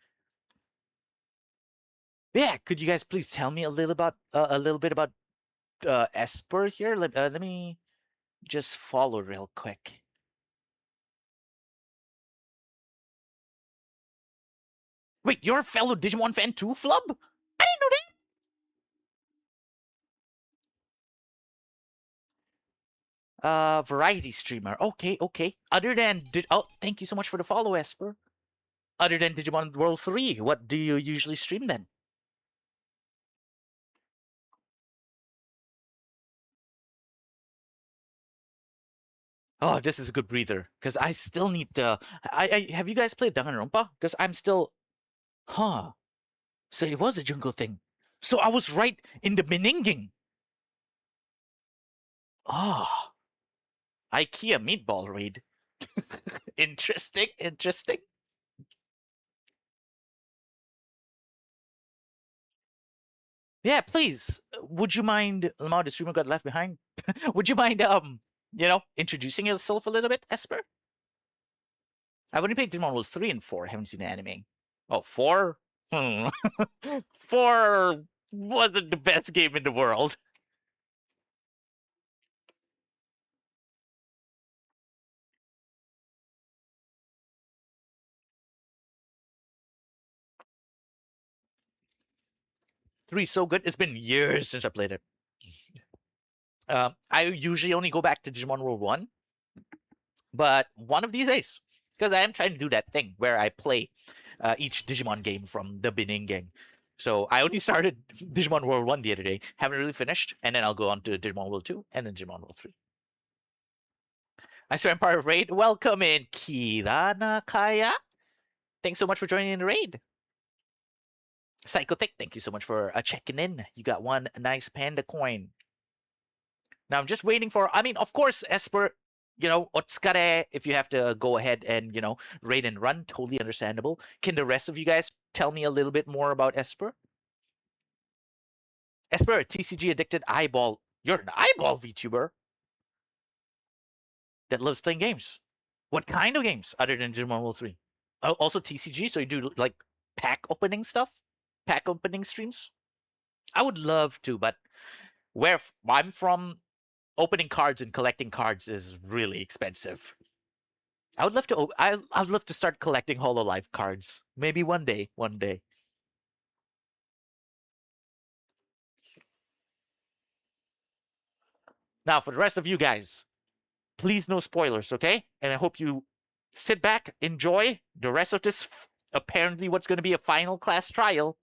Yeah, could you guys please tell me a little bit about Esper here? Let me just follow real quick. Wait, you're a fellow Digimon fan too, Flub? I didn't know that. Variety streamer. Okay. Other than thank you so much for the follow, Esper. Other than Digimon World 3, what do you usually stream then? Oh, this is a good breather. Because I still need to... have you guys played Dangonronpa? Because I'm still... Huh. So it was a jungle thing. So I was right in the beginning. Ah. IKEA meatball raid. Interesting. Yeah, please. Would you mind... Lamau, the streamer got left behind. Would you mind, introducing yourself a little bit, Esper? I've only played Digimon World 3 and 4. Haven't seen the anime. Oh, 4? 4 wasn't the best game in the world. Three so good. It's been years since I played it. I usually only go back to Digimon World 1. But one of these days, because I am trying to do that thing where I play each Digimon game from the beginning. So I only started Digimon World 1 the other day. Haven't really finished. And then I'll go on to Digimon World 2 and then Digimon World 3. I swear I'm part of Raid. Welcome in, Kiranakaya. Thanks so much for joining in the raid. Psychotech, thank you so much for checking in. You got one nice panda coin. Now I'm just waiting for, of course, Esper, otsukare, if you have to go ahead and, raid and run, totally understandable. Can the rest of you guys tell me a little bit more about Esper? Esper, a TCG addicted eyeball. You're an eyeball VTuber that loves playing games. What kind of games other than Digimon World 3? Also TCG, so you do like pack opening stuff? Pack opening streams? I would love to, but where I'm from, opening cards and collecting cards is really expensive. I would love to. I'd love to start collecting Hololive cards. Maybe one day. Now, for the rest of you guys, please no spoilers, okay? And I hope you sit back, enjoy the rest of this. Apparently, what's going to be a final class trial.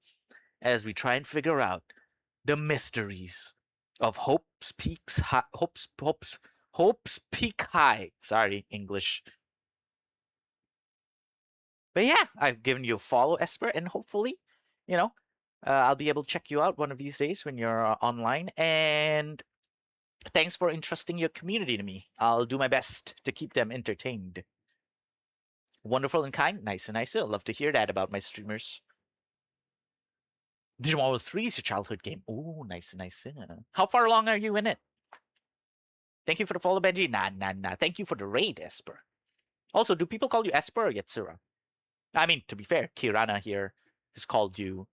as we try and figure out the mysteries of Hope's Peak High. Sorry, English. But yeah, I've given you a follow, Esper, and hopefully, I'll be able to check you out one of these days when you're online. And thanks for entrusting your community to me. I'll do my best to keep them entertained. Wonderful and kind, nice and nice. I'd love to hear that about my streamers. Digimon World 3 is your childhood game. Oh, nice and nice. How far along are you in it? Thank you for the follow, Benji. Nah. Thank you for the raid, Esper. Also, do people call you Esper or Yatsura? I mean, to be fair, Kirana here has called you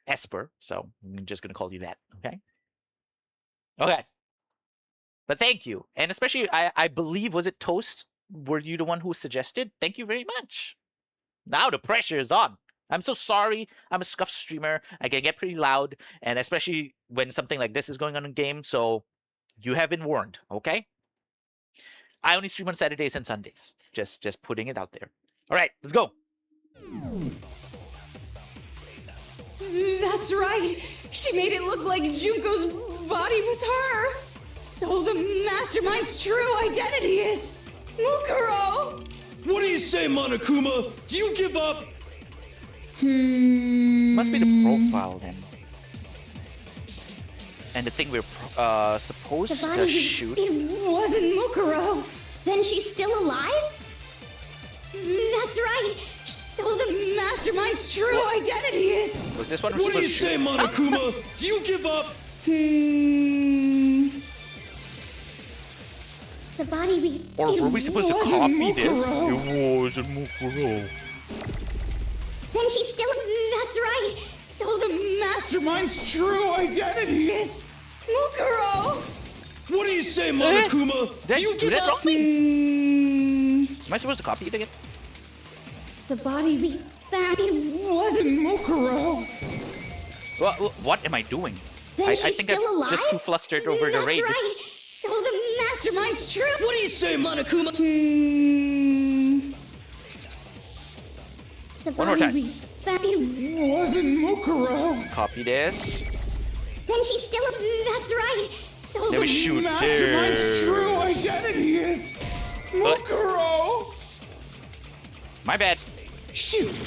Esper, so I'm just going to call you that, okay? Okay. But thank you. And especially, I believe, was it Toast? Were you the one who suggested? Thank you very much. Now the pressure is on. I'm so sorry. I'm a scuffed streamer. I can get pretty loud, and especially when something like this is going on in game, so you have been warned, okay? I only stream on Saturdays and Sundays. Just putting it out there. All right, let's go. That's right. She made it look like Junko's body was her. So the mastermind's true identity is Mukuro. What do you say, Monokuma? Do you give up? Must be the profile then. And the thing we're supposed to shoot. It wasn't Mukuro. Then she's still alive? That's right. So the mastermind's true identity is... Was this one we're What do supposed you to say, shoot? Monokuma? Do you give up? The body Or were we supposed to wasn't copy this? Mukuro. It wasn't Mukuro. Then she's still... That's right. So the mastermind's true identity is Mukuro. What do you say, Monokuma? Did I Do you do give that up? wrongly? Am I supposed to copy it again? The body we found, it wasn't Mukuro. What am I doing? Then I she's think still I'm alive? just too flustered over the That's raid. right. So the mastermind's true... What do you say, Monokuma? The One more body time. we found, it Wasn't Mukuro. Copy this. Then she's still... That's right. So Then we the shoot Mastermind's this. true identity is Mukuro. My bad. Shoot.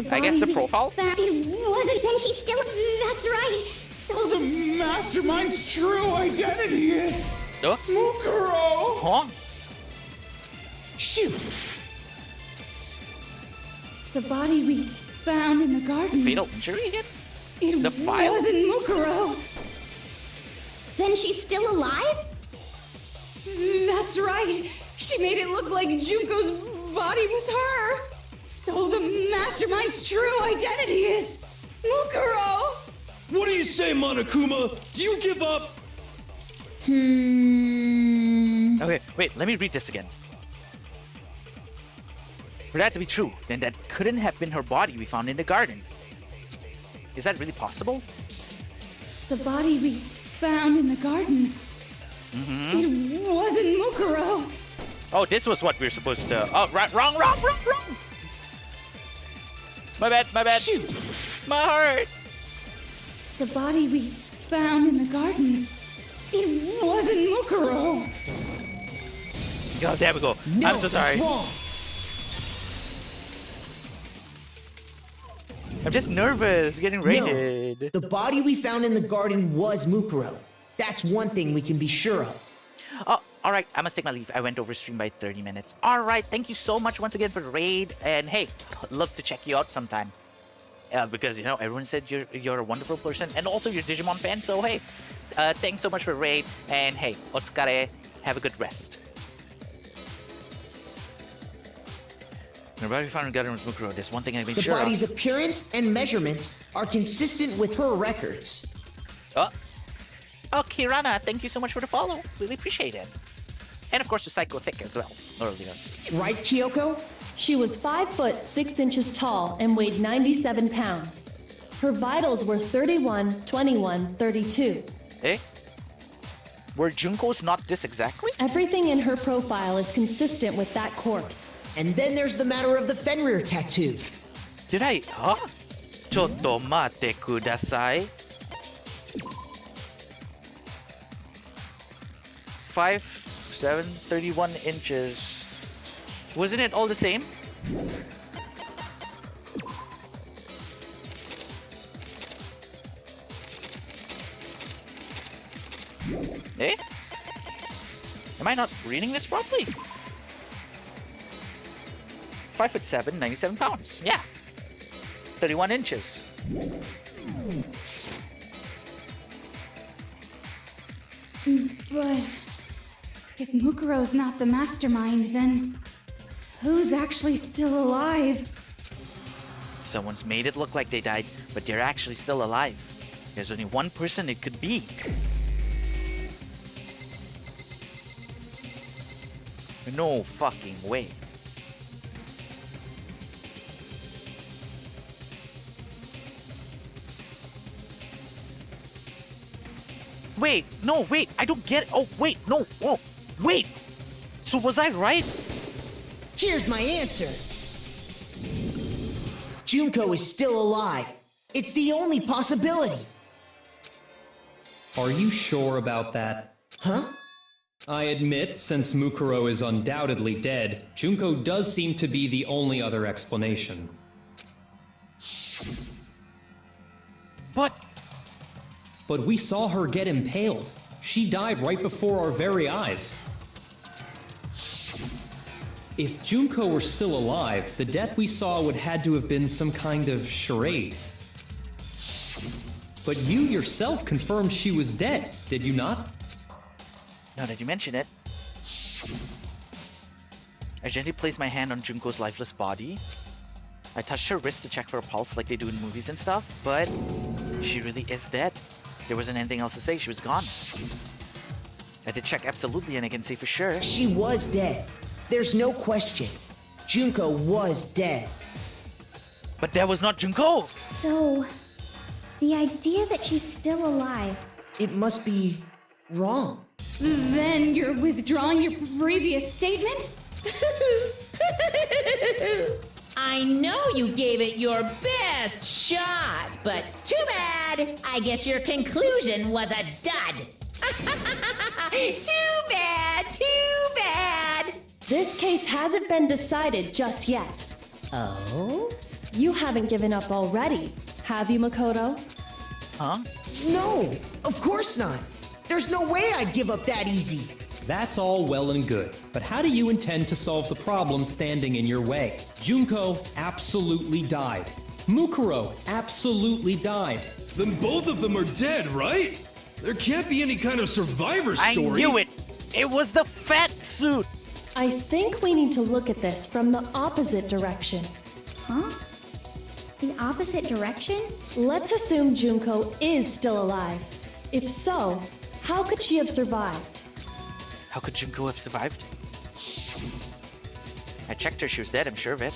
I guess the profile? Found, it wasn't. Then she's still... That's right. So The the... Mastermind's true identity is Mukuro. Huh? Shoot. The body we found in the garden. Fatal injury again? It the file? wasn't Mukuro. Then she's still alive? That's right. She made it look like Junko's body was her. So the mastermind's true identity is Mukuro. What do you say, Monokuma? Do you give up? Okay, wait, let me read this again. For that to be true, then that couldn't have been her body we found in the garden. Is that really possible? The body we found in the garden. It wasn't Mukuro. Oh, this was what we were supposed to... Oh, right, wrong. My bad. Shoot. My heart. The body we found in the garden. It wasn't Mukuro. Oh, there we go. No, I'm so sorry. That's wrong. I'm just nervous getting raided. No, the body we found in the garden was Mukuro. That's one thing we can be sure of. Oh, all right. I must take my leave. I went over stream by 30 minutes. All right. Thank you so much once again for the raid. And hey, love to check you out sometime. Because, everyone said you're a wonderful person. And also you're a Digimon fan. So, hey, thanks so much for the raid. And hey, otsukare. Have a good rest. The body found in the garden was Mukuro. There's one thing I've been The sure body's of. appearance and measurements are consistent with her records. Oh, Kirana, thank you so much for the follow. Really appreciate it. And of course, the Psycho Thick as well. Earlier. Right, Kyoko? She was 5 foot 6 inches tall and weighed 97 pounds. Her vitals were 31, 21, 32. Eh? Were Junko's not this exactly? Everything in her profile is consistent with that corpse. And then there's the matter of the Fenrir tattoo. Did I? Huh? Chotto mate kudasai. 5'7", 31 inches. Wasn't it all the same? Eh? Am I not reading this properly? 5'7", 97 pounds. Yeah. 31 inches. But if Mukuro's not the mastermind, then who's actually still alive? Someone's made it look like they died, but they're actually still alive. There's only one person it could be. No fucking way. Wait, no, wait, I don't get it. Oh, wait, no, oh, wait. So was I right? Here's my answer. Junko is still alive. It's the only possibility. Are you sure about that? Huh? I admit, since Mukuro is undoubtedly dead, Junko does seem to be the only other explanation. But we saw her get impaled. She died right before our very eyes. If Junko were still alive, the death we saw would had to have been some kind of charade. But you yourself confirmed she was dead, did you not? Now that you mention it, I gently placed my hand on Junko's lifeless body. I touched her wrist to check for a pulse like they do in movies and stuff, but she really is dead. There wasn't anything else to say, she was gone. I did check absolutely, and I can say for sure. She was dead. There's no question. Junko was dead. But that was not Junko! So, the idea that she's still alive. It must be wrong. Then you're withdrawing your previous statement? I know you gave it your best shot, but too bad. I guess your conclusion was a dud. Too bad, too bad. This case hasn't been decided just yet. Oh? You haven't given up already, have you, Makoto? Huh? No, of course not. There's no way I'd give up that easy. That's all well and good, but how do you intend to solve the problem standing in your way? Junko absolutely died. Mukuro absolutely died. Then both of them are dead, right? There can't be any kind of survivor story. I knew it! It was the fat suit! I think we need to look at this from the opposite direction. Huh? The opposite direction? Let's assume Junko is still alive. If so, how could she have survived? How could Junko have survived? I checked her, she was dead, I'm sure of it.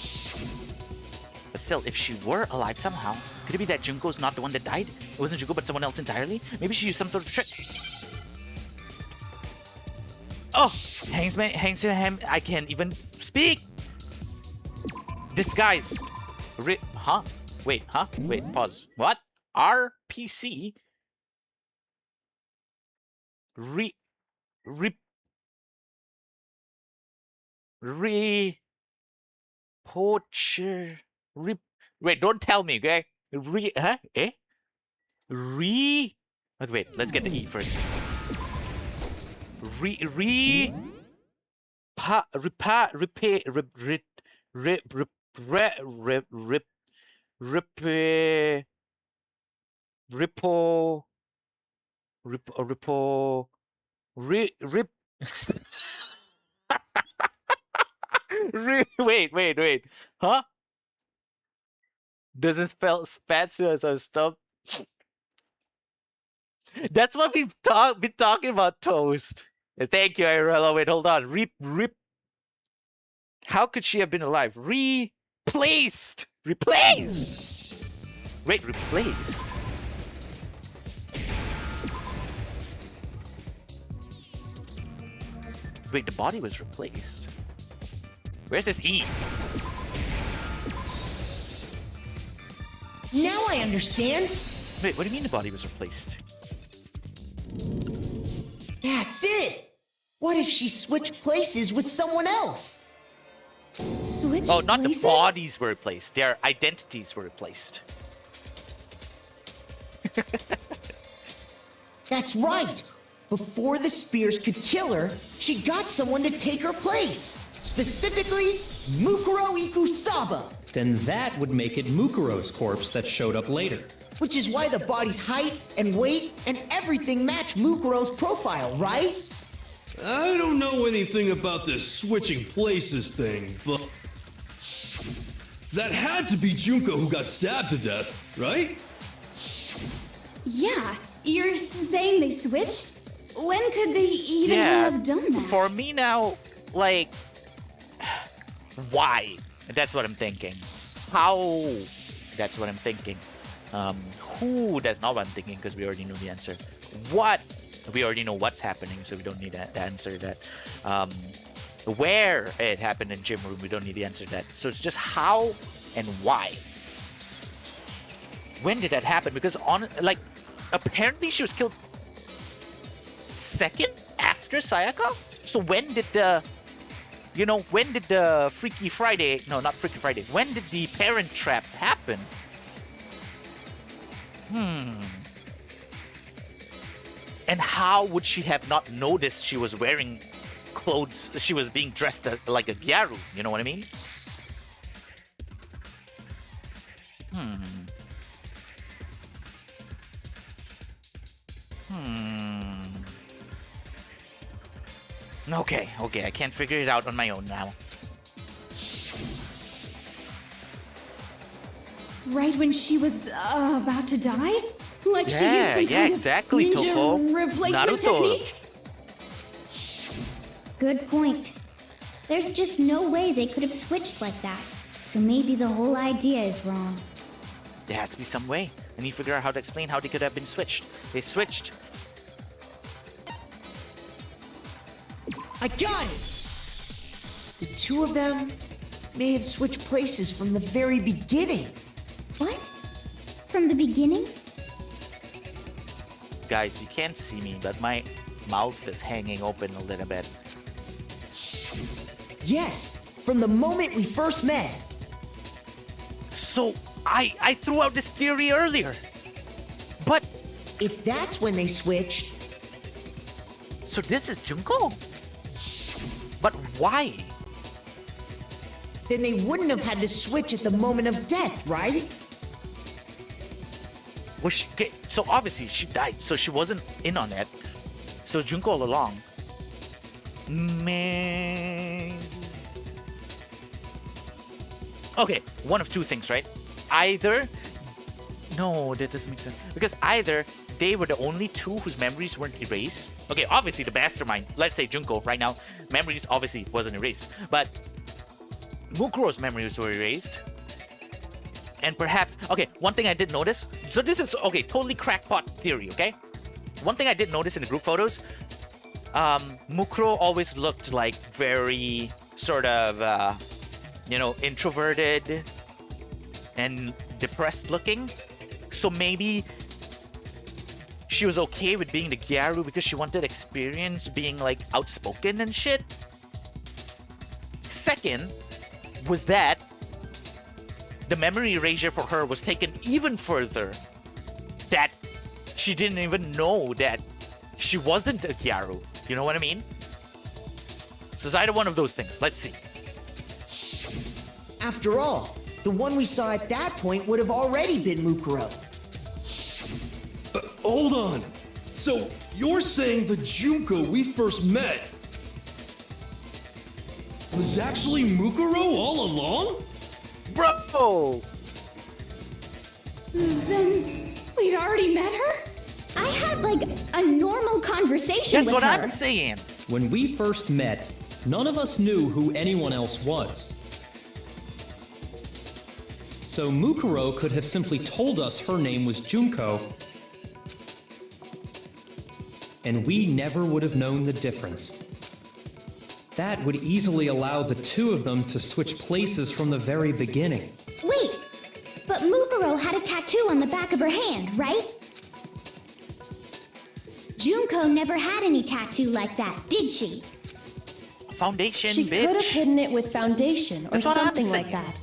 But still, if she were alive somehow, could it be that Junko's not the one that died? It wasn't Junko, but someone else entirely? Maybe she used some sort of trick. Oh! Hangsman, I can't even speak! Disguise! Huh? Wait, huh? Wait, pause. What? RPC? Poacher. Wait, don't tell me, okay? Huh? Eh? Okay, wait, let's get the E first. Wait. Huh? Does it spell spatsu as a stump? That's what we've been talking about, Toast. Thank you, Irella. Wait, hold on. How could she have been alive? Replaced! Wait, replaced? Wait, the body was replaced. Where's this E? Now I understand. Wait, what do you mean the body was replaced? That's it. What if she switched places with someone else? Switch Oh, not places? the bodies were replaced. Their identities were replaced. That's right. Before the spears could kill her, she got someone to take her place. Specifically, Mukuro Ikusaba. Then that would make it Mukuro's corpse that showed up later. Which is why the body's height and weight and everything match Mukuro's profile, right? I don't know anything about this switching places thing, but that had to be Junko who got stabbed to death, right? Yeah, you're saying they switched? When could they even have done that? For me now, like, why? That's what I'm thinking. How? That's what I'm thinking. Who? That's not what I'm thinking because we already know the answer. What? We already know what's happening, so we don't need to answer that. Where it happened in gym room, we don't need to answer that. So it's just how and why. When did that happen? Because apparently she was killed second after Sayaka. So when did the Freaky Friday? No, not Freaky Friday. When did the Parent Trap happen? And how would she have not noticed she was wearing clothes? She was being dressed like a gyaru. You know what I mean? Okay, I can't figure it out on my own now. Right when she was about to die? Like she used some kind exactly, of ninja Toko. replacement Naruto. technique? Good point. There's just no way they could have switched like that. So maybe the whole idea is wrong. There has to be some way. I need to figure out how to explain how they could have been switched. They switched. I got it! The two of them may have switched places from the very beginning. What? From the beginning? Guys, you can't see me, but my mouth is hanging open a little bit. Yes, from the moment we first met. So, I threw out this theory earlier. But, If that's when they switched, so this is Junko? But why? then they wouldn't have had to switch at the moment of death, right? Was she, okay, so obviously she died, so she wasn't in on it. So it's Junko all along. Man. Okay, one of two things, right? Either... No, that doesn't make sense. Because either they were the only two whose memories weren't erased. Okay, obviously the mastermind, let's say Junko right now, memories obviously wasn't erased. But Mukuro's memories were erased. And perhaps, okay, one thing I did notice, so this is, okay, totally crackpot theory, okay? One thing I did notice in the group photos, Mukuro always looked like very sort of, introverted and depressed looking. So maybe she was okay with being the Gyaru because she wanted experience being like outspoken and shit. Second was that the memory erasure for her was taken even further. That she didn't even know that she wasn't a Gyaru. You know what I mean? So it's either one of those things. Let's see. After all, the one we saw at that point would have already been Mukuro. Hold on. So, you're saying the Junko we first met was actually Mukuro all along? Bro! Then we'd already met her? I had like a normal conversation That's with what her. I'm saying. When we first met, none of us knew who anyone else was. So Mukuro could have simply told us her name was Junko, and we never would have known the difference. That would easily allow the two of them to switch places from the very beginning. Wait, But Mukuro had a tattoo on the back of her hand, right? Junko never had any tattoo like that, did she? Foundation, She bitch. could have hidden it with foundation or That's what I'm something like saying. that.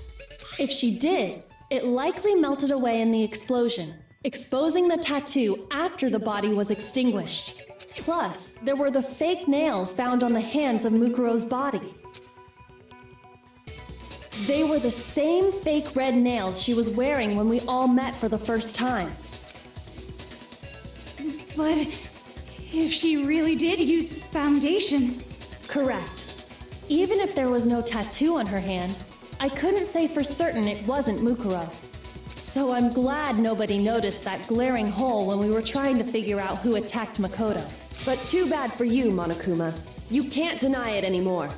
If she did, it likely melted away in the explosion, exposing the tattoo after the body was extinguished. Plus, there were the fake nails found on the hands of Mukuro's body. They were the same fake red nails she was wearing when we all met for the first time. But if she really did use foundation... Correct. Even if there was no tattoo on her hand, I couldn't say for certain it wasn't Mukuro. So I'm glad nobody noticed that glaring hole when we were trying to figure out who attacked Makoto. But too bad for you, Monokuma. You can't deny it anymore.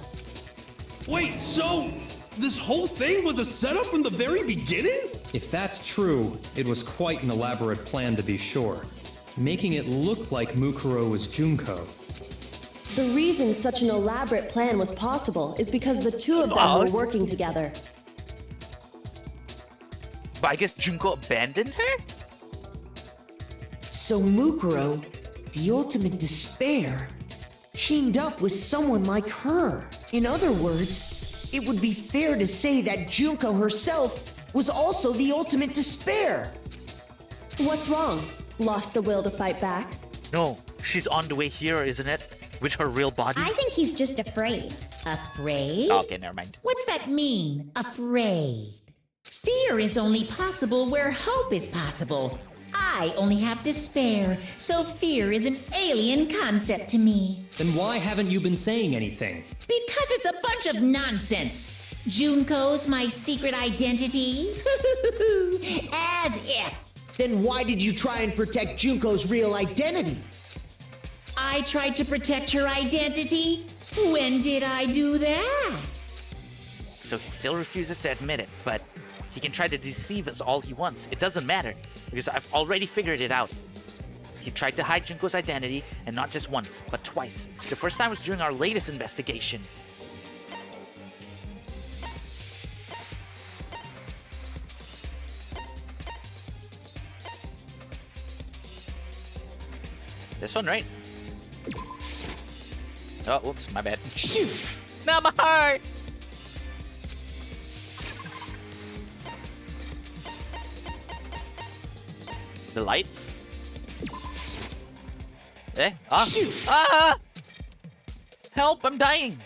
Wait, so this whole thing was a setup from the very beginning? If that's true, it was quite an elaborate plan to be sure, making it look like Mukuro was Junko. The reason such an elaborate plan was possible is because the two of them were working together. But I guess Junko abandoned her? So Mukuro, the ultimate despair, teamed up with someone like her. In other words, it would be fair to say that Junko herself was also the ultimate despair. What's wrong? Lost the will to fight back? No, she's on the way here, isn't it? With her real body? I think he's just afraid. Afraid? Okay, never mind. What's that mean, afraid? Fear is only possible where hope is possible. I only have despair, so fear is an alien concept to me. Then why haven't you been saying anything? Because it's a bunch of nonsense. Junko's my secret identity? As if. Then why did you try and protect Junko's real identity? I tried to protect her identity? When did I do that? So he still refuses to admit it, but he can try to deceive us all he wants. It doesn't matter, because I've already figured it out. He tried to hide Junko's identity, and not just once, but twice. The first time was during our latest investigation. This one, right? Oh, whoops, my bad. Shoot! Not my heart! The lights? Eh? Ah! Shoot! Ah! Help, I'm dying!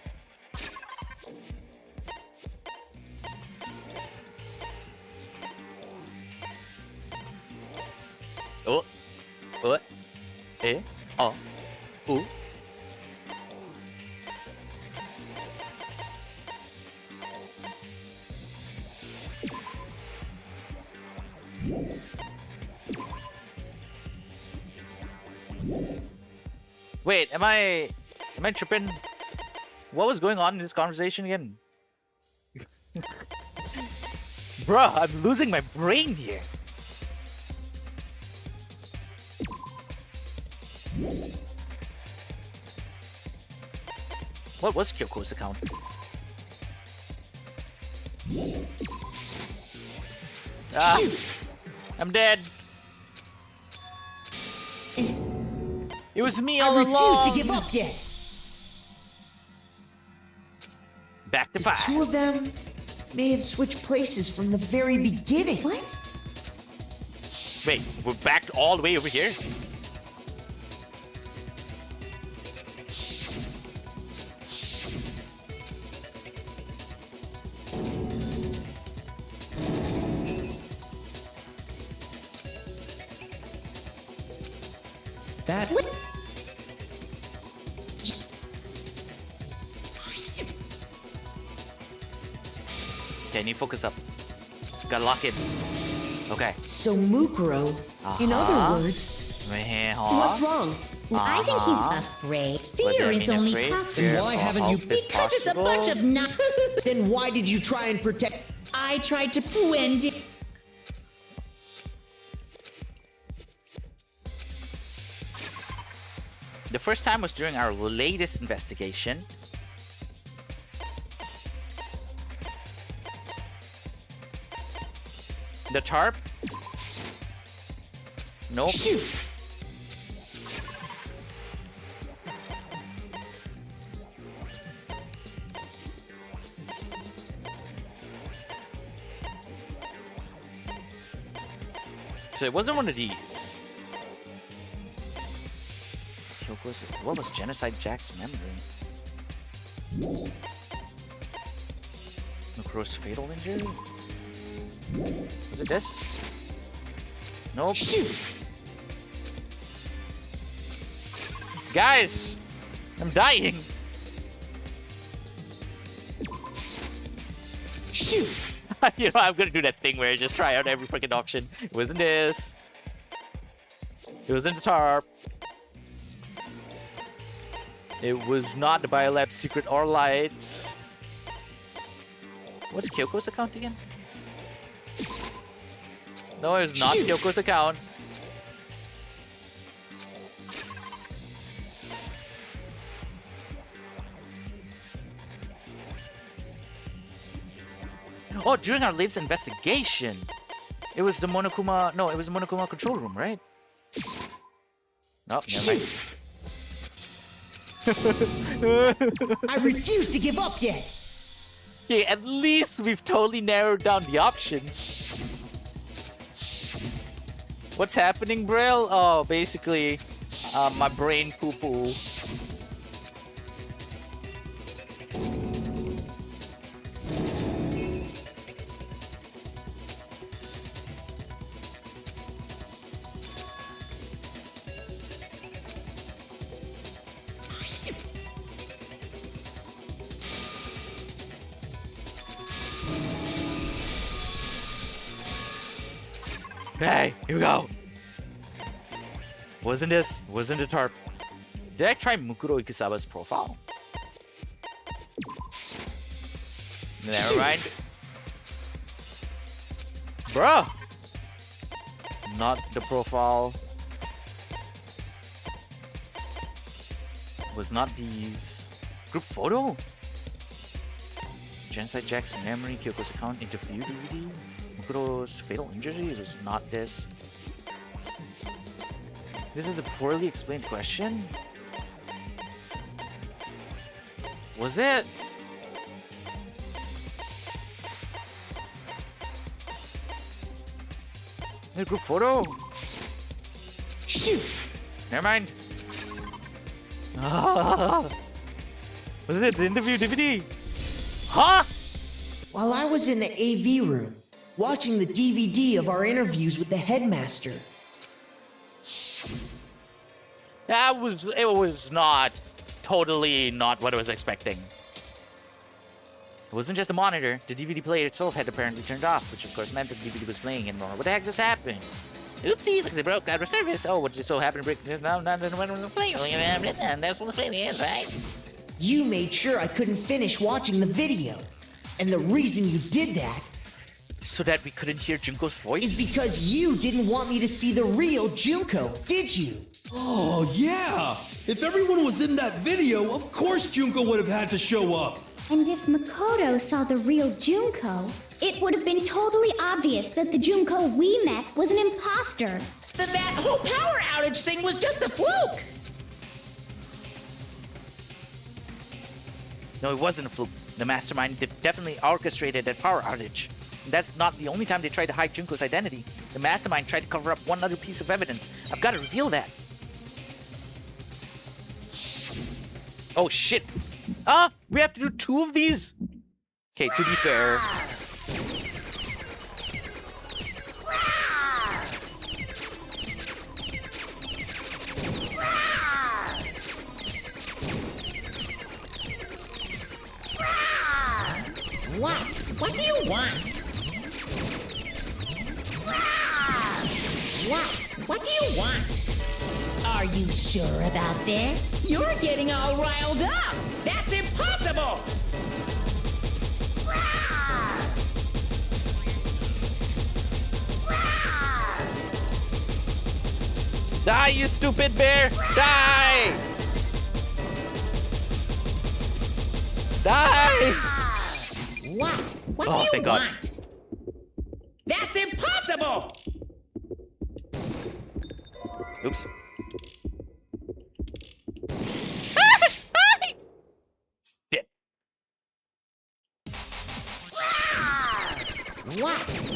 Oh. Oh. Eh? Oh. Ooh. Wait, am I tripping? What was going on in this conversation again? Bruh, I'm losing my brain here. What was Kyoko's account? Ah, Shoot! I'm dead. It was me I all refuse along. to give up yet. Back to The five. two of them may have switched places from the very beginning. What? Wait, we're back all the way over here? That... Okay, I need to focus up. Gotta lock in. Okay. So Mukuro, in other words, What's wrong? I think he's afraid. What do Fear I is mean only afraid? possible. Fear Why or haven't you- hope is Because it's a possible? bunch of non. then why did you try and protect? I tried to end it. The first time was during our latest investigation. the tarp? Nope. Shoot! So it wasn't one of these. What was Genocide Jack's memory? Mukuro's fatal injury? Was it this? Nope. Shoot! Guys! I'm dying! Shoot! You know, I'm gonna do that thing where I just try out every freaking option. It wasn't this. It wasn't the tarp. It was not the Biolab secret or lights. What's Kyoko's account again? No, it's not Shoot. Kyoko's account. Oh, during our latest investigation, it was the Monokuma. No, it was the Monokuma control room, right? Nope, never mind. I refuse to give up yet! Okay, at least we've totally narrowed down the options. What's happening, Braille? Oh, basically, my brain poo-poo. Hey, here we go. Wasn't this? Wasn't the tarp? Did I try Mukuro Ikusawa's profile? Never mind. Bruh! Not the profile. Was not these. Group photo? Genocide Jack's memory, Kyoko's account, interview DVD? Mukuro's fatal injury? It was not this. This is the poorly explained question? Was it? The group photo? Shoot! Never mind. Was it the interview DVD? Huh? While I was in the AV room, watching the DVD of our interviews with the headmaster, It was not totally not what I was expecting. It wasn't just a monitor. The DVD player itself had apparently turned off, which of course meant that the DVD was playing and more. What the heck just happened? Oopsie, looks like they broke out of service. Oh, what just so happened to break this? No, not when we're playing. And that's what the playing is, right? you made sure I couldn't finish watching the video. And the reason you did that So that we couldn't hear Junko's voice? is because you didn't want me to see the real Junko, did you? Oh, yeah! If everyone was in that video, of course Junko would have had to show up. And if Makoto saw the real Junko, it would have been totally obvious that the Junko we met was an imposter. That whole power outage thing was just a fluke! No, it wasn't a fluke. The mastermind definitely orchestrated that power outage. And that's not the only time they tried to hide Junko's identity. The mastermind tried to cover up one other piece of evidence. I've got to reveal that. Oh shit. We have to do 2 of these? Okay, to be fair. What? What do you want? What do you want? Are you sure about this? You're getting all riled up! That's impossible! Die, you stupid bear! Die! Die! What? What Oh, do you thank God. want? That's impossible! Oops. Shit.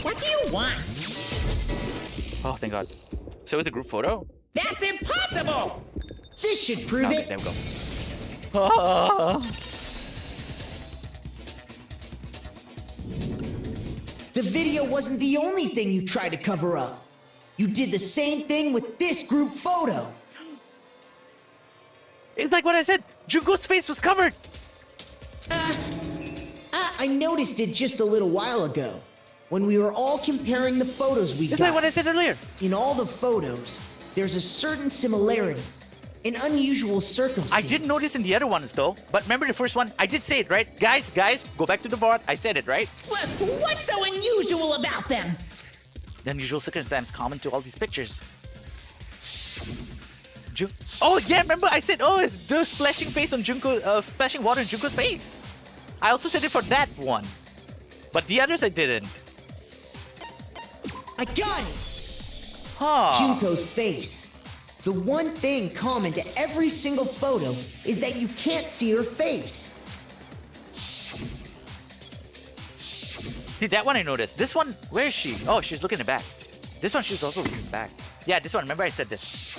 What do you want? Oh, thank God. So is the group photo? That's impossible! This should prove Okay, it. there we go. Ah. The video wasn't the only thing you tried to cover up. You did the same thing with this group photo. It's like what I said. Junko's face was covered. I noticed it just a little while ago, when we were all comparing the photos we It's got. like what I said earlier. In all the photos, there's a certain similarity, an unusual circumstance. I didn't notice in the other ones though. But remember the first one? I did say it, right? Guys, go back to the vault. I said it, right? What's so unusual about them? The unusual circumstance common to all these pictures. Oh yeah, remember I said, oh, it's the splashing face on splashing water on Junko's face. I also said it for that one, but the others I didn't. I got it! Huh. Junko's face. The one thing common to every single photo is that you can't see her face. See, that one I noticed. This one, where is she? Oh, she's looking back. This one, she's also looking back. Yeah, this one, remember I said this.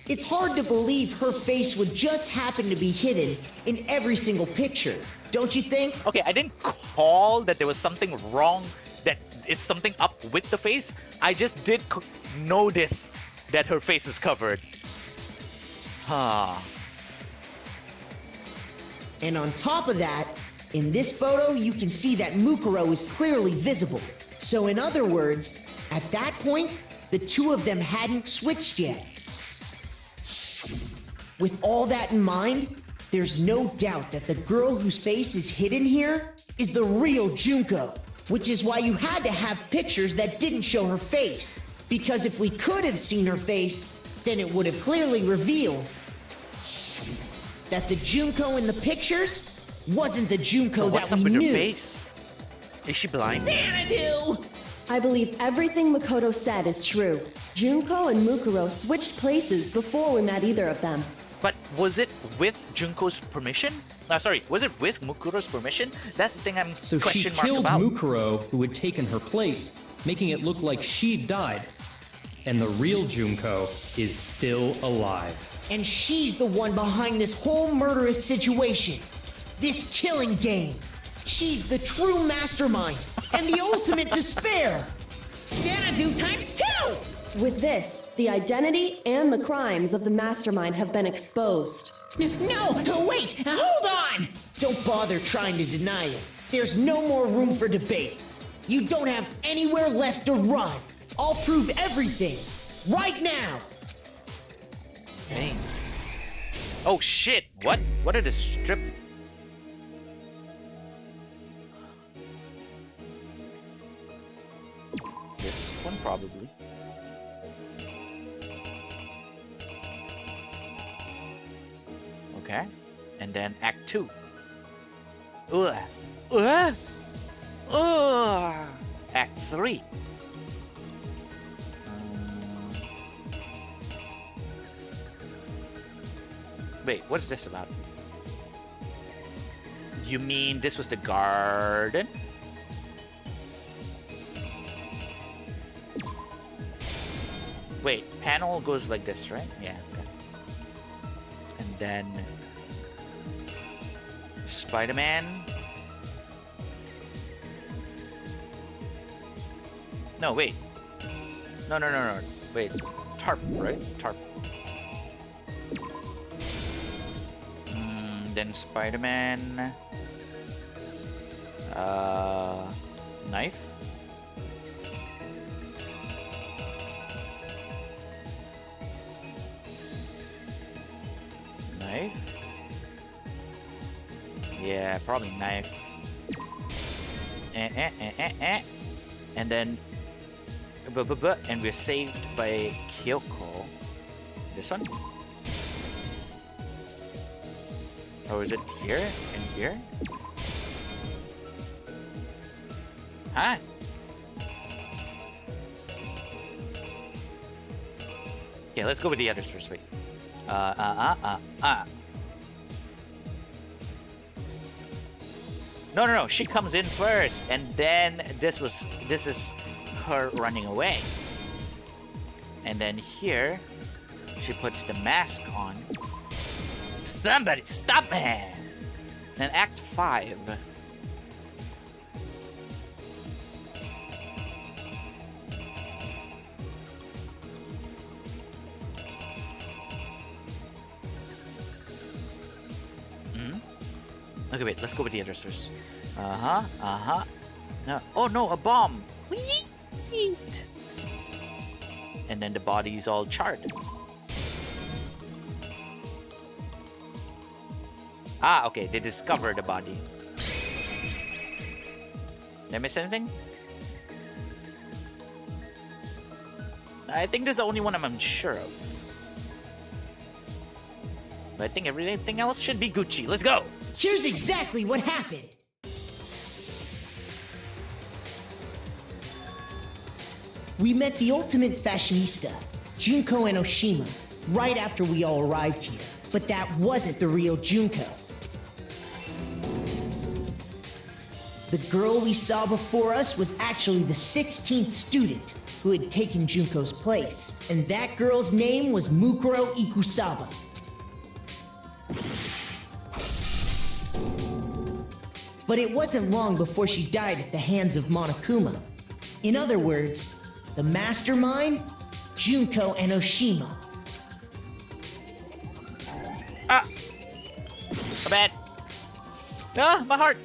It's hard to believe her face would just happen to be hidden in every single picture, don't you think? Okay, I didn't call that there was something wrong, that it's something up with the face. I just did notice that her face was covered. Huh. And on top of that, in this photo, you can see that Mukuro is clearly visible. So in other words, at that point, the two of them hadn't switched yet. With all that in mind, there's no doubt that the girl whose face is hidden here is the real Junko, which is why you had to have pictures that didn't show her face. Because if we could have seen her face, then it would have clearly revealed that the Junko in the pictures wasn't the Junko So that what's up we with knew. her face? Is she blind? Xanadu! I believe everything Makoto said is true. Junko and Mukuro switched places before we met either of them. But was it with Junko's permission? Was it with Mukuro's permission? That's the thing I'm So she question mark killed about. Mukuro, who had taken her place, making it look like she'd died. And the real Junko is still alive. And she's the one behind this whole murderous situation. This killing game. She's the true mastermind and the ultimate despair. Xanadu times 2! With this, the identity and the crimes of the mastermind have been exposed. No, wait, hold on! Don't bother trying to deny it. There's no more room for debate. You don't have anywhere left to run. I'll prove everything. Right now. Dang. Oh shit! What? What are the strip? This one probably. Okay. And then Act 2. Ugh. Ugh. Ugh. Act 3. Wait, what is this about? You mean this was the garden? Wait, panel goes like this, right? Yeah, okay. And then Spider-Man. No, wait. No. Wait. Tarp, right? Tarp. Then Spider-Man. Knife. Knife. Yeah, probably knife. And then and we're saved by Kyoko. This one? Or is it here and here? Huh? Yeah, let's go with the others first. Wait. No. She comes in first, and then this is her running away. And then here, she puts the mask on. Somebody stop me! Then Act 5. Okay, wait, let's go with the others first. No. Oh no, a bomb! Yeet. And then the body's all charred. Okay, they discovered the body. Did I miss anything? I think this is the only one I'm unsure of. But I think everything else should be Gucci. Let's go! Here's exactly what happened. We met the ultimate fashionista, Junko Enoshima, right after we all arrived here. But that wasn't the real Junko. The girl we saw before us was actually the 16th student who had taken Junko's place. And that girl's name was Mukuro Ikusaba. But it wasn't long before she died at the hands of Monokuma. In other words, the mastermind, Junko Enoshima. My bad. My heart.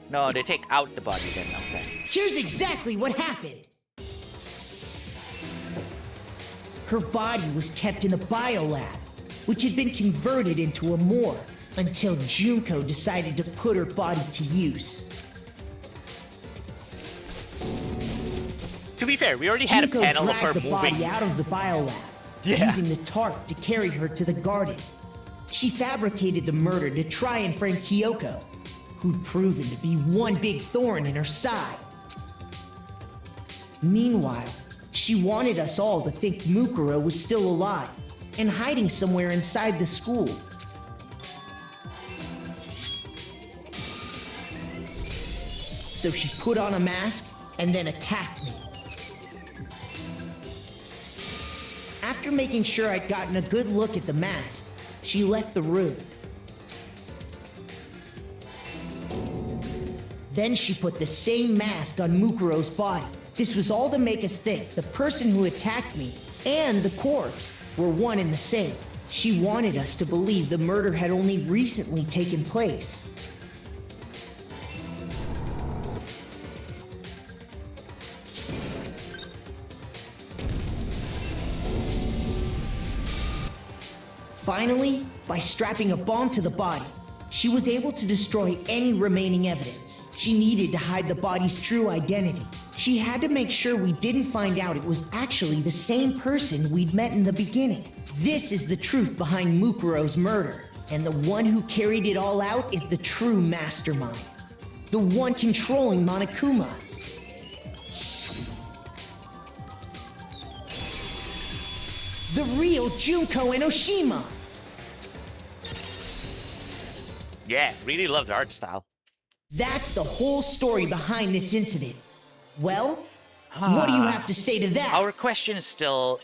No, they take out the body then, okay. Here's exactly what happened. Her body was kept in a biolab, which had been converted into a morgue, until Junko decided to put her body to use. To be fair, we already had Junko a panel of her dragged the moving. body out of the biolab, using the tarp to carry her to the garden. She fabricated the murder to try and frame Kyoko, who'd proven to be one big thorn in her side. Meanwhile, she wanted us all to think Mukuro was still alive and hiding somewhere inside the school. So she put on a mask and then attacked me. After making sure I'd gotten a good look at the mask, she left the room. Then she put the same mask on Mukuro's body. This was all to make us think the person who attacked me and the corpse were one and the same. She wanted us to believe the murder had only recently taken place. Finally, by strapping a bomb to the body, she was able to destroy any remaining evidence. She needed to hide the body's true identity. She had to make sure we didn't find out it was actually the same person we'd met in the beginning. This is the truth behind Mukuro's murder, and the one who carried it all out is the true mastermind. The one controlling Monokuma. The real Junko Enoshima! Yeah, really love the art style. That's the whole story behind this incident. Well, what do you have to say to that? Our question is still,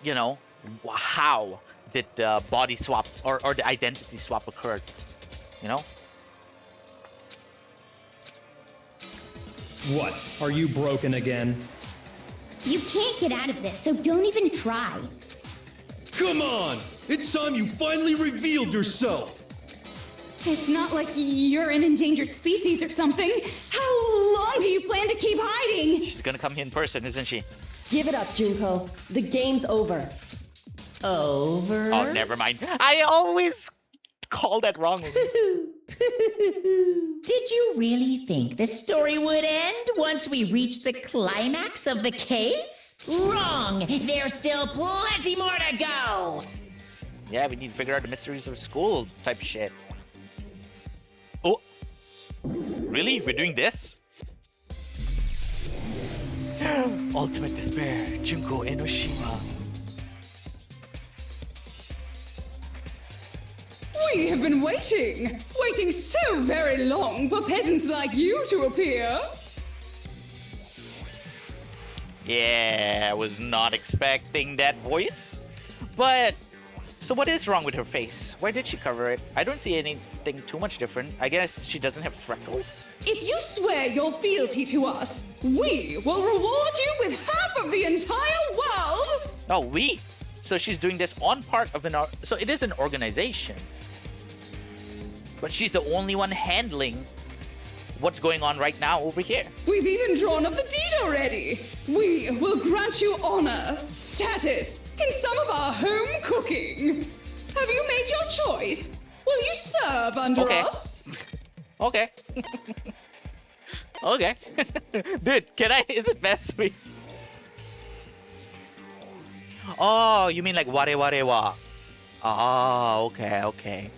how did the body swap or the identity swap occur? What? Are you broken again? You can't get out of this, so don't even try. Come on! It's time you finally revealed yourself! It's not like you're an endangered species or something. How long do you plan to keep hiding? She's gonna come here in person, isn't she? Give it up, Junko. The game's over. Over? Oh, never mind. I always call that wrong. Did you really think the story would end once we reached the climax of the case? Wrong! There's still plenty more to go! Yeah, we need to figure out the mysteries of school type shit. Oh, really? We're doing this? Ultimate despair, Junko Enoshima. We have been waiting so very long for peasants like you to appear. Yeah, I was not expecting that voice. But, so what is wrong with her face? Why did she cover it? I don't see anything too much different. I guess she doesn't have freckles? If you swear your fealty to us, we will reward you with half of the entire world! Oh, we? So she's doing this on part of so it is an organization. But she's the only one handling what's going on right now over here. We've even drawn up the deed already. We will grant you honor, status, in some of our home cooking. Have you made your choice? Will you serve under us? Okay. Okay. Dude, is it best we... Oh, you mean like ware ware wa? Ah, okay.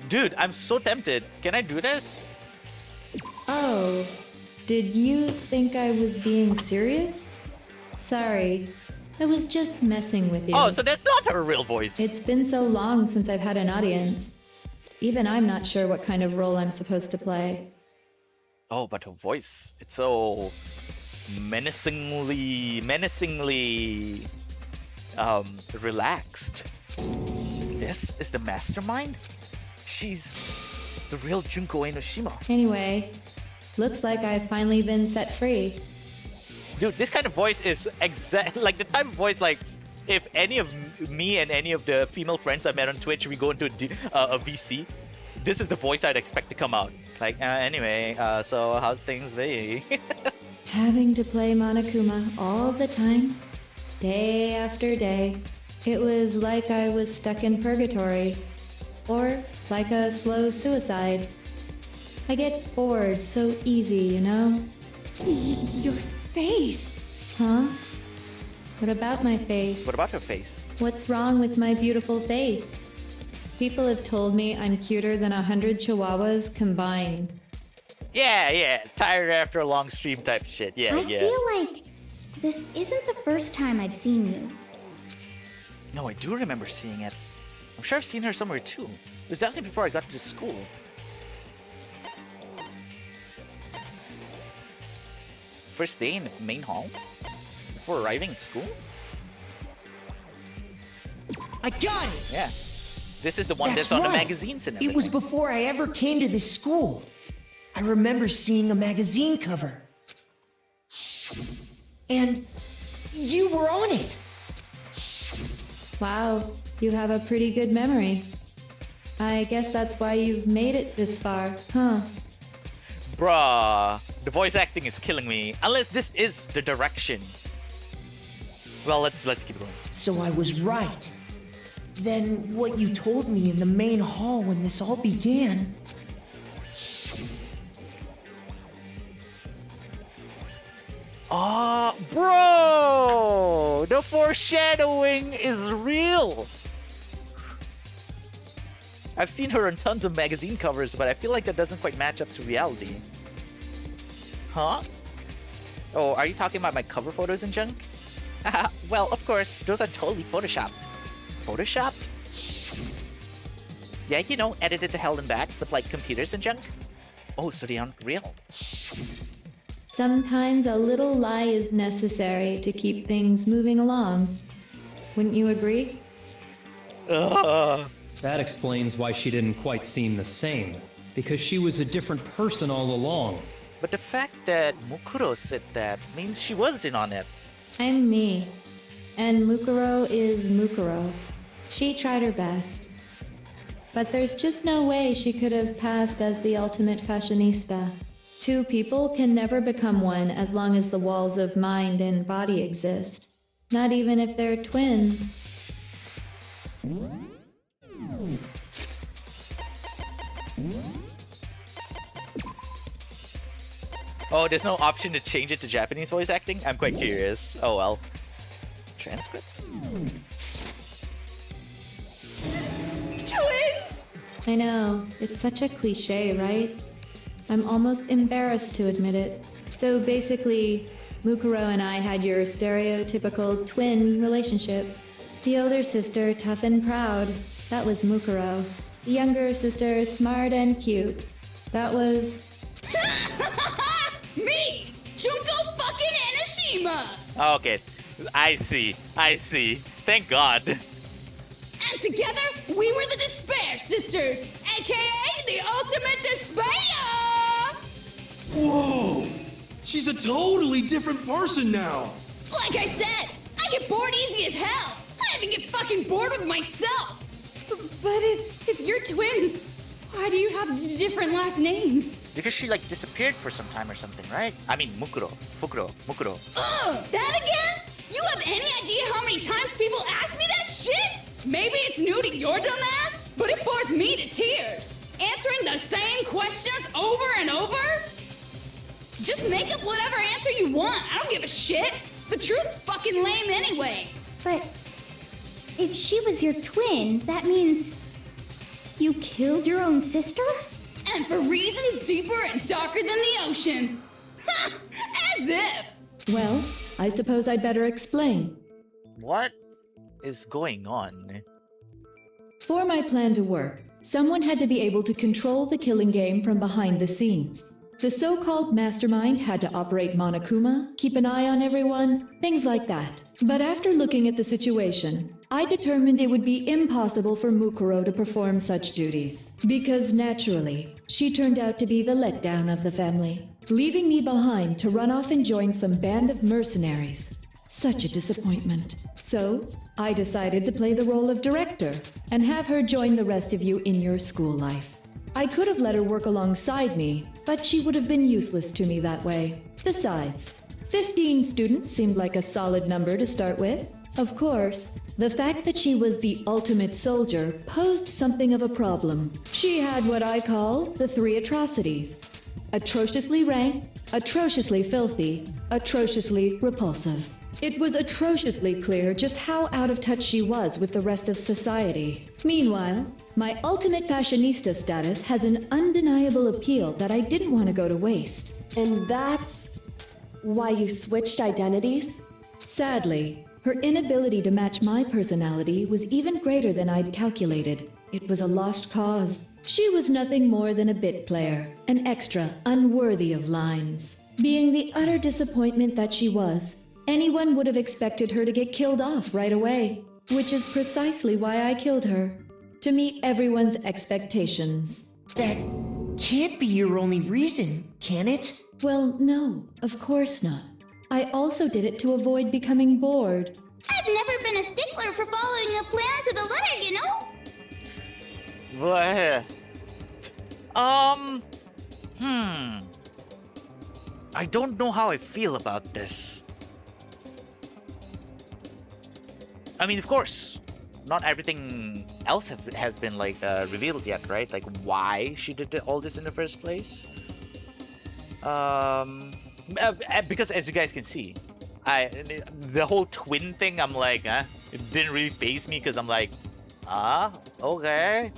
Dude, I'm so tempted. Can I do this? Oh, did you think I was being serious? Sorry, I was just messing with you. Oh, so that's not her real voice. It's been so long since I've had an audience. Even I'm not sure what kind of role I'm supposed to play. Oh, but her voice, it's so menacingly relaxed. This is the mastermind? She's the real Junko Enoshima. Anyway, looks like I've finally been set free. Dude, this kind of voice is like the type of voice like if any of me and any of the female friends I met on Twitch, we go into a VC, this is the voice I'd expect to come out. Like, anyway, so how's things be? Having to play Monokuma all the time, day after day. It was like I was stuck in purgatory, or like a slow suicide. I get bored so easy, you know? Your face! Huh? What about my face? What about her face? What's wrong with my beautiful face? People have told me I'm cuter than 100 chihuahuas combined. Yeah, tired after a long stream type shit. Yeah. I feel like this isn't the first time I've seen you. No, I do remember seeing it. I'm sure I've seen her somewhere too. It was definitely before I got to school. First day in the main hall? Before arriving at school? I got it! Yeah. This is the one that's on the magazines and everything. It was before I ever came to this school. I remember seeing a magazine cover. And you were on it. Wow, you have a pretty good memory. I guess that's why you've made it this far, huh? Bruh, the voice acting is killing me. Unless this is the direction. Well, let's keep going. So I was right. Then what you told me in the main hall when this all began... Bro! The foreshadowing is real! I've seen her on tons of magazine covers, but I feel like that doesn't quite match up to reality. Huh? Oh, are you talking about my cover photos and junk? Well, of course, those are totally photoshopped. Photoshopped? Yeah, you know, edited to hell and back with like computers and junk. Oh, so they aren't real. Sometimes a little lie is necessary to keep things moving along. Wouldn't you agree? That explains why she didn't quite seem the same. Because she was a different person all along. But the fact that Mukuro said that means she was in on it. I'm me. And Mukuro is Mukuro. She tried her best. But there's just no way she could have passed as the ultimate fashionista. Two people can never become one as long as the walls of mind and body exist. Not even if they're twins. Oh, there's no option to change it to Japanese voice acting? I'm quite curious. Oh well. Transcript? Twins! I know, it's such a cliche, right? I'm almost embarrassed to admit it. So basically, Mukuro and I had your stereotypical twin relationship. The older sister, tough and proud. That was Mukuro. The younger sister, smart and cute. That was... Me! Junko fucking Enoshima! Okay, I see. Thank God. And together, we were the Despair Sisters, aka the Ultimate Despair! Whoa! She's a totally different person now! Like I said, I get bored easy as hell! I even get fucking bored with myself! But if you're twins, why do you have different last names? Because she like disappeared for some time or something, right? I mean, Mukuro, Mukuro. That again? You have any idea how many times people ask me that shit? Maybe it's new to your dumb ass, but it bores me to tears. Answering the same questions over and over? Just make up whatever answer you want. I don't give a shit. The truth's fucking lame anyway. But if she was your twin, that means you killed your own sister? And for reasons deeper and darker than the ocean. Ha! As if! Well, I suppose I'd better explain. What is going on? For my plan to work, someone had to be able to control the killing game from behind the scenes. The so-called mastermind had to operate Monokuma, keep an eye on everyone, things like that. But after looking at the situation, I determined it would be impossible for Mukuro to perform such duties. Because naturally, she turned out to be the letdown of the family, leaving me behind to run off and join some band of mercenaries. Such a disappointment. So, I decided to play the role of director and have her join the rest of you in your school life. I could have let her work alongside me, but she would have been useless to me that way. Besides, 15 students seemed like a solid number to start with. Of course, the fact that she was the ultimate soldier posed something of a problem. She had what I call the 3 atrocities. Atrociously rank, atrociously filthy, atrociously repulsive. It was atrociously clear just how out of touch she was with the rest of society. Meanwhile, my ultimate fashionista status has an undeniable appeal that I didn't want to go to waste. And that's why you switched identities? Sadly, her inability to match my personality was even greater than I'd calculated. It was a lost cause. She was nothing more than a bit player, an extra unworthy of lines. Being the utter disappointment that she was, anyone would have expected her to get killed off right away, which is precisely why I killed her, to meet everyone's expectations. That can't be your only reason, can it? Well, no, of course not. I also did it to avoid becoming bored. I've never been a stickler for following a plan to the letter, you know? What? I don't know how I feel about this. I mean, of course, not everything else has been like revealed yet, right? Like why she did all this in the first place. Because as you guys can see, the whole twin thing, I'm like, it didn't really faze me because I'm like, okay.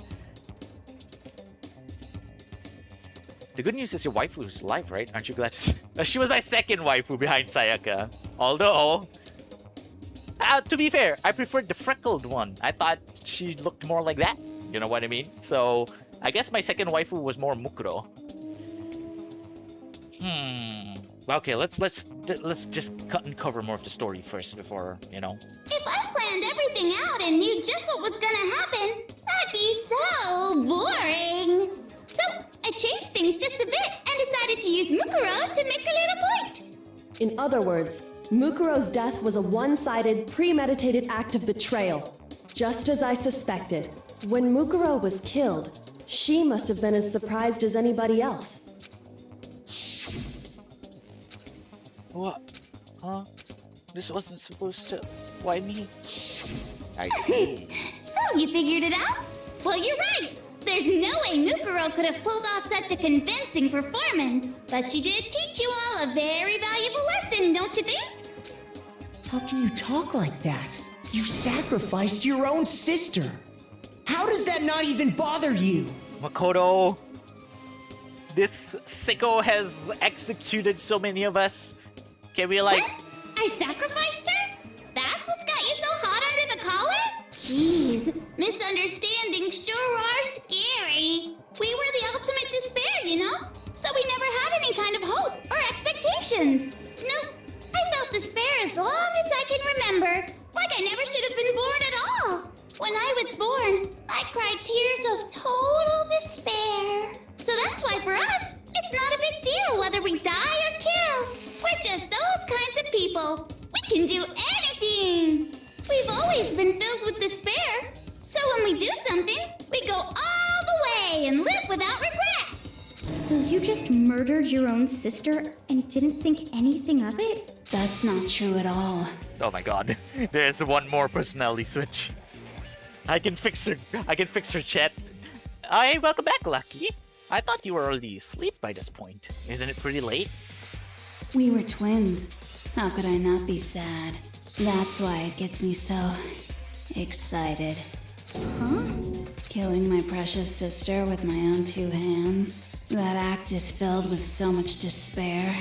The good news is your waifu is alive, right? Aren't you glad? She was my second waifu behind Sayaka. Although, to be fair, I preferred the freckled one. I thought she looked more like that. You know what I mean? So, I guess my second waifu was more Mukuro. Okay, let's just cut and cover more of the story first before, you know. If I planned everything out and knew just what was gonna happen, that'd be so boring. So I changed things just a bit and decided to use Mukuro to make a little point. In other words, Mukuro's death was a one-sided, premeditated act of betrayal. Just as I suspected. When Mukuro was killed, she must have been as surprised as anybody else. What? Huh? This wasn't supposed to... Why me? I see. So you figured it out? Well, you're right. There's no way Mukuro could have pulled off such a convincing performance. But she did teach you all a very valuable lesson, don't you think? How can you talk like that? You sacrificed your own sister. How does that not even bother you? Makoto. This sicko has executed so many of us. Can we like... What? I sacrificed her? That's what's got you so hot under the collar? Jeez, misunderstandings sure are scary. We were the ultimate despair, you know? So we never had any kind of hope or expectations. No, I felt despair as long as I can remember. Like I never should have been born at all. When I was born, I cried tears of total despair. So that's why for us, it's not a big deal whether we die or kill. We're just those kinds of people. We can do anything. We've always been filled with despair. So when we do something, we go all the way and live without regret. So you just murdered your own sister and didn't think anything of it? That's not true at all. Oh my god. There's one more personality switch. I can fix her chat. Hey, welcome back, Lucky. I thought you were already asleep by this point. Isn't it pretty late? We were twins. How could I not be sad? That's why it gets me so excited. Huh? Killing my precious sister with my own two hands. That act is filled with so much despair.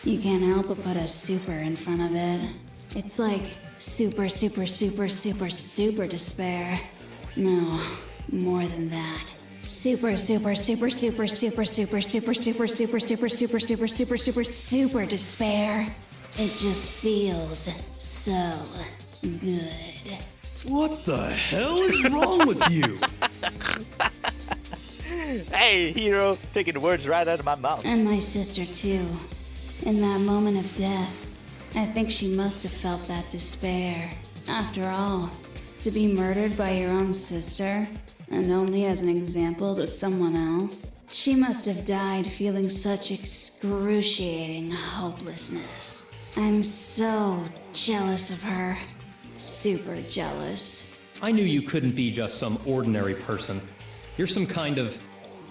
You can't help but put a super in front of it. It's like super, super, super, super, super despair. No, more than that. Super, super, super, super, super, super, super, super, super, super, super, super, super, super, super despair. It just feels so good. What the hell is wrong with you? Hey, hero, taking the words right out of my mouth. And my sister, too. In that moment of death, I think she must have felt that despair. After all, to be murdered by your own sister, and only as an example to someone else, she must have died feeling such excruciating hopelessness. I'm so jealous of her. Super jealous. I knew you couldn't be just some ordinary person. You're some kind of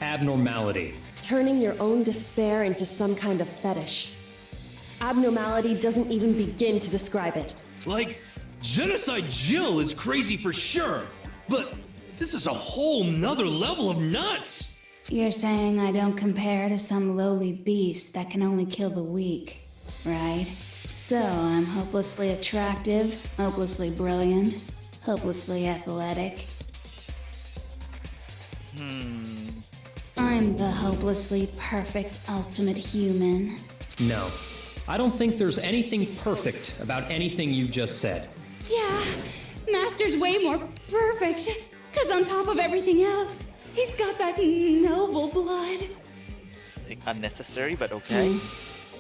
abnormality. Turning your own despair into some kind of fetish. Abnormality doesn't even begin to describe it. Like, Genocide Jill is crazy for sure, but this is a whole nother level of nuts! You're saying I don't compare to some lowly beast that can only kill the weak, right? So I'm hopelessly attractive, hopelessly brilliant, hopelessly athletic. I'm the hopelessly perfect ultimate human. No, I don't think there's anything perfect about anything you just said. Yeah, Master's way more perfect. Cause on top of everything else, he's got that noble blood. Unnecessary, but okay.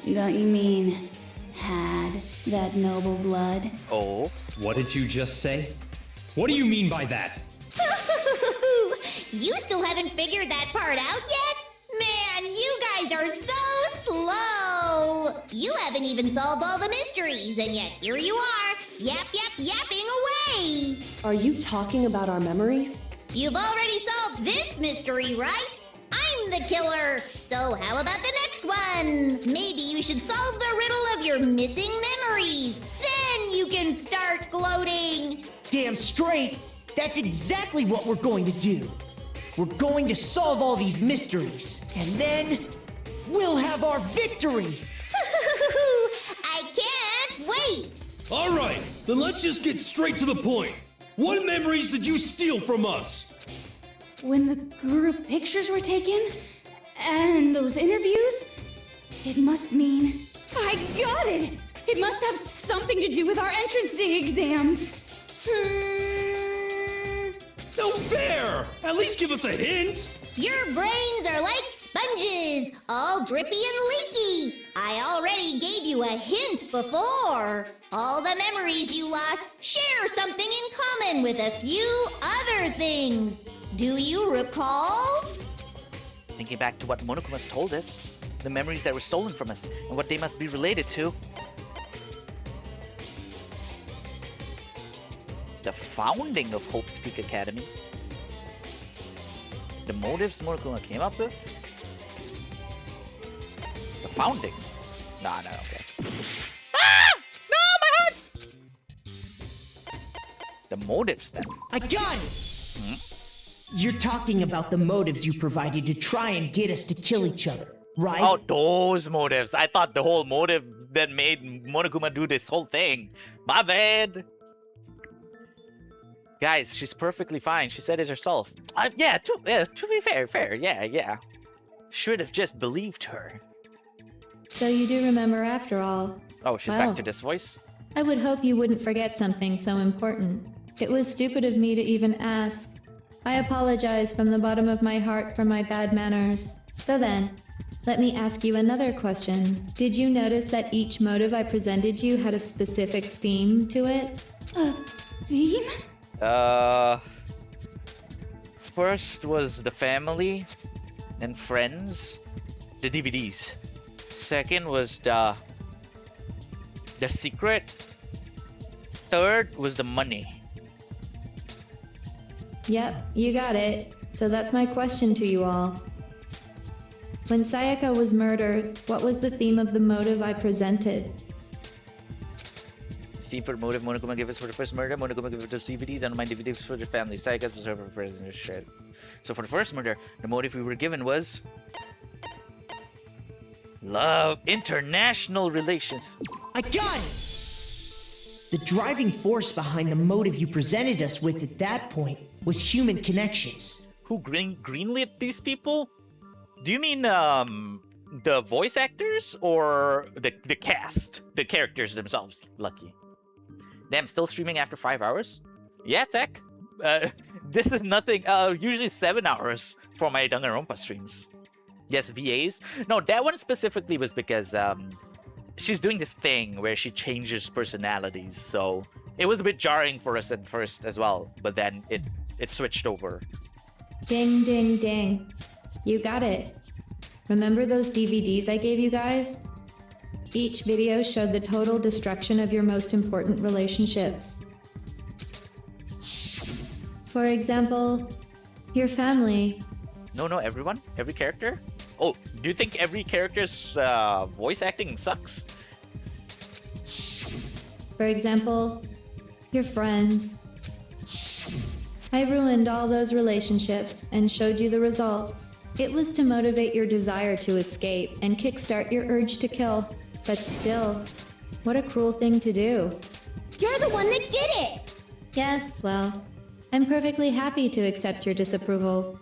Don't you mean had that noble blood? Oh. What did you just say? What do you mean by that? You still haven't figured that part out yet? Man, you guys are so slow! You haven't even solved all the mysteries, and yet here you are, yapping away! Are you talking about our memories? You've already solved this mystery, right? I'm the killer! So how about the next one? Maybe you should solve the riddle of your missing memories. Then you can start gloating! Damn straight! That's exactly what we're going to do. We're going to solve all these mysteries, and then we'll have our victory! I can't wait! Alright, then let's just get straight to the point. What memories did you steal from us? When the group pictures were taken, and those interviews, it must mean... I got it! It must have something to do with our entrance exams. No fair! At least give us a hint! Your brains are like sponges, all drippy and leaky. I already gave you a hint before. All the memories you lost share something in common with a few other things. Do you recall? Thinking back to what Monokuma's told us, the memories that were stolen from us, and what they must be related to. The founding of Hope's Peak Academy. The motives Monokuma came up with. The founding. Nah, okay. Ah! No, my heart! The motives then. I got it! You're talking about the motives you provided to try and get us to kill each other, right? Oh, those motives. I thought the whole motive that made Monokuma do this whole thing. My bad. Guys, she's perfectly fine. She said it herself. Yeah, to be fair. Yeah. Should have just believed her. So you do remember after all. Oh, she's Well, back to this voice? I would hope you wouldn't forget something so important. It was stupid of me to even ask. I apologize from the bottom of my heart for my bad manners. So then, let me ask you another question. Did you notice that each motive I presented you had a specific theme to it? Theme? First was the family and friends, the DVDs. Second was the secret. Third was the money. Yep, you got it. So that's my question to you all. When Sayaka was murdered, what was the theme of the motive I presented? Theme for motive, Monokuma gave us for the first murder, Monokuma gave us those DVDs, and my DVDs for the family. Sayaka's was her for first shit. So for the first murder, the motive we were given was love, international relations. I got it! The driving force behind the motive you presented us with at that point was human connections. Who greenlit these people? Do you mean the voice actors or the cast, the characters themselves? Lucky. Damn, still streaming after 5 hours? Yeah, Tech. This is nothing. Usually 7 hours for my Dangonronpa streams. Yes, VAs. No, that one specifically was because she's doing this thing where she changes personalities, so it was a bit jarring for us at first as well, but then it switched over. Ding, ding, ding. You got it. Remember those DVDs I gave you guys? Each video showed the total destruction of your most important relationships. For example, your family. No, everyone? Every character? Oh, do you think every character's voice acting sucks? For example, your friends. I ruined all those relationships and showed you the results. It was to motivate your desire to escape and kickstart your urge to kill. But still, what a cruel thing to do. You're the one that did it! Yes, well, I'm perfectly happy to accept your disapproval.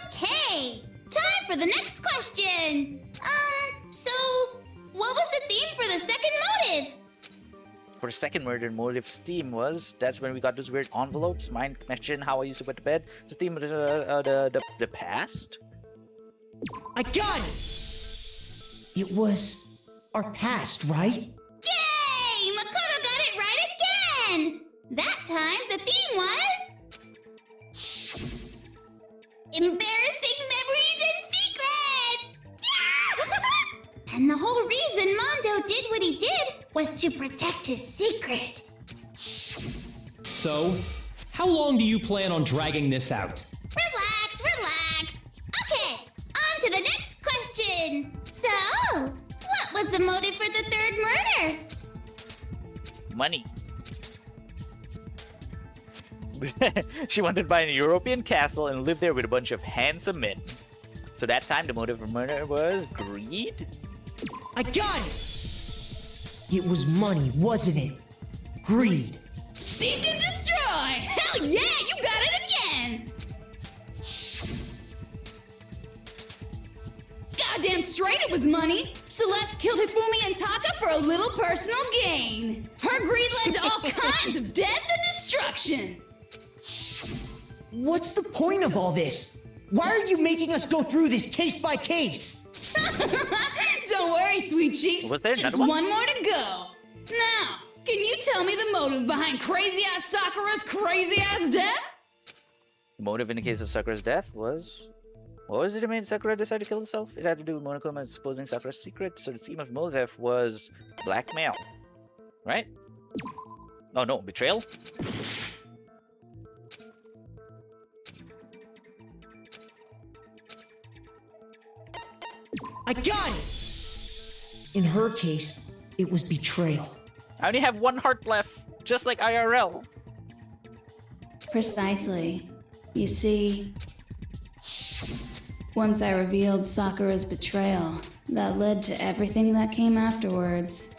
Okay! Time for the next question! So, what was the theme for the second motive? For the second murder, motive's theme was, that's when we got those weird envelopes. Mine mentioned how I used to go to bed. The theme of the past? I got it! It was our past, right? Yay! Makoto got it right again! That time, the theme was... embarrassing memories and secrets! Yeah! And the whole reason Mondo did what he did was to protect his secret. So, how long do you plan on dragging this out? Relax. Okay, on to the next question. So, what was the motive for the third murder? Money. She wanted to buy a European castle and live there with a bunch of handsome men. So that time the motive for murder was greed? I got it! It was money, wasn't it? Greed. Seek and destroy! Hell yeah, you got it again! Goddamn straight it was money! Celeste killed Hifumi and Taka for a little personal gain. Her greed led to all kinds of death and destruction. What's the point of all this? Why are you making us go through this case by case? Don't worry, sweet cheeks. Was there Just another one more to go. Now, can you tell me the motive behind crazy-ass Sakura's crazy-ass death? The motive in the case of Sakura's death was... What was it that made Sakura decide to kill herself? It had to do with Monokuma exposing Sakura's secret, so the theme of motive was blackmail. Right? Oh no, betrayal? I got it! In her case, it was betrayal. I only have one heart left, just like IRL. Precisely. You see, once I revealed Sakura's betrayal, that led to everything that came afterwards.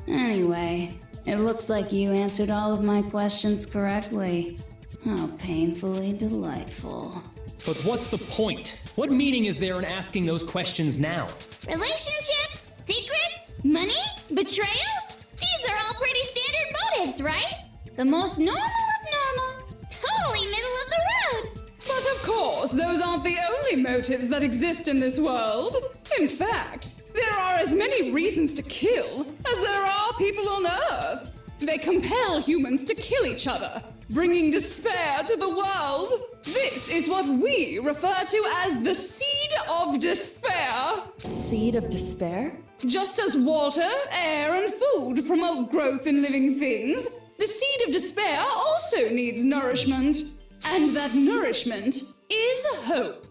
Anyway, it looks like you answered all of my questions correctly. How painfully delightful. But what's the point? What meaning is there in asking those questions now? Relationships? Secrets? Money? Betrayal? These are all pretty standard motives, right? The most normal of normal. Totally middle of the road. But of course, those aren't the only motives that exist in this world. In fact, there are as many reasons to kill as there are people on Earth. They compel humans to kill each other, bringing despair to the world. This is what we refer to as the seed of despair. Seed of despair? Just as water, air, and food promote growth in living things, the seed of despair also needs nourishment. And that nourishment is hope.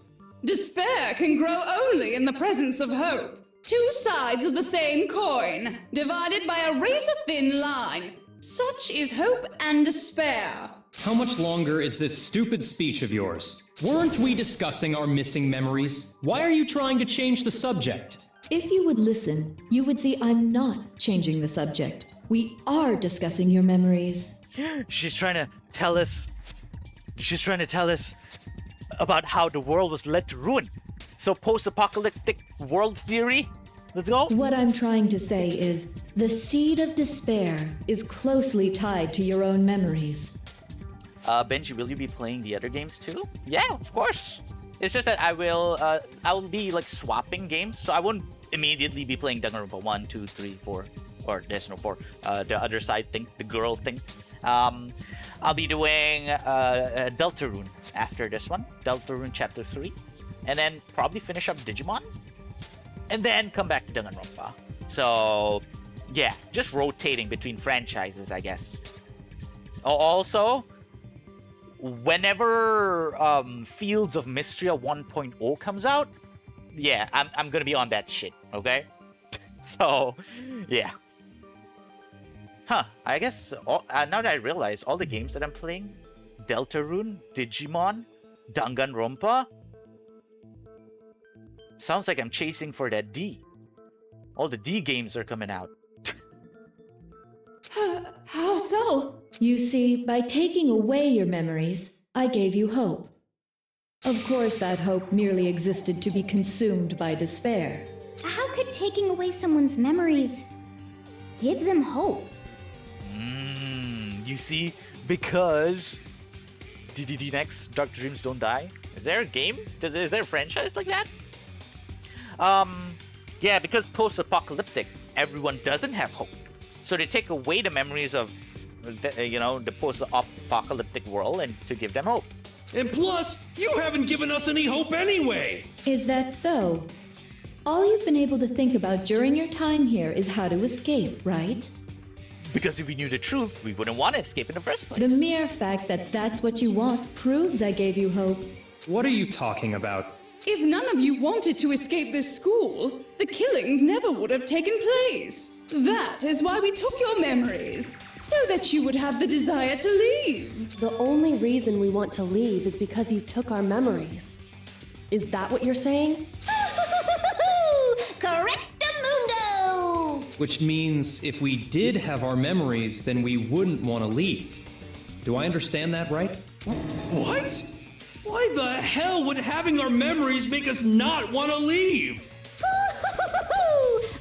Despair can grow only in the presence of hope. Two sides of the same coin, divided by a razor-thin line. Such is hope and despair. How much longer is this stupid speech of yours? Weren't we discussing our missing memories? Why are you trying to change the subject? If you would listen, you would see I'm not changing the subject. We are discussing your memories. She's trying to tell us about how the world was led to ruin. So post-apocalyptic world theory? Let's go. What I'm trying to say is, the seed of despair is closely tied to your own memories. Benji, will you be playing the other games too? Yeah, of course. It's just that I'll be like swapping games, so I won't immediately be playing Dangonronpa 1, 2, 3, 4, or there's no 4. The other side thing, the girl thing. I'll be doing Deltarune after this one, Deltarune Chapter 3, and then probably finish up Digimon, and then come back to Dangonronpa. So, yeah, just rotating between franchises, I guess. Also, whenever Fields of Mystria 1.0 comes out, yeah, I'm gonna be on that shit, okay? So, yeah. Huh, I guess, now that I realize, all the games that I'm playing, Deltarune, Digimon, Dangonronpa, sounds like I'm chasing for that D. All the D games are coming out. How so? You see, by taking away your memories, I gave you hope. Of course, that hope merely existed to be consumed by despair. How could taking away someone's memories give them hope? You see, because DDD Next, Dark Dreams Don't Die. Is there a game? Is there a franchise like that? Yeah, because post-apocalyptic, everyone doesn't have hope. So they take away the memories of, the post-apocalyptic world and to give them hope. And plus, you haven't given us any hope anyway! Is that so? All you've been able to think about during your time here is how to escape, right? Because if we knew the truth, we wouldn't want to escape in the first place. The mere fact that that's what you want proves I gave you hope. What are you talking about? If none of you wanted to escape this school, the killings never would have taken place. That is why we took your memories, so that you would have the desire to leave. The only reason we want to leave is because you took our memories. Is that what you're saying? Correctamundo! Which means if we did have our memories, then we wouldn't want to leave. Do I understand that right? What? Why the hell would having our memories make us not want to leave?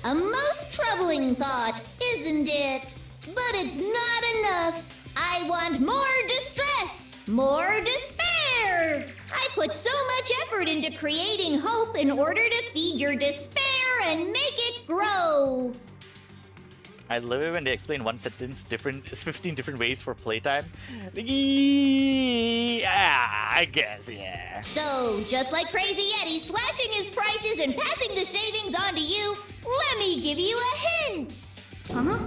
A most troubling thought, isn't it? But it's not enough. I want more distress, more despair. I put so much effort into creating hope in order to feed your despair and make it grow. I love it when they explain one sentence 15 different ways for playtime. Yeah, I guess, yeah. So, just like Crazy Eddie slashing his prices and passing the savings on to you, let me give you a hint. Huh?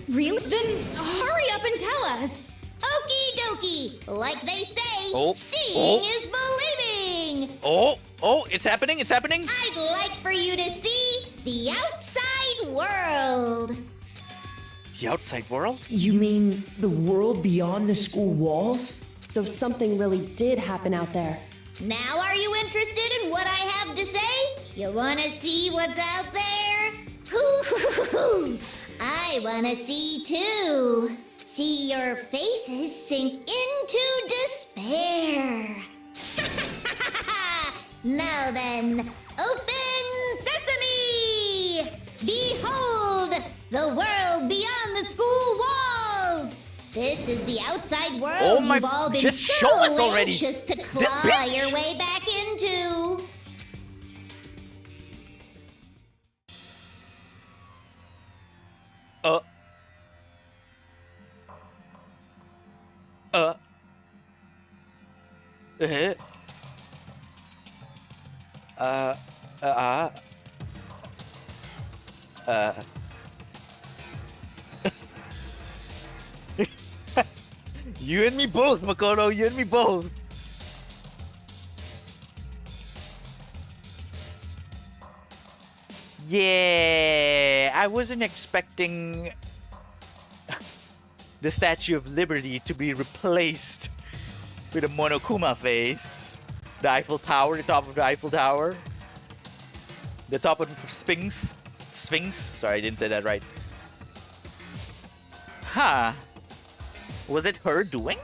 Really? Then hurry up and tell us. Okie dokie. Like they say, Oh. seeing is believing. Oh, it's happening, it's happening. I'd like for you to see the outside world. The outside world? You mean the world beyond the school walls? So something really did happen out there. Now are you interested in what I have to say? You wanna see what's out there? Hoo-hoo-hoo-hoo! I wanna see too. See your faces sink into despair. Now then, open sesame! Behold, the world beyond the school walls! This is the outside world Oh my- you've all been just so show us already. anxious to This claw bitch. your way back into. You and me both, Makoto. You and me both. Yeah, I wasn't expecting the Statue of Liberty to be replaced with a Monokuma face. The Eiffel Tower, the top of the Eiffel Tower. The top of the Sphinx. Sphinx? Sorry, I didn't say that right. Huh. Was it her doing?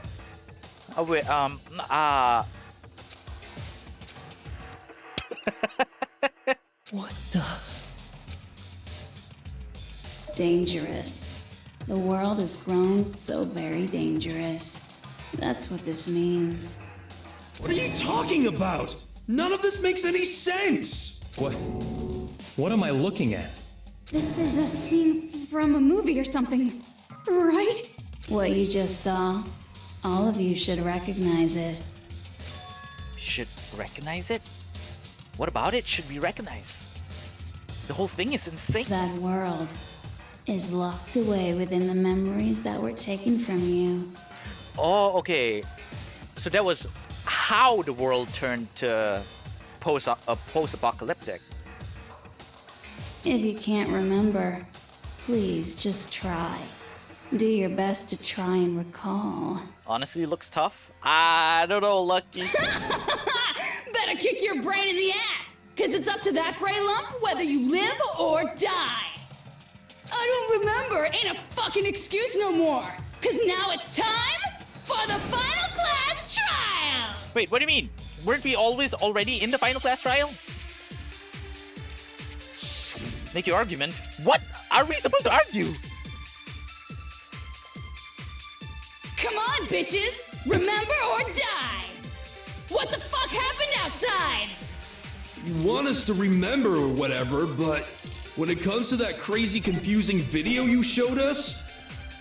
Oh, wait, What the? Dangerous. The world has grown so very dangerous. That's what this means. What are you talking about? None of this makes any sense! What am I looking at? This is a scene from a movie or something, right? What you just saw, all of you should recognize it. should recognize it? What about it should we recognize? The whole thing is insane. That world is locked away within the memories that were taken from you. Oh, okay. So that was how the world turned to post-apocalyptic. If you can't remember, please just try. Do your best to try and recall. Honestly, looks tough. I don't know, Lucky. Better kick your brain in the ass, cause it's up to that gray lump whether you live or die. I don't remember ain't a fucking excuse no more, cause now it's time for the final class trial! Wait, what do you mean? Weren't we always already in the final class trial? Make your argument. What are we supposed to argue? Come on, bitches! Remember or die! What the fuck happened outside? You want us to remember or whatever, but when it comes to that crazy confusing video you showed us,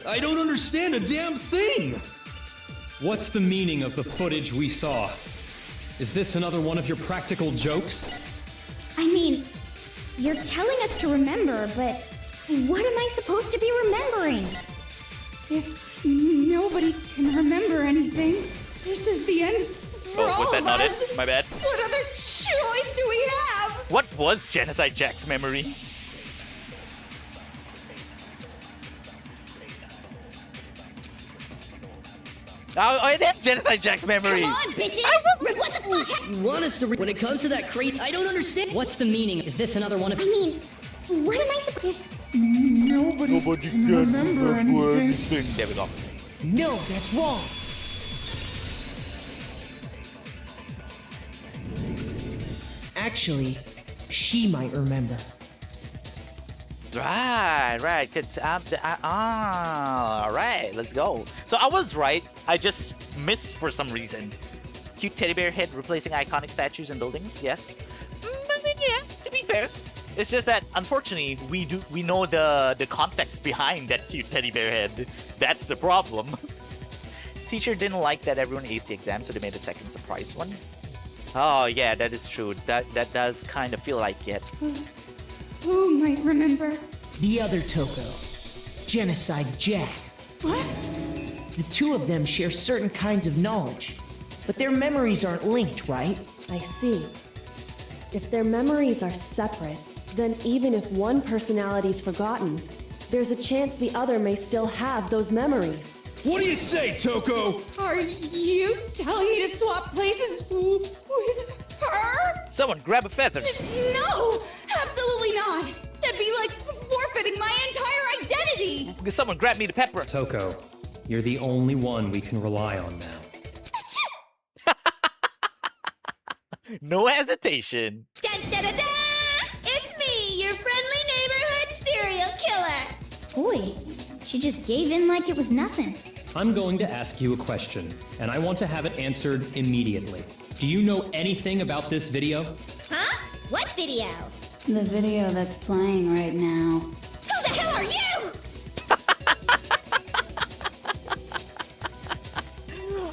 I don't understand a damn thing! What's the meaning of the footage we saw? Is this another one of your practical jokes? I mean, you're telling us to remember, but what am I supposed to be remembering? If nobody can remember anything, this is the end for all was that of not us. it? My bad. What other choice do we have? What was Genocide Jack's memory? Oh, that's Genocide Jack's memory. Come on, bitches! What the fuck happened? You want us to when it comes to that crate, I don't understand. What's the meaning? Is this another one of I mean, what am I supposed Nobody can remember anything. There we go. No, that's wrong. Actually, she might remember. Right. All right, let's go. So I was right. I just missed for some reason. Cute teddy bear head replacing iconic statues and buildings. Yes. But then, yeah, to be fair, it's just that unfortunately we know the context behind that cute teddy bear head. That's the problem. Teacher didn't like that everyone aced the exam, so they made a second surprise one. Oh yeah, that is true. That does kind of feel like it. Who might remember? The other Toko, Genocide Jack. What? The two of them share certain kinds of knowledge, but their memories aren't linked, right? I see. If their memories are separate, then even if one personality's forgotten, there's a chance the other may still have those memories. What do you say, Toko? Are you telling me to swap places with her? Someone grab a feather. No, absolutely not. That'd be like forfeiting my entire identity. Someone grab me the pepper. Toko, you're the only one we can rely on now. No hesitation. Dun, da, da, da! It's me, your friendly neighborhood serial killer. Boy, she just gave in like it was nothing. I'm going to ask you a question, and I want to have it answered immediately. Do you know anything about this video? Huh? What video? The video that's playing right now. Who the hell are you?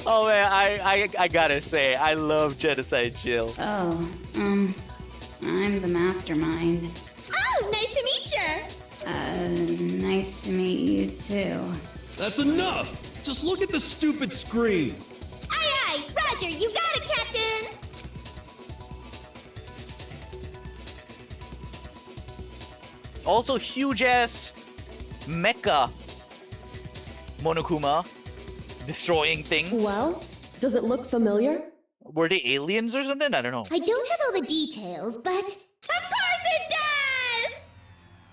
Oh man, I gotta say, I love Genocide Jill. Oh, I'm the mastermind. Oh, nice to meet you. Nice to meet you too. That's enough! Just look at the stupid screen. Aye, aye, Roger, you got it, Captain. Also, huge ass mecha Monokuma destroying things. Well, does it look familiar? Were they aliens or something? I don't know. I don't have all the details, but of course it does!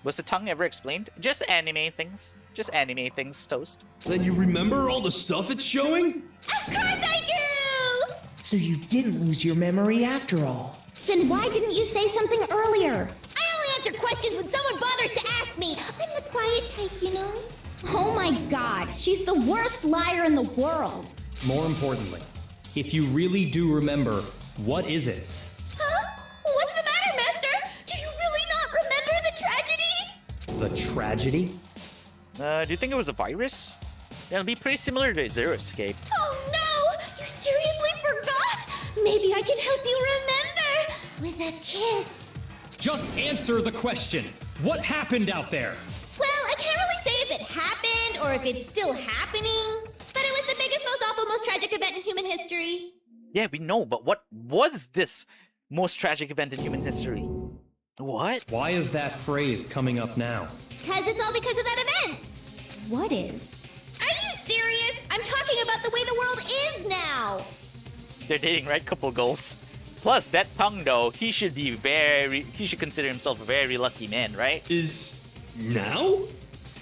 Was the tongue ever explained? Just anime things. Just anime things, Toast. Then you remember all the stuff it's showing? Of course I do! So you didn't lose your memory after all. Then why didn't you say something earlier? I only answer questions when someone bothers to ask me. I'm the quiet type, you know? Oh my god, she's the worst liar in the world. More importantly, if you really do remember, what is it? Huh? What's the matter, Master? Do you really not remember the tragedy? The tragedy? Do you think it was a virus? It'll be pretty similar to Zero Escape. Oh no! You seriously forgot? Maybe I can help you remember with a kiss. Just answer the question. What happened out there? Well, I can't really say if it happened or if it's still happening, but it was the biggest, most awful, most tragic event in human history. Yeah, we know, but what was this most tragic event in human history? What? Why is that phrase coming up now? It's all because of that event. What is? Are you serious? I'm talking about the way the world is now. They're dating, right? Couple goals. Plus, that tongue, though, he should consider himself a very lucky man, right? Is now?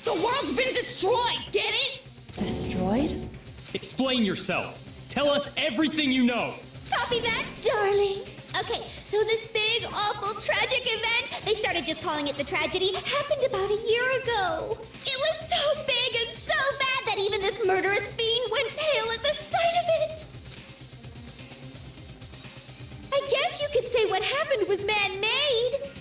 The world's been destroyed, get it? Destroyed? Explain yourself. Tell us everything you know. Copy that, darling. Okay, so this big, awful, tragic event, they started just calling it the tragedy, happened about a year ago. It was so big and so bad that even this murderous fiend went pale at the sight of it. I guess you could say what happened was man-made.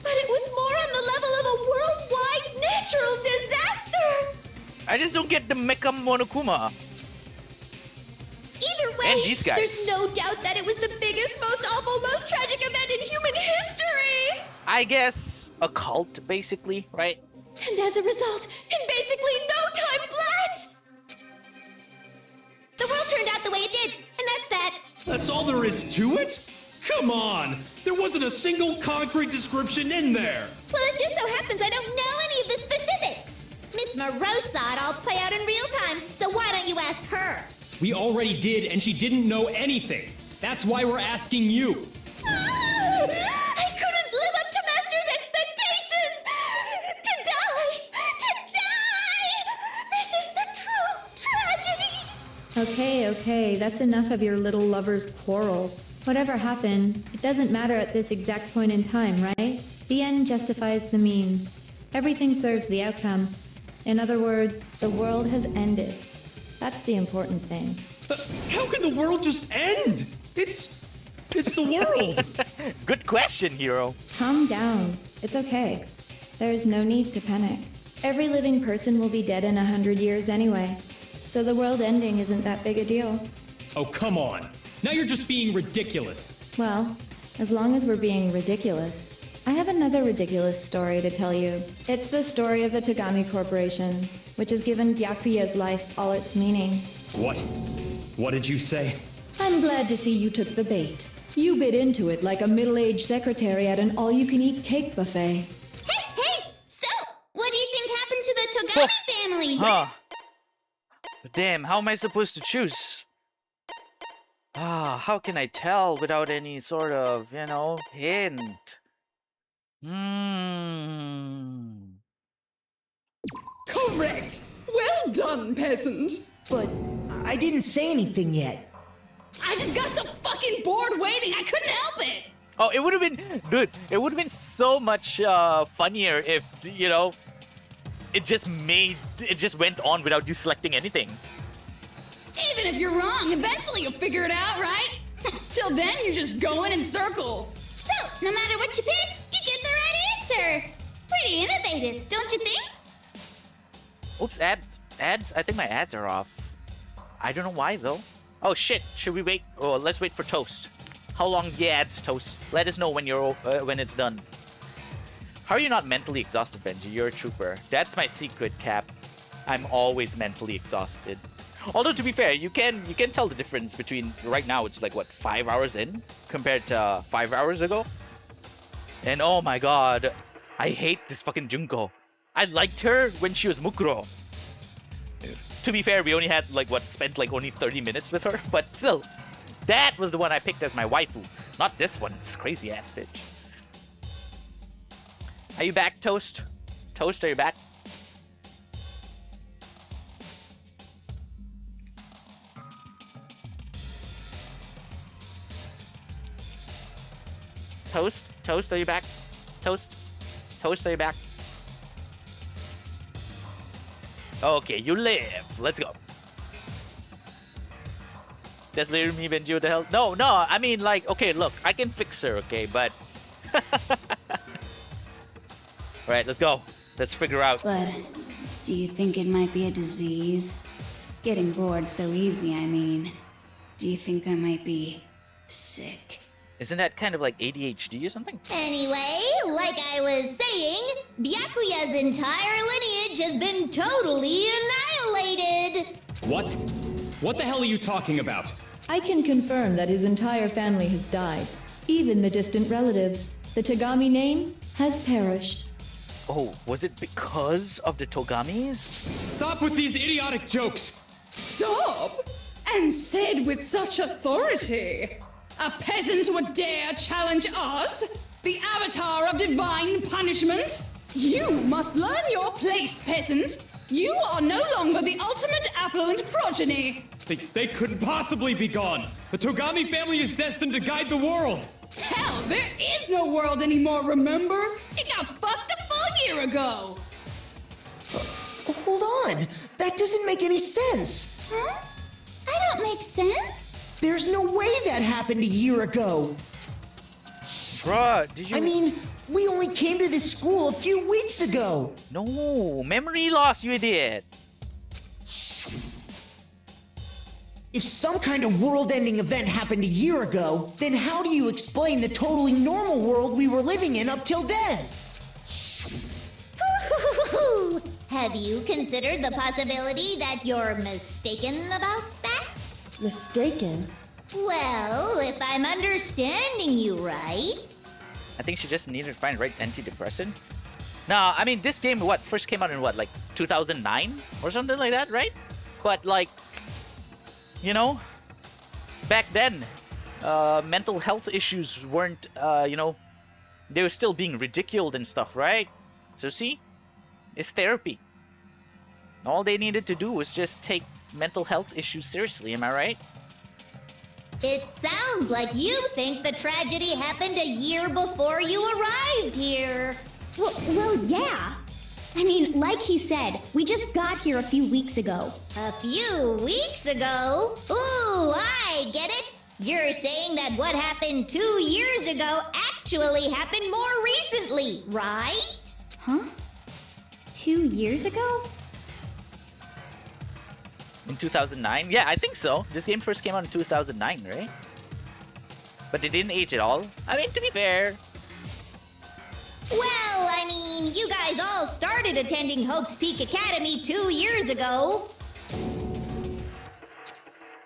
But it was more on the level of a worldwide natural disaster. I just don't get the Mecha Monokuma. Either way, And these guys. there's no doubt that it was the biggest, most awful, most tragic event in human history. I guess a cult, basically, right? And as a result, in basically no time flat, the world turned out the way it did, and that's that. That's all there is to it? Come on! There wasn't a single concrete description in there! Well, it just so happens I don't know any of the specifics. Miss Moreau saw it all play out in real time, so why don't you ask her? We already did, and she didn't know anything. That's why we're asking you. Ah! I couldn't live up to Master's expectations! To die! To die! This is the true tragedy! Okay, that's enough of your little lover's quarrel. Whatever happened, it doesn't matter at this exact point in time, right? The end justifies the means. Everything serves the outcome. In other words, the world has ended. That's the important thing. How can the world just end? It's the world! Good question, hero. Calm down. It's okay. There's no need to panic. Every living person will be dead in 100 years anyway. So the world ending isn't that big a deal. Oh, come on. Now you're just being ridiculous. Well, as long as we're being ridiculous. I have another ridiculous story to tell you. It's the story of the Tagami Corporation, which has given Byakuya's life all its meaning. What? What did you say? I'm glad to see you took the bait. You bit into it like a middle-aged secretary at an all-you-can-eat cake buffet. Hey! So, what do you think happened to the Togami family? Huh. But damn, how am I supposed to choose? How can I tell without any sort of, hint? Correct. Well done, peasant. But I didn't say anything yet. I just got so fucking bored waiting, I couldn't help it. Oh, it would have been, dude, it would have been so much funnier if, it just went on without you selecting anything. Even if you're wrong, eventually you'll figure it out, right? Till then, you're just going in circles. So, no matter what you pick, you get the right answer. Pretty innovative, don't you think? Oops, ads. I think my ads are off. I don't know why though. Oh shit, should we wait? Oh, let's wait for Toast. How long the ads, Toast? Let us know when when it's done. How are you not mentally exhausted, Benji? You're a trooper. That's my secret, Cap. I'm always mentally exhausted. Although to be fair, you can tell the difference between right now. It's like what, 5 hours in compared to 5 hours ago. And oh my god, I hate this fucking Junko. I liked her when she was Mukuro. To be fair, we only had spent only 30 minutes with her, but still, that was the one I picked as my waifu, not this one, this crazy ass bitch. Are you back, Toast? Toast, are you back? Toast, are you back? Toast, are you back? Okay, you live. Let's go. That's literally me, Benji. What the hell? No, I mean, okay, look, I can fix her, okay, but... Alright, let's go. Let's figure out. But do you think it might be a disease? Getting bored so easy, I mean. Do you think I might be sick? Isn't that kind of like ADHD or something? Anyway, like I was saying, Byakuya's entire lineage has been totally annihilated! What? What the hell are you talking about? I can confirm that his entire family has died. Even the distant relatives. The Togami name has perished. Oh, was it because of the Togamis? Stop with these idiotic jokes! Stop! And said with such authority. A peasant would dare challenge us? The avatar of divine punishment? You must learn your place, peasant. You are no longer the ultimate affluent progeny. They couldn't possibly be gone. The Togami family is destined to guide the world. Hell, there is no world anymore, remember? It got fucked a full year ago. Hold on. That doesn't make any sense. Huh? I don't make sense. There's no way that happened a year ago. Bruh, did you... I mean, we only came to this school a few weeks ago. No, memory loss, you idiot. If some kind of world-ending event happened a year ago, then how do you explain the totally normal world we were living in up till then? Have you considered the possibility that you're mistaken about that? Mistaken? Well, if I'm understanding you right... I think she just needed to find the right antidepressant. No, I mean, this game, first came out in 2009? Or something like that, right? But, back then, mental health issues weren't, they were still being ridiculed and stuff, right? So see? It's therapy. All they needed to do was just take mental health issues seriously, am I right? It sounds like you think the tragedy happened a year before you arrived here. Well, yeah. I mean, like he said, we just got here a few weeks ago. A few weeks ago? Ooh, I get it. You're saying that what happened 2 years ago actually happened more recently, right? Huh? 2 years ago? In 2009? Yeah, I think so. This game first came out in 2009, right? But it didn't age at all. I mean, to be fair. Well, I mean, you guys all started attending Hope's Peak Academy 2 years ago.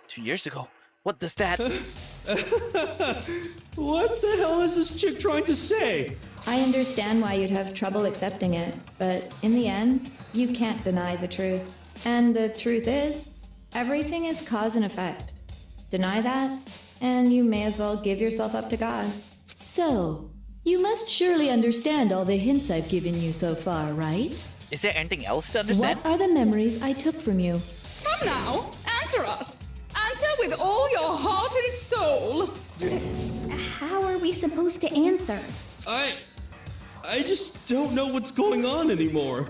2 years ago? What does that... What the hell is this chick trying to say? I understand why you'd have trouble accepting it, but in the end, you can't deny the truth. And the truth is, Everything is cause and effect. Deny that, and you may as well give yourself up to God. So, you must surely understand all the hints I've given you so far, right? Is there anything else to understand? What are the memories I took from you? Come now, answer us. Answer with all your heart and soul. How are we supposed to answer? I just don't know what's going on anymore.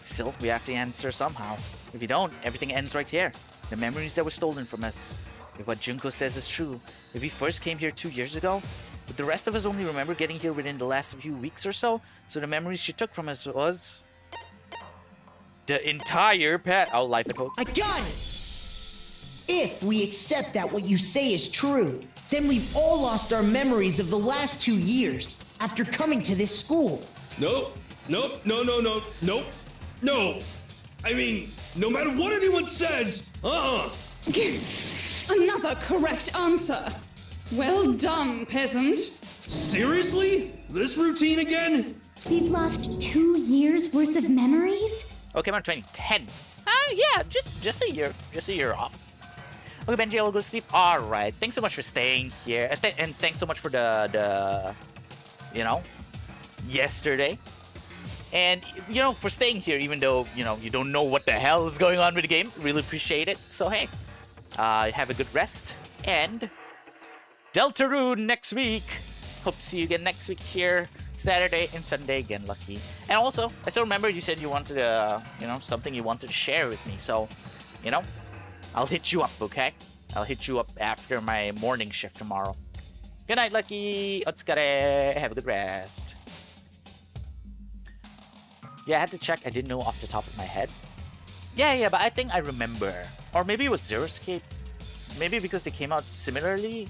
Still, we have to answer somehow. If you don't, everything ends right here. The memories that were stolen from us. If what Junko says is true, if we first came here 2 years ago, but the rest of us only remember getting here within the last few weeks or so, so the memories she took from us was... the entire life and hopes. I got it! If we accept that what you say is true, then we've all lost our memories of the last 2 years after coming to this school. Nope. No. I mean, no matter what anyone says, Another correct answer. Well done, peasant. Seriously? This routine again? We've lost 2 years worth of memories? Oh, came out 2010. Yeah, just a year off. Okay, Benji, I'll go sleep. All right. Thanks so much for staying here, and thanks so much for the yesterday, and for staying here, even though you don't know what the hell is going on with the game. Really appreciate it. So hey, have a good rest, and Deltarune next week. Hope to see you again next week here, Saturday and Sunday again, Lucky. And also, I still remember you said you wanted something you wanted to share with me. So, I'll hit you up, okay? I'll hit you up after my morning shift tomorrow. Good night, Lucky. Otsukare. Have a good rest. Yeah, I had to check. I didn't know off the top of my head. Yeah, but I think I remember. Or maybe it was Zero Escape. Maybe because they came out similarly.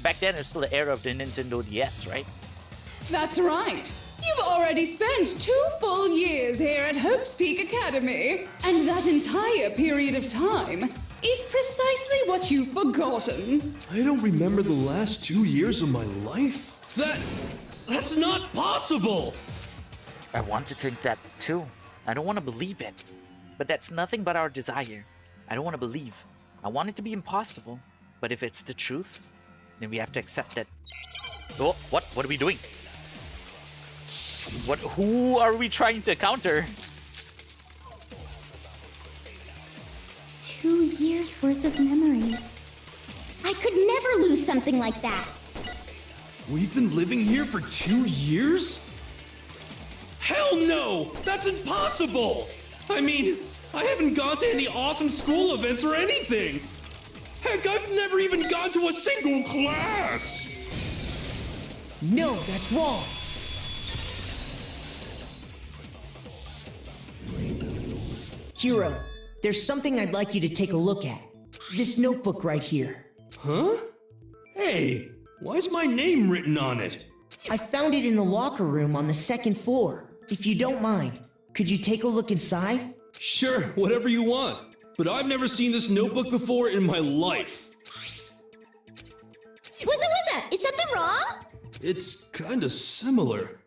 Back then, it was still the era of the Nintendo DS, right? That's right. You've already spent 2 full years here at Hope's Peak Academy. And that entire period of time is precisely what you've forgotten. I don't remember the last 2 years of my life? That's not possible! I want to think that too. I don't want to believe it. But that's nothing but our desire. I don't want to believe. I want it to be impossible. But if it's the truth, then we have to accept it. Oh, what? What are we doing? Who are we trying to counter? 2 years worth of memories. I could never lose something like that. We've been living here for 2 years? Hell no! That's impossible! I mean, I haven't gone to any awesome school events or anything! Heck, I've never even gone to a single class! No, that's wrong. Hero, there's something I'd like you to take a look at. This notebook right here. Huh? Hey, why is my name written on it? I found it in the locker room on the 2nd floor. If you don't mind, could you take a look inside? Sure, whatever you want. But I've never seen this notebook before in my life. What's is something wrong? It's kinda similar.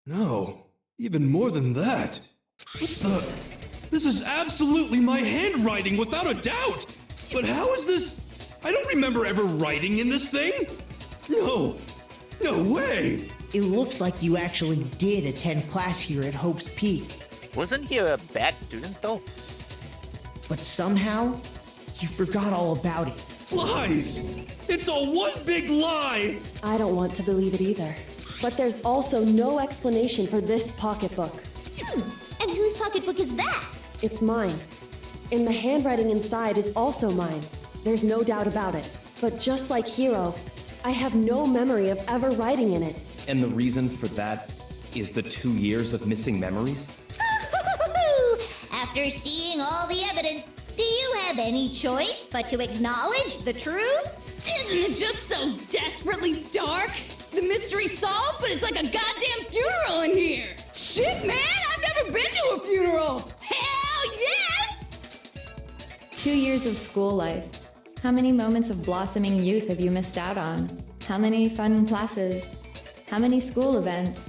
No, even more than that. What the? This is absolutely my handwriting, without a doubt! But how is this? I don't remember ever writing in this thing! No way! It looks like you actually did attend class here at Hope's Peak. Wasn't he a bad student though? But somehow, you forgot all about it. Lies! It's all one big lie! I don't want to believe it either. But there's also no explanation for this pocketbook. And whose pocketbook is that? It's mine. And the handwriting inside is also mine. There's no doubt about it. But just like Hiro, I have no memory of ever writing in it. And the reason for that is the 2 years of missing memories? After seeing all the evidence, do you have any choice but to acknowledge the truth? Isn't it just so desperately dark? The mystery's solved, but it's like a goddamn funeral in here! Shit, man! I've never been to a funeral! Hell yes! 2 years of school life. How many moments of blossoming youth have you missed out on? How many fun classes? How many school events?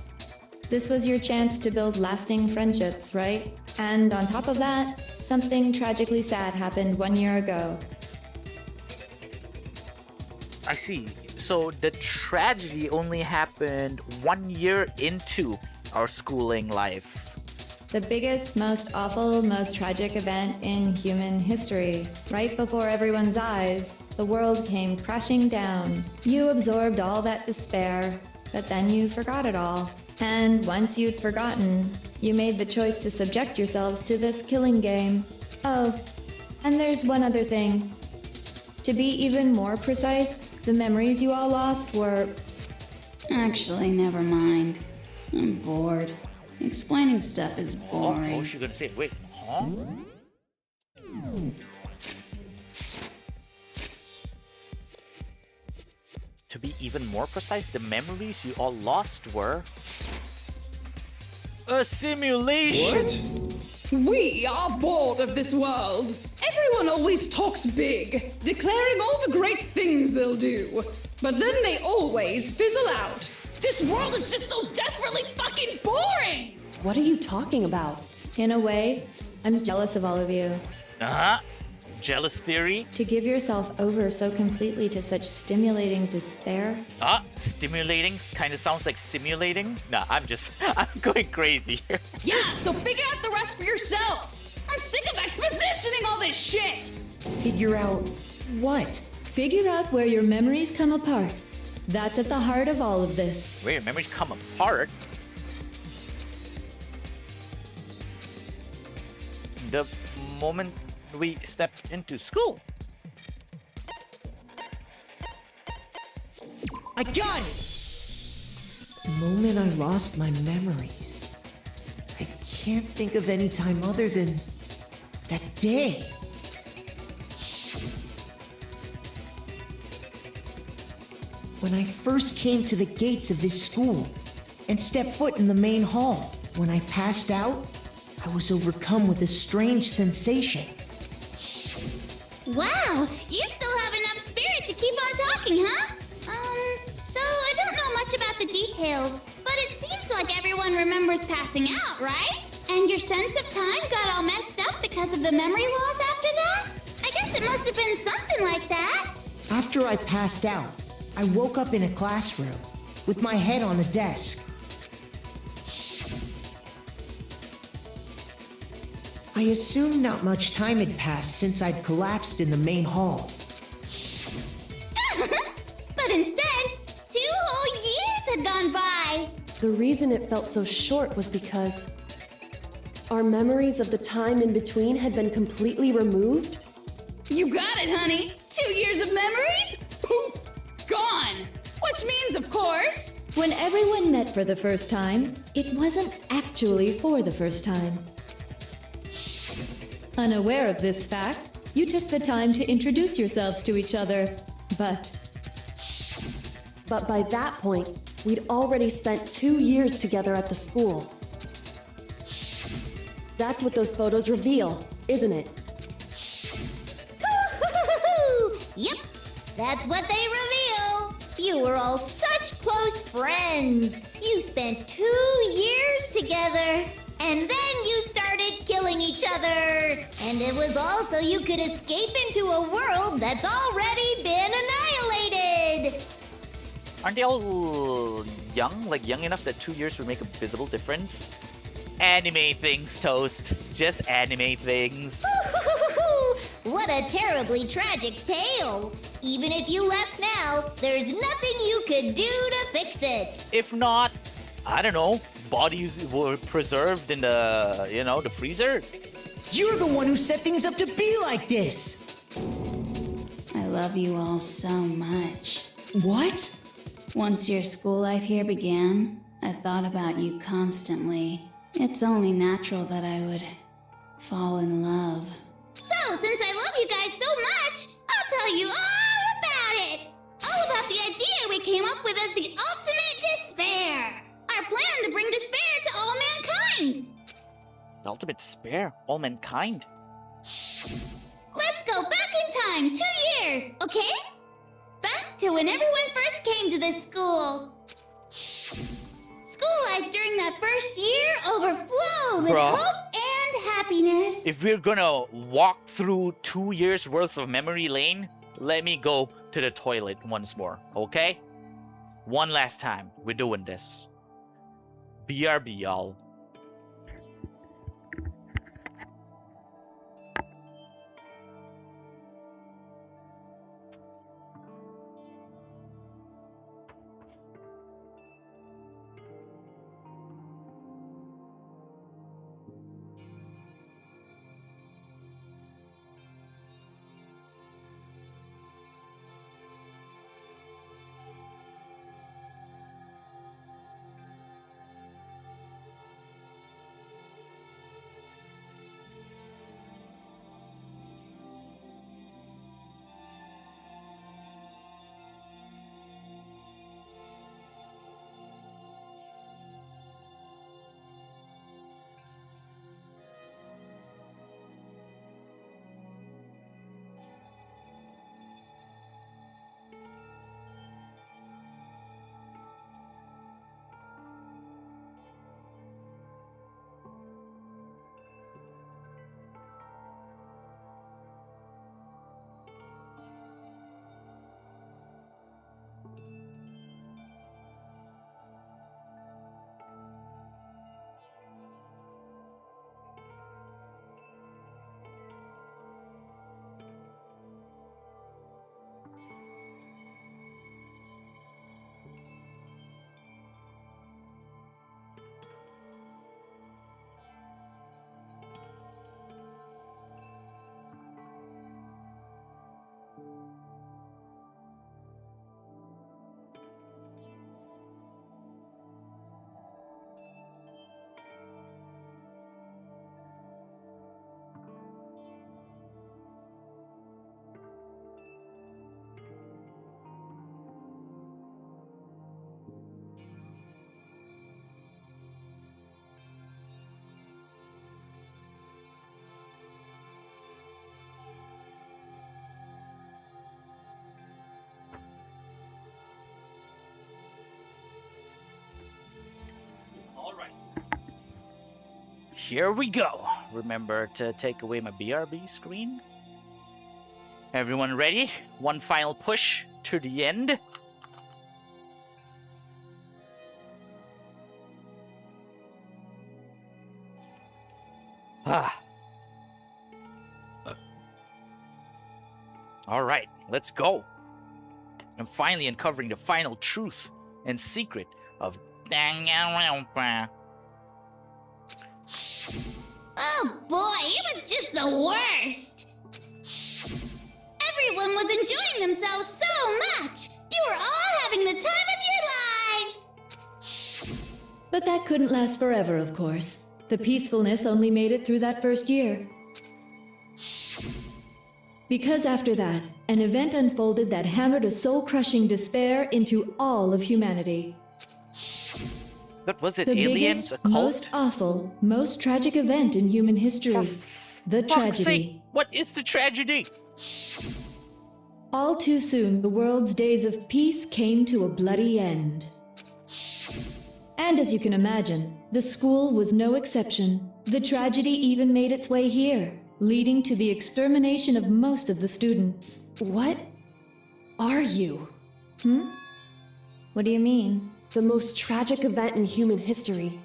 This was your chance to build lasting friendships, right? And on top of that, something tragically sad happened 1 year ago. I see. So the tragedy only happened 1 year into our schooling life. The biggest, most awful, most tragic event in human history. Right before everyone's eyes, the world came crashing down. You absorbed all that despair, but then you forgot it all. And once you'd forgotten, you made the choice to subject yourselves to this killing game. Oh, and there's one other thing. To be even more precise, the memories you all lost were... Actually, never mind. I'm bored. Explaining stuff is boring. Oh, she's gonna say, wait, huh? To be even more precise, the memories you all lost were... a simulation! We are bored of this world. Everyone always talks big, declaring all the great things they'll do. But then they always fizzle out. This world is just so desperately fucking boring! What are you talking about? In a way, I'm jealous of all of you. Uh-huh. Jealous theory? To give yourself over so completely to such stimulating despair. Stimulating kind of sounds like simulating. Nah, I'm going crazy here. Yeah, so figure out the rest for yourselves. I'm sick of expositioning all this shit. Figure out what? Figure out where your memories come apart. That's at the heart of all of this. Where your memories come apart? The moment we stepped into school. I got it! The moment I lost my memories. I can't think of any time other than that day. When I first came to the gates of this school and stepped foot in the main hall, when I passed out, I was overcome with a strange sensation. Wow, you still have enough spirit to keep on talking, huh? So I don't know much about the details, but it seems like everyone remembers passing out, right? And your sense of time got all messed up because of the memory loss after that? I guess it must have been something like that. After I passed out, I woke up in a classroom with my head on a desk. I assumed not much time had passed since I'd collapsed in the main hall. But instead, 2 whole years had gone by. The reason it felt so short was because our memories of the time in between had been completely removed. You got it, honey. 2 years of memories? Poof! Gone! Which means, of course... When everyone met for the first time, it wasn't actually for the first time. Unaware of this fact, you took the time to introduce yourselves to each other, but by that point, we'd already spent 2 years together at the school. That's what those photos reveal, isn't it? Yep, that's what they reveal. You were all such close friends. You spent 2 years together. And then you started killing each other. And it was all so you could escape into a world that's already been annihilated. Aren't they all young? Like young enough that 2 years would make a visible difference? Anime things, Toast. It's just anime things. What a terribly tragic tale. Even if you left now, there's nothing you could do to fix it. If not, I don't know, bodies were preserved in the freezer. You're the one who set things up to be like this! I love you all so much. What? Once your school life here began, I thought about you constantly. It's only natural that I would fall in love. So, since I love you guys so much, I'll tell you all about it! All about the idea we came up with as the ultimate despair! Our plan to bring despair to all mankind! The ultimate despair, all mankind. Let's go back in time 2 years, okay? Back to when everyone first came to this school. School school life during that first year overflowed with Bruh. hope and happiness. If we're gonna walk through 2 years worth of memory lane, let me go to the toilet once more, okay? One last time. We're doing this. BRB, y'all. Here we go. Remember to take away my BRB screen. Everyone ready? One final push to the end. All right, let's go. I'm finally uncovering the final truth and secret of Dangonronpa. Oh boy, it was just the worst! Everyone was enjoying themselves so much! You were all having the time of your lives! But that couldn't last forever, of course. The peacefulness only made it through that first year. Because after that, an event unfolded that hammered a soul-crushing despair into all of humanity. But was it The aliens, biggest, a cult? most awful, most tragic event in human history. The Fuck's tragedy. sake, what is the tragedy? All too soon, the world's days of peace came to a bloody end. And as you can imagine, the school was no exception. The tragedy even made its way here, leading to the extermination of most of the students. What are you? What do you mean? The most tragic event in human history,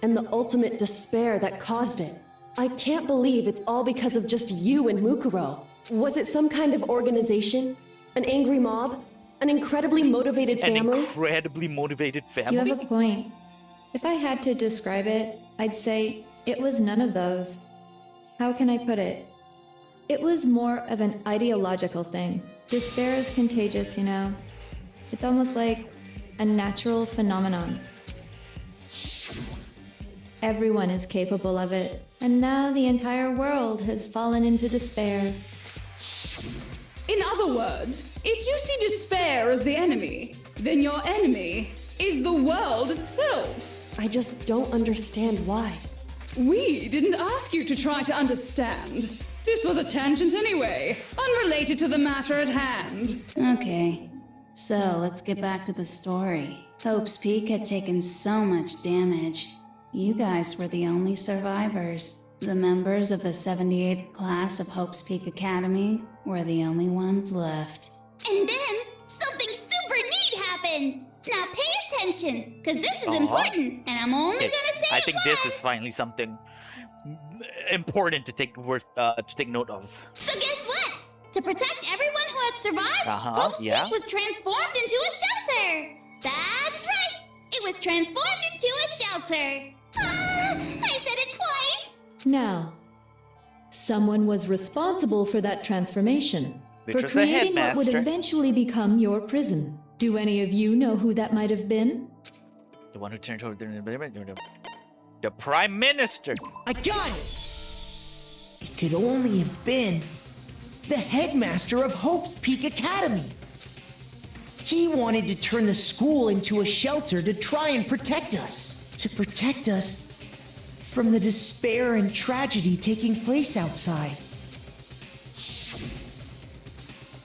and the ultimate despair that caused it. I can't believe it's all because of just you and Mukuro. Was it some kind of organization? An angry mob? An incredibly motivated family? An incredibly motivated family? You have a point. If I had to describe it, I'd say it was none of those. How can I put it? It was more of an ideological thing. Despair is contagious, you know. It's almost like a natural phenomenon. Everyone is capable of it, and now the entire world has fallen into despair. In other words, if you see despair as the enemy, then your enemy is the world itself. I just don't understand why. We didn't ask you to try to understand. This was a tangent anyway, unrelated to the matter at hand. Okay. So, let's get back to the story. Hope's Peak had taken so much damage. You guys were the only survivors. The members of the 78th class of Hope's Peak Academy were the only ones left. And then, something super neat happened! Now pay attention, because this is important, and I'm only gonna say I think this is finally something important to take note of. So guess what? To protect everyone who had survived, Hope's Peak was transformed into a shelter! That's right! It was transformed into a shelter! Ah, I said it twice! Now, someone was responsible for that transformation. Which for was the creating what would headmaster. eventually become your prison. Do any of you know who that might have been? The one who turned over the Prime Minister. I got it! It could only have been the headmaster of Hope's Peak Academy. He wanted to turn the school into a shelter to try and protect us. To protect us from the despair and tragedy taking place outside.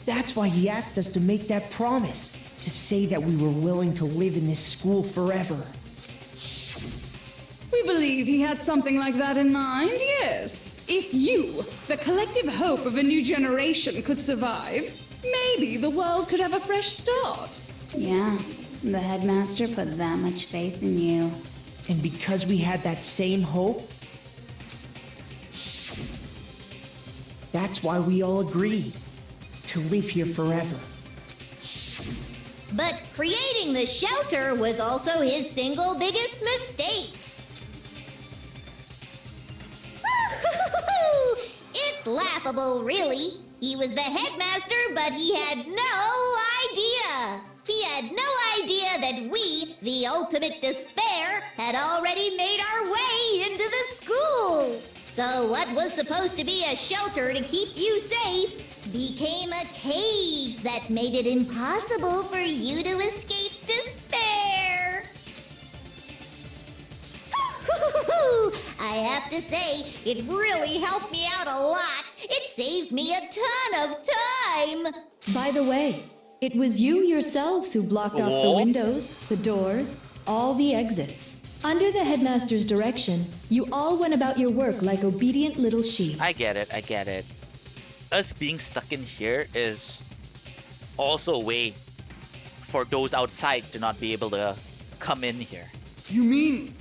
That's why he asked us to make that promise. To say that we were willing to live in this school forever. We believe he had something like that in mind, yes. If you, the collective hope of a new generation, could survive, maybe the world could have a fresh start. Yeah, the headmaster put that much faith in you. And because we had that same hope, that's why we all agreed to live here forever. But creating the shelter was also his single biggest mistake. It's laughable, really. He was the headmaster, but he had no idea. He had no idea that we, the ultimate despair, had already made our way into the school. So what was supposed to be a shelter to keep you safe became a cage that made it impossible for you to escape despair. I have to say, it really helped me out a lot. It saved me a ton of time. By the way, it was you yourselves who blocked off the windows, the doors, all the exits. Under the headmaster's direction, you all went about your work like obedient little sheep. I get it. Us being stuck in here is also a way for those outside to not be able to come in here. You mean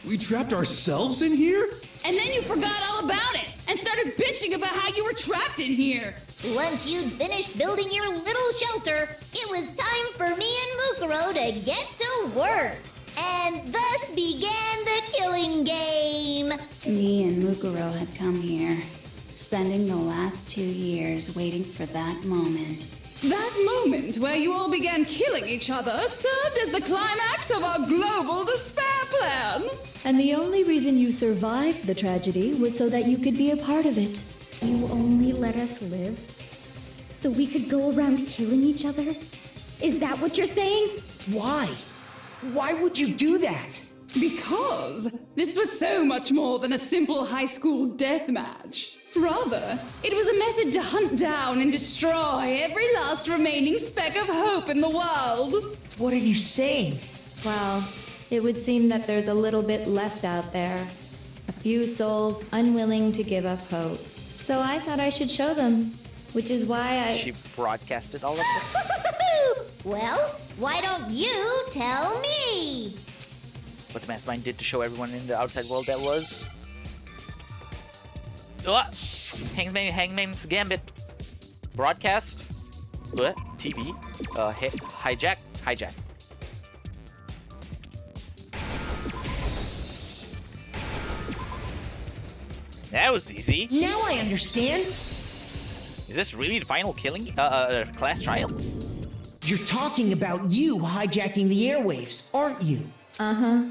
we trapped ourselves in here? And then you forgot all about it and started bitching about how you were trapped in here. Once you'd finished building your little shelter, it was time for me and Mukuro to get to work. And thus began the killing game. Me and Mukuro had come here, spending the last 2 years waiting for that moment. That moment where you all began killing each other served as the climax of our global despair plan. And the only reason you survived the tragedy was so that you could be a part of it. You only let us live so we could go around killing each other? Is that what you're saying? Why? Why would you do that? Because this was so much more than a simple high school death match. Rather, it was a method to hunt down and destroy every last remaining speck of hope in the world. What are you saying? Well, it would seem that there's a little bit left out there. A few souls unwilling to give up hope. So I thought I should show them, which is why She broadcasted all of this? Well, why don't you tell me? What the Mastermind did to show everyone in the outside world that was... Hangman's Gambit. Broadcast. TV. Hijack. That was easy. Now I understand. Is this really the final killing class trial? You're talking about you hijacking the airwaves, aren't you? Uh-huh.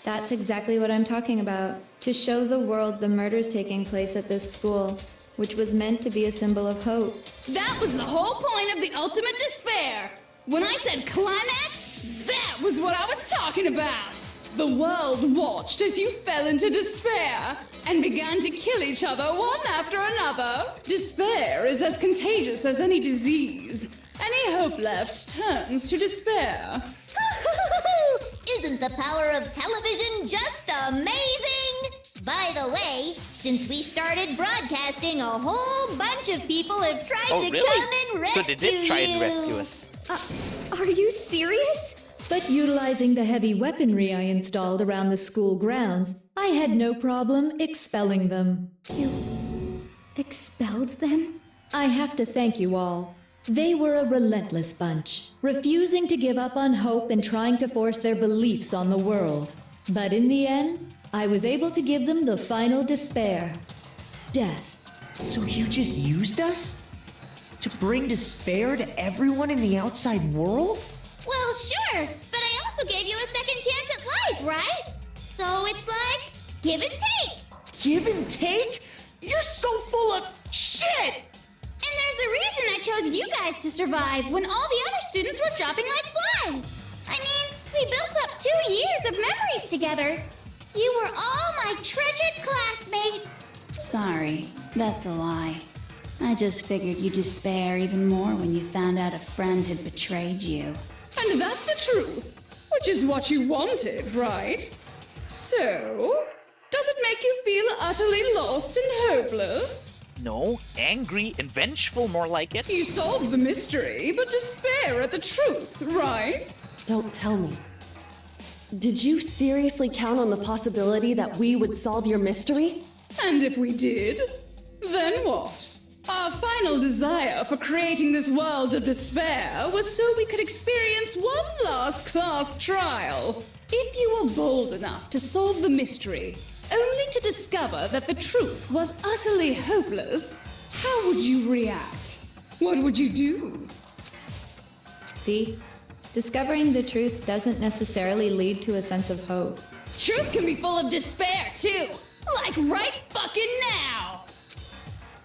That's exactly what I'm talking about. To show the world the murders taking place at this school, which was meant to be a symbol of hope. That was the whole point of the ultimate despair. When I said climax, that was what I was talking about. The world watched as you fell into despair and began to kill each other one after another. Despair is as contagious as any disease, any hope left turns to despair. Isn't the power of television just amazing? By the way, since we started broadcasting, a whole bunch of people have tried to come and rescue So they did try and you. rescue us. Are you serious? But utilizing the heavy weaponry I installed around the school grounds, I had no problem expelling them. You expelled them? I have to thank you all. They were a relentless bunch, refusing to give up on hope and trying to force their beliefs on the world. But in the end, I was able to give them the final despair. Death. So you just used us? To bring despair to everyone in the outside world? Well, sure, but I also gave you a second chance at life, right? So it's like, give and take. Give and take? You're so full of shit! And there's a reason I chose you guys to survive when all the other students were dropping like flies. I mean, we built up 2 years of memories together. You were all my treasured classmates. Sorry, that's a lie. I just figured you'd despair even more when you found out a friend had betrayed you. And that's the truth, which is what you wanted, right? So, does it make you feel utterly lost and hopeless? No, angry and vengeful, more like it. You solved the mystery, but despair at the truth, right? Don't tell me. Did you seriously count on the possibility that we would solve your mystery? And if we did, then what? Our final desire for creating this world of despair was so we could experience one last class trial. If you were bold enough to solve the mystery, only to discover that the truth was utterly hopeless, how would you react? What would you do? See? Discovering the truth doesn't necessarily lead to a sense of hope. Truth can be full of despair, too. Like right fucking now.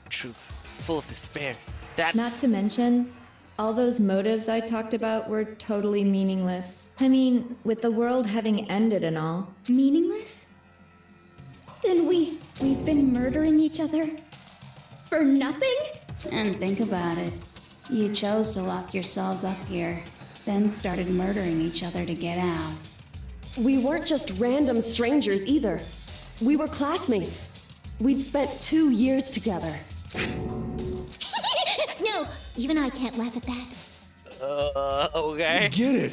Truth, full of despair. That's... Not to mention, all those motives I talked about were totally meaningless. I mean, with the world having ended and all. Meaningless? Then we've been murdering each other for nothing? And think about it. You chose to lock yourselves up here, then started murdering each other to get out. We weren't just random strangers either. We were classmates. We'd spent 2 years together. No, even I can't laugh at that. Okay.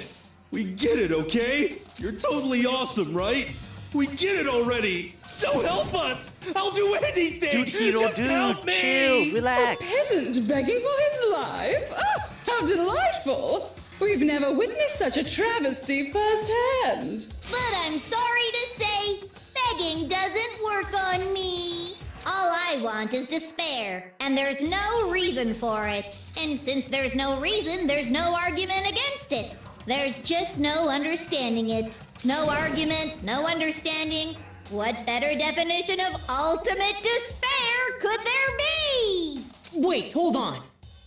We get it, okay? You're totally awesome, right? We get it already! So help us! I'll do anything! Dude, Hiro, Just help me! chill, relax. Peasant begging for his life? Oh, how delightful! We've never witnessed such a travesty firsthand. But I'm sorry to say, begging doesn't work on me. All I want is despair, and there's no reason for it. And since there's no reason, there's no argument against it. There's just no understanding it. No argument, no understanding. What better definition of ultimate despair could there be? Wait, hold on.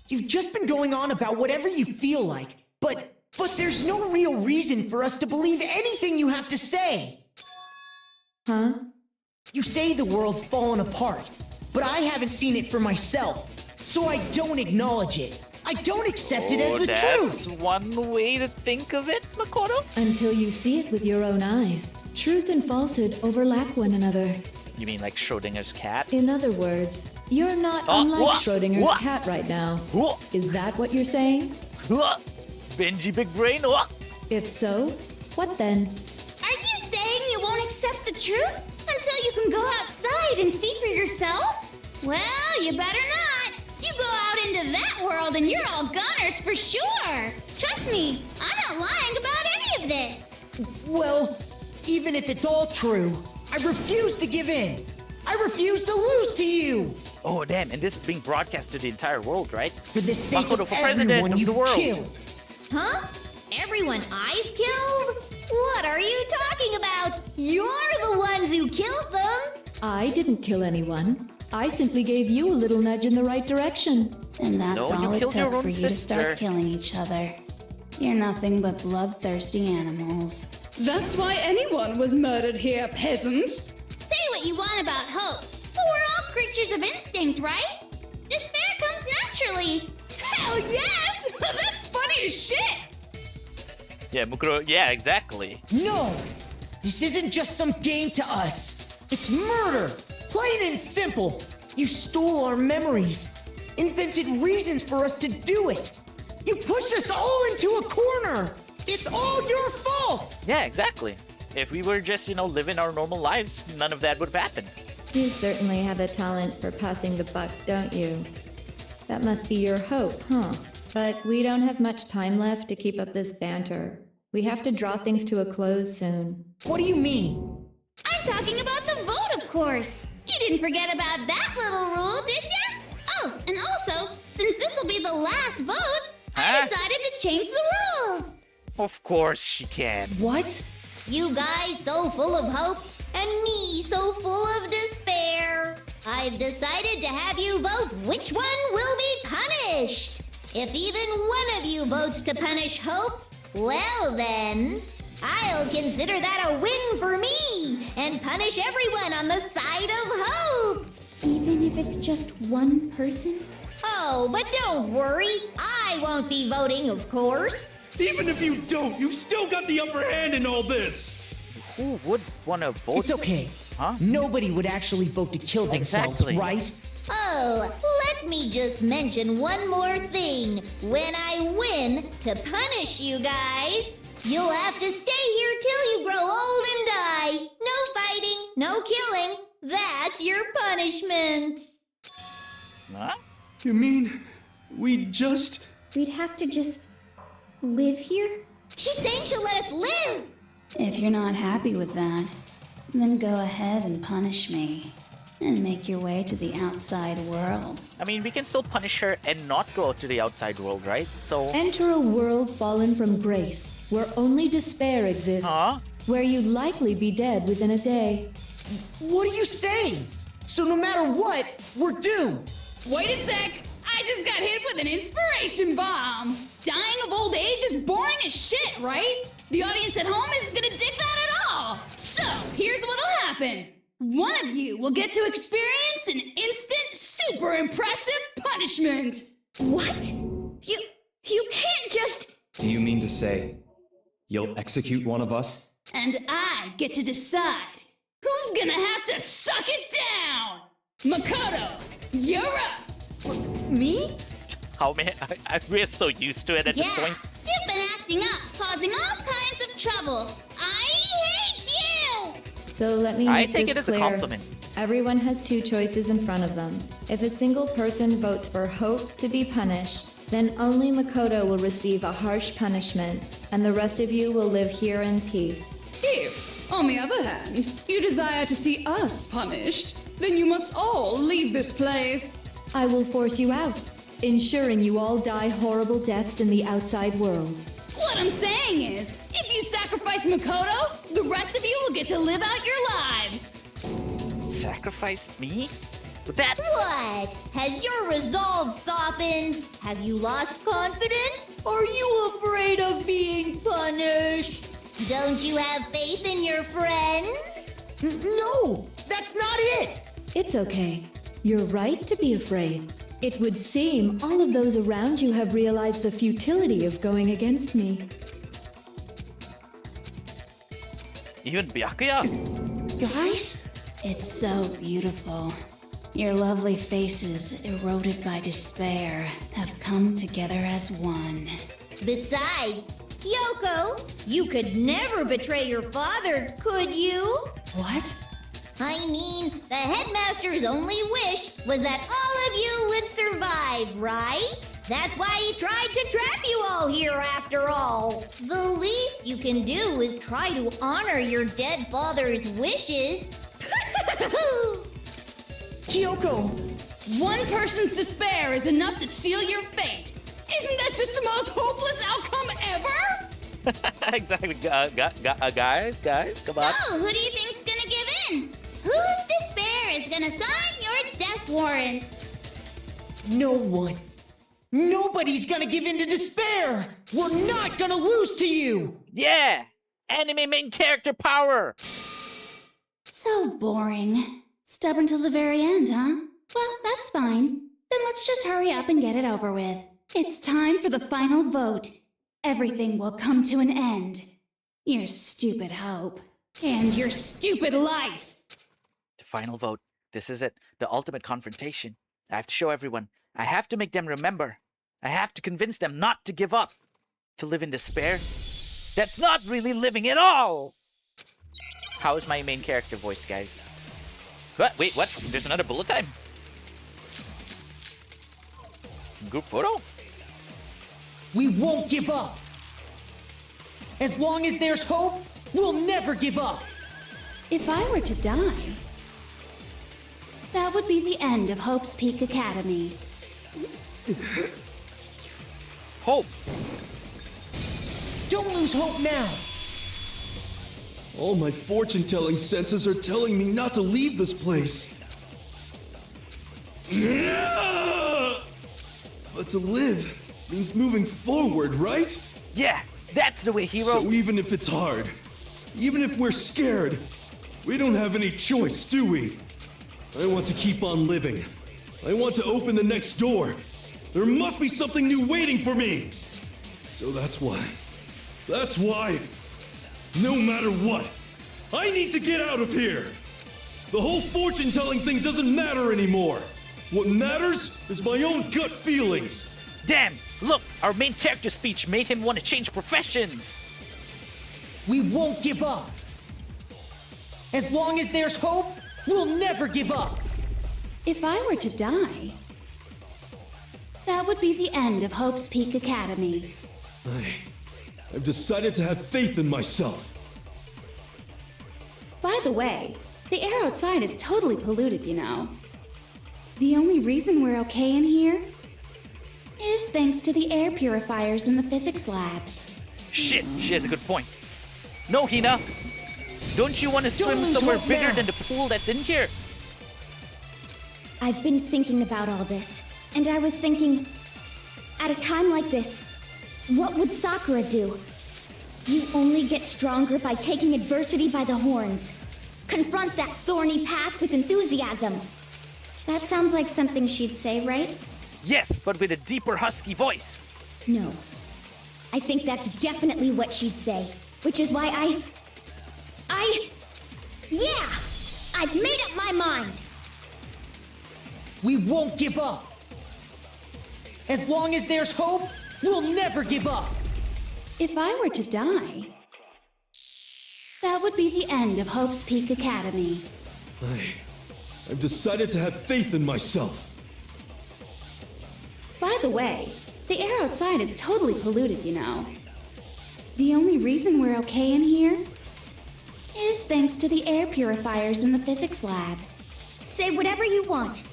You've just been going on about whatever you feel like, but there's no real reason for us to believe anything you have to say. Huh? You say the world's fallen apart, but I haven't seen it for myself, so I don't acknowledge it. I don't accept it as the That's truth. one way to think of it, Makoto. Until you see it with your own eyes. Truth and falsehood overlap one another. You mean like Schrodinger's cat? In other words, you're not unlike Schrodinger's what? cat right now. What? Is that what you're saying? Benji Big Brain? If so, what then? Are you saying you won't accept the truth until you can go outside and see for yourself? Well, you better not. You go out into that world and you're all goners for sure. Trust me, I'm not lying about any of this. Well, even if it's all true, I refuse to give in. I refuse to lose to you. Oh, damn, and this is being broadcast to the entire world, right? For the sake Makoto of for president everyone of you've the world. killed. Huh? Everyone I've killed? What are you talking about? You're the ones who killed them. I didn't kill anyone. I simply gave you a little nudge in the right direction. And that's No, you all it killed your took own for you to sister. start killing each other. You're nothing but bloodthirsty animals. That's why anyone was murdered here, peasant. Say what you want about hope, but we're all creatures of instinct, right? Despair comes naturally. Hell yes! That's funny as shit! Yeah, Mukuro. Yeah, exactly. No! This isn't just some game to us. It's murder! Plain and simple! You stole our memories, invented reasons for us to do it! You pushed us all into a corner! It's all your fault! Yeah, exactly. If we were just, living our normal lives, none of that would have happened. You certainly have a talent for passing the buck, don't you? That must be your hope, huh? But we don't have much time left to keep up this banter. We have to draw things to a close soon. What do you mean? I'm talking about the vote, of course. You didn't forget about that little rule, did ya? Oh, and also, since this will be the last vote, I decided to change the rules. Of course she can. What? You guys so full of hope, and me so full of despair. I've decided to have you vote which one will be punished. If even one of you votes to punish Hope, well then, I'll consider that a win for me and punish everyone on the side of Hope. Even if it's just one person? Oh, but don't worry. I won't be voting, of course. Even if you don't, you've still got the upper hand in all this. Who would want to vote? It's okay. Huh? Nobody would actually vote to kill themselves, Exactly. right? Oh, let me just mention one more thing. When I win to punish you guys, you'll have to stay here till you grow old and die. No fighting, no killing. That's your punishment. Huh? You mean we'd We'd have to just live here? She's saying she'll let us live. If you're not happy with that, then go ahead and punish me. And make your way to the outside world. I mean, we can still punish her and not go out to the outside world, right? So. Enter a world fallen from grace, where only despair exists. Huh? Where you'd likely be dead within a day. What are you saying? So no matter what, we're doomed! Wait a sec! I just got hit with an inspiration bomb! Dying of old age is boring as shit, right? The audience at home isn't gonna dig that at all! So, here's what'll happen. One of you will get to experience an instant, super impressive punishment! What? You can't just... Do you mean to say you'll execute one of us? And I get to decide who's gonna have to suck it down! Makoto, you're up! Me? How many? We're so used to it at this point. You've been acting up, causing all kinds of trouble. I hate you! So let me I make take this it as a clear. compliment. Everyone has two choices in front of them. If a single person votes for Hope to be punished, then only Makoto will receive a harsh punishment, and the rest of you will live here in peace. If, on the other hand, you desire to see us punished, then you must all leave this place. I will force you out, ensuring you all die horrible deaths in the outside world. What I'm saying is, if you sacrifice Makoto, the rest of you will get to live out your lives. Sacrifice me? That's. What? Has your resolve softened? Have you lost confidence? Are you afraid of being punished? Don't you have faith in your friends? No! That's not it! It's okay. You're right to be afraid. It would seem all of those around you have realized the futility of going against me. Even Byakuya? Guys? It's so beautiful. Your lovely faces, eroded by despair, have come together as one. Besides, Kyoko, you could never betray your father, could you? What? I mean, the headmaster's only wish was that all of you would survive, right? That's why he tried to trap you all here after all. The least you can do is try to honor your dead father's wishes. Kyoko! One person's despair is enough to seal your fate. Isn't that just the most hopeless outcome ever? Exactly. Guys, come on. So, who do you think's gonna give in? Whose despair is gonna sign your death warrant? No one. Nobody's gonna give in to despair! We're not gonna lose to you! Yeah! Anime main character power! So boring. Stubborn till the very end, huh? Well, that's fine. Then let's just hurry up and get it over with. It's time for the final vote. Everything will come to an end. Your stupid hope. And your stupid life. The final vote. This is it. The ultimate confrontation. I have to show everyone. I have to make them remember. I have to convince them not to give up. To live in despair. That's not really living at all! How is my main character voice, guys? What? Wait, what? There's another bullet time? Group photo? We won't give up. As long as there's hope, we'll never give up. If I were to die, that would be the end of Hope's Peak Academy. Hope! Don't lose hope now. All my fortune-telling senses are telling me not to leave this place. But to live means moving forward, right? Yeah, that's the way, hero! So even if it's hard, even if we're scared, we don't have any choice, do we? I want to keep on living. I want to open the next door. There must be something new waiting for me. So that's why, no matter what, I need to get out of here. The whole fortune-telling thing doesn't matter anymore. What matters is my own gut feelings. Damn! Look! Our main character speech made him want to change professions! We won't give up. As long as there's hope, we'll never give up. If I were to die, that would be the end of Hope's Peak Academy. I've decided to have faith in myself. By the way, the air outside is totally polluted, you know. The only reason we're okay in here is thanks to the air purifiers in the physics lab. Shit, she has a good point. No, Hina! Don't you want to swim somewhere bigger than the pool that's in here? I've been thinking about all this, and I was thinking, at a time like this, what would Sakura do? You only get stronger by taking adversity by the horns. Confront that thorny path with enthusiasm. That sounds like something she'd say, right? Yes, but with a deeper husky voice. No. I think that's definitely what she'd say. Which is why yeah! I've made up my mind! We won't give up. As long as there's hope, we'll never give up. If I were to die, that would be the end of Hope's Peak Academy. I've decided to have faith in myself. By the way, the air outside is totally polluted, you know. The only reason we're okay in here is thanks to the air purifiers in the physics lab. Say whatever you want.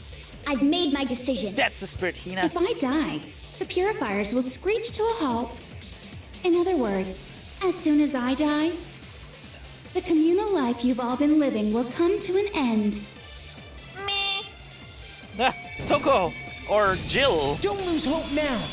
I've made my decision. That's the spirit, Hina. If I die, the purifiers will screech to a halt. In other words, as soon as I die, the communal life you've all been living will come to an end. Ah, Toko! Or Jill! Don't lose hope now!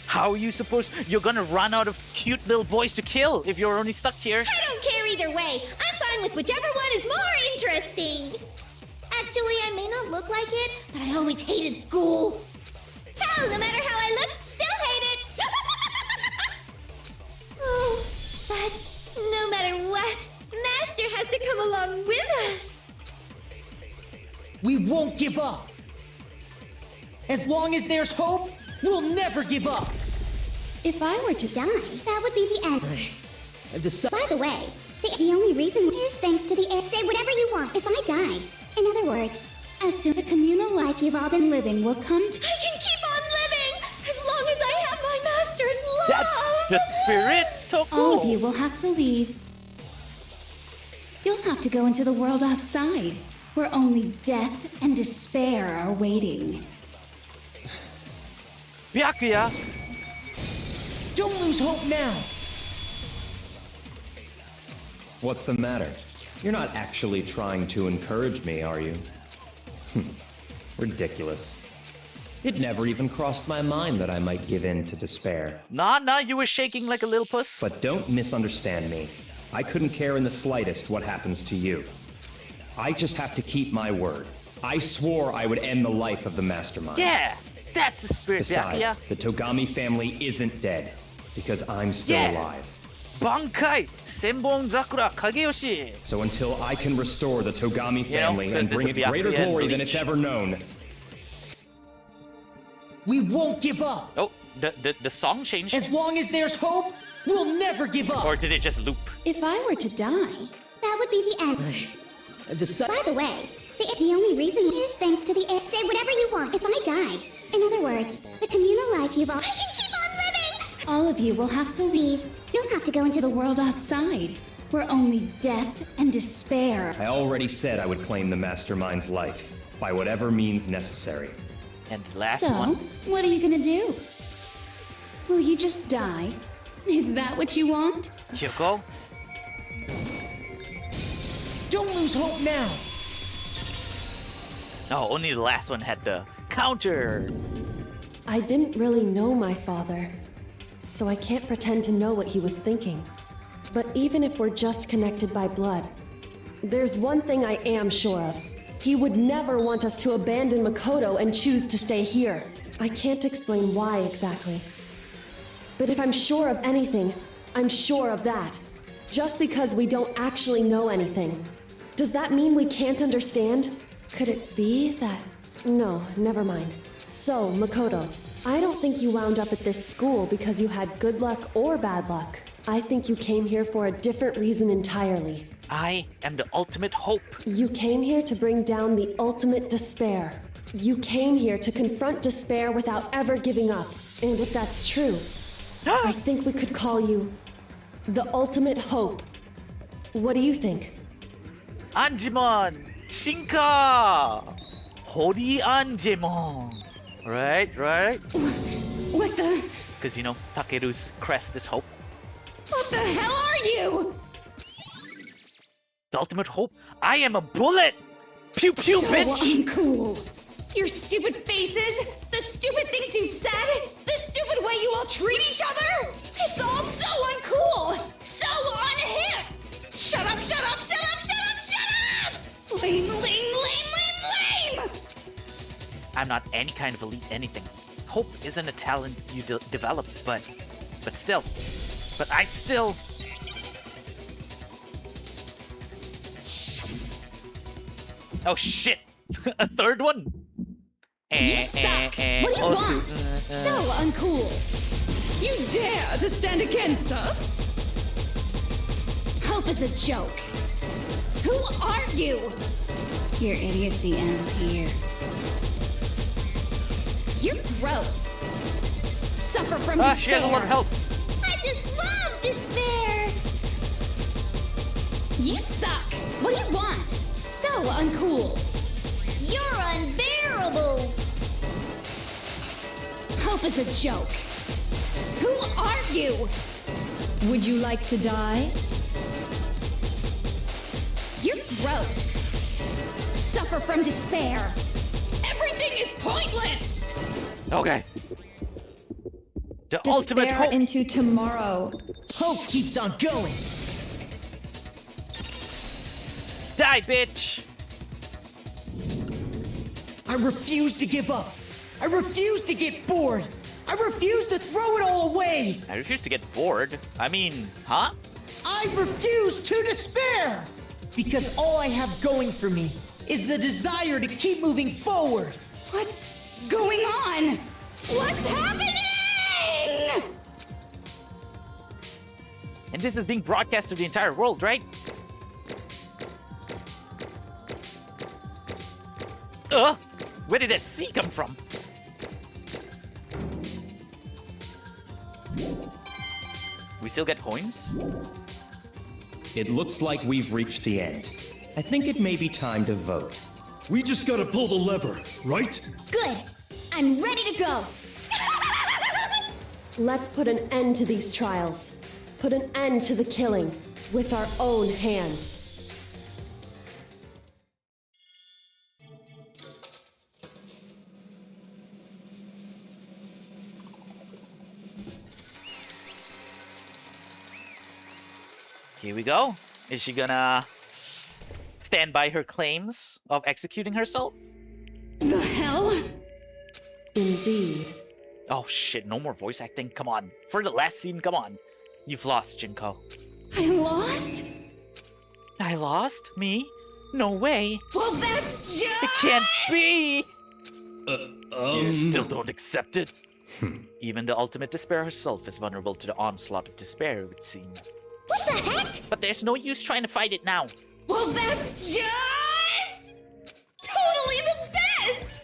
How are you supposed... You're gonna run out of cute little boys to kill if you're only stuck here? I don't care either way. I'm fine with whichever one is more interesting. Actually, I may not look like it, but I always hated school. Hell, no matter how I look, still hate it. Oh, but no matter what, Master has to come along with us. We won't give up. As long as there's hope, we'll never give up. If I were to die, That would be the end. I've decided. By the way, the only reason is thanks to the air. Say whatever you want if I die. In other words, as soon as the communal life you've all been living will come to... I can keep on living as long as I have my master's love. That's the spirit, Toko! All of you will have to leave. You'll have to go into the world outside, where only death and despair are waiting. Byakuya! Don't lose hope now! What's the matter? You're not actually trying to encourage me, are you? Ridiculous. It never even crossed my mind that I might give in to despair. Nah, you were shaking like a little puss. But don't misunderstand me. I couldn't care in the slightest what happens to you. I just have to keep my word. I swore I would end the life of the mastermind. Yeah, that's the spirit, Besides, Byakuya. the Togami family isn't dead, because I'm still alive. Bankai, Senbon Zakura, Kageyoshi. So until I can restore the Togami family 'cause and bring this it will be greater Byakuya and glory than Bleach. it's ever known, We won't give up. Oh, the song changed? As long as there's hope, we'll never give up. Or did it just loop? If I were to die, That would be the end. By the way, the only reason is thanks to the air. Say whatever you want if I die. In other words, the communal life you've all. I can keep on living! all of you will have to leave. You'll have to go into the world outside, where only death and despair. I already said I would claim the mastermind's life, by whatever means necessary. And the last So, one. what are you gonna do? Will you just die? Is that what you want? Kyoko? Don't lose hope now. No, only the last one had the counter. I didn't really know my father, so I can't pretend to know what he was thinking. But even if we're just connected by blood, there's one thing I am sure of. He would never want us to abandon Makoto and choose to stay here. I can't explain why exactly. But if I'm sure of anything, I'm sure of that. Just because we don't actually know anything. Does that mean we can't understand? Could it be that... No, never mind. So, Makoto, I don't think you wound up at this school because you had good luck or bad luck. I think you came here for a different reason entirely. I am the ultimate hope. You came here to bring down the ultimate despair. You came here to confront despair without ever giving up. And if that's true, I think we could call you the ultimate hope. What do you think? Anjimon! Shinka! Hori Anjimon! Right? What the? Because, you know, Takeru's crest is hope. What the hell are you? The ultimate hope? I am a bullet! Pew pew, So bitch! uncool. Your stupid faces, the stupid things you've said, the stupid way you all treat each other. It's all so uncool, so unhip. Shut up, shut up, shut up, shut up, shut up! Lame, lame, lame, lame, lame! I'm not any kind of elite anything. Hope isn't a talent you develop, but still. But I still... Oh shit! A third one? You suck! What do you want? So uncool! You dare to stand against us? Hope is a joke. Who are you? Your idiocy ends here. You're gross. Suffer from despair. She has a lot of health. I just love despair! You suck. What do you want? So uncool. You're unbearable! Hope is a joke. Who are you? Would you like to die? You're gross. Suffer from despair. Everything is pointless. Okay. The ultimate Despair hope. into tomorrow. Hope keeps on going. Die, bitch! I refuse to give up. I refuse to get bored. I refuse to throw it all away. I refuse to get bored. I mean, huh? I refuse to despair. Because all I have going for me is the desire to keep moving forward. What's going on? What's happening? And this is being broadcast to the entire world, right? Where did that C come from? We still get coins? It looks like we've reached the end. I think it may be time to vote. We just gotta pull the lever, right? Good. I'm ready to go. Let's put an end to these trials. Put an end to the killing with our own hands. Here we go. Is she gonna stand by her claims of executing herself? The hell? Indeed. Oh shit, no more voice acting? Come on. For the last scene, come on. You've lost, Jinko. I lost? I lost? Me? No way. Well, that's just... It can't be! You still don't accept it? Even the ultimate despair herself is vulnerable to the onslaught of despair, it would seem. What the heck? But there's no use trying to fight it now. Well, that's just... totally the best!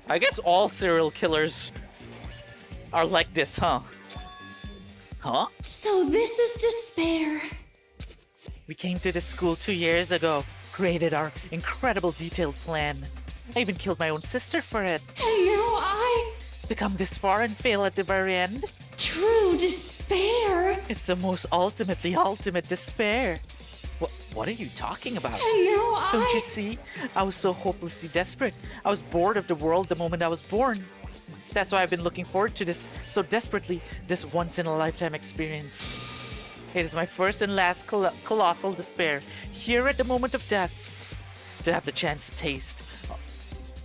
I guess all serial killers are like this, huh? Huh? So this is despair. We came to this school 2 years ago, created our incredible detailed plan. I even killed my own sister for it. And now I... To come this far and fail at the very end? True despair. It's the most ultimate despair. What are you talking about? And now I... Don't you see? I was so hopelessly desperate. I was bored of the world the moment I was born. That's why I've been looking forward to this so desperately, this once-in-a-lifetime experience. It is my first and last colossal despair, here at the moment of death. To have the chance to taste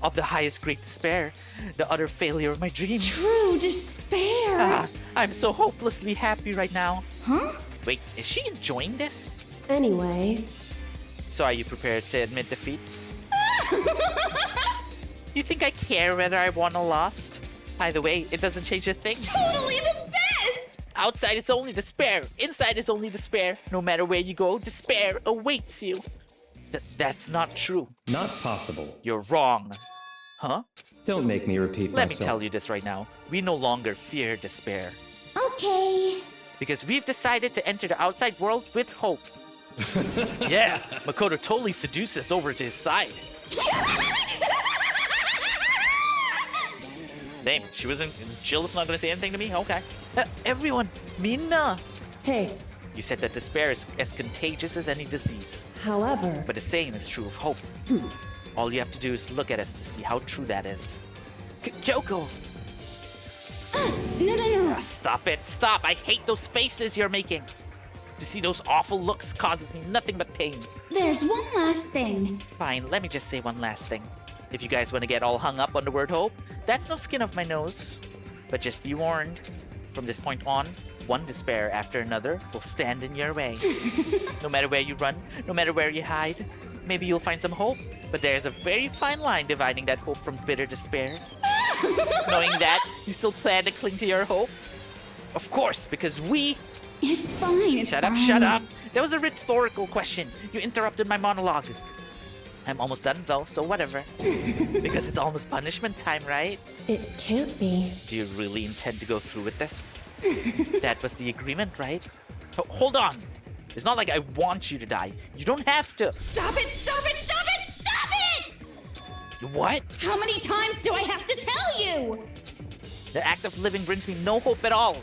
of the highest great despair, the utter failure of my dreams. True despair. I'm so hopelessly happy right now. Huh? Wait, is she enjoying this? Anyway. So are you prepared to admit defeat? You think I care whether I won or lost? Either way, it doesn't change a thing. Totally the best! Outside is only despair. Inside is only despair. No matter where you go, despair awaits you. That's not true. Not possible. You're wrong. Huh? Don't make me repeat Let myself. me tell you this right now. We no longer fear despair. Okay. Because we've decided to enter the outside world with hope. Yeah, Makoto totally seduced us over to his side. Damn, Jill's not gonna say anything to me? Okay. Everyone, Minna! Hey. You said that despair is as contagious as any disease. However... But the same is true of hope. All you have to do is look at us to see how true that is. Kyoko! No. Stop it, stop! I hate those faces you're making! To see those awful looks causes me nothing but pain. There's one last thing. Fine, let me just say one last thing. If you guys want to get all hung up on the word hope, that's no skin off my nose. But just be warned, from this point on, one despair after another will stand in your way. No matter where you run, no matter where you hide, maybe you'll find some hope, but there's a very fine line dividing that hope from bitter despair. Knowing that, you still plan to cling to your hope? Of course, because we... It's fine, Shut up! That was a rhetorical question. You interrupted my monologue. I'm almost done though, so whatever. Because it's almost punishment time, right? It can't be. Do you really intend to go through with this? That was the agreement, right? Hold on! It's not like I want you to die. You don't have to. Stop it! What? How many times do I have to tell you? The act of living brings me no hope at all.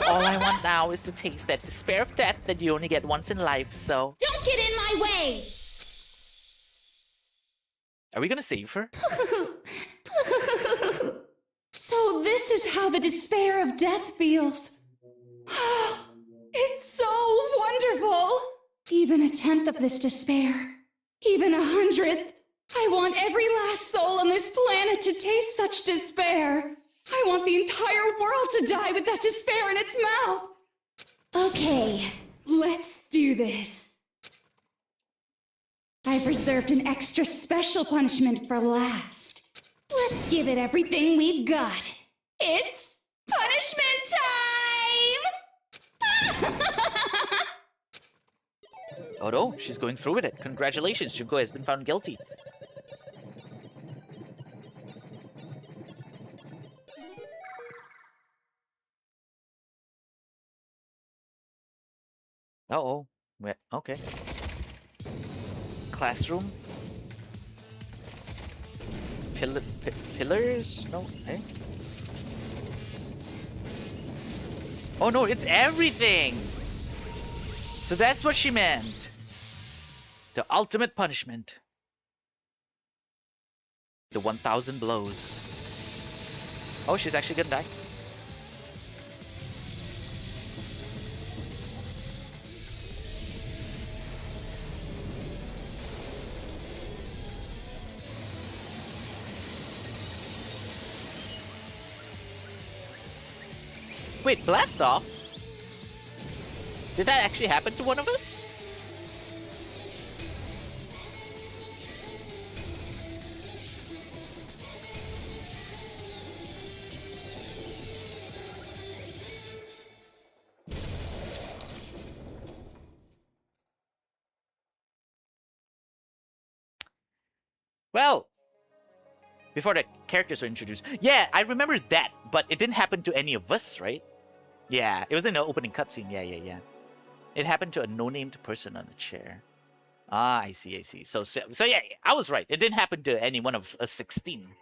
All I want now is to taste that despair of death that you only get once in life, so... Don't get in my way! Are we gonna save her? So this is how the despair of death feels. It's so wonderful. Even a tenth of this despair, even 100th. I want every last soul on this planet to taste such despair. I want the entire world to die with that despair in its mouth. Okay, let's do this. I've reserved an extra special punishment for last. Let's give it everything we've got. It's punishment time! Oh no, she's going through with it. Congratulations, Junko has been found guilty. Uh-oh. Okay. Classroom? Pillars? No? Eh? Oh no, it's everything! So that's what she meant. The ultimate punishment. The 1,000 blows. Oh, she's actually gonna die. Wait, blast off? Did that actually happen to one of us? Well, before the characters are introduced. Yeah, I remember that, but it didn't happen to any of us, right? Yeah, it was in the opening cutscene. Yeah. It happened to a no-named person on a chair. Ah, I see. So yeah, I was right. It didn't happen to any one of us 16.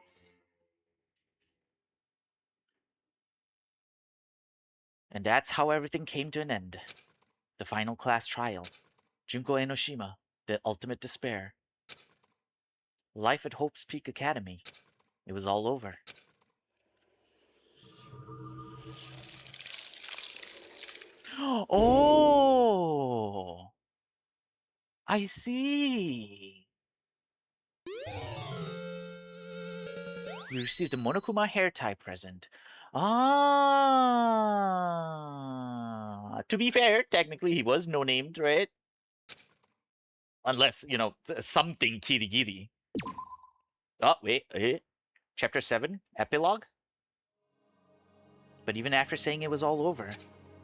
And that's how everything came to an end. The final class trial. Junko Enoshima, the ultimate despair. Life at Hope's Peak Academy. It was all over. Oh! I see! You received a Monokuma hair tie present. Ah! To be fair, technically he was no-named, right? Unless, you know, something kirigiri. Oh, wait. Chapter 7, Epilogue? But even after saying it was all over,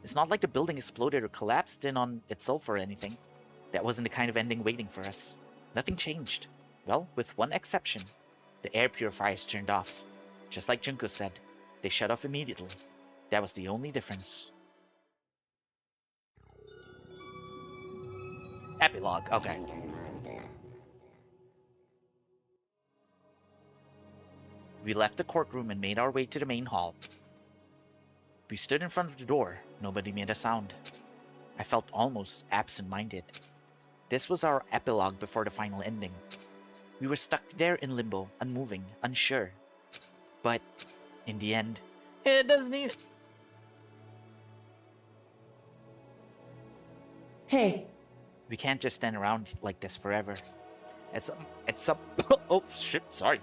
it's not like the building exploded or collapsed in on itself or anything. That wasn't the kind of ending waiting for us. Nothing changed. Well, with one exception. The air purifiers turned off. Just like Junko said, they shut off immediately. That was the only difference. Epilogue, okay. We left the courtroom and made our way to the main hall. We stood in front of the door. Nobody made a sound. I felt almost absent-minded. This was our epilogue before the final ending. We were stuck there in limbo, unmoving, unsure. But, in the end, it doesn't even... Hey. We can't just stand around like this forever. At some... oh, shit, sorry.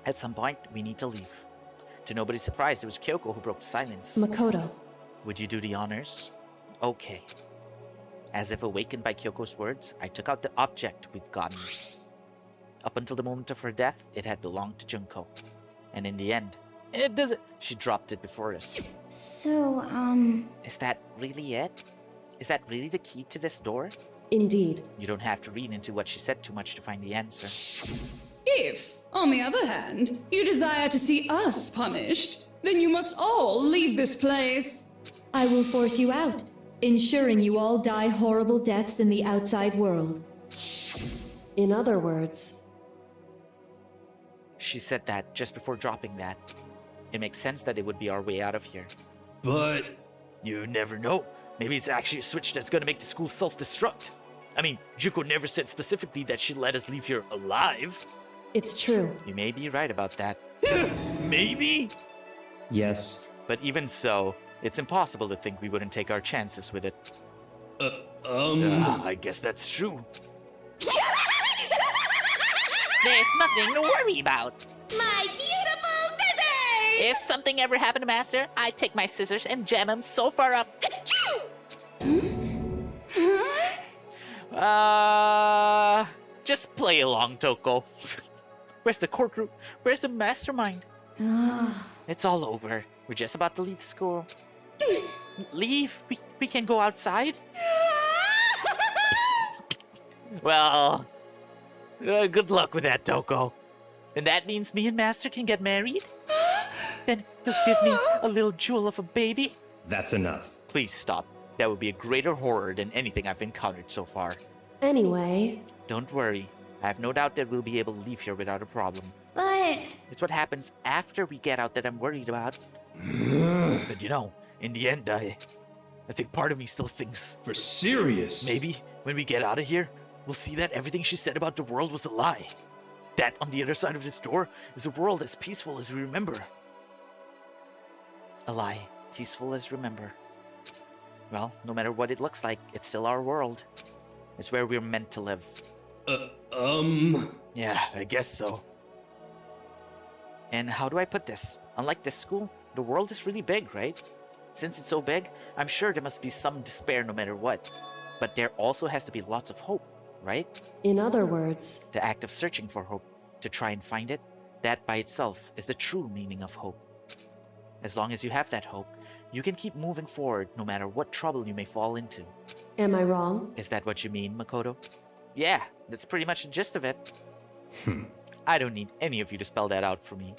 At some point, we need to leave. To nobody's surprise, it was Kyoko who broke silence. Makoto. Would you do the honors? Okay. As if awakened by Kyoko's words, I took out the object we'd gotten. Up until the moment of her death, it had belonged to Junko. And in the end, it doesn't... She dropped it before us. So, Is that really it? Is that really the key to this door? Indeed. You don't have to read into what she said too much to find the answer. If, on the other hand, you desire to see us punished, then you must all leave this place. I will force you out, ensuring you all die horrible deaths in the outside world. In other words... She said that just before dropping that. It makes sense that it would be our way out of here. But... You never know. Maybe it's actually a switch that's gonna make the school self-destruct. I mean, Junko never said specifically that she'd let us leave here alive. It's true. You may be right about that. Maybe? Yes. But even so, it's impossible to think we wouldn't take our chances with it. I guess that's true. There's nothing to worry about. My beautiful scissors! If something ever happened to Master, I'd take my scissors and jam him so far up. Just play along, Toko. Where's the courtroom? Where's the mastermind? It's all over. We're just about to leave school. Leave? We can go outside? Well, good luck with that, Toko. And that means me and Master can get married? Then he'll give me a little jewel of a baby? That's enough. Please stop. That would be a greater horror than anything I've encountered so far. Anyway... Don't worry. I have no doubt that we'll be able to leave here without a problem. but... It's what happens after we get out that I'm worried about. But you know, in the end, I think part of me still thinks... For serious? Maybe when we get out of here, we'll see that everything she said about the world was a lie. That on the other side of this door is a world as peaceful as we remember. A lie, peaceful as remember. Well, no matter what it looks like, it's still our world. It's where we're meant to live. Yeah, I guess so. And how do I put this? Unlike this school, the world is really big, right? Since it's so big, I'm sure there must be some despair no matter what. But there also has to be lots of hope, right? In other words, The act of searching for hope, to try and find it, that by itself is the true meaning of hope. As long as you have that hope, you can keep moving forward no matter what trouble you may fall into. am I wrong? Is that what you mean, Makoto? Yeah, that's pretty much the gist of it. I don't need any of you to spell that out for me.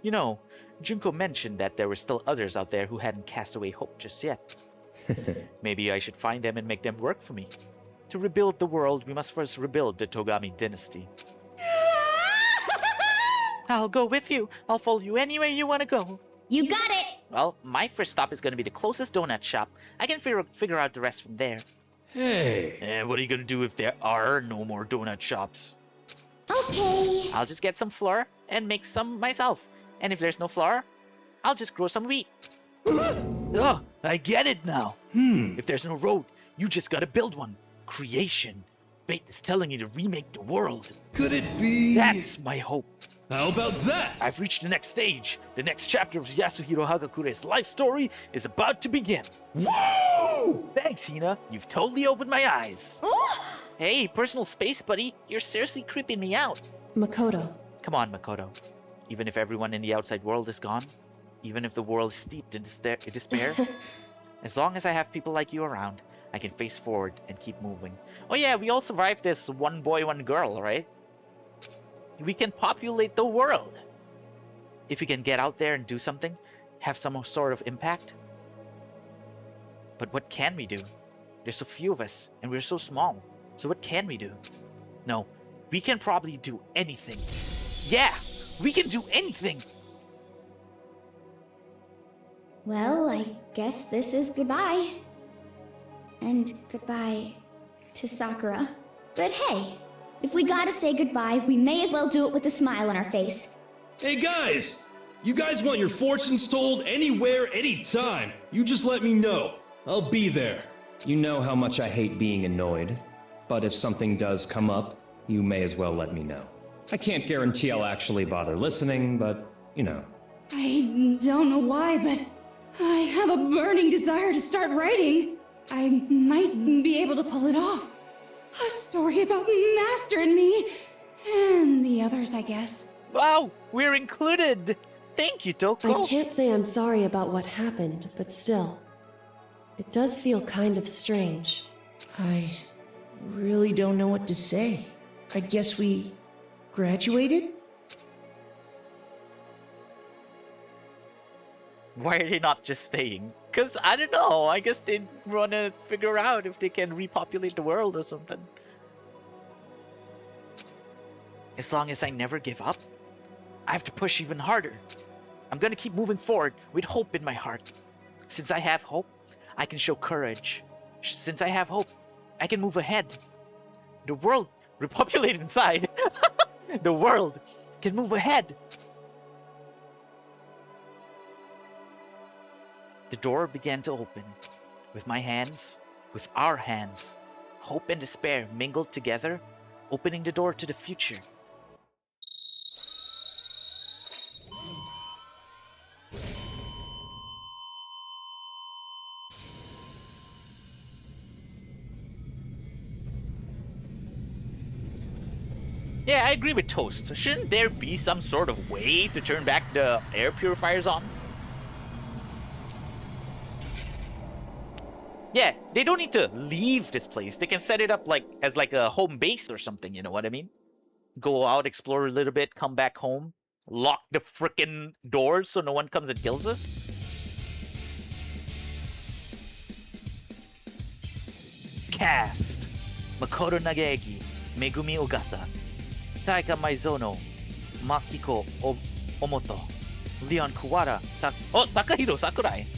You know, Junko mentioned that there were still others out there who hadn't cast away hope just yet. Maybe I should find them and make them work for me. To rebuild the world, we must first rebuild the Togami dynasty. I'll go with you. I'll follow you anywhere you want to go. You got it! Well, my first stop is going to be the closest donut shop. I can figure out the rest from there. Hey. And what are you going to do if there are no more donut shops? Okay. I'll just get some flour and make some myself. And if there's no flour, I'll just grow some wheat. Oh, I get it now. If there's no road, you just gotta build one. Creation. Fate is telling you to remake the world. Could it be... That's my hope. How about that? I've reached the next stage. The next chapter of Yasuhiro Hagakure's life story is about to begin. Whoa! Thanks, Hina. You've totally opened my eyes. Ooh. Hey, personal space buddy. You're seriously creeping me out. Makoto, Come on, Makoto. Even if everyone in the outside world is gone, even if the world is steeped in despair, as long as I have people like you around, I can face forward and keep moving. Oh yeah, we all survived this one boy, one girl, right? We can populate the world. If we can get out there and do something, have some sort of impact. But what can we do? There's so few of us, and we're so small. So what can we do? No, we can probably do anything. Yeah, we can do anything! Well, I guess this is goodbye. And goodbye to Sakura. But hey, if we gotta say goodbye, we may as well do it with a smile on our face. Hey guys! You guys want your fortunes told anywhere, anytime. You just let me know. I'll be there. You know how much I hate being annoyed, but if something does come up, you may as well let me know. I can't guarantee I'll actually bother listening, but, you know. I don't know why, but I have a burning desire to start writing. I might be able to pull it off. A story about Master and me, and the others, I guess. Wow, we're included! Thank you, Toko! I can't say I'm sorry about what happened, but still, it does feel kind of strange. I really don't know what to say. I guess we graduated? Why are they not just staying? Because, I don't know, I guess they want to figure out if they can repopulate the world or something. As long as I never give up, I have to push even harder. I'm gonna keep moving forward with hope in my heart. Since I have hope, I can show courage. Since I have hope, I can move ahead. The world, repopulated inside, the world can move ahead. The door began to open. With my hands, with our hands, hope and despair mingled together, opening the door to the future. Yeah, I agree with Toast. Shouldn't there be some sort of way to turn back the air purifiers on? Yeah, they don't need to leave this place. They can set it up like as like a home base or something, you know what I mean? Go out, explore a little bit, come back home, lock the frickin' doors so no one comes and kills us. Cast: Makoto Nagegi, Megumi Ogata, Saika Maizono, Makiko Omoto, Leon Kuwara, Takahiro Sakurai.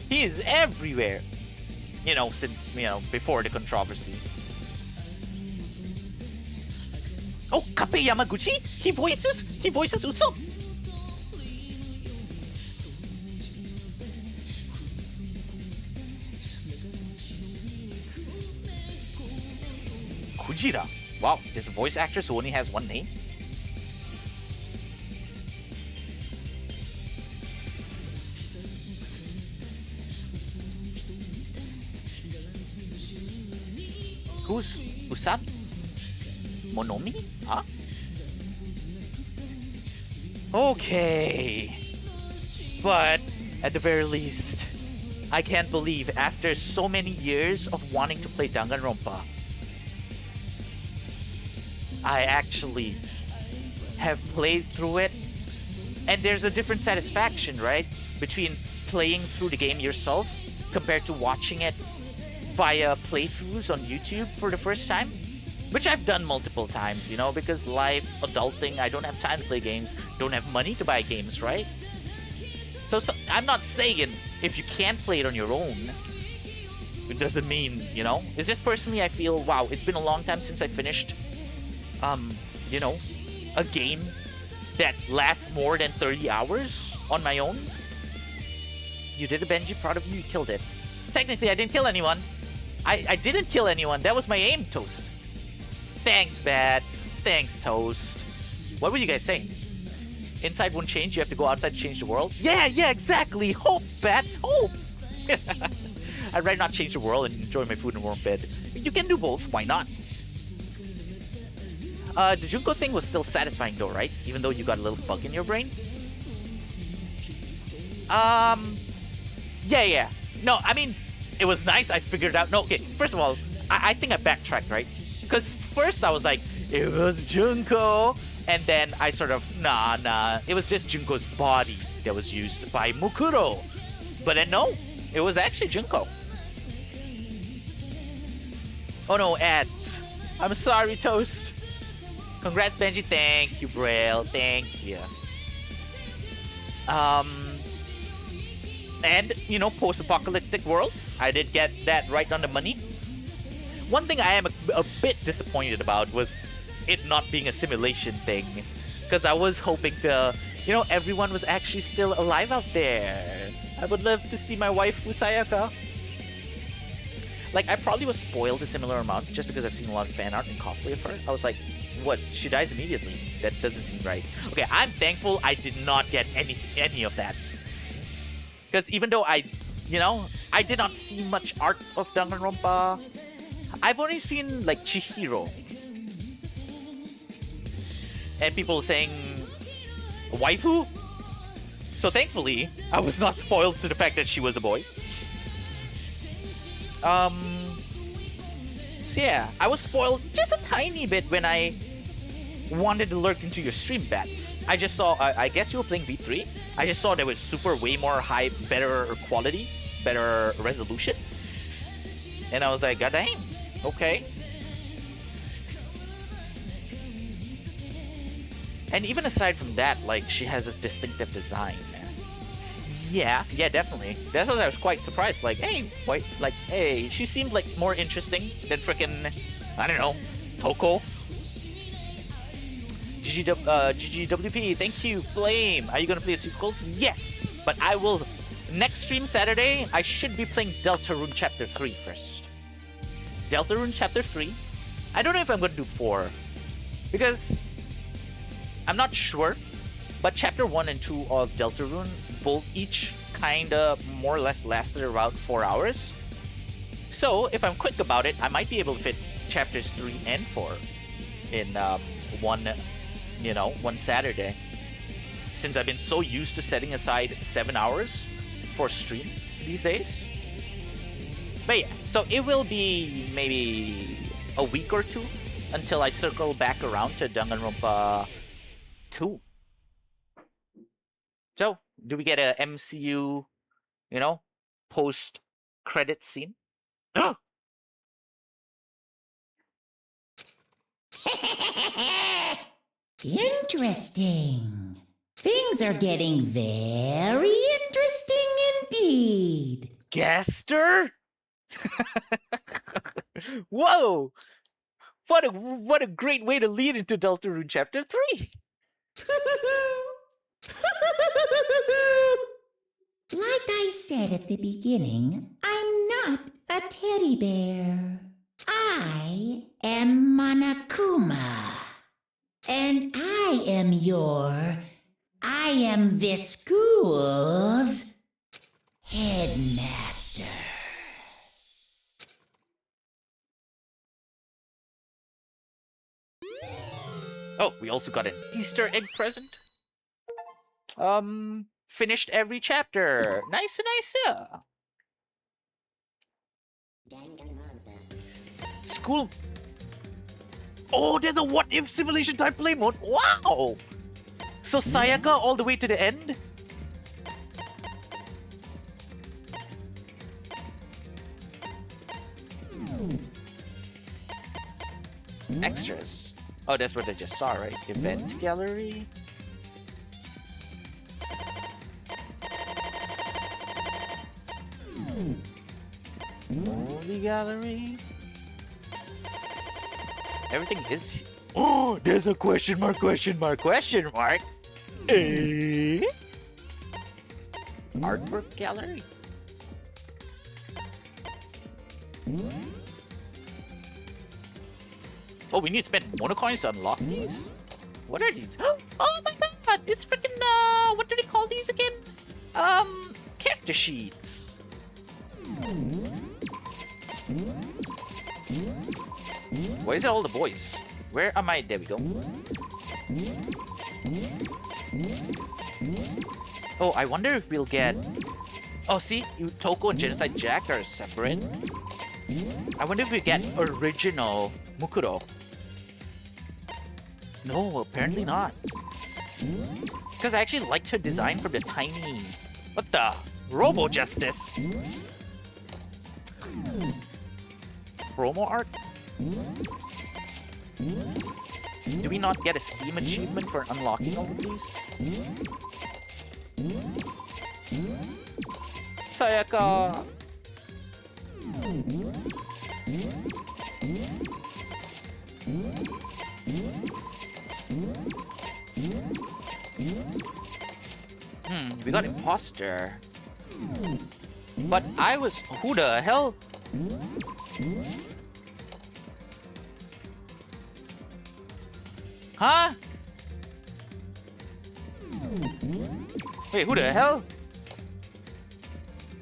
He is everywhere. You know, before the controversy. Oh, Kappei Yamaguchi? He voices Usopp. Kujira. Wow, there's a voice actress who only has one name? Who's Usam? Monomi? Huh? Okay. But at the very least, I can't believe after so many years of wanting to play Dangonronpa, I actually have played through it. And there's a different satisfaction, right? Between playing through the game yourself compared to watching it via playthroughs on YouTube for the first time. Which I've done multiple times, you know, because life, adulting, I don't have time to play games, don't have money to buy games, right? So I'm not saying if you can't play it on your own, it doesn't mean, you know? It's just personally I feel, wow, it's been a long time since I finished, you know, a game that lasts more than 30 hours on my own. You did it, Benji. Proud of you. You killed it. Technically, I didn't kill anyone. I didn't kill anyone. That was my aim, Toast. Thanks, Bats. Thanks, Toast. What were you guys saying? Inside won't change. You have to go outside to change the world. Yeah, exactly. Hope, Bats. Hope. I'd rather not change the world and enjoy my food in a warm bed. You can do both. Why not? The Junko thing was still satisfying though, right? Even though you got a little bug in your brain. Yeah. No, I mean, it was nice. I figured out. No, okay. First of all, I think I backtracked, right? Because first I was like, it was Junko. And then I sort of, nah. It was just Junko's body that was used by Mukuro. But then no, it was actually Junko. Oh no, ads. I'm sorry, Toast. Congrats, Benji. Thank you, Braille. Thank you. And, you know, post-apocalyptic world. I did get that right on the money. One thing I am a bit disappointed about was it not being a simulation thing. Because I was hoping to, you know, everyone was actually still alive out there. I would love to see my wife, Sayaka. Like, I probably was spoiled a similar amount just because I've seen a lot of fan art and cosplay of her. I was like, what? She dies immediately? That doesn't seem right. Okay, I'm thankful I did not get any of that. Because even though I did not see much art of Dangonronpa, I've only seen, like, Chihiro. And people saying, waifu? So thankfully, I was not spoiled to the fact that she was a boy. So yeah, I was spoiled just a tiny bit when I wanted to lurk into your stream, Bats. I just saw, I guess you were playing V3. I just saw there was way more high, better quality, better resolution. And I was like, god damn, okay. And even aside from that, like, she has this distinctive design. Yeah, definitely. That's why I was quite surprised. Like, hey, she seemed like more interesting than frickin', I don't know, Toko. GGWP, thank you. Flame, are you gonna play the sequels? Yes, but I will. Next stream Saturday, I should be playing Deltarune Chapter 3 first. Deltarune Chapter 3. I don't know if I'm gonna do 4 because I'm not sure. But Chapter 1 and 2 of Deltarune both each kinda more or less lasted around 4 hours. So if I'm quick about it, I might be able to fit Chapters 3 and 4 in one Saturday. Since I've been so used to setting aside 7 hours for stream these days. But yeah, so it will be maybe a week or two until I circle back around to Dangonronpa 2. So, do we get a MCU, post-credit scene? Interesting. Things are getting very interesting indeed. Gaster? Whoa! What a great way to lead into Deltarune Chapter 3! Like I said at the beginning, I'm not a teddy bear. I am Monokuma. And I am this school's headmaster. Oh, we also got an Easter egg present. Finished every chapter. Nice, nice. School. Oh, there's a what if simulation type play mode. Wow. So Sayaka all the way to the end. Extras. Oh, that's what I just saw, right? Event gallery. Movie gallery. Everything is. Oh, there's a question mark, question mark, question mark. Artwork gallery. Oh, we need to spend monocoins to unlock these? What are these? Oh my god! It's freaking, what do they call these again? Character sheets. Why is it all the boys? Where am I? There we go. Oh, I wonder if we'll get... Oh, see? Toko and Genocide Jack are separate. I wonder if we get original Mukuro. No, apparently not. Because I actually liked her design from the tiny... What the? Robo Justice! Promo art? Do we not get a Steam achievement for unlocking all of these? Sayaka! We got imposter. But I was... Who the hell? Huh? Wait, who the hell?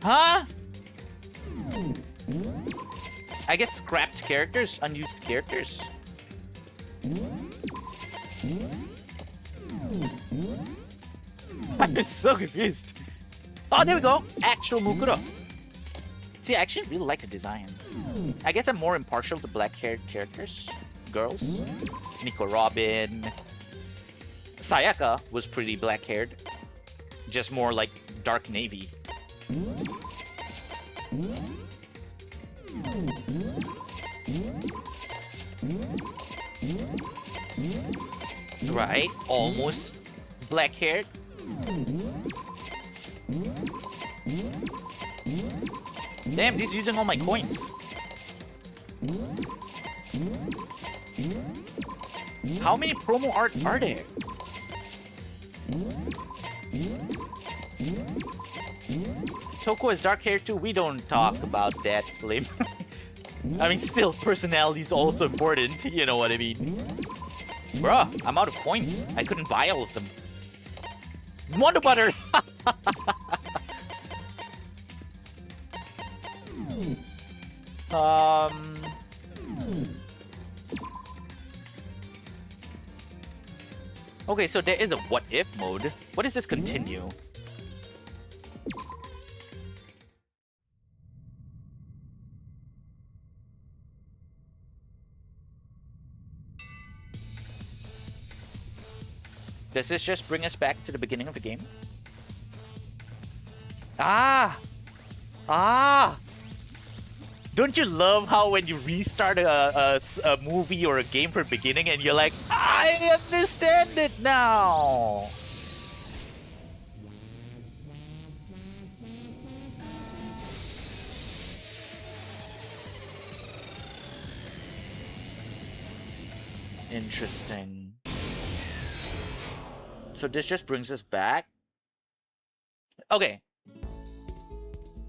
Huh? I guess scrapped characters, unused characters. I'm so confused. Oh, there we go. Actual Mukuro. See, I actually really like the design. I guess I'm more impartial to black-haired characters. Girls. Nico Robin. Sayaka was pretty black-haired. Just more like dark navy. Right? Almost black-haired. Damn, this is using all my coins. How many promo art are there? Toko is dark hair too. We don't talk about that, Flame. I mean, still, personality is also important. You know what I mean? Bruh, I'm out of coins. I couldn't buy all of them. Wonder Butter! Okay, so there is a what if mode. What does this continue? Does this just bring us back to the beginning of the game? Ah! Don't you love how when you restart a movie or a game from the beginning and you're like, I understand it now! Interesting. So this just brings us back. Okay.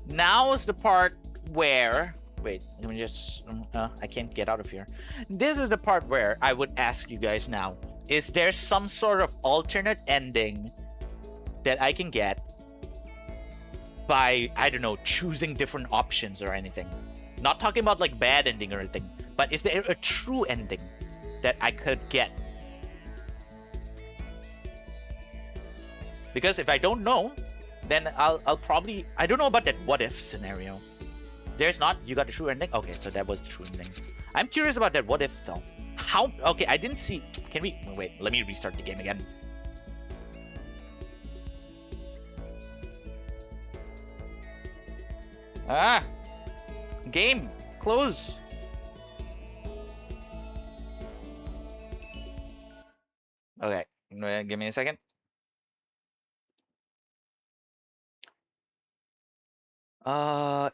Now is the part where... Wait, let me just... I can't get out of here. This is the part where I would ask you guys now. Is there some sort of alternate ending that I can get by, I don't know, choosing different options or anything? Not talking about like bad ending or anything. But is there a true ending that I could get Because if I don't know, then I'll probably... I don't know about that what-if scenario. There's not? You got the true ending? Okay, so that was the true ending. I'm curious about that what-if, though. How... Okay, I didn't see... Can we... Wait, let me restart the game again. Ah! Game! Close! Okay, give me a second.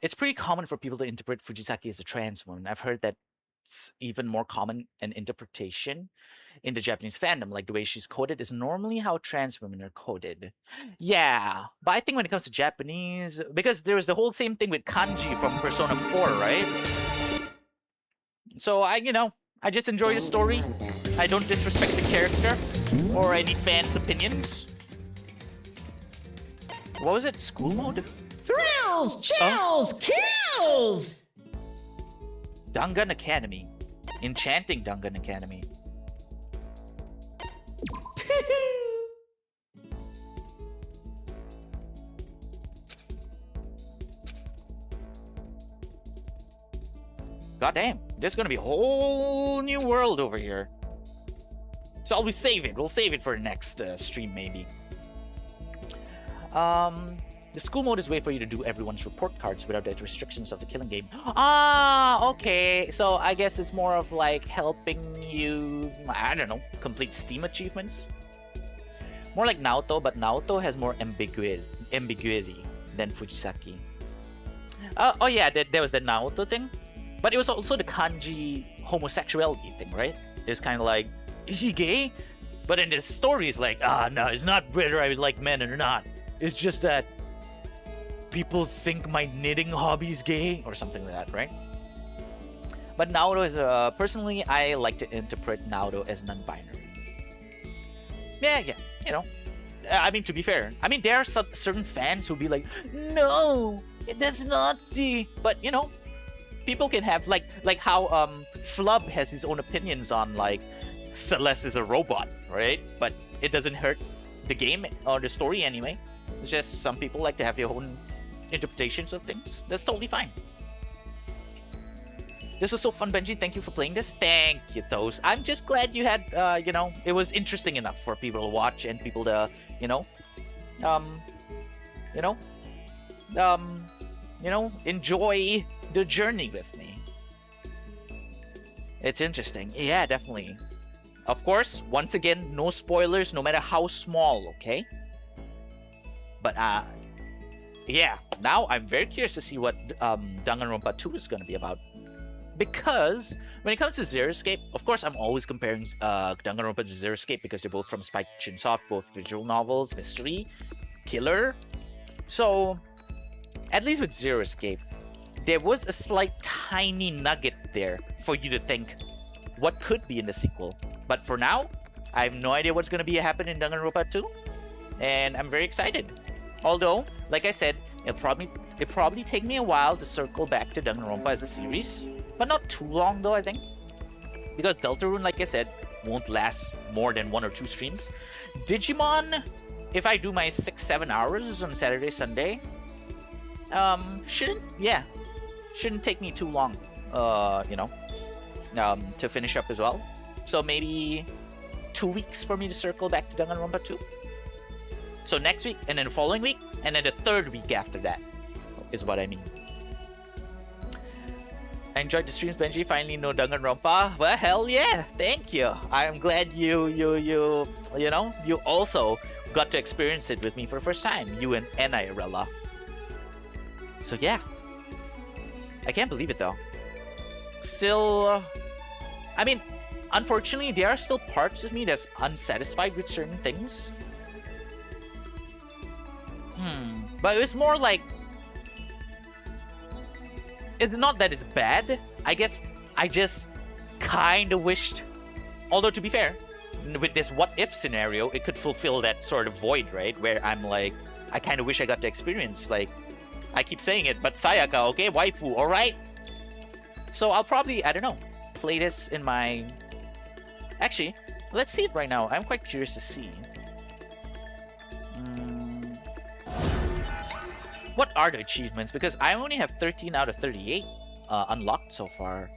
It's pretty common for people to interpret Fujisaki as a trans woman. I've heard that it's even more common an interpretation in the Japanese fandom, like the way she's coded is normally how trans women are coded. Yeah, but I think when it comes to Japanese, because there was the whole same thing with kanji from Persona 4, right? So I just enjoy the story. I don't disrespect the character or any fans' opinions. What was it? School mode? Thrills, chills, kills! Dangan Academy. Enchanting Dangan Academy. God damn, there's gonna be a whole new world over here. So I'll save it. We'll save it for the next stream, maybe. The school mode is a way for you to do everyone's report cards without the restrictions of the killing game. Ah, okay. So I guess it's more of like helping you, I don't know, complete Steam achievements. More like Naoto, but Naoto has more ambiguity than Fujisaki. Oh yeah, there was the Naoto thing. But it was also the kanji homosexuality thing, right? It's kind of like, is he gay? But in the story, it's like, no, it's not whether I like men or not. It's just that people think my knitting hobby is gay or something like that, right? But Naoto is, personally, I like to interpret Naoto as non-binary. Yeah, you know. I mean, to be fair, I mean, there are certain fans who'll be like, no, that's not the... But, you know, people can have, like how Flub has his own opinions on, like, Celeste is a robot, right? But it doesn't hurt the game or the story anyway. It's just some people like to have their own interpretations of things. That's totally fine. This was so fun, Benji. Thank you for playing this. Thank you, Toast. I'm just glad you had, you know, it was interesting enough for people to watch and people to, enjoy the journey with me. It's interesting. Yeah, definitely. Of course, once again, no spoilers, no matter how small, okay? But, yeah, now I'm very curious to see what Danganronpa 2 is going to be about. Because when it comes to Zero Escape, of course, I'm always comparing Danganronpa to Zero Escape because they're both from Spike Chunsoft, both visual novels, mystery, killer. So, at least with Zero Escape, there was a slight tiny nugget there for you to think what could be in the sequel. But for now, I have no idea what's going to be happening in Danganronpa 2, and I'm very excited. Although, like I said, it'll probably take me a while to circle back to Danganronpa as a series. But not too long though, I think. Because Deltarune, like I said, won't last more than 1 or 2 streams. Digimon, if I do my 6-7 hours on Saturday, Sunday, shouldn't take me too long, to finish up as well. So maybe 2 weeks for me to circle back to Danganronpa 2. So next week, and then the following week, and then the 3rd week after that, is what I mean. I enjoyed the streams, Benji. Finally know Danganronpa. Well, hell yeah! Thank you. I'm glad you also got to experience it with me for the first time. You and Irella. So yeah. I can't believe it though. Still, I mean, unfortunately, there are still parts of me that's unsatisfied with certain things. But it's more like, it's not that it's bad. I guess I just kind of wished, although to be fair, with this what-if scenario, it could fulfill that sort of void, right? Where I'm like, I kind of wish I got to experience, like, I keep saying it, but Sayaka, okay? Waifu, alright? So I'll probably, I don't know, play this in my... Actually, let's see it right now. I'm quite curious to see. What are the achievements? Because I only have 13 out of 38 unlocked so far.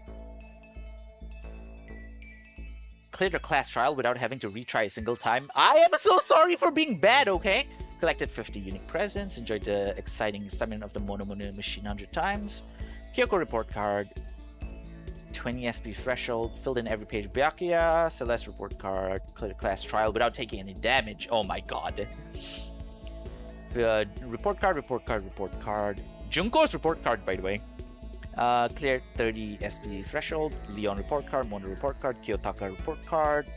Cleared a class trial without having to retry a single time. I am so sorry for being bad, okay? Collected 50 unique presents. Enjoyed the exciting summon of the Mono machine 100 times. Kyoko report card. 20 SP threshold. Filled in every page. Byakuya. Celeste report card. Cleared a class trial without taking any damage. Oh my god. Report card. Junko's report card, by the way. Cleared 30 SP threshold. Leon report card. Mono report card. Kiyotaka report card.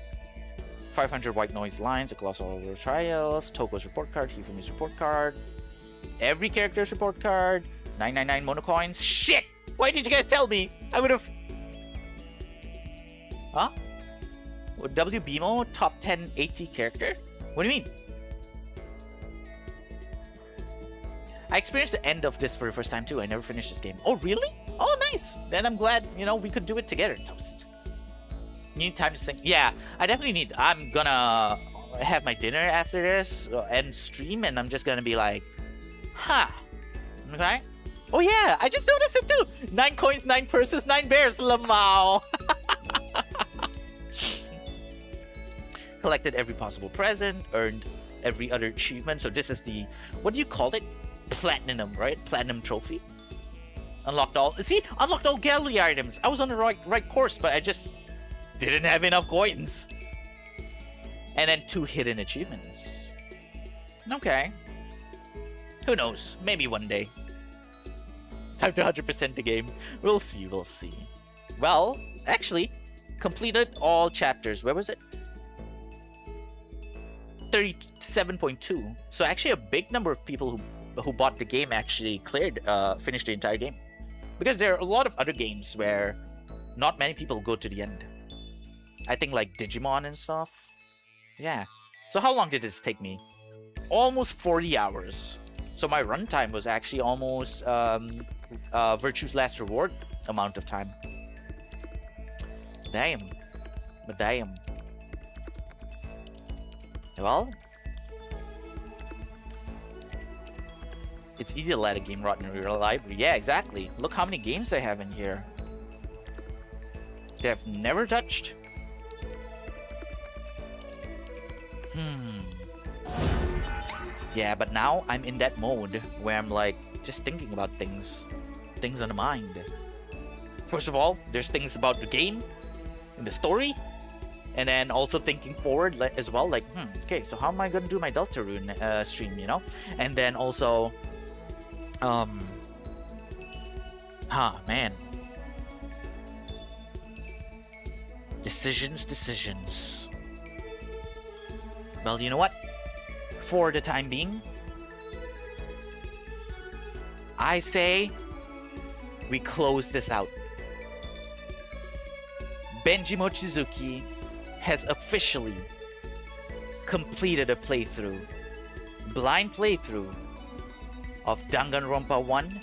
500 white noise lines. A colossal trials. Toko's report card. Hifumi's report card. Every character's report card. 999 mono coins. Shit! Why did you guys tell me? I would have... Huh? WBMO top 10 AT character? What do you mean? I experienced the end of this for the first time too. I never finished this game. Oh, really? Oh, nice. Then I'm glad, you know, we could do it together, Toast. You need time to think. Yeah, I definitely need. I'm gonna have my dinner after this and stream, and I'm just gonna be like, huh. Okay? Oh, yeah, I just noticed it too. 9 coins, 9 purses, 9 bears. Lamau. Collected every possible present, earned every other achievement. So this is the, what do you call it? Platinum, right? Platinum trophy. Unlocked all. See, unlocked all gallery items. I was on the right course, but I just didn't have enough coins. And then 2 hidden achievements. Okay. Who knows? Maybe one day. Time to 100% the game. We'll see. We'll see. Well, actually, completed all chapters. Where was it? 37.2. So actually, a big number of people who bought the game actually finished the entire game. Because there are a lot of other games where not many people go to the end. I think like Digimon and stuff. Yeah. So how long did this take me? Almost 40 hours. So my runtime was actually almost Virtue's Last Reward amount of time. Damn. But damn. Well, it's easy to let a game rot in your library. Yeah, exactly. Look how many games I have in here. That I've never touched. Yeah, but now I'm in that mode where I'm like just thinking about things on the mind. First of all, there's things about the game and the story, and then also thinking forward as well, like, okay, so how am I gonna do my Deltarune stream, you know? And then also, man. Decisions. Well, you know what? For the time being, I say we close this out. Benji Mochizuki has officially completed a blind playthrough of Dangonronpa 1,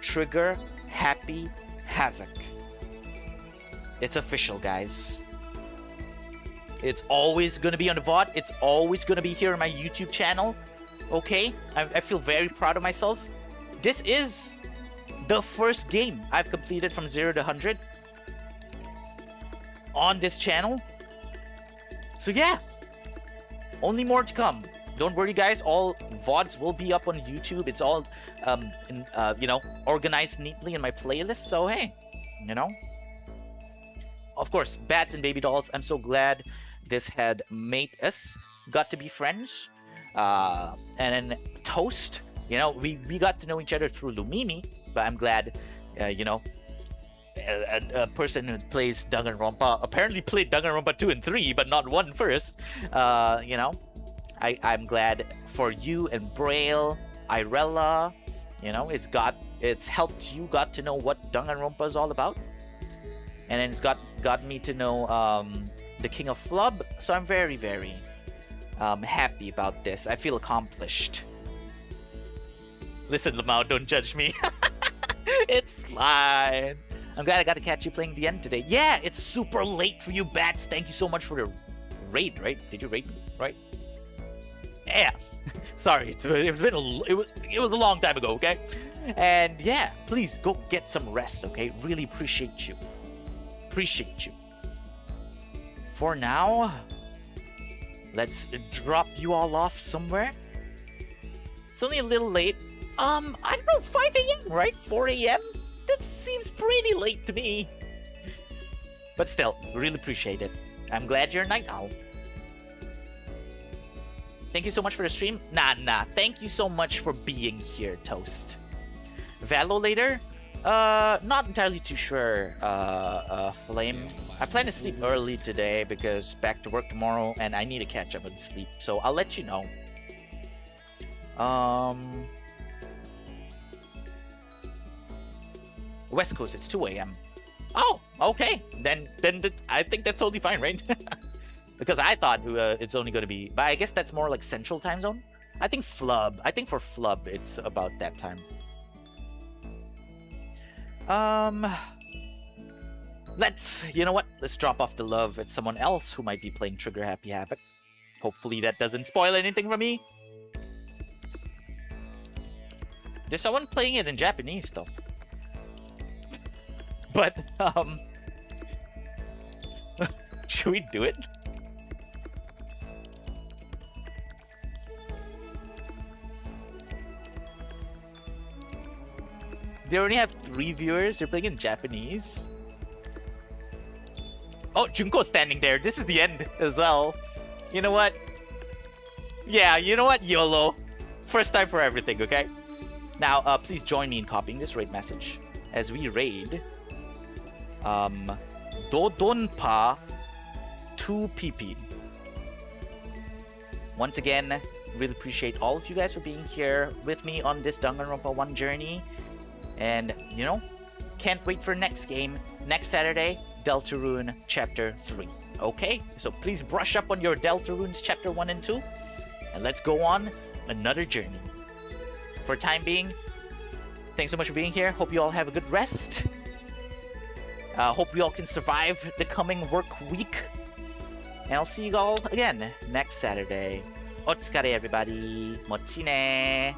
Trigger, Happy, Havoc. It's official, guys. It's always gonna be on the VOD. It's always gonna be here on my YouTube channel. Okay? I feel very proud of myself. This is the first game I've completed from 0 to 100 on this channel. So yeah, only more to come. Don't worry, guys. All VODs will be up on YouTube. It's all, organized neatly in my playlist. So hey, you know. Of course, Bats and Baby Dolls. I'm so glad this had made us got to be friends. And then Toast. You know, we got to know each other through Lumimi. But I'm glad, a person who plays Danganronpa apparently played Danganronpa 2 and 3, but not 1 first. I'm glad for you and Braille, Irella. You know, it's helped you got to know what Danganronpa is all about. And then it's got me to know the King of Flub. So I'm very, very happy about this. I feel accomplished. Listen, Lamau, don't judge me. It's fine. I'm glad I got to catch you playing the end today. Yeah, it's super late for you, Bats. Thank you so much for the raid, right? Did you raid me, right? Yeah. Sorry, it was a long time ago, okay? And yeah, please go get some rest, okay? Really appreciate you. Appreciate you. For now, let's drop you all off somewhere. It's only a little late. I don't know, 5 a.m., right? 4 a.m.? That seems pretty late to me. But still, really appreciate it. I'm glad you're a night owl. Thank you so much for the stream. Nah. Thank you so much for being here, Toast. Valo later? Not entirely too sure, Flame. I plan to sleep early today because back to work tomorrow and I need to catch up with sleep. So I'll let you know. West Coast, it's 2 a.m. Oh, okay. Then I think that's totally fine, right? Because I thought it's only going to be... But I guess that's more like Central Time Zone. I think for Flub, it's about that time. You know what? Let's drop off the love at someone else who might be playing Trigger Happy Havoc. Hopefully that doesn't spoil anything for me. There's someone playing it in Japanese, though. But, should we do it? They only have 3 viewers. They're playing in Japanese. Oh, Junko's standing there. This is the end as well. You know what? Yeah, you know what? YOLO. First time for everything, okay? Now, please join me in copying this raid message as we raid Dodonpa 2PP. Once again, really appreciate all of you guys for being here with me on this Dangonronpa 1 journey. And, you know, can't wait for next game. Next Saturday, Deltarune Chapter 3. Okay? So please brush up on your Deltarunes Chapter 1 and 2. And let's go on another journey. For time being, thanks so much for being here. Hope you all have a good rest. Hope we all can survive the coming work week. And I'll see you all again next Saturday. Otsukare, everybody. Mochi ne.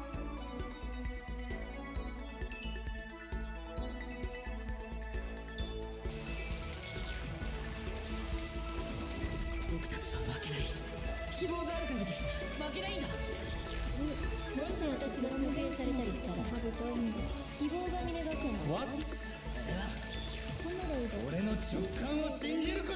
What? 俺の直感を信じること